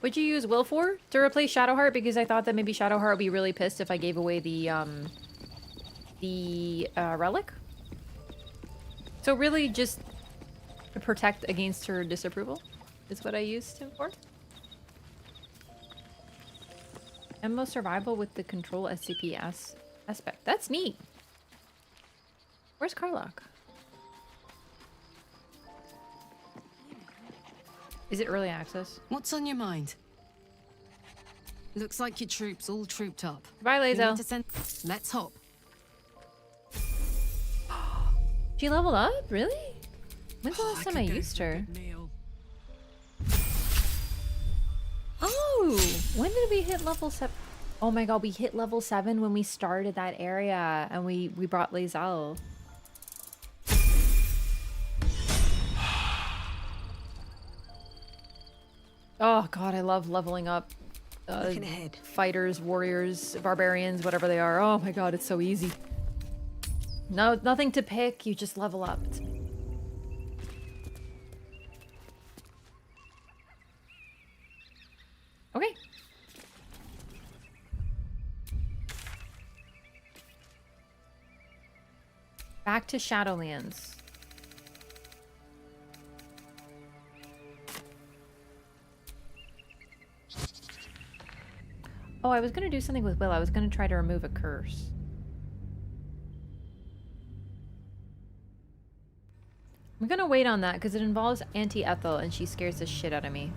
Would you use Wilfor to replace Shadowheart? Because I thought that maybe Shadowheart would be really pissed if I gave away the relic. So really just to protect against her disapproval is what I used him for. MMO survival with the control SCP aspect. That's neat. Where's Karlach? Is it early access? What's on your mind? Looks like your troops all trooped up. Bye, Lae'zel. Let's hop. She leveled up? Really? When's the last time I used her? Oh, when did we hit level 7? Oh my god, we hit level 7 when we started that area and we brought Lae'zel. Oh god, I love leveling up Looking ahead. Fighters, warriors, barbarians, whatever they are. Oh my god, it's so easy. No, nothing to pick, you just level up. Okay. Back to Shadowlands. Oh, I was gonna do something with Will. I was gonna try to remove a curse. I'm gonna wait on that because it involves Auntie Ethel and she scares the shit out of me.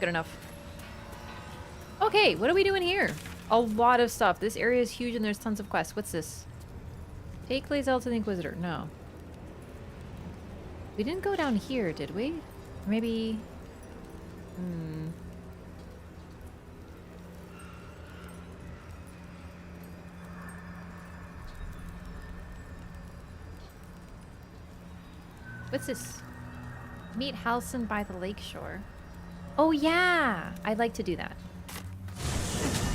Good enough. Okay, what are we doing here? A lot of stuff. This area is huge and there's tons of quests. What's this? Take Lae'zel to the Inquisitor. No. We didn't go down here, did we? Or maybe... What's this? Meet Halsin by the lakeshore. Oh yeah! I'd like to do that.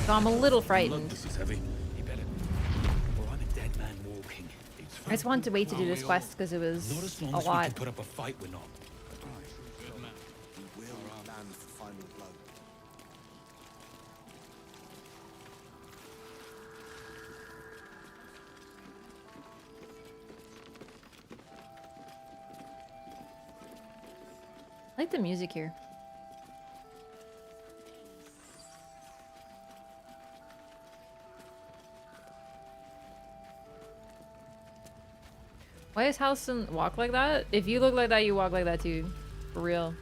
So I'm a little frightened. This is heavy. You better. Or I'm a dead man walking. I just wanted to wait to do this quest because it was Not as long a as we lot. can put up a fight, we're not. Good man. We will stand for final blow. I like the music here. Why does Halsin walk like that? If you look like that, you walk like that too. For real.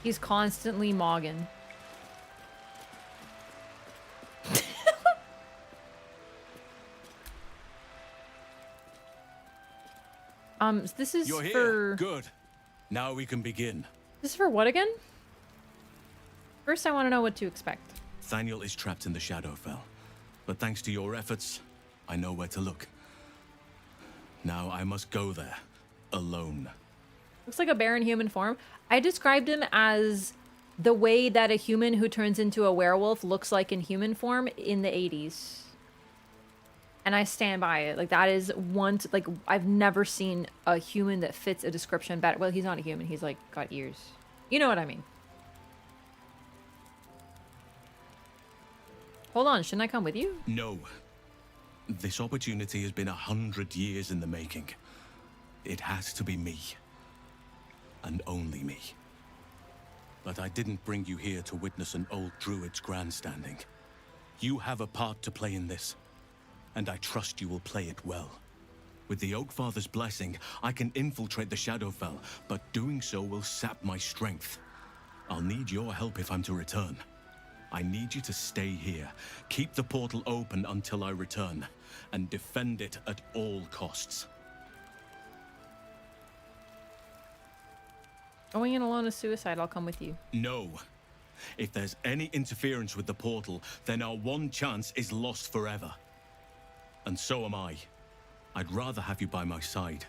He's constantly mogging. This is You're here. for... Good. Now we can begin. This is for what again? First, I want to know what to expect. Thaniel is trapped in the Shadowfell, but thanks to your efforts, I know where to look. Now I must go there, alone. Looks like a bear in human form. I described him as the way that a human who turns into a werewolf looks like in human form in the 80s. And I stand by it. Like, that is one... Like, I've never seen a human that fits a description better. Well, he's not a human. He's, like, got ears. You know what I mean. Hold on. Shouldn't I come with you? No. This opportunity has been 100 years in the making. It has to be me. And only me. But I didn't bring you here to witness an old druid's grandstanding. You have a part to play in this. And I trust you will play it well. With the Oakfather's blessing, I can infiltrate the Shadowfell, but doing so will sap my strength. I'll need your help if I'm to return. I need you to stay here, keep the portal open until I return, and defend it at all costs. Going in alone is suicide. I'll come with you. No. If there's any interference with the portal, then our one chance is lost forever. And so am I. I'd rather have you by my side.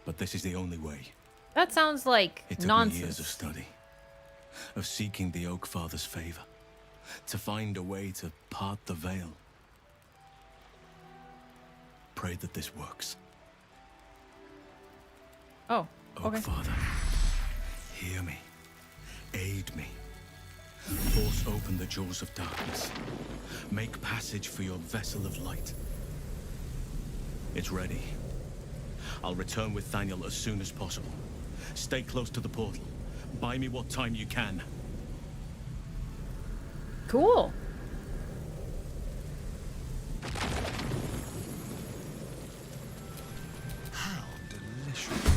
But this is the only way. That sounds like It took nonsense. me years of study, of seeking the Oakfather's favor, to find a way to part the veil. Pray that this works. Oh, okay. Oakfather, hear me. Aid me. Force open the jaws of darkness. Make passage for your vessel of light. It's ready. I'll return with Thaniel as soon as possible. Stay close to the portal. Buy me what time you can. Cool. How delicious.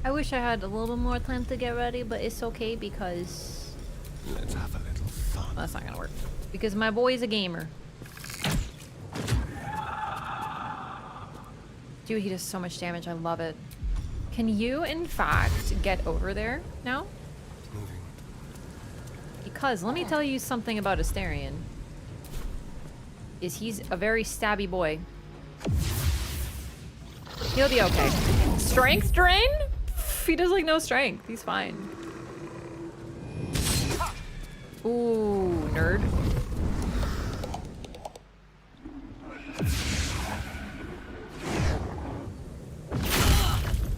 I wish I had a little bit more time to get ready, but it's okay because... Let's have a little fun. Well, that's not gonna work. Because my boy's a gamer. Dude, he does so much damage. I love it. Can you, in fact, get over there now? Moving. Because let me tell you something about Asterion. He's a very stabby boy. He'll be okay. Strength drain? He does like no strength. He's fine. Ooh, nerd.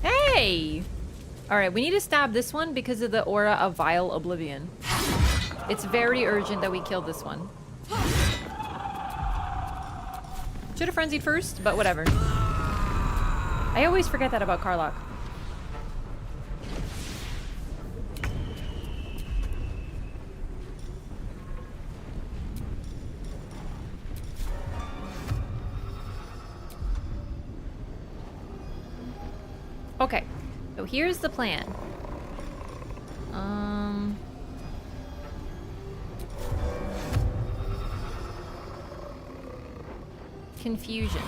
Hey! Alright, we need to stab this one because of the aura of Vile Oblivion. It's very urgent that we kill this one. Should have frenzied first, but whatever. I always forget that about Karlach. Okay, so here's the plan. Confusion.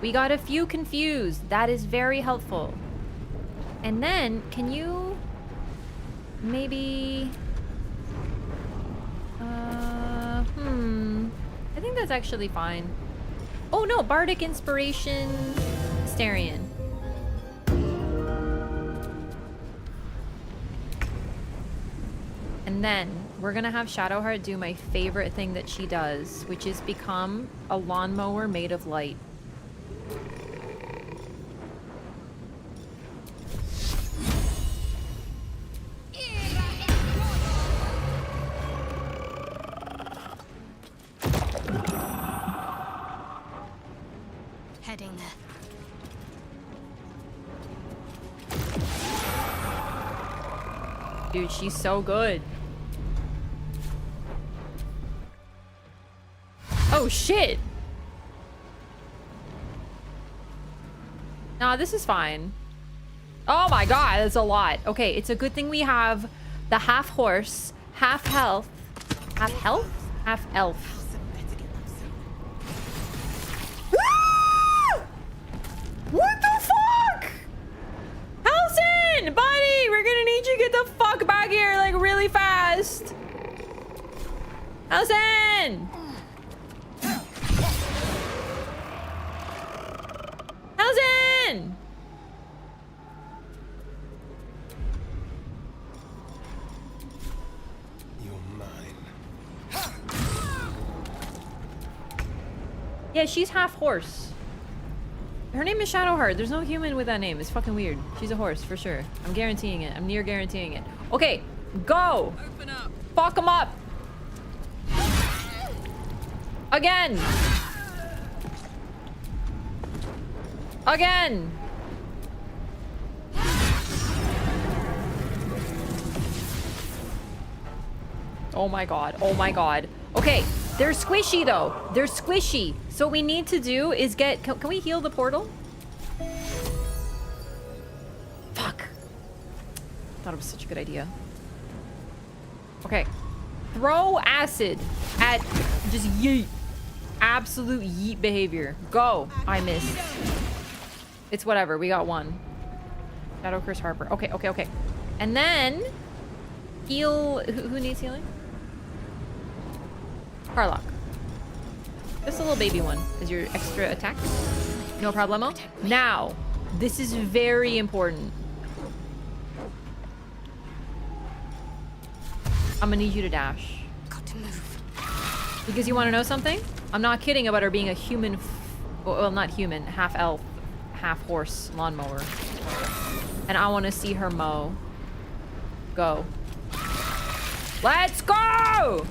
We got a few confused. That is very helpful. And then, can you maybe... I think that's actually fine. Oh no, Bardic Inspiration, Asterion. And then we're gonna have Shadowheart do my favorite thing that she does, which is become a lawnmower made of light. Heading there. Dude, she's so good. Oh shit! Nah, this is fine. Oh my god, that's a lot. Okay, it's a good thing we have the half horse, half health. Half health? Half elf. What the fuck? Halsin! Buddy, we're gonna need you to get the fuck back here, like, really fast. Halsin! again! You're mine. Yeah, she's half horse. Her name is Shadowheart. There's no human with that name. It's fucking weird. She's a horse, for sure. I'm guaranteeing it. I'm near guaranteeing it. Okay, go! Open up. Fuck him up! Again! Again! Oh my god. Oh my god. Okay, they're squishy though. They're squishy. So what we need to do is get... Can we heal the portal? Fuck. Thought it was such a good idea. Okay. Throw acid at... Just yeet. Absolute yeet behavior. Go. I missed. It's whatever. We got one. Shadow Curse Harper. Okay, okay, okay. And then... Heal... Who needs healing? Carlock. Just a little baby one is your extra attack. No problemo. Now, this is very important. I'm gonna need you to dash. Got to move. Because you want to know something? I'm not kidding about her being a human, well, not human, half elf, half horse lawnmower. And I want to see her mow. Go. Let's go!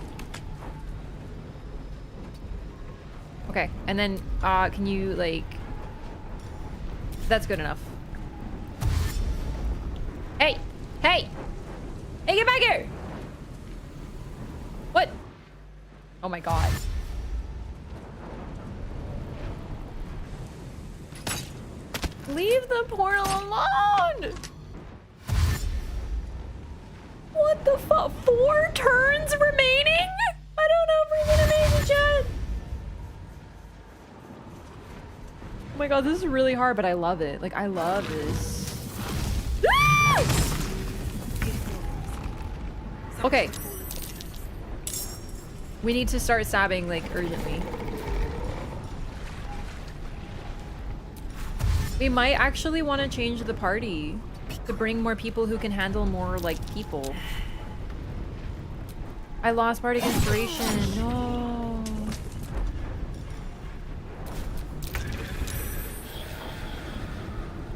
Okay, and then, can you, like... That's good enough. Hey! Hey! Hey, get back here! What? Oh my god. Leave the portal alone! What the fuck? 4 turns remaining? I don't know if we're gonna make it yet. Oh my god, this is really hard, but I love it. Like, I love this. Ah! Okay. We need to start stabbing, like, urgently. We might actually want to change the party to bring more people who can handle more, like, people. I lost bardic inspiration. No.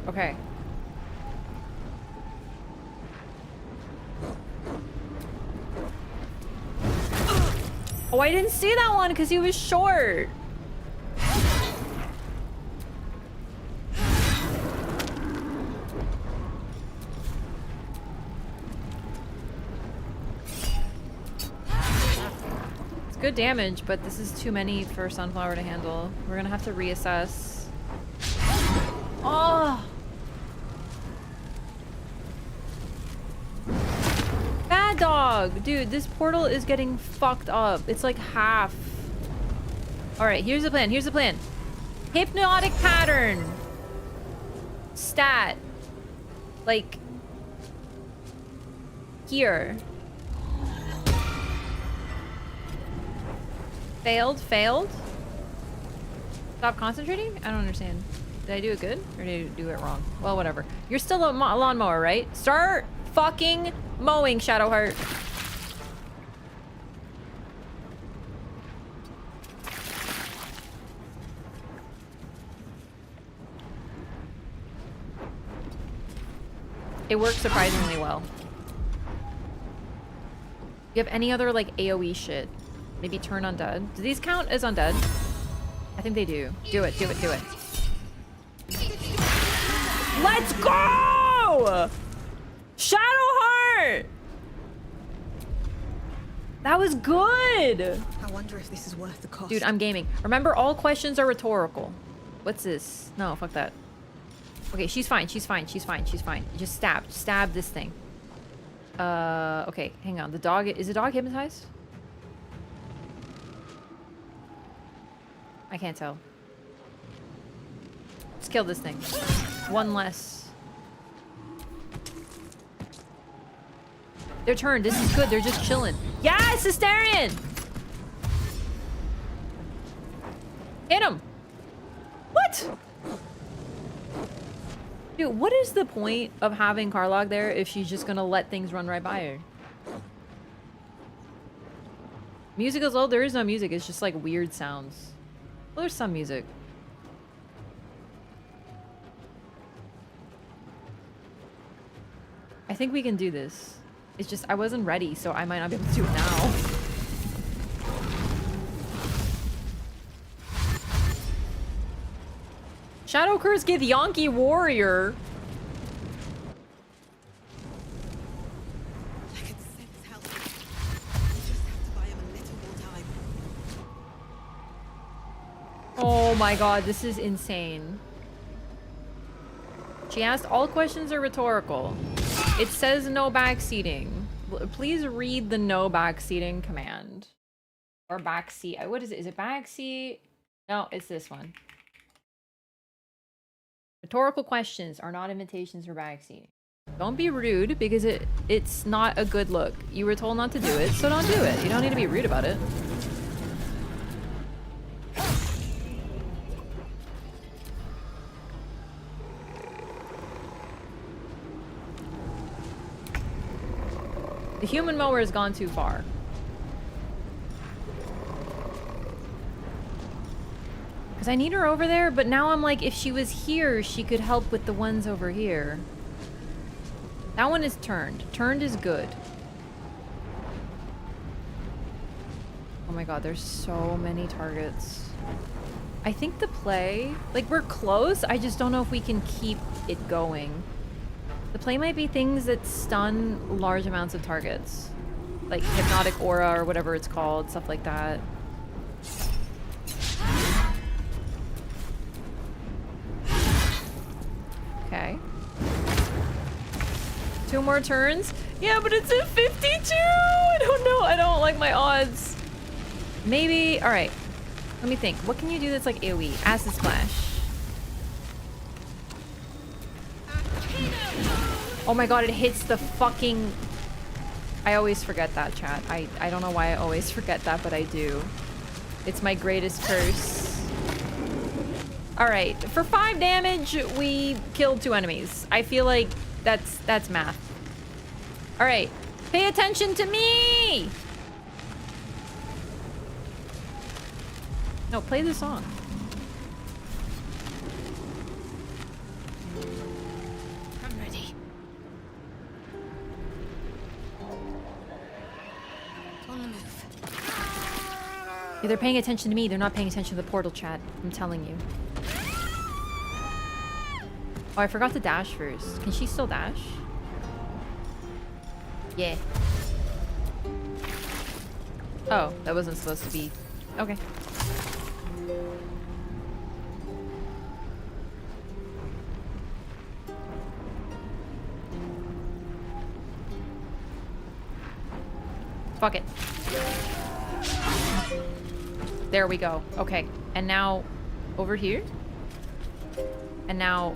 Okay. Oh, I didn't see that one because he was short. It's good damage, but this is too many for Sunflower to handle. We're gonna have to reassess. Oh! Bad dog! Dude, this portal is getting fucked up. It's like half. Alright, here's the plan. Here's the plan. Hypnotic pattern. Stat. Like... Here. Failed? Failed? Stop concentrating? I don't understand. Did I do it good? Or did I do it wrong? Well, whatever. You're still a lawnmower, right? Start fucking mowing, Shadowheart. It works surprisingly well. You have any other, like, AoE shit? Maybe turn undead? Do these count as undead? I think they do. Do it, do it, do it. Let's go! Shadowheart! That was good! I wonder if this is worth the cost. Dude, I'm gaming. Remember, all questions are rhetorical. What's this? No, fuck that. Okay, she's fine, she's fine, she's fine, she's fine. Just stab. Stab this thing. Okay, hang on. The dog... Is the dog hypnotized? I can't tell. Let's kill this thing. One less. Their turn. This is good. They're just chilling. Yes, Asterion! Hit him! What? Dude, what is the point of having Karlach there if she's just gonna let things run right by her? Music is low. There is no music. It's just like weird sounds. Well, there's some music. I think we can do this. It's just I wasn't ready, so I might not be able to do it now. Shadow Curse Githyanki Warrior. I can sense how. You just have to buy him a little more time. Oh my god, this is insane. She asked all questions are rhetorical. It says no backseating. Please read the no backseating command. Or backseat. What is it? Is it backseat? No, it's this one. Rhetorical questions are not invitations for backseating. Don't be rude because it's not a good look. You were told not to do it, so don't do it. You don't need to be rude about it. The human mower has gone too far. Because I need her over there, but now I'm like, if she was here, she could help with the ones over here. That one is turned. Turned is good. Oh my god, there's so many targets. I think the play... Like, we're close, I just don't know if we can keep it going. The play might be things that stun large amounts of targets. Like hypnotic aura or whatever it's called, stuff like that. Okay. 2 more turns? Yeah, but it's at 52! I don't know, I don't like my odds. Maybe, alright. Let me think. What can you do that's like AoE? Acid Splash. Oh my god, it hits the fucking... I always forget that, chat. I don't know why I always forget that, but I do. It's my greatest curse. Alright, for 5 damage, we killed 2 enemies. I feel like that's math. Alright, pay attention to me! No, play the song. I'm ready. On the move. Yeah, they're paying attention to me. They're not paying attention to the portal, chat. I'm telling you. Oh, I forgot to dash first. Can she still dash? Yeah. Oh, that wasn't supposed to be... Okay. Fuck it. There we go. Okay. And now over here. And now...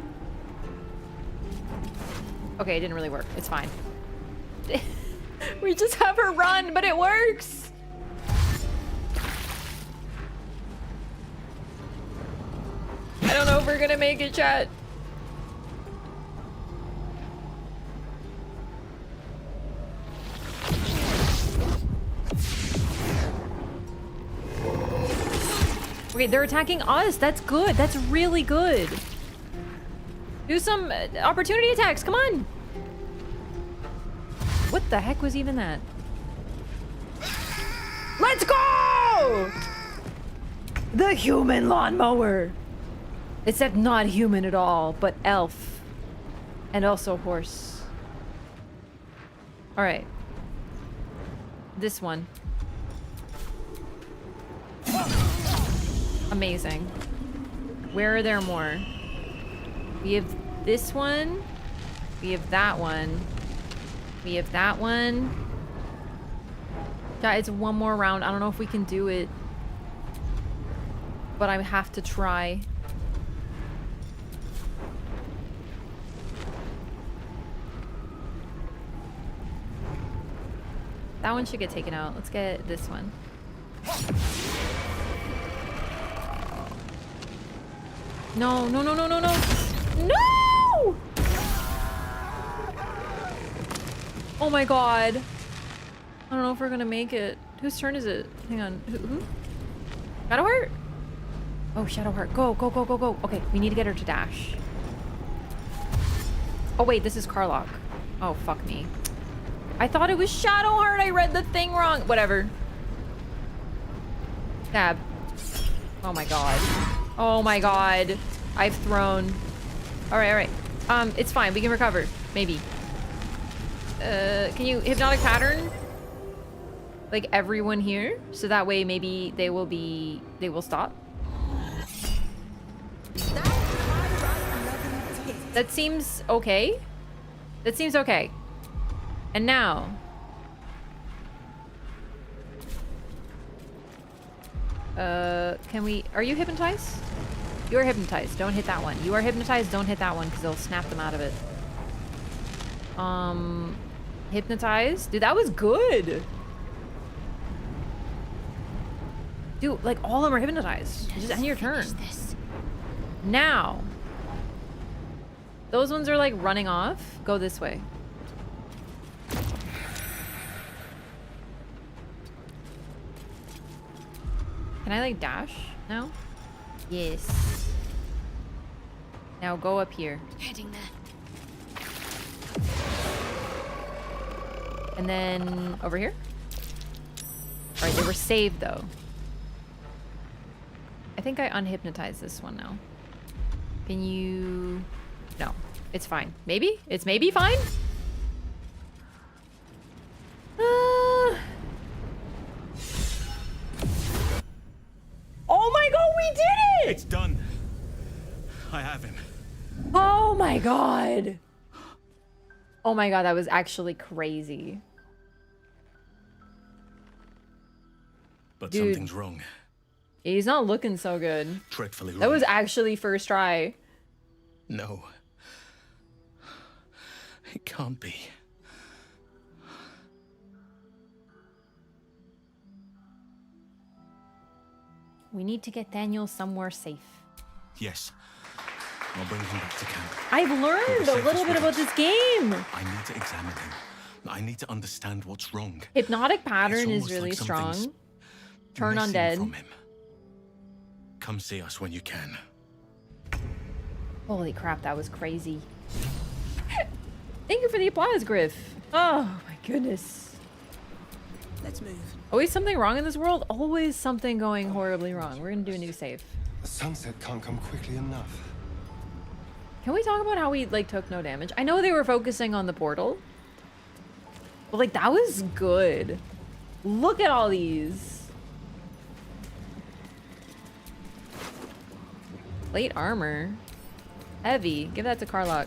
Okay, it didn't really work. It's fine. We just have her run, but it works! I don't know if we're gonna make it, chat. Okay, they're attacking us. That's good. That's really good. Do some opportunity attacks. Come on. What the heck was even that? Let's go! The human lawnmower. Except not human at all, but elf. And also horse. All right. This one. Amazing. Where are there more? We have this one. We have that one. We have that one. Yeah, it's one more round. I don't know if we can do it. But I have to try. That one should get taken out. Let's get this one. No, no, no, no, no, no. No! Oh my god. I don't know if we're gonna make it. Whose turn is it? Hang on. Who? Shadowheart? Oh, Shadowheart. Go, go, go, go, go. Okay, we need to get her to dash. Oh wait, this is Karlach. Oh, fuck me. I thought it was Shadowheart. I read the thing wrong. Whatever. Stab. Oh my god. Oh my god. I've thrown. Alright, alright. It's fine. We can recover. Maybe. Can you hypnotic pattern? Like everyone here? So that way maybe they will stop. That seems okay. That seems okay. And now. Can we, are you hypnotized? You are hypnotized. Don't hit that one. You are hypnotized. Don't hit that one because they'll snap them out of it. Hypnotized. Dude, that was good. Dude, like all of them are hypnotized. Just end your turn. Now. Those ones are like running off. Go this way. Can I like dash now? Yes. Now go up here. Heading there. And then over here. All right, they were saved though. I think I unhypnotized this one now. Can you... No, it's fine. Maybe? It's maybe fine? Oh my god, we did it! It's done. I have him. Oh my god. Oh my god, that was actually crazy. But Dude. something's wrong. He's not looking so good. Dreadfully wrong. That was actually first try. No. It can't be. We need to get Thaniel somewhere safe. Yes. I'll bring him back to camp. I've learned a little bit about this game. I need to examine him. I need to understand what's wrong. Hypnotic pattern It's is really almost like strong. something's Turn missing undead. from him. Come see us when you can. Holy crap, that was crazy. Thank you for the applause, Griff. Oh my goodness. Let's move. Always something wrong in this world? Always something going horribly wrong. We're gonna do a new save. The sunset can't come quickly enough. Can we talk about how we like took no damage? I know they were focusing on the portal. But like that was good. Look at all these. Plate armor. Heavy. Give that to Karlach.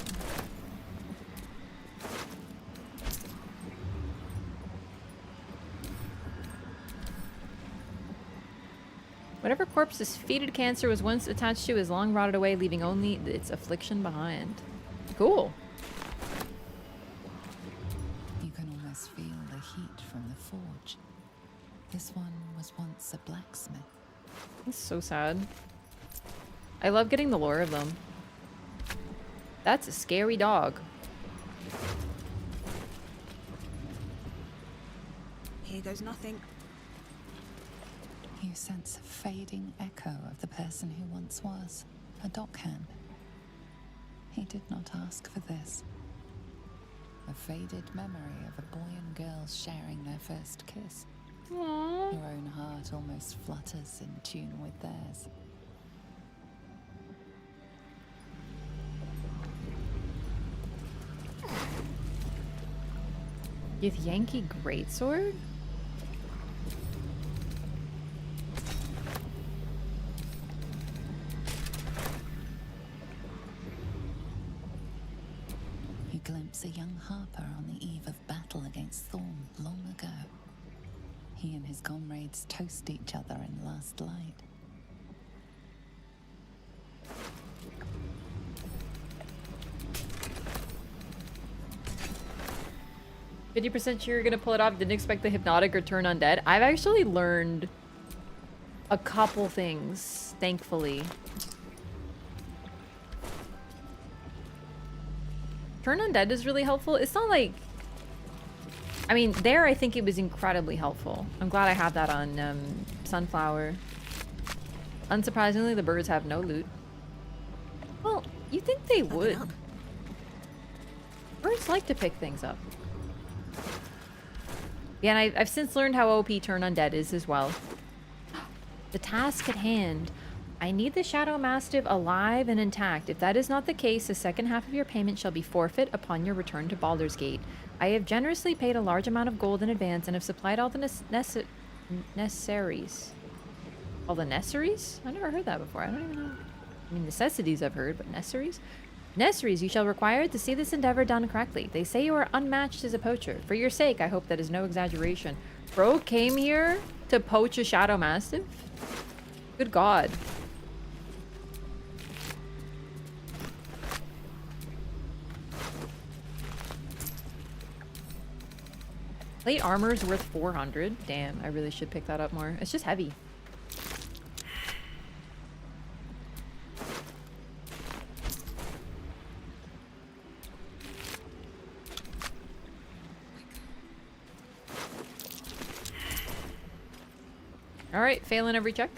Whatever corpse this fetid cancer was once attached to is long rotted away, leaving only its affliction behind. Cool. You can almost feel the heat from the forge. This one was once a blacksmith. It's so sad. I love getting the lore of them. That's a scary dog. Here goes nothing. You sense a fading echo of the person who once was a dockhand. He did not ask for this. A faded memory of a boy and girl sharing their first kiss. Aww. Your own heart almost flutters in tune with theirs. Githyanki greatsword? You glimpse a young harper on the eve of battle against Thorn long ago. He and his comrades toast each other in last light. 50% sure you're gonna pull it off. Didn't expect the hypnotic or turn undead. I've actually learned a couple things, thankfully. Turn undead is really helpful. It's not like I mean, there I think it was incredibly helpful. I'm glad I had that on Sunflower. Unsurprisingly, the birds have no loot. Well, you'd think they would. Birds like to pick things up. Yeah, and I've since learned how OP Turn Undead is as well. The task at hand. I need the Shadow Mastiff alive and intact. If that is not the case, the second half of your payment shall be forfeit upon your return to Baldur's Gate. I have generously paid a large amount of gold in advance and have supplied all the necessaries. All the necessaries? I never heard that before. I don't even know. I mean, necessities I've heard, but necessaries? Necessaries you shall require to see this endeavor done correctly. They say you are unmatched as a poacher. For your sake, I hope that is no exaggeration. Bro came here to poach a Shadow Mastiff? Good God. Plate armor is worth 400. Damn, I really should pick that up more. It's just heavy. All right, failing every check.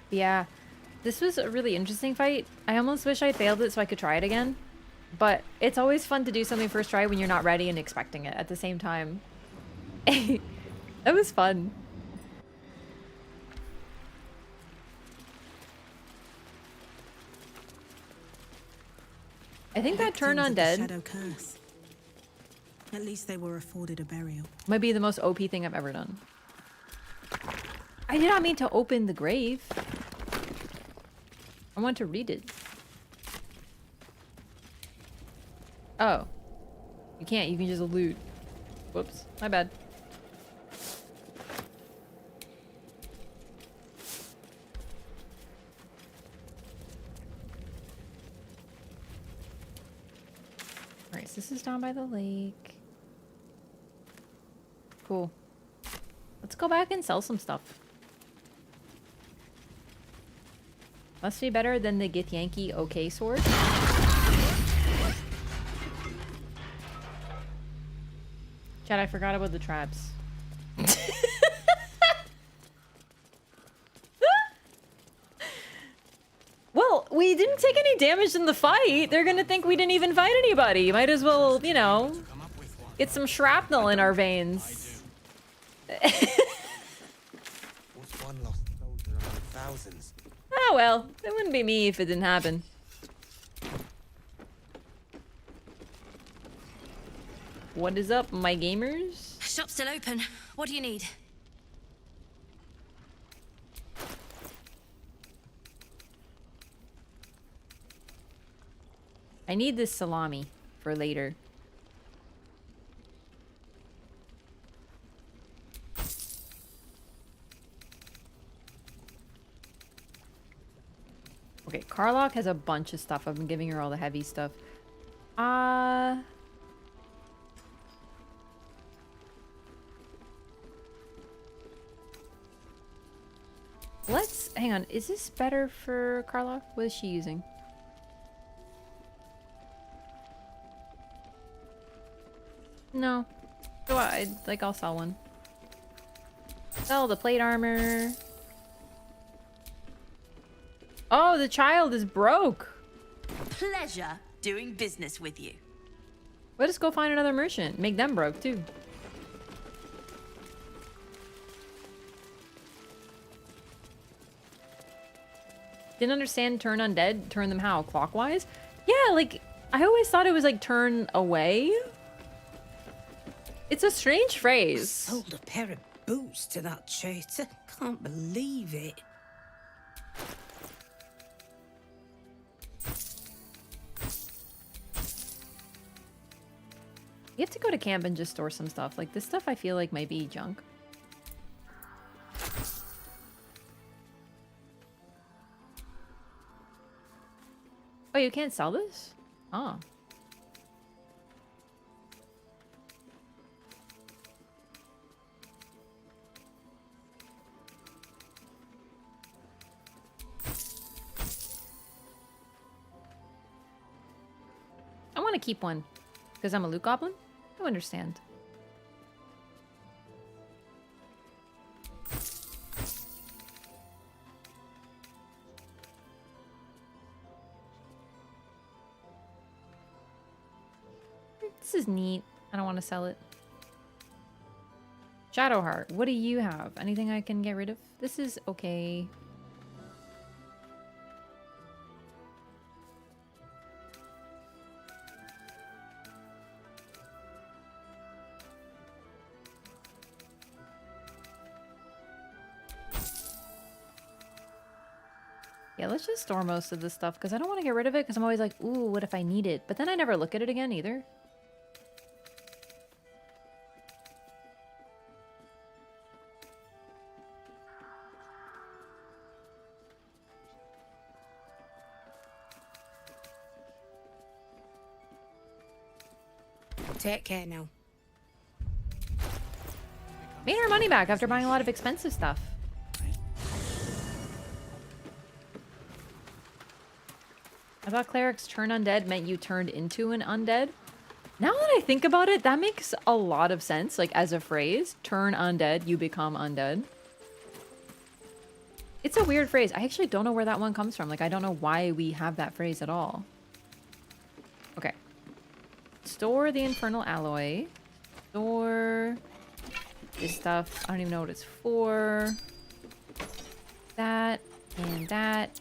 Yeah, this was a really interesting fight. I almost wish I failed it so I could try it again. But it's always fun to do something first try when you're not ready and expecting it at the same time. That was fun. I think that Turn Undead Shadow curse. At least they were afforded a burial. might be the most OP thing I've ever done. I did not mean to open the grave. I want to read it. Oh. You can't. You can just loot. Whoops. My bad. Alright, so this is down by the lake. Cool. Let's go back and sell some stuff. Must be better than the Githyanki OK sword. Chad, I forgot about the traps. Well, we didn't take any damage in the fight. They're gonna think we didn't even fight anybody. Might as well, you know, get some shrapnel in our veins. What's one lost soldier among thousands? Oh well, it wouldn't be me if it didn't happen. What is up, my gamers? Shop's still open. What do you need? I need this salami for later. Okay, Karlach has a bunch of stuff. I've been giving her all the heavy stuff. Let's hang on. Is this better for Karlach? What is she using? No. So I'll sell one. Sell the plate armor. Oh, the child is broke. Pleasure doing business with you. Let us go find another merchant. Make them broke too. Didn't understand turn undead. Turn them how? Clockwise? Yeah, like, I always thought it was like turn away. It's a strange phrase. Sold a pair of boots to that traitor. Can't believe it. You have to go to camp and just store some stuff. Like, this stuff I feel like might be junk. Oh, you can't sell this? Oh. to keep one because I'm a loot goblin. I understand. This is neat. I don't want to sell it. Shadowheart, what do you have? Anything I can get rid of? This is okay. Yeah, let's just store most of this stuff because I don't want to get rid of it because I'm always like, ooh, what if I need it? But then I never look at it again either. Take care now. Made our money back after buying a lot of expensive stuff. I thought clerics turn undead meant you turned into an undead. Now that I think about it, that makes a lot of sense. Like as a phrase, turn undead, you become undead. It's a weird phrase. I actually don't know where that one comes from. Like I don't know why we have that phrase at all. Okay. Store the infernal alloy. Store this stuff. I don't even know what it's for. That and that.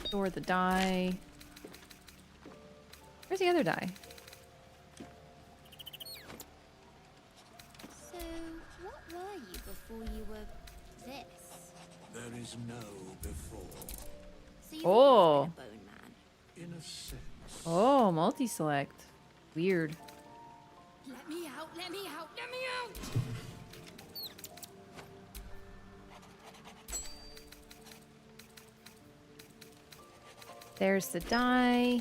Store the die. Where's the other die? So, what were you before you were this? There is no before. So you've Oh. always been a bone man. In a sense. Oh, multi-select. Weird. Let me out, let me out, let me out! There's the die.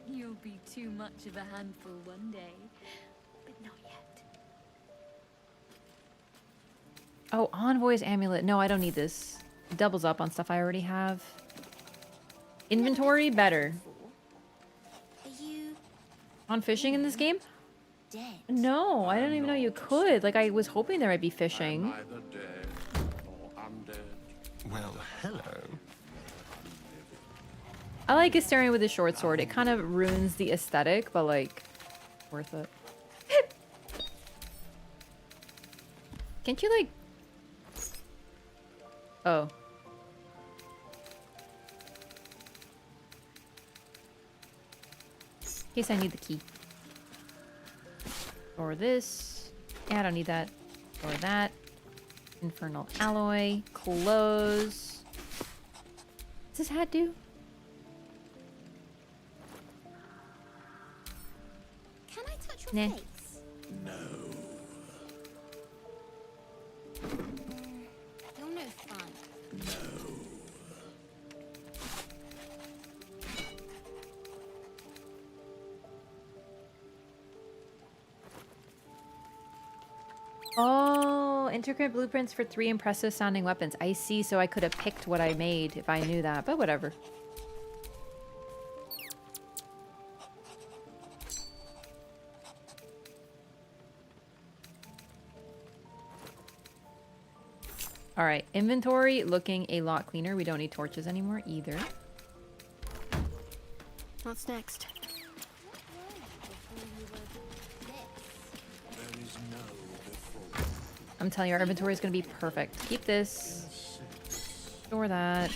You'll be too much of a handful one day, but not yet. Oh, Envoy's amulet. No, I don't need this. It doubles up on stuff I already have. Inventory, better. Are you On fishing in this game? dead? No, I didn't even know you could. Like, I was hoping there might be fishing. Neither dead nor undead. Well, hello. I like Astarion with a short sword. It kind of ruins the aesthetic, but, like, worth it. Can't you, like... Oh. In case I need the key. Or this. Yeah, I don't need that. Or that. Infernal alloy. Close. What's this hat do? Can I touch your Nah. face? No. You're no fun. No. Oh, integrate blueprints for 3 impressive sounding weapons. I see, so I could have picked what I made if I knew that, but whatever. Alright, inventory looking a lot cleaner. We don't need torches anymore either. What's next? There is no before. I'm telling you, our inventory is going to be perfect. Keep this. Store that.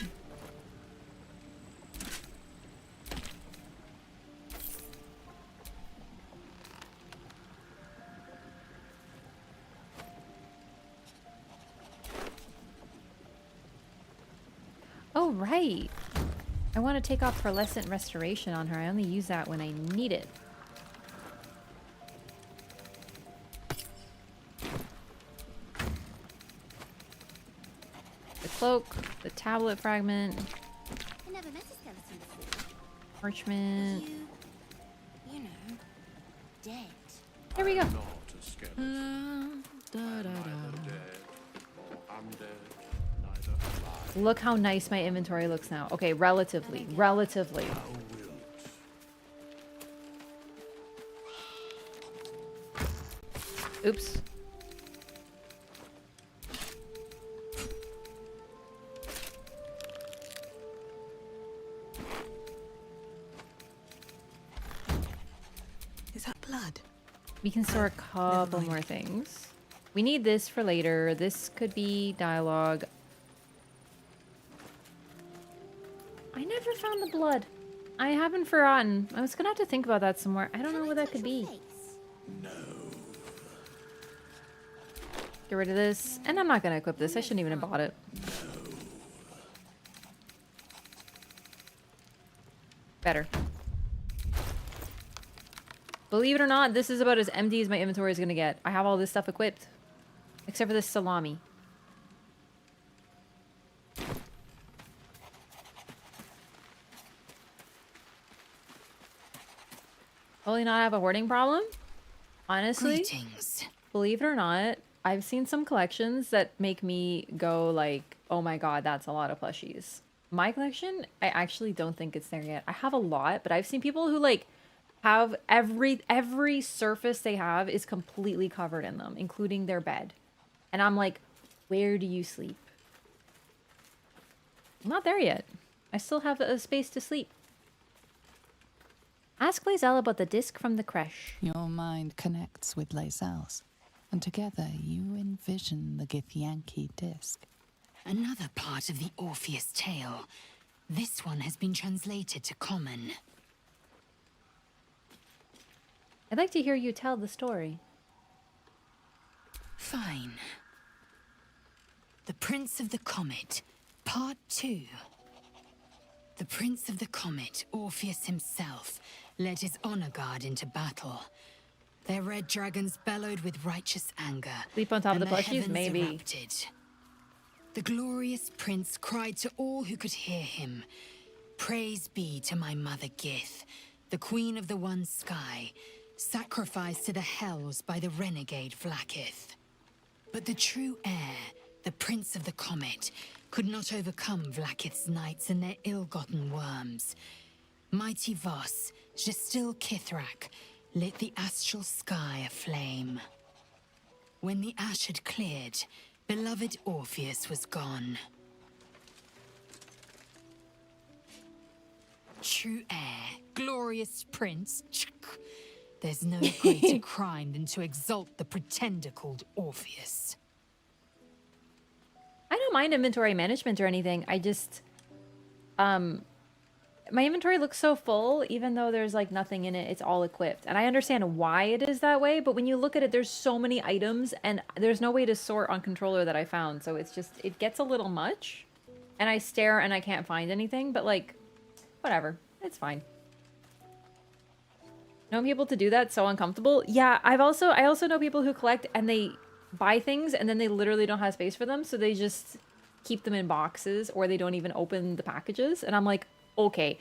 Oh, right. I want to take off Pearlescent Restoration on her. I only use that when I need it. The cloak, the tablet fragment, I never met a skeleton before. parchment. You know, dead. There we go. Not a skeleton. Neither dead nor undead. Neither alive Look how nice my inventory looks now. Okay, relatively. Relatively. Oops. Is that blood? We can store a couple more things. We need this for later. This could be dialogue. I never found the blood. I haven't forgotten. I was gonna have to think about that some more. I don't know what that could be. No. Get rid of this. And I'm not gonna equip this. I shouldn't even have bought it. Better. Believe it or not, this is about as empty as my inventory is gonna get. I have all this stuff equipped. Except for this salami. Probably not have a hoarding problem. Honestly, Greetings. believe it or not, I've seen some collections that make me go like, oh my god, that's a lot of plushies. My collection, I actually don't think it's there yet. I have a lot, but I've seen people who like have every surface they have is completely covered in them, including their bed. And I'm like, where do you sleep? I'm not there yet. I still have a space to sleep. Ask Lae'zel about the disc from the Crèche. Your mind connects with Lae'zel's, and together you envision the Githyanki disc. Another part of the Orpheus tale. This one has been translated to Common. I'd like to hear you tell the story. Fine. The Prince of the Comet, Part 2. The Prince of the Comet, Orpheus himself, led his honor guard into battle. Their red dragons bellowed with righteous anger. Sleep on top of and the plushies? heavens Maybe. erupted. The glorious prince cried to all who could hear him, "Praise be to my mother Gith, the queen of the one sky, sacrificed to the hells by the renegade Vlaakith." But the true heir, the Prince of the Comet, could not overcome Vlaakith's knights and their ill-gotten worms. Mighty Voss, Gestil Kithrak, lit the astral sky aflame. When the ash had cleared, beloved Orpheus was gone. True heir, glorious prince, there's no greater crime than to exalt the pretender called Orpheus. I don't mind inventory management or anything. I just, my inventory looks so full, even though there's like nothing in it. It's all equipped. And I understand why it is that way, but when you look at it, there's so many items and there's no way to sort on controller that I found. So it's just, it gets a little much and I stare and I can't find anything, but like, whatever, it's fine. Knowing people to do that, so uncomfortable. Yeah, I also know people who collect and they buy things and then they literally don't have space for them, so they just keep them in boxes or they don't even open the packages. And I'm like, okay,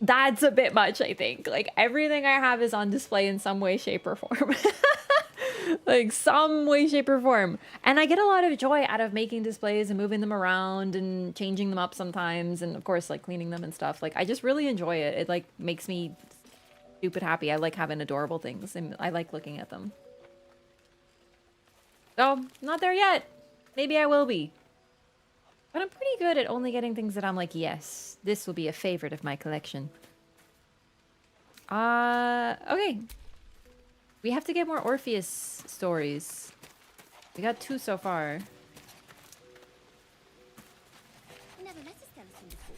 that's a bit much, I think. Like, everything I have is on display in some way, shape, or form. Like, some way, shape, or form. And I get a lot of joy out of making displays and moving them around and changing them up sometimes. And, of course, like, cleaning them and stuff. Like, I just really enjoy it. It, like, makes me stupid happy. I like having adorable things, and I like looking at them. So, not there yet. Maybe I will be. But I'm pretty good at only getting things that I'm like, yes, this will be a favorite of my collection. Okay. We have to get more Orpheus stories. We got 2 so far.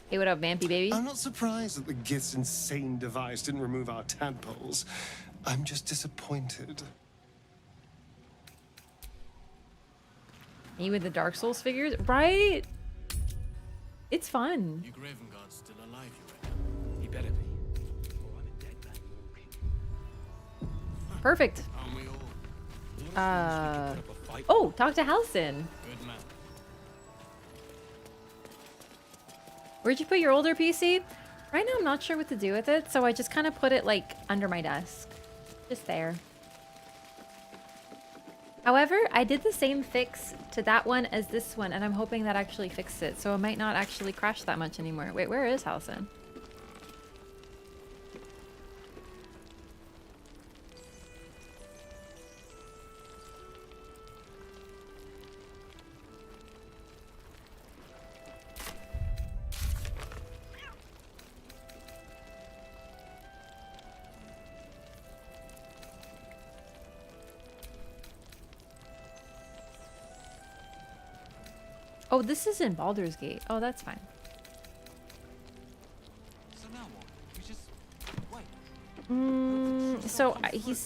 Hey, what up, Vampy baby? I'm not surprised that the Gith's insane device didn't remove our tadpoles. I'm just disappointed. Me with the Dark Souls figures? Right? It's fun. You Graven Guard's still alive, you reckon? He better be. Or I'm a dead man walking. Perfect. Oh, talk to Halcyon. Good man. Where'd you put your older PC? Right now, I'm not sure what to do with it, so I just kind of put it, like, under my desk. Just there. However, I did the same fix to that one as this one, and I'm hoping that actually fixed it, so it might not actually crash that much anymore. Wait, where is Halcyon? Oh, this is in Baldur's Gate. Oh, that's fine. So now what? We just wait. So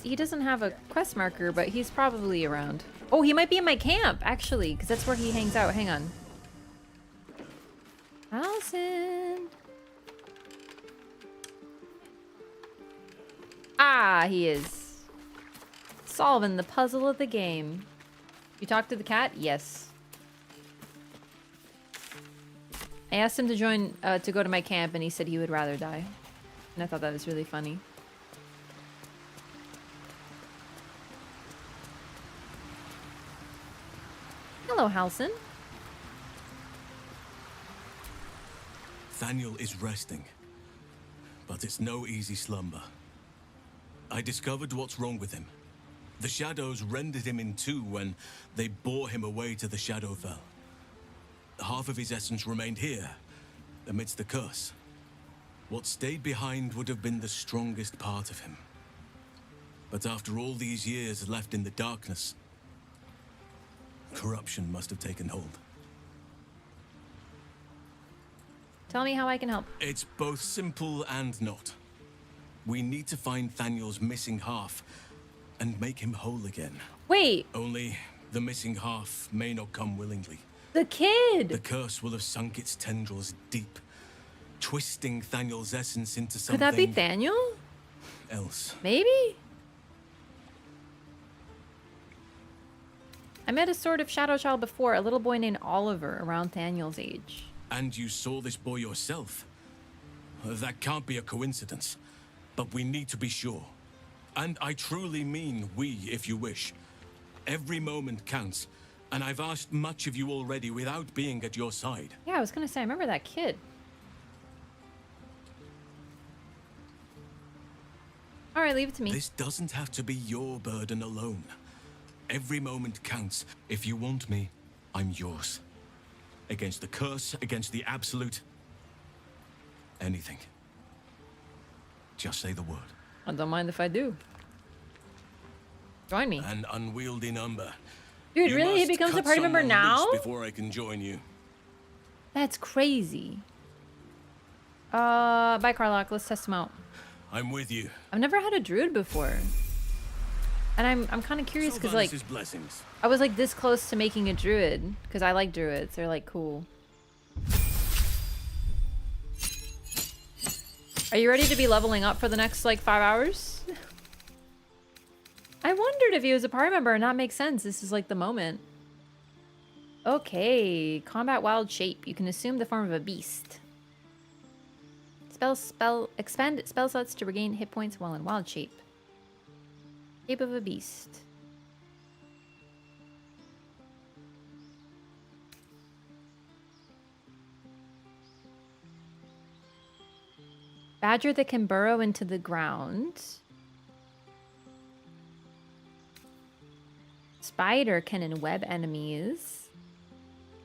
he doesn't have a quest marker, but he's probably around. Oh, he might be in my camp, actually, because that's where he hangs out. Hang on. Allison. Ah, he is. Solving the puzzle of the game. You talked to the cat? Yes. I asked him to join, to go to my camp, and he said he would rather die. And I thought that was really funny. Hello, Halcyon. Thaniel is resting, but it's no easy slumber. I discovered what's wrong with him. The shadows rendered him in two when they bore him away to the Shadowfell. Half of his essence remained here, amidst the curse. What stayed behind would have been the strongest part of him. But after all these years left in the darkness, corruption must have taken hold. Tell me how I can help. It's both simple and not. We need to find Thaniel's missing half and make him whole again. Wait. Only the missing half may not come willingly. The kid! The curse will have sunk its tendrils deep, twisting Thaniel's essence into something... Could that be Thaniel? ...else. Maybe? I met a sort of shadow child before, a little boy named Oliver, around Thaniel's age. And you saw this boy yourself? That can't be a coincidence, but we need to be sure. And I truly mean we, if you wish. Every moment counts. And I've asked much of you already without being at your side. Yeah, I was gonna say, I remember that kid. Alright, leave it to me. This doesn't have to be your burden alone. Every moment counts. If you want me, I'm yours. Against the curse, against the absolute... anything. Just say the word. I don't mind if I do. Join me. An unwieldy number. Dude, You really? He must becomes a cut party member someone now? loose before I can join you. That's crazy. Bye, Carlock. Let's test him out. I'm with you. I've never had a druid before. And I'm kind of curious because, like, Sylvanus' blessings. I was, like, this close to making a druid. Because I like druids. They're, like, cool. Are you ready to be leveling up for the next, like, 5 hours? I wondered if he was a party member, and that makes sense. This is, like, the moment. Okay. Combat wild shape. You can assume the form of a beast. Expend spell slots to regain hit points while in wild shape. Shape of a beast. Badger that can burrow into the ground. Spider can enweb enemies.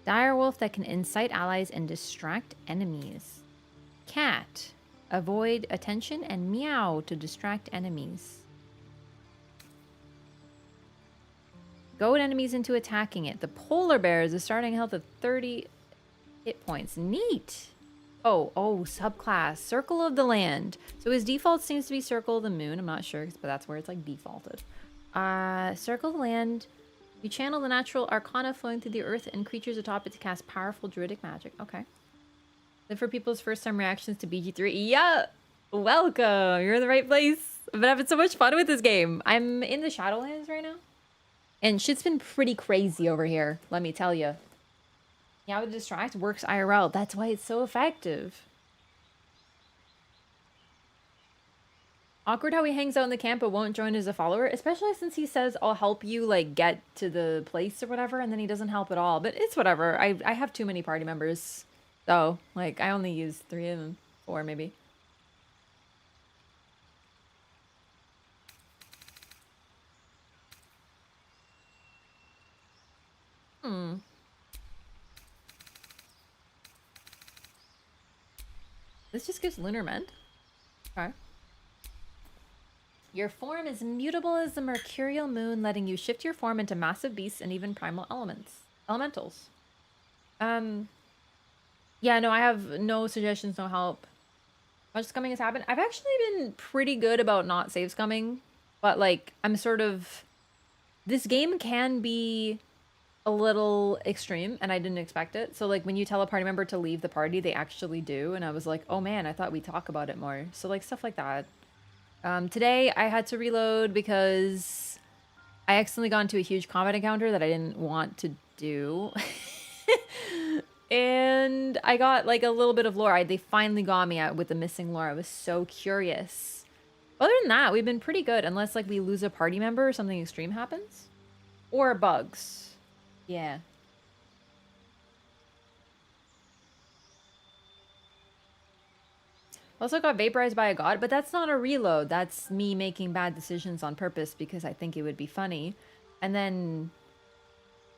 Direwolf that can incite allies and distract enemies. Cat. Avoid attention and meow to distract enemies. Goad enemies into attacking it. The polar bear is a starting health of 30 hit points. Neat. Oh, subclass. Circle of the Land. So his default seems to be Circle of the Moon. I'm not sure, but that's where it's like defaulted. Circle of the Land. You channel the natural arcana flowing through the earth and creatures atop it to cast powerful druidic magic. Okay. Live for people's first time reactions to BG3. Yeah! Welcome! You're in the right place. I've been having so much fun with this game. I'm in the Shadowlands right now. And shit's been pretty crazy over here, let me tell you. Yeah, with Distract works IRL. That's why it's so effective. Awkward how he hangs out in the camp but won't join as a follower, especially since he says, I'll help you, like, get to the place or whatever, and then he doesn't help at all. But it's whatever. I have too many party members. So, like, I only use 3 of them. 4, maybe. This just gives lunar mend. Okay. Your form is mutable as the mercurial moon, letting you shift your form into massive beasts and even primal elementals. Yeah, no, I have no suggestions, no help. Much scumming has happened. I've actually been pretty good about not save scumming, but like I'm sort of, this game can be a little extreme and I didn't expect it. So like when you tell a party member to leave the party, they actually do. And I was like, oh man, I thought we'd talk about it more. So like stuff like that. Today I had to reload because I accidentally got into a huge combat encounter that I didn't want to do. And I got like a little bit of lore. They finally got me out with the missing lore. I was so curious. Other than that, we've been pretty good unless like we lose a party member or something extreme happens. Or bugs. Yeah. Also got vaporized by a god, but that's not a reload. That's me making bad decisions on purpose because I think it would be funny. And then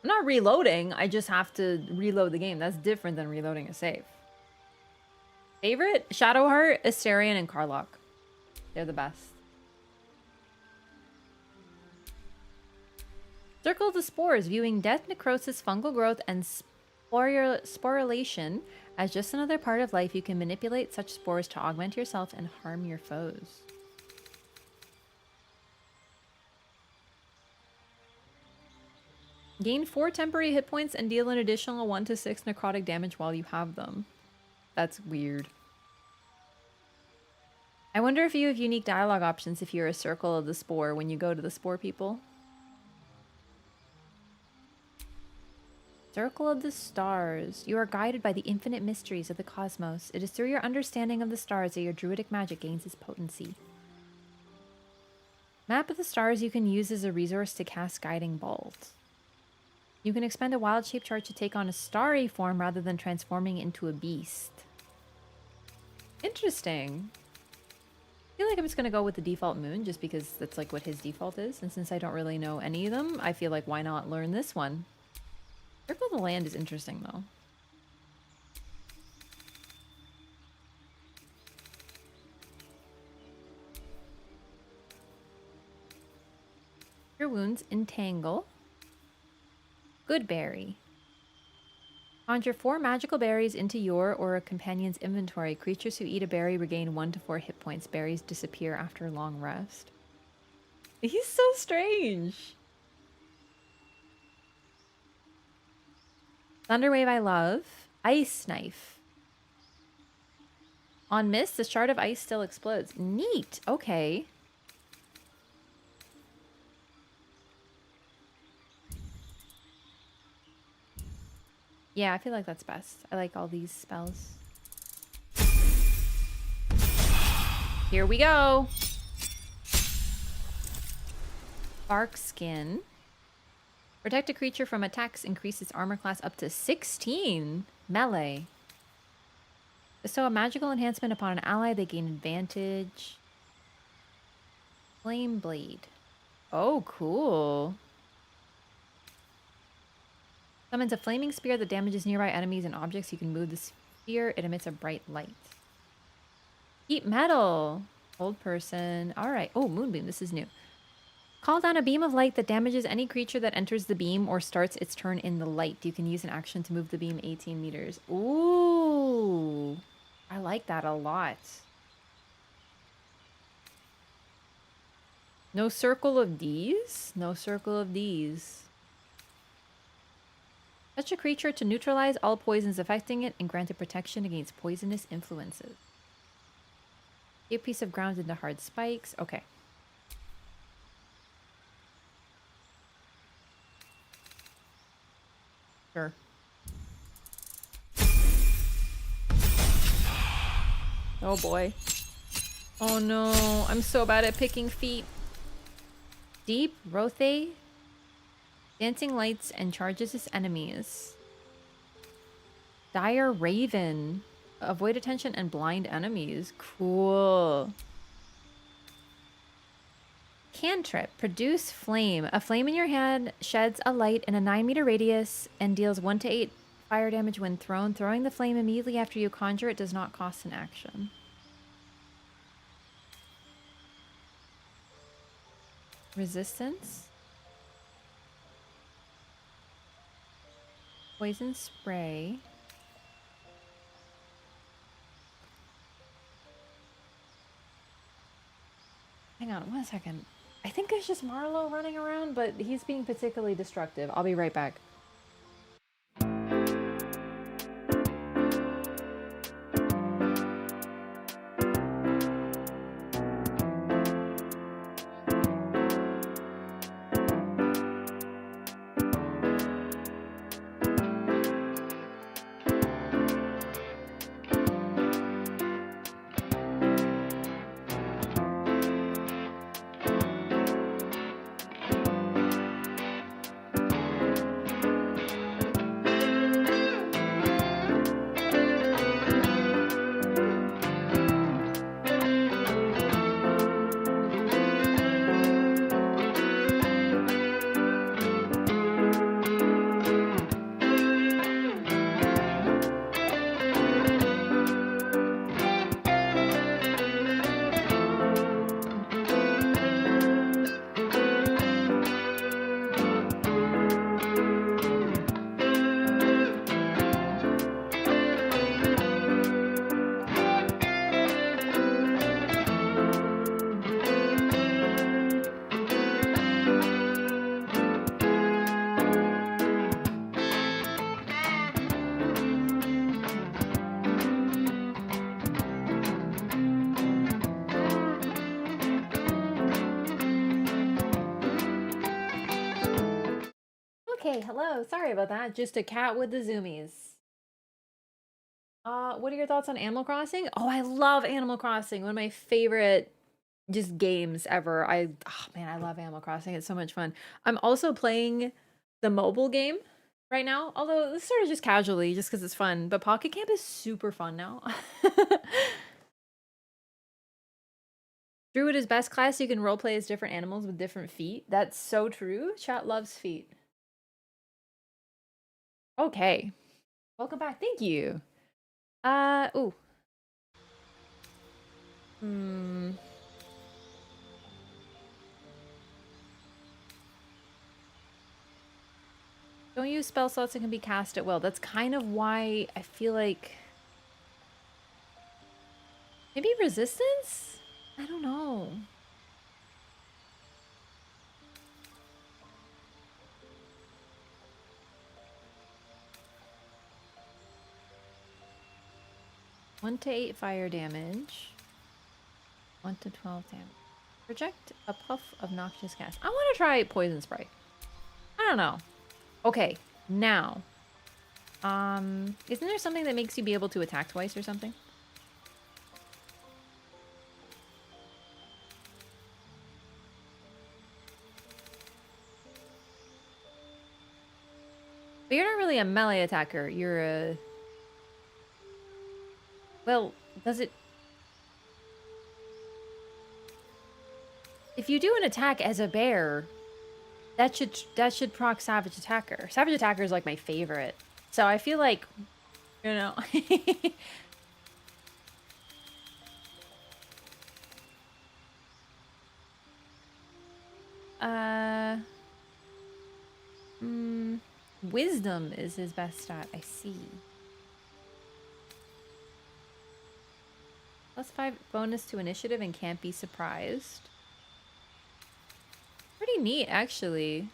I'm not reloading. I just have to reload the game. That's different than reloading a save. Favorite? Shadowheart, Asterion, and Karlach. They're the best. Circle of the Spores, viewing death, necrosis, fungal growth, and sporulation as just another part of life. You can manipulate such spores to augment yourself and harm your foes. Gain 4 temporary hit points and deal an additional 1 to 6 necrotic damage while you have them. That's weird. I wonder if you have unique dialogue options if you're a Circle of the Spore when you go to the Spore people. Circle of the Stars. You are guided by the infinite mysteries of the cosmos. It is through your understanding of the stars that your druidic magic gains its potency. Map of the stars you can use as a resource to cast Guiding Bolt. You can expend a wild shape chart to take on a starry form rather than transforming into a beast. Interesting. I feel like I'm just going to go with the default moon just because that's like what his default is. And since I don't really know any of them, I feel like why not learn this one? Circle of the Land is interesting though. Your wounds entangle. Good berry. Conjure 4 magical berries into your or a companion's inventory. Creatures who eat a berry regain 1 to 4 hit points. Berries disappear after a long rest. He's so strange. Thunderwave I love. Ice Knife. On mist, the shard of ice still explodes. Neat. Okay. Yeah, I feel like that's best. I like all these spells. Here we go. Bark Skin. Protect a creature from attacks. Increase its armor class up to 16. Melee. Bestow a magical enhancement upon an ally. They gain advantage. Flame Blade. Oh, cool. Summons a flaming spear that damages nearby enemies and objects. You can move the spear. It emits a bright light. Heat Metal. Old person. Alright. Oh, Moonbeam. This is new. Call down a beam of light that damages any creature that enters the beam or starts its turn in the light. You can use an action to move the beam 18 meters. Ooh. I like that a lot. No Circle of These? No Circle of These. Touch a creature to neutralize all poisons affecting it and grant it protection against poisonous influences. A piece of ground into hard spikes. Okay. Sure. Oh boy. Oh no, I'm so bad at picking feet. Deep, Rothe, dancing lights, and charges his enemies. Dire Raven, avoid attention and blind enemies. Cool. Cantrip, produce flame. A flame in your hand sheds a light in a 9-meter radius and deals 1 to 8 fire damage when thrown. Throwing the flame immediately after you conjure it does not cost an action. Resistance. Poison spray. Hang on 1 second. I think there's just Marlowe running around, but he's being particularly destructive. I'll be right back. Okay, hello. Sorry about that. Just a cat with the zoomies. What are your thoughts on Animal Crossing? Oh, I love Animal Crossing. One of my favorite just games ever. Oh man, I love Animal Crossing. It's so much fun. I'm also playing the mobile game right now, although this is sort of just casually, just because it's fun. But Pocket Camp is super fun now. Druid is best class. You can roleplay as different animals with different feet. That's so true. Chat loves feet. Okay. Welcome back. Thank you. Ooh. Don't use spell slots that can be cast at will. That's kind of why I feel like... Maybe resistance? I don't know. One to 8 fire damage. 1 to 12 damage. Project a puff of noxious gas. I want to try poison spray. I don't know. Okay, now. Isn't there something that makes you be able to attack twice or something? But you're not really a melee attacker. You're a... Well, does it... If you do an attack as a bear, that should proc Savage Attacker. Savage Attacker is like my favorite. So I feel like, you know... Wisdom is his best stat, I see. +5 bonus to initiative and can't be surprised. Pretty neat, actually.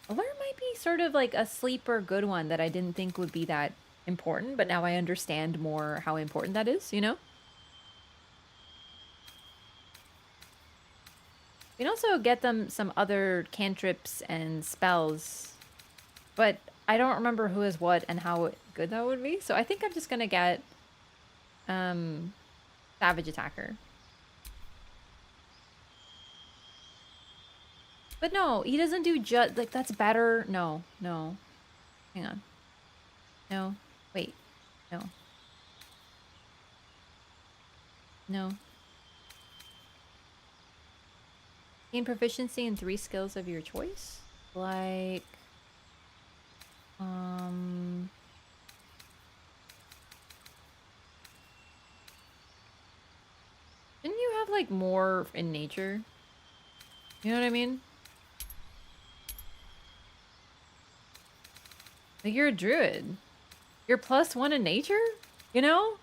Alert might be sort of like a sleeper good one that I didn't think would be that important, but now I understand more how important that is, you know? You can also get them some other cantrips and spells, but I don't remember who is what and how good that would be. So I think I'm just gonna get Savage attacker. But no, he doesn't do just like that's better. No, no. Hang on. No. Wait. No. No. Gain proficiency in 3 skills of your choice? Like didn't you have like more in nature? You know what I mean? Like you're a druid. You're +1 in nature? You know?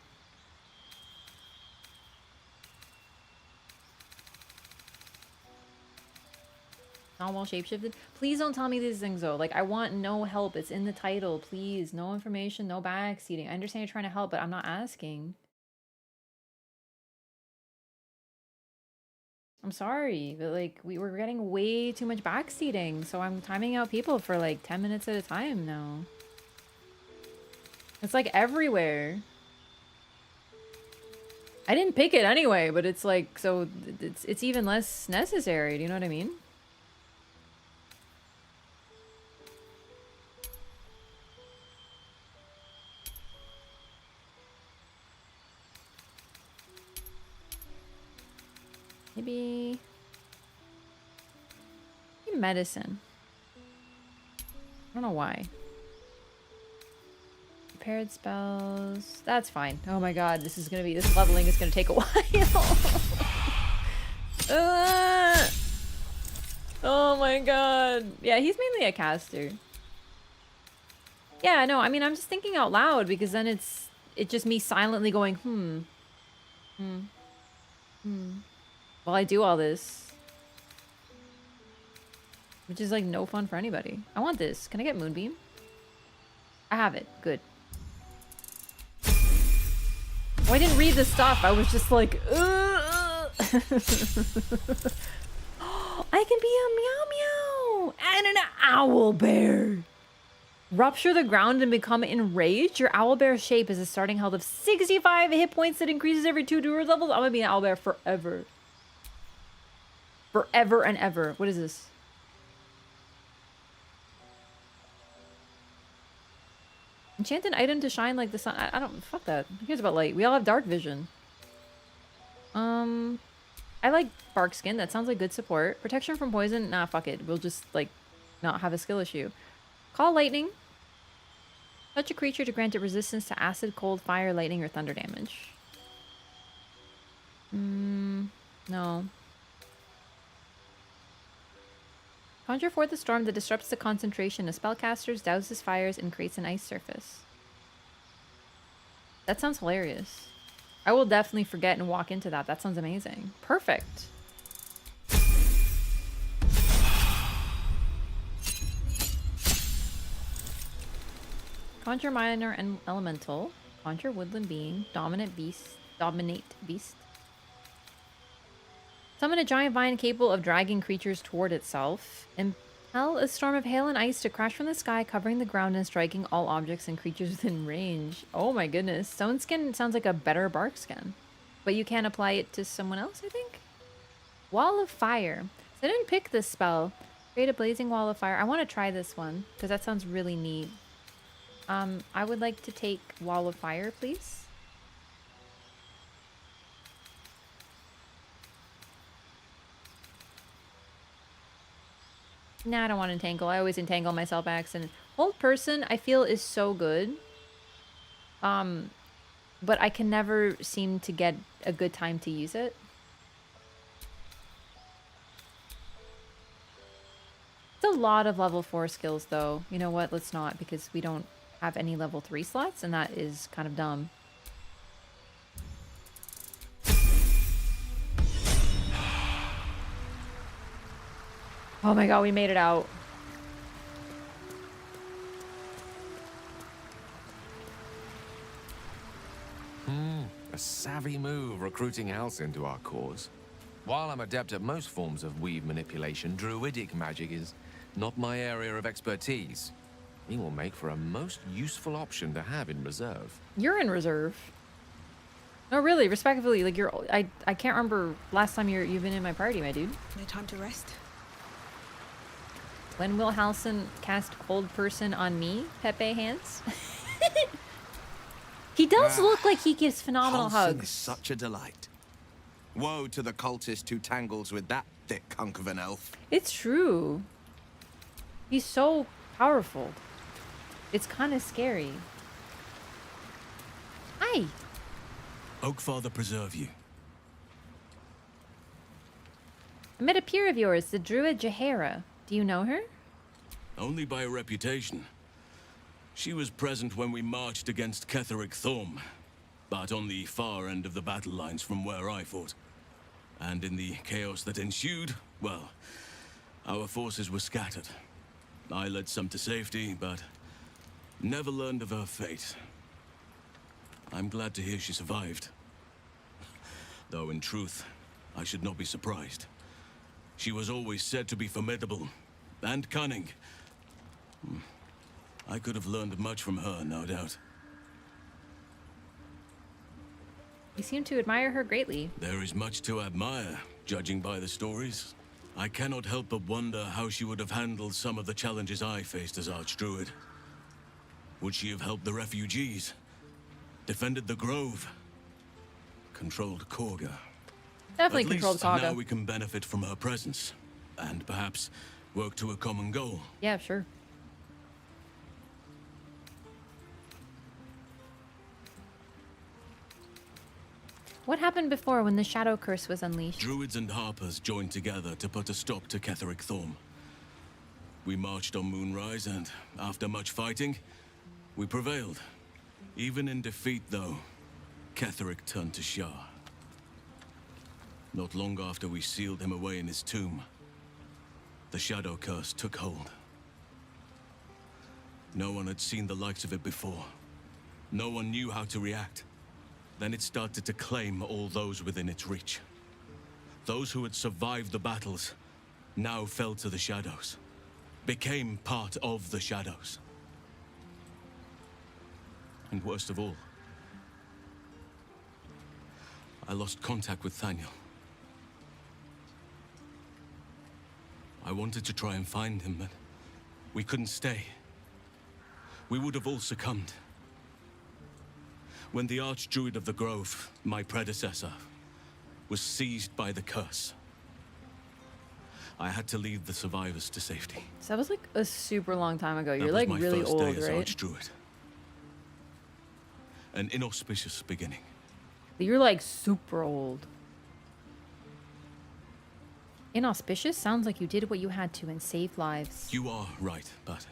Not well shapeshifted. Please don't tell me these things though. Like I want no help. It's in the title. Please. No information, no backseating. I understand you're trying to help, but I'm not asking. I'm sorry, but like we were getting way too much backseating, so I'm timing out people for like 10 minutes at a time now. It's like everywhere. I didn't pick it anyway, but it's like so it's even less necessary. Do you know what I mean? Maybe medicine. I don't know why. Prepared spells. That's fine. Oh my god, this leveling is gonna take a while. Oh my god. Yeah, he's mainly a caster. Yeah, no, I mean I'm just thinking out loud because then it's just me silently going, while I do all this. Which is like no fun for anybody. I want this. Can I get Moonbeam? I have it. Good. Oh, I didn't read the stuff. I was just like, I can be a meow meow and an owl bear. Rupture the ground and become enraged. Your owlbear shape is a starting health of 65 hit points that increases every 2 druid levels. I'm gonna be an owlbear forever. Forever and ever. What is this? Enchanted item to shine like the sun. I don't... Fuck that. Who cares about light? We all have dark vision. I like bark skin. That sounds like good support. Protection from poison. Nah, fuck it. We'll just, like, not have a skill issue. Call lightning. Touch a creature to grant it resistance to acid, cold, fire, lightning, or thunder damage. No. Conjure forth a storm that disrupts the concentration of spellcasters, douses fires, and creates an ice surface. That sounds hilarious. I will definitely forget and walk into that. That sounds amazing. Perfect. Conjure minor and elemental. Conjure woodland being. Dominate beast. Summon a giant vine capable of dragging creatures toward itself. Impel a storm of hail and ice to crash from the sky, covering the ground and striking all objects and creatures within range. Oh my goodness. Stone skin sounds like a better bark skin. But you can apply it to someone else, I think? Wall of Fire. So I didn't pick this spell. Create a blazing wall of fire. I want to try this one, because that sounds really neat. I would like to take Wall of Fire, please. Nah, I don't want to entangle. I always entangle myself by accident. Hold Person, I feel, is so good. But I can never seem to get a good time to use it. It's a lot of level 4 skills, though. You know what? Let's not, because we don't have any level 3 slots, and that is kind of dumb. Oh my god, we made it out. A savvy move recruiting Halcyon into our cause. While I'm adept at most forms of weave manipulation, druidic magic is not my area of expertise. He will make for a most useful option to have in reserve. You're in reserve. No, really, respectfully, like I can't remember last time you've been in my party, my dude. No time to rest. When will Halsin cast Cold Person on me? Pepe Hands. He does look like he gives phenomenal Halsin hugs. is such a delight. Woe to the cultist who tangles with that thick hunk of an elf. It's true. He's so powerful. It's kind of scary. Hi. Oakfather preserve you. I met a peer of yours, the druid Jahara. Do you know her? Only by reputation. She was present when we marched against Ketheric Thorm, but on the far end of the battle lines from where I fought. And in the chaos that ensued, well, our forces were scattered. I led some to safety, but never learned of her fate. I'm glad to hear she survived. Though in truth, I should not be surprised. She was always said to be formidable and cunning. I could have learned much from her, no doubt. You seem to admire her greatly. There is much to admire, judging by the stories. I cannot help but wonder how she would have handled some of the challenges I faced as Archdruid. Would she have helped the refugees? Defended the Grove? Controlled Korga? Definitely At controlled least Korga. now we can benefit from her presence. And perhaps work to a common goal. Yeah, sure. What happened before when the Shadow Curse was unleashed? Druids and Harpers joined together to put a stop to Ketheric Thorm. We marched on Moonrise, and after much fighting, we prevailed. Even in defeat, though, Ketheric turned to Shah. Not long after we sealed him away in his tomb, the Shadow Curse took hold. No one had seen the likes of it before. No one knew how to react. Then it started to claim all those within its reach. Those who had survived the battles now fell to the shadows, became part of the shadows. And worst of all, I lost contact with Thaniel. I wanted to try and find him, but we couldn't stay. We would have all succumbed. When the Archdruid of the Grove, my predecessor, was seized by the curse, I had to lead the survivors to safety. So that was like a super long time ago. You're That like was my really first old, day as right? Archdruid. An inauspicious beginning. You're like super old. Inauspicious? Sounds like you did what you had to and saved lives. You are right, but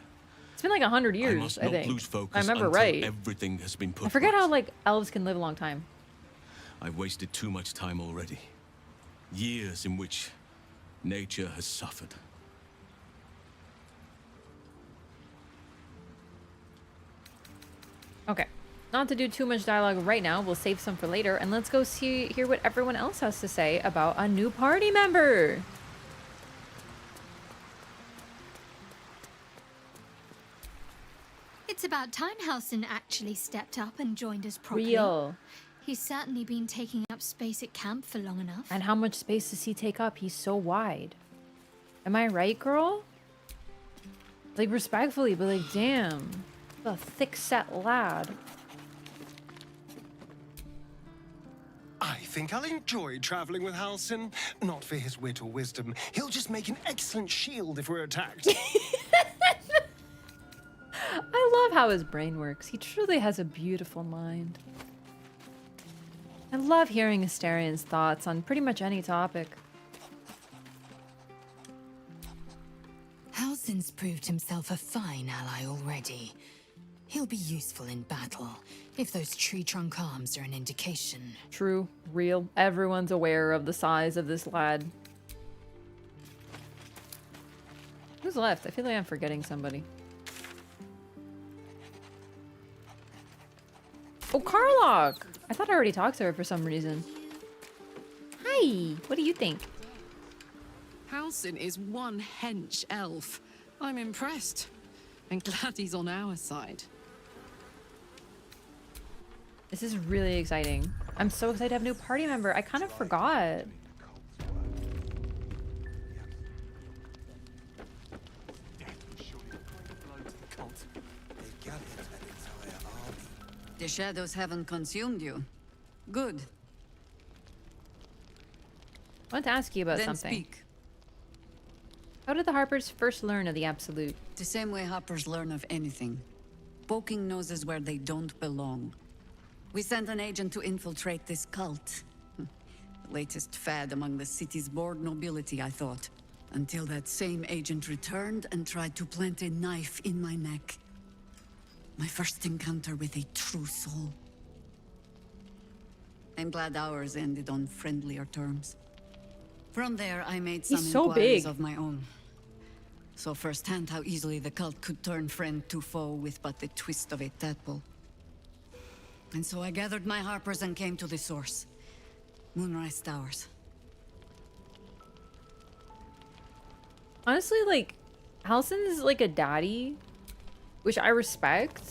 It's been like 100 years, I must not think. lose focus I remember until right. everything has been put I forget right. how like elves can live a long time. I've wasted too much time already. Years in which nature has suffered. Okay. Not to do too much dialogue right now. We'll save some for later. And let's go hear what everyone else has to say about a new party member. It's about time Halsin actually stepped up and joined us properly. Real. He's certainly been taking up space at camp for long enough. And how much space does he take up? He's so wide. Am I right, girl? Like, respectfully, but like, damn. A thick-set lad. I think I'll enjoy traveling with Halsin. Not for his wit or wisdom. He'll just make an excellent shield if we're attacked. I love how his brain works. He truly has a beautiful mind. I love hearing Asterian's thoughts on pretty much any topic. Halsin's proved himself a fine ally already. He'll be useful in battle, if those tree trunk arms are an indication. True, real. Everyone's aware of the size of this lad. Who's left? I feel like I'm forgetting somebody. Oh, Karlach! I thought I already talked to her for some reason. Hi! What do you think? Halsin is one hench elf. I'm impressed. And glad he's on our side. This is really exciting. I'm so excited to have a new party member. I kind of forgot. The shadows haven't consumed you. Good. I want to ask you about Then something. speak. How did the Harpers first learn of the Absolute? The same way hoppers learn of anything. Poking noses where they don't belong. We sent an agent to infiltrate this cult. The latest fad among the city's bored nobility, I thought. Until that same agent returned and tried to plant a knife in my neck. My first encounter with a true soul. I'm glad ours ended on friendlier terms. From there, I made some He's so inquiries big. of my own. Saw firsthand how easily the cult could turn friend to foe with but the twist of a tadpole. And so I gathered my harpers and came to the source. Moonrise Towers. Honestly, like, Halson is like a daddy, which I respect.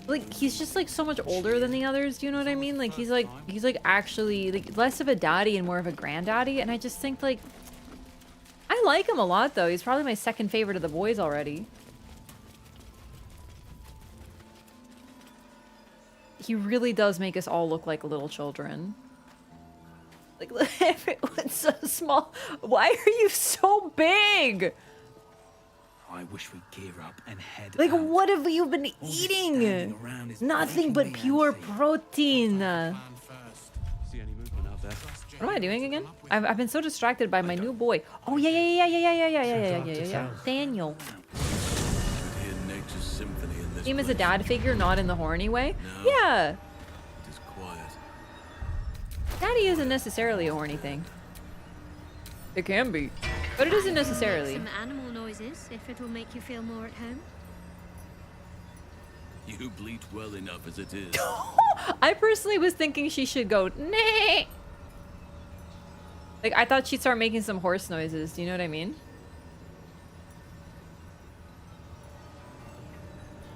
Like, he's just like so much older than the others, do you know what I mean? Like, he's like actually like less of a daddy and more of a granddaddy, and I just think like I like him a lot though. He's probably my second favorite of the boys already. He really does make us all look like little children. Like, everyone's so small. Why are you so big? I wish we'd gear up and head Like, out. what have you been eating? Nothing but pure protein. What am I doing again? I've been so distracted by my new boy. Oh yeah. Thaniel. Hear nature's symphony in this Him as a place. dad figure, not in the horny way. No. Yeah. It is quiet. Daddy isn't necessarily a horny thing. It can be, but it isn't necessarily. Some animal noises, if it will make you feel more at home. You bleat well enough as it is. I personally was thinking she should go nay. Like, I thought she'd start making some horse noises. Do you know what I mean?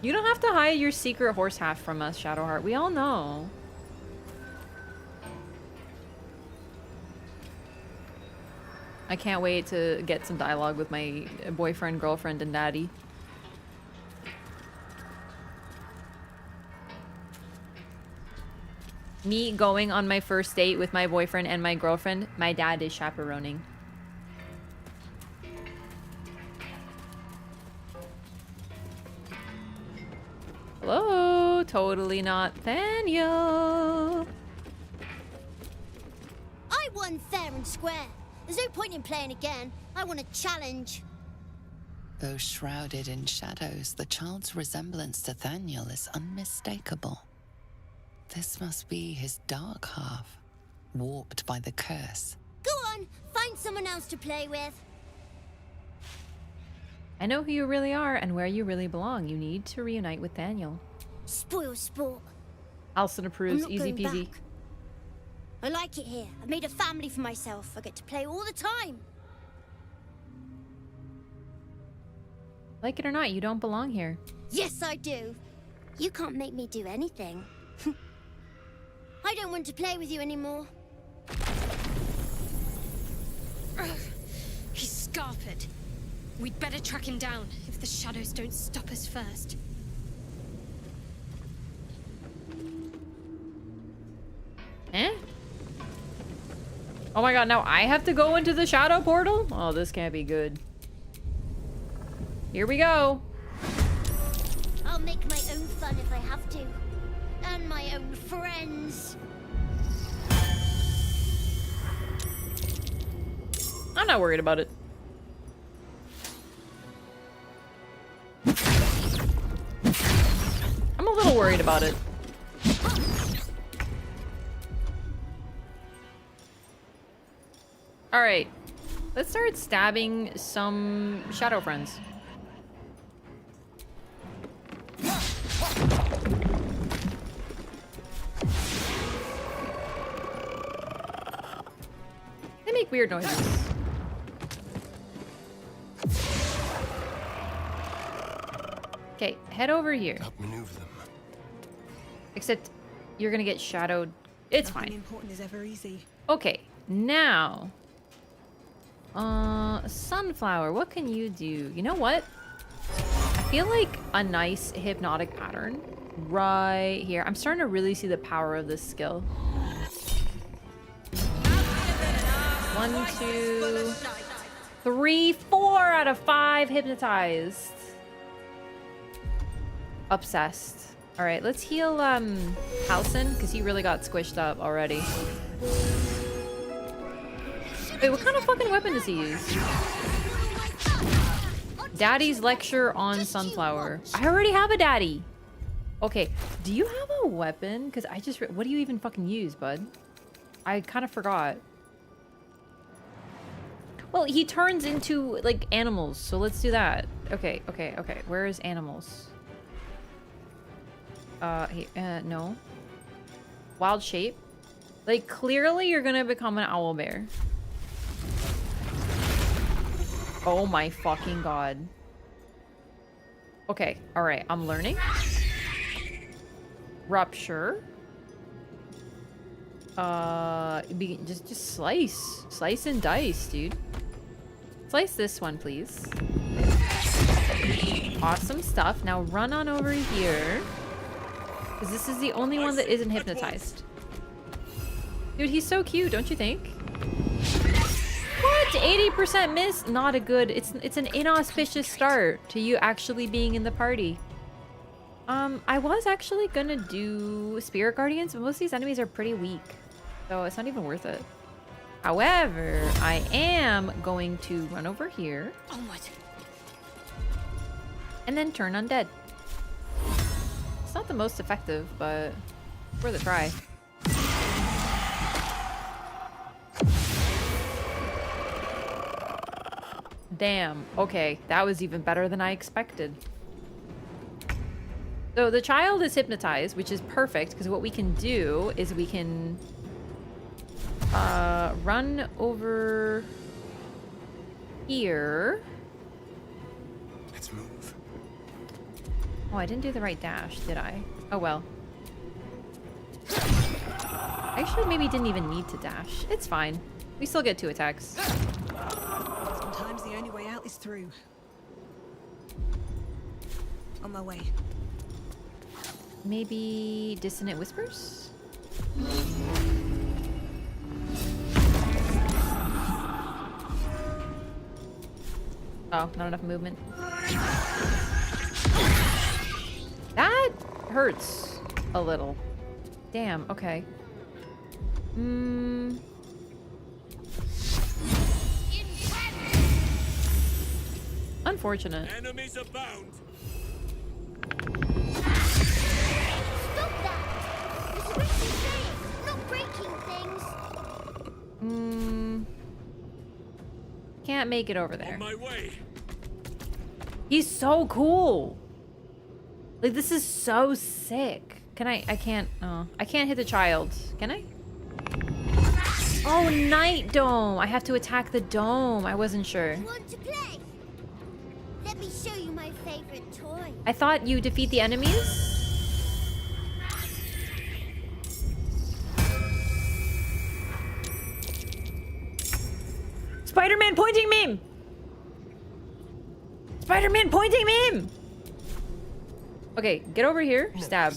You don't have to hide your secret horse half from us, Shadowheart. We all know. I can't wait to get some dialogue with my boyfriend, girlfriend, and daddy. Me going on my first date with my boyfriend and my girlfriend, my dad is chaperoning. Hello, totally not Thaniel. I won fair and square. There's no point in playing again. I want a challenge. Though shrouded in shadows, the child's resemblance to Thaniel is unmistakable. This must be his dark half, warped by the curse. Go on, find someone else to play with. I know who you really are and where you really belong. You need to reunite with Thaniel. Spoil sport. Alison approves. I'm not Easy going peasy. back. I like it here. I've made a family for myself. I get to play all the time. Like it or not, you don't belong here. Yes, I do. You can't make me do anything. I don't want to play with you anymore. He's scarpered. We'd better track him down if the shadows don't stop us first. Eh? Oh my god, now I have to go into the shadow portal? Oh, this can't be good. Here we go. I'll make my own fun if I have to. And my own friends. I'm not worried about it. I'm a little worried about it. Alright. Let's start stabbing some shadow friends. They make weird noises. Okay, head over here. Outmaneuver them. Except You're gonna get shadowed. It's Nothing fine. important is ever easy. Okay, now. Sunflower, what can you do? You know what? I feel like a nice hypnotic pattern right here. I'm starting to really see the power of this skill. 1, 2, 3, 4 out of 5 hypnotized. Obsessed. All right, let's heal Halcyon because he really got squished up already. Wait, what kind of fucking weapon does he use? Daddy's lecture on Sunflower. I already have a daddy. Okay, do you have a weapon? Because I just... What do you even fucking use, bud? I kind of forgot. Well, he turns into, like, animals, so let's do that. Okay. Where is animals? No. Wild shape. Like, clearly you're gonna become an owl bear. Oh my fucking god. Okay, alright, I'm learning. Rupture. Just slice. Slice and dice, dude. Slice this one, please. Awesome stuff. Now run on over here. Because this is the only one that isn't hypnotized. Dude, he's so cute, don't you think? What? 80% miss? Not a good... It's an inauspicious start to you actually being in the party. I was actually gonna do Spirit Guardians, but most of these enemies are pretty weak. So it's not even worth it. However, I am going to run over here. And then turn undead. It's not the most effective, but worth a try. Damn. Okay, that was even better than I expected. So the child is hypnotized, which is perfect, because what we can do is we can run over here. Let's move. Oh, I didn't do the right dash, did I? Oh well. I actually maybe didn't even need to dash. It's fine. We still get 2 attacks. Sometimes the only way out is through. On my way. Maybe Dissonant Whispers? Oh, not enough movement. That hurts a little. Damn, okay. Unfortunate. Enemies abound. Stop that! It's risky things, not breaking things. Can't make it over there. On my way. He's so cool. Like, this is so sick. Can I can't, oh, I can't hit the child. Can I? Oh, Night Dome. I have to attack the dome. I wasn't sure. You want to play? Let me show you my favorite toy. I thought you defeat the enemies? Spider-Man pointing meme! Spider-Man pointing meme! Okay, get over here. Stab.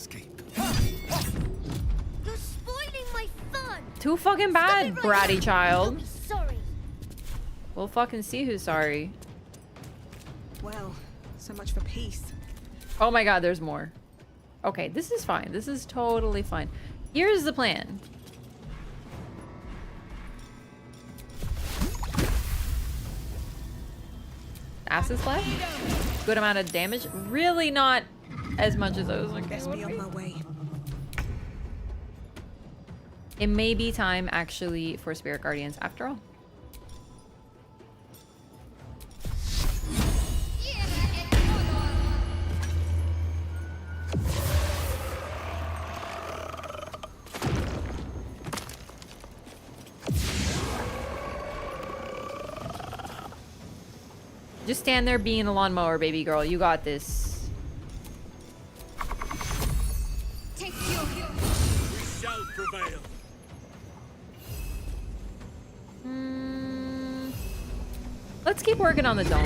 You're spoiling my fun. Too fucking bad, bratty child. Sorry. We'll fucking see who's sorry. Well, so much for peace. Oh my god, there's more. Okay, this is fine. This is totally fine. Here's the plan. Acid Slap? Good amount of damage. Really not as much as I was like. Best be on my way. It may be time actually for Spirit Guardians after all. Just stand there being a lawnmower, baby girl. You got this. Take your Let's keep working on the dome.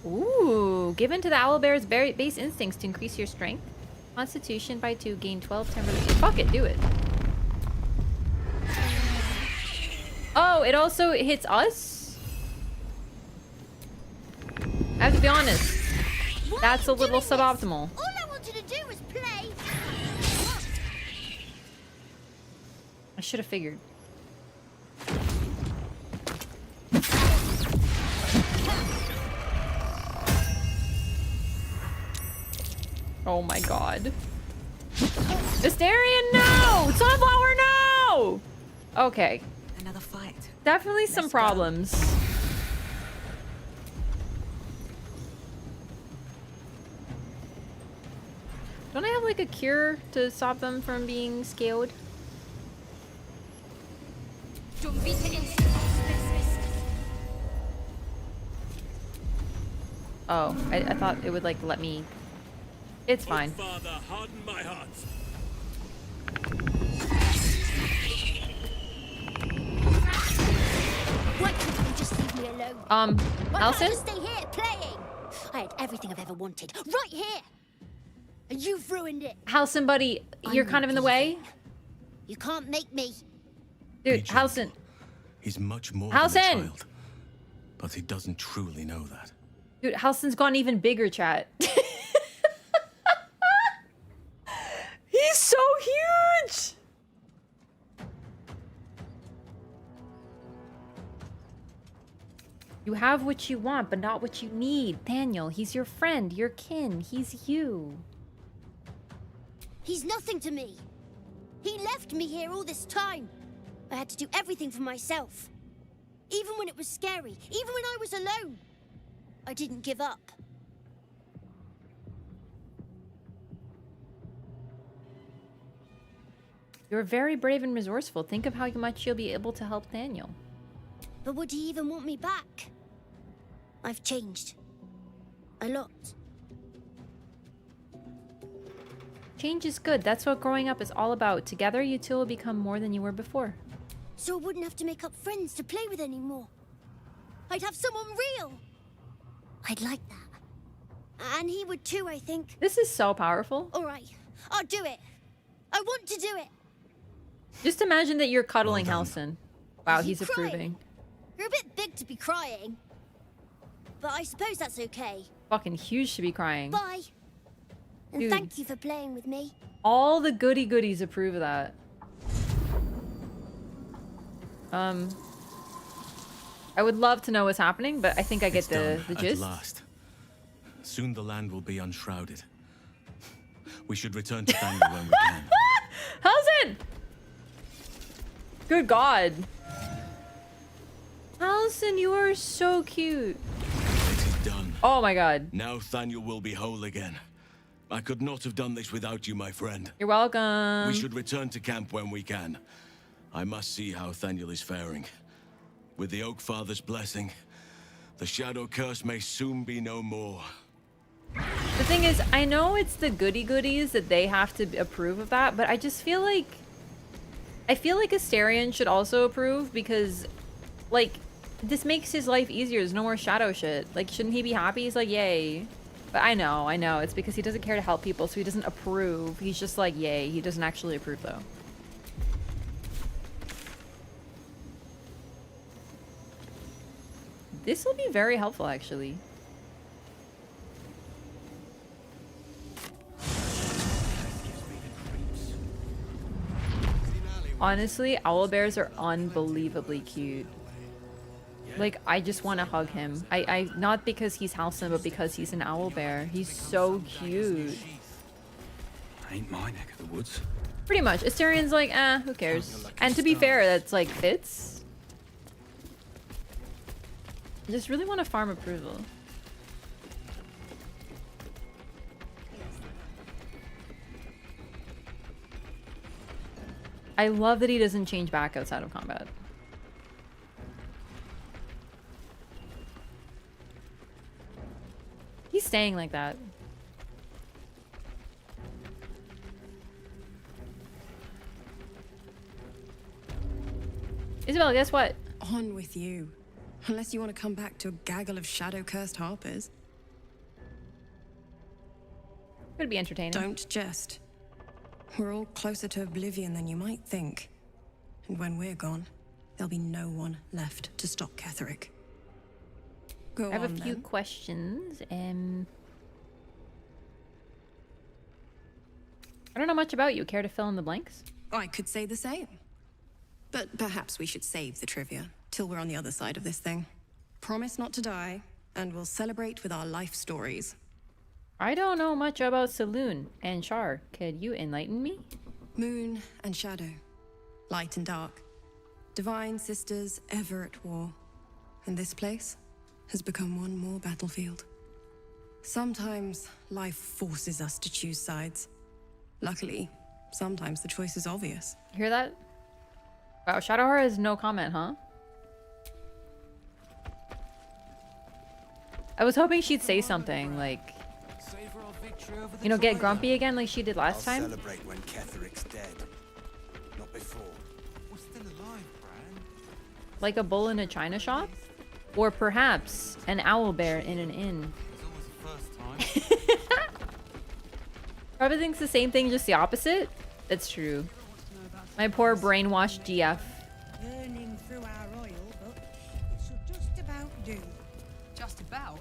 Ooh, given to the owlbear's base instincts to increase your strength. Constitution by 2, gain 12 temporary. Fuck it, do it. Oh, it also hits us? I have to be honest. That's a little suboptimal. All I wanted to do was play. I should have figured. Oh my god. Mysterian, no! Sunflower, no! Okay. Another fight. Definitely some problems. Don't I have like a cure to stop them from being scaled? Oh, I thought it would like let me. It's fine. Father, harden my heart. Why can't you just leave me alone? Why can't I Alison? just stay here playing? I had everything I've ever wanted right here, and you've ruined it. Halcyon, buddy, you're kind of in the way. You can't make me. Dude, Halcyon. He's much more Halcyon! than a child, but he doesn't truly know that. Dude, Halcyon's gone even bigger, chat. He's so huge! You have what you want, but not what you need. Thaniel, he's your friend, your kin. He's you. He's nothing to me. He left me here all this time. I had to do everything for myself. Even when it was scary, even when I was alone. I didn't give up. You're very brave and resourceful. Think of how much you'll be able to help Thaniel. But would he even want me back? I've changed. A lot. Change is good. That's what growing up is all about. Together, you two will become more than you were before. So I wouldn't have to make up friends to play with anymore. I'd have someone real. I'd like that. And he would too, I think. This is so powerful. All right, I'll do it. I want to do it. Just imagine that you're cuddling Well done. Halcyon. Wow, Are you he's crying? approving. You're a bit big to be crying. But I suppose that's okay. Fucking huge to be crying. Bye. And Dude. thank you for playing with me. All the goody goodies approve of that. I would love to know what's happening, but I think I get the gist. At last. Soon the land will be unshrouded. We should return to Thaniel when we can. Halcyon! Good God. Halcyon, you are so cute. It is done. Oh my God. Now Thaniel will be whole again. I could not have done this without you, my friend. You're welcome. We should return to camp when we can. I must see how Thaniel is faring. With the Oak Father's blessing, the Shadow Curse may soon be no more. The thing is, I know it's the goody goodies that they have to approve of that, but I just feel like Asterion should also approve because, like, this makes his life easier. There's no more shadow shit. Like, shouldn't he be happy? He's like, yay. But I know. It's because he doesn't care to help people, so he doesn't approve. He's just like, yay. He doesn't actually approve, though. This will be very helpful, actually. Honestly, owlbears are unbelievably cute. Like, I just want to hug him. I not because he's Halcyon, but because he's an owlbear. He's so cute. Ain't my neck of the woods. Pretty much. Asterian's like, who cares? And to be fair, that's like fits. I just really want to farm approval. I love that he doesn't change back outside of combat. He's staying like that. Isabel, guess what? On with you. Unless you want to come back to a gaggle of shadow-cursed harpers. Could be entertaining. Don't jest. We're all closer to oblivion than you might think. And when we're gone, there'll be no one left to stop Ketherick. Go on, I have a few then. questions. I don't know much about you. Care to fill in the blanks? I could say the same. But perhaps we should save the trivia till we're on the other side of this thing. Promise not to die, and we'll celebrate with our life stories. I don't know much about Saloon and Char. Could you enlighten me? Moon and shadow. Light and dark. Divine sisters ever at war. And this place has become one more battlefield. Sometimes life forces us to choose sides. Luckily, sometimes the choice is obvious. Hear that? Wow, Shadowheart has no comment, huh? I was hoping she'd say something like, you know, get grumpy again like she did last time. Celebrate when Ketherick's dead. Not before. We're still alive, Bran. Like a bull in a china shop? Or perhaps an owlbear in an inn. Probably thinks the same thing, just the opposite? That's true. My poor brainwashed GF. Burning through our oil, but it should just about do. Just about?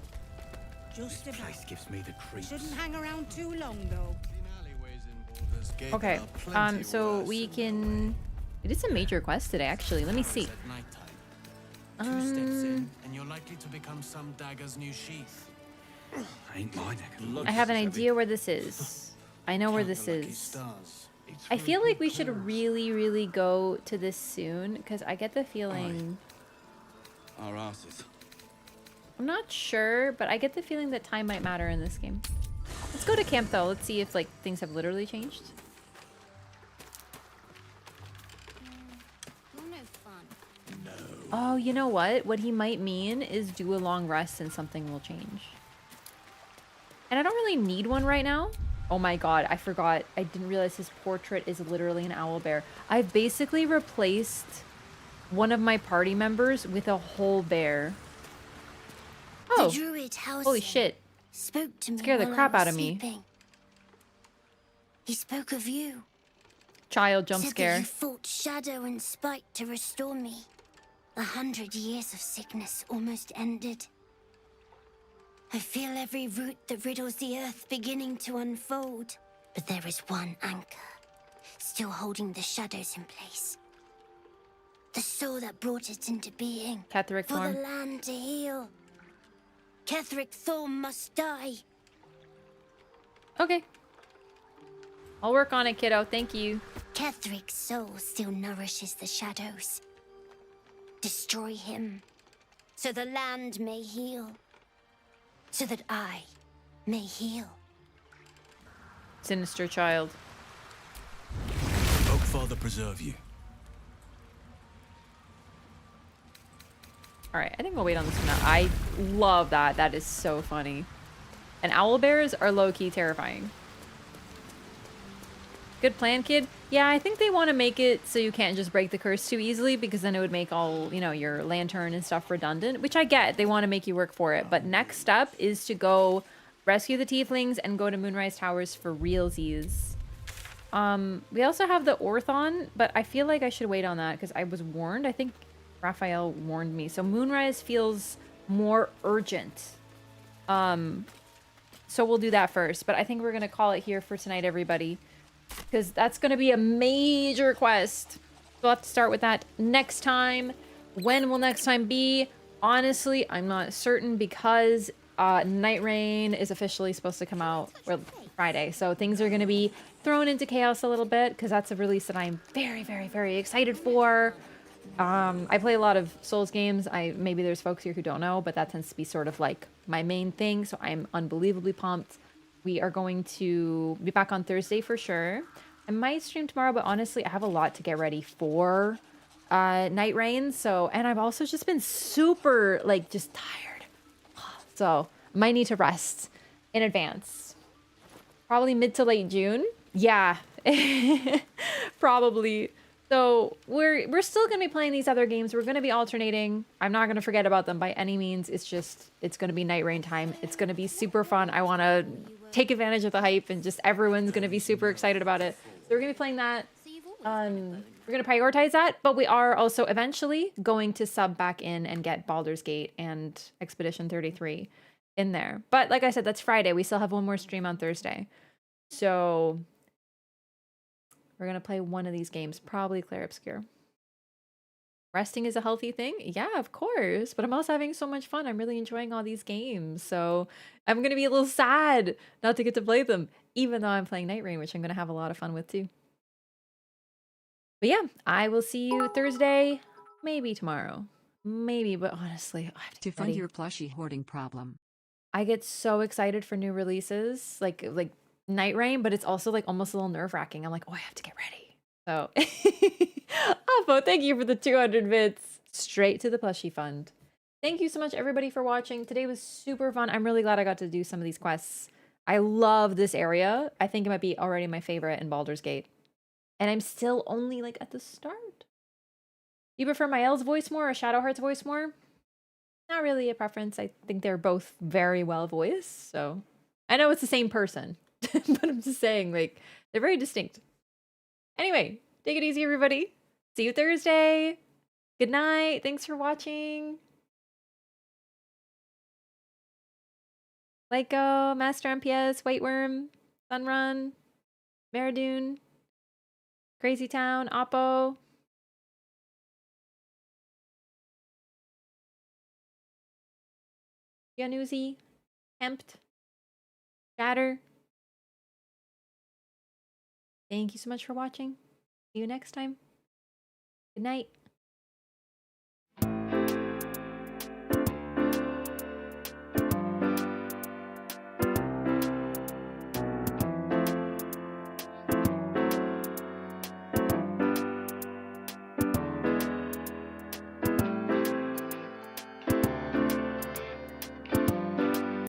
Just This about. place gives me the creeps. Shouldn't hang around too long, though. Okay, so we can... We did some major quests today, actually. Let me see. Two steps in, and you're likely to become some dagger's new sheath. Ain't my neck of the woods. I have an idea where this is. I know where this is. I feel like we should really go to this soon, because I get the feeling... Our asses. I'm not sure, but I get the feeling that time might matter in this game. Let's go to camp, though. Let's see if, like, things have literally changed. You're no fun. Oh, you know what? What he might mean is do a long rest and something will change. And I don't really need one right now. Oh my god, I forgot. I didn't realize his portrait is literally an owlbear. I've basically replaced one of my party members with a whole bear. Oh, The druid house holy shit. spoke to me. Scared the while crap I was out of me. sleeping. He spoke of you. Child jump Said that scare. you fought shadow and spite to restore me. 100 years of sickness almost ended. I feel every root that riddles the earth beginning to unfold. But there is one anchor, still holding the shadows in place. The soul that brought it into being. Ketherick For Thorn. the land to heal. Ketherick Thorn must die. Okay. I'll work on it, kiddo. Thank you. Ketherick's soul still nourishes the shadows. Destroy him, so the land may heal. So that I may heal. Sinister child. Oakfather preserve you. Alright, I think we'll wait on this one now. I love that. That is so funny. And owlbears are low-key terrifying. Good plan, kid. Yeah, I think they want to make it so you can't just break the curse too easily, because then it would make all, you know, your lantern and stuff redundant, which I get. They want to make you work for it. But next step is to go rescue the tieflings and go to Moonrise Towers for realsies. We also have the Orthon, but I feel like I should wait on that because I was warned. I think Raphael warned me. So Moonrise feels more urgent. So we'll do that first. But I think we're going to call it here for tonight, everybody. Because that's going to be a major quest. We'll have to start with that next time. When will next time be? Honestly, I'm not certain because Night Rain is officially supposed to come out Friday. So things are going to be thrown into chaos a little bit because that's a release that I'm very excited for. I play a lot of Souls games. Maybe there's folks here who don't know, but that tends to be sort of like my main thing. So I'm unbelievably pumped. We are going to be back on Thursday for sure. I might stream tomorrow, but honestly, I have a lot to get ready for Night Rain. So, and I've also just been super, like, just tired. So, might need to rest in advance. Probably mid to late June. Yeah, probably. So we're still gonna be playing these other games. We're gonna be alternating. I'm not gonna forget about them by any means. It's just it's gonna be Night Rain time. It's gonna be super fun. I wanna take advantage of the hype and just everyone's gonna be super excited about it. So we're gonna be playing that. We're gonna prioritize that, but we are also eventually going to sub back in and get Baldur's Gate and Expedition 33 in there. But like I said, that's Friday. We still have one more stream on Thursday. So we're going to play one of these games, probably Clair Obscure. Resting is a healthy thing? Yeah, of course. But I'm also having so much fun. I'm really enjoying all these games. So I'm going to be a little sad not to get to play them, even though I'm playing Night Rain, which I'm going to have a lot of fun with too. But yeah, I will see you Thursday, maybe tomorrow. Maybe, but honestly, I have to get find ready. your plushie hoarding problem. I get so excited for new releases, like Night Rain, but it's also like almost a little nerve-wracking. I'm like, oh, I have to get ready. So, Apo, thank you for the 200 bits. Straight to the plushie fund. Thank you so much, everybody, for watching. Today was super fun. I'm really glad I got to do some of these quests. I love this area. I think it might be already my favorite in Baldur's Gate. And I'm still only like at the start. You prefer Mael's voice more or Shadowheart's voice more? Not really a preference. I think they're both very well voiced. So I know it's the same person, but I'm just saying, like, they're very distinct. Anyway, take it easy, everybody. See you Thursday. Good night. Thanks for watching. Lyco, Master MPS, White Worm, Sunrun, Maradoon, Crazy Town, Oppo. Yanuzi, Hempt, Shatter. Thank you so much for watching. See you next time. Good night.